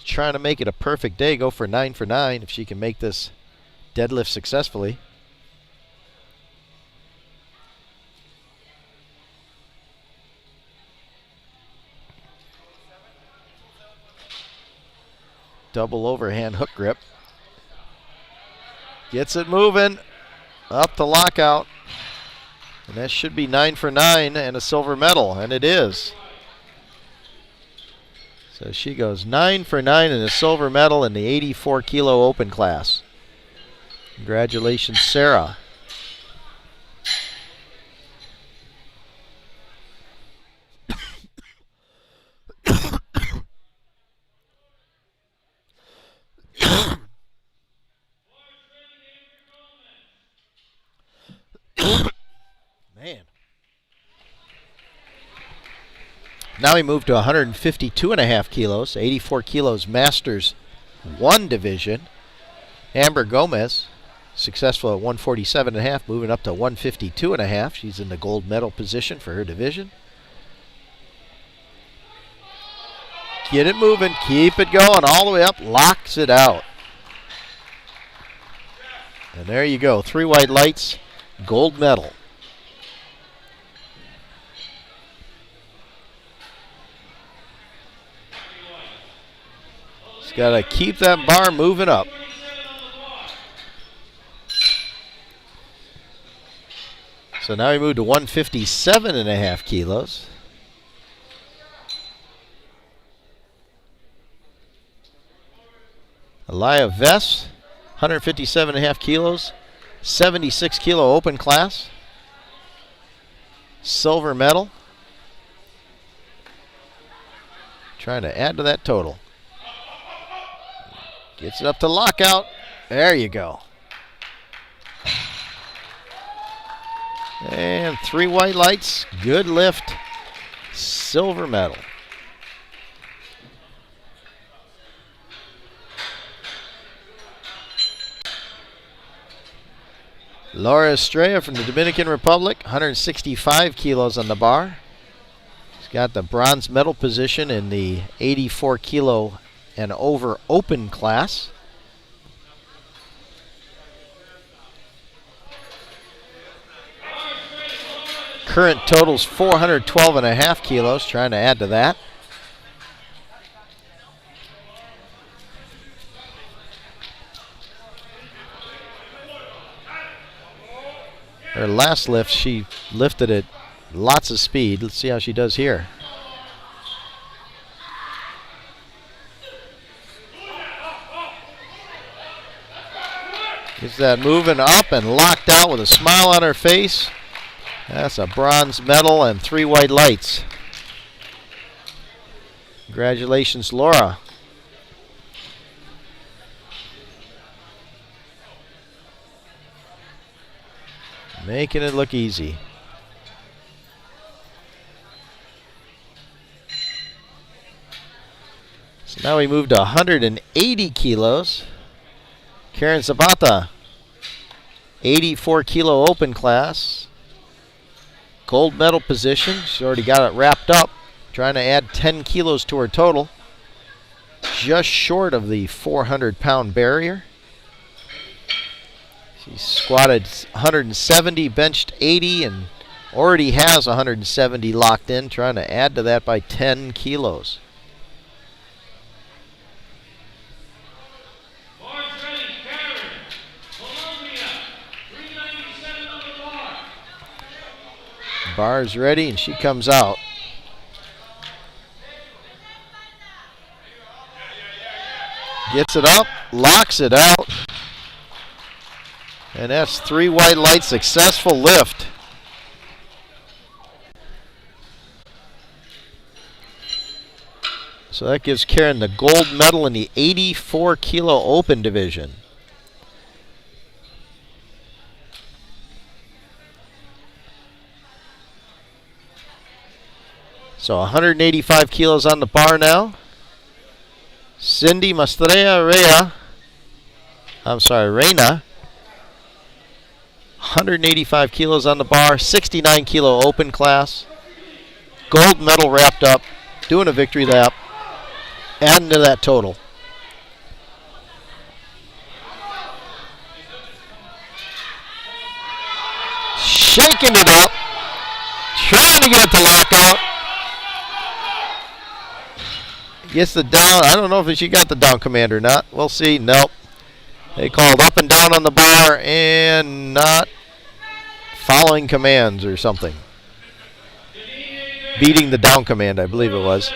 Trying to make it a perfect day, go for 9 for 9 if she can make this deadlift successfully. Double overhand hook grip. Gets it moving. Up to lockout. And that should be 9 for 9 and a silver medal, and it is. So she goes 9 for 9 and a silver medal in the 84 kilo open class. Congratulations, Sarah. Man. Now we move to 152 and a half kilos, 84 kilos Masters 1 division. Amber Gomez, successful at 147 and a half, moving up to 152 and a half. She's in the gold medal position for her division. Get it moving, keep it going all the way up, locks it out. And there you go, 3 white lights, gold medal. Just got to keep that bar moving up. So now we move to 157.5 kilos. Elia Vess, 157.5 kilos, 76 kilo open class, silver medal. Trying to add to that total. Gets it up to lockout. There you go. And 3 white lights. Good lift. Silver medal. Laura Estrella from the Dominican Republic, 165 kilos on the bar. She's got the bronze medal position in the 84 kilo and over open class. Current total's 412.5 kilos, trying to add to that. Her last lift, she lifted at lots of speed. Let's see how she does here. Gets that moving up and locked out with a smile on her face. That's a bronze medal and 3 white lights. Congratulations, Laura. Making it look easy. So now we move to 180 kilos. Karen Zapata, 84 kilo open class. Gold medal position. She's already got it wrapped up. Trying to add 10 kilos to her total. Just short of the 400-pound barrier. She squatted 170, benched 80, and already has 170 locked in. Trying to add to that by 10 kilos. Bar's ready, and she comes out. Gets it up, locks it out. And that's 3 white lights, successful lift. So that gives Karen the gold medal in the 84 kilo open division. So 185 kilos on the bar now. Cindy Reyna, 185 kilos on the bar, 69 kilo open class. Gold medal wrapped up, doing a victory lap, adding to that total. Shaking it up, trying to get it to lockout. Gets the down. I don't know if she got the down command or not. We'll see. Nope. They called up and down on the bar and not following commands or something. Beating the down command, I believe it was.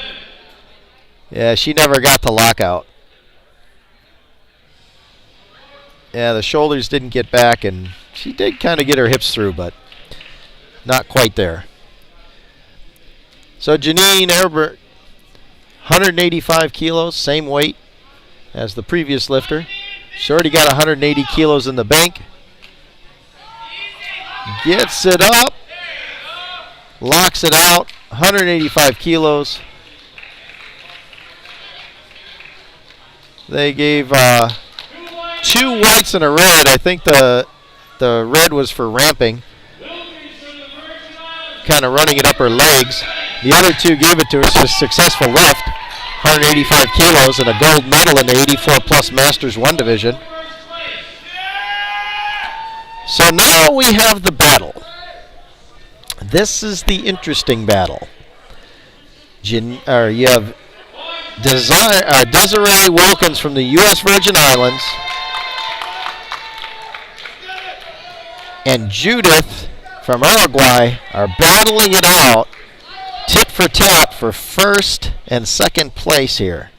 Yeah, she never got the lockout. Yeah, the shoulders didn't get back, and she did kind of get her hips through, but not quite there. So Janine Herbert, 185 kilos, same weight as the previous lifter. She's already got 180 kilos in the bank. Gets it up, locks it out, 185 kilos. They gave 2 whites and a red. I think the red was for ramping, kind of running it up her legs. The other 2 gave it to her. It's a successful lift. 185 kilos and a gold medal in the 84 plus Masters 1 division. So now we have the battle. This is the interesting battle. You have Desiree Wilkins from the U.S. Virgin Islands and Judith from Uruguay are battling it out, tit for tat for first and second place here.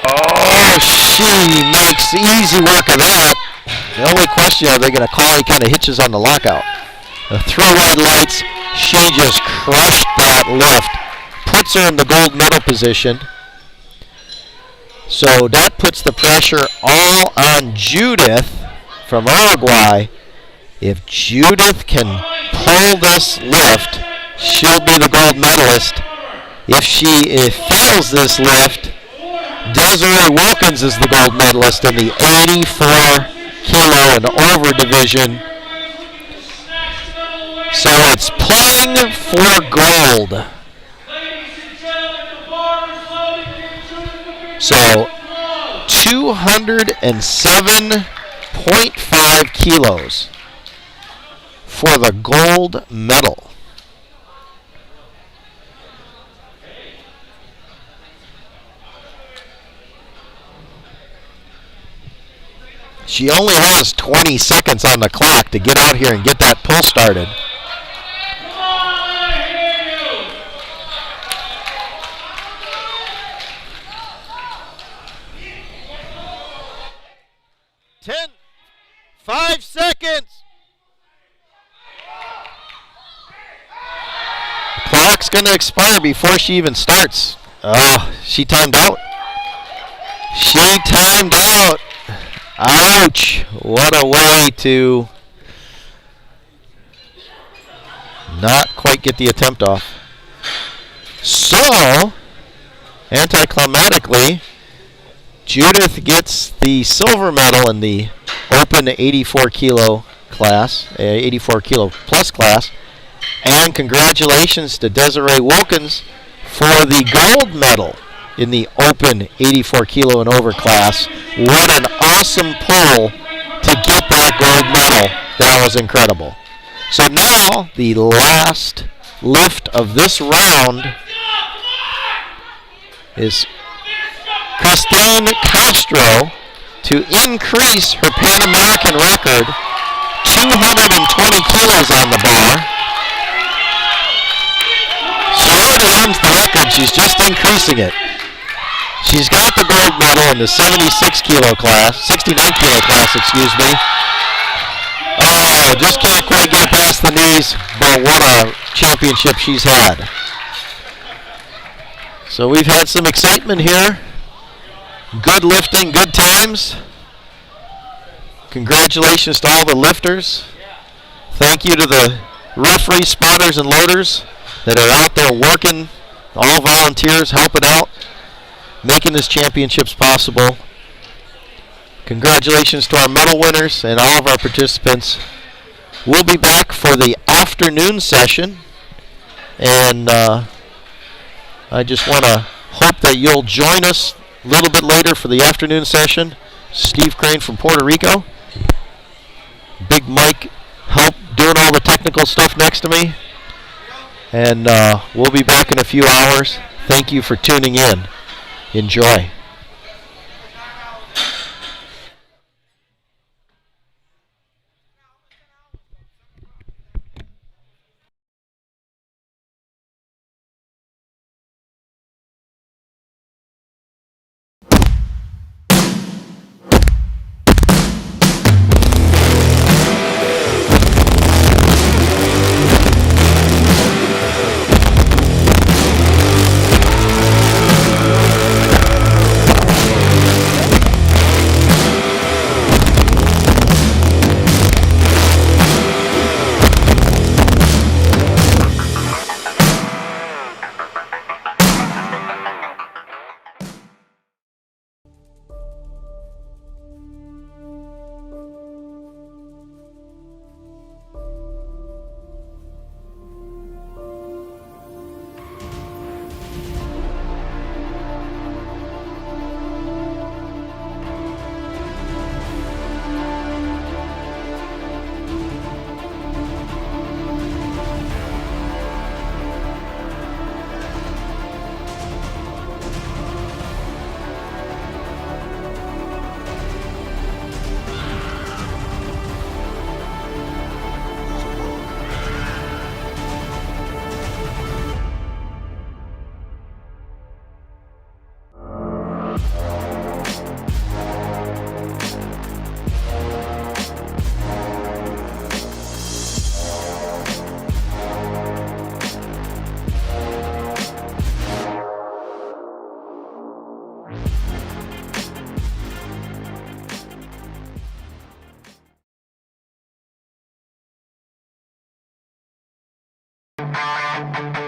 Oh, she makes easy work of that. The only question, are they going to call any kind of hitches on the lockout? The 3 red lights, she just crushed that lift. Puts her in the gold medal position. So that puts the pressure all on Judith from Uruguay. If Judith can pull this lift, she'll be the gold medalist. If she fails this lift, Desiree Wilkins is the gold medalist in the 84 kilo and over division. So it's playing for gold. So 207.5 kilos for the gold medal. She only has 20 seconds on the clock to get out here and get that pull started. Ten, 5 seconds. The clock's going to expire before she even starts. Oh, she timed out. She timed out. Ouch. What a way to not quite get the attempt off. So, anticlimactically, Judith gets the silver medal in the open 84 kilo class, 84 kilo plus class, and congratulations to Desiree Wilkins for the gold medal in the open 84 kilo and over class. What an awesome pull to get that gold medal. That was incredible. So now the last lift of this round is Christine Castro to increase her Pan American record, 220 kilos on the bar. She already owns the record, she's just increasing it. She's got the gold medal in the 69 kilo class, excuse me. Oh, just can't quite get it past the knees, but what a championship she's had. So we've had some excitement here. Good lifting, good times. Congratulations to all the lifters. Thank you to the referees, spotters, and loaders that are out there working, all volunteers helping out, making this championships possible. Congratulations to our medal winners and all of our participants. We'll be back for the afternoon session, and I just want to hope that you'll join us a little bit later for the afternoon session. Steve Crane from Puerto Rico. Big Mike help doing all the technical stuff next to me. And we'll be back in a few hours. Thank you for tuning in. Enjoy. Thank you.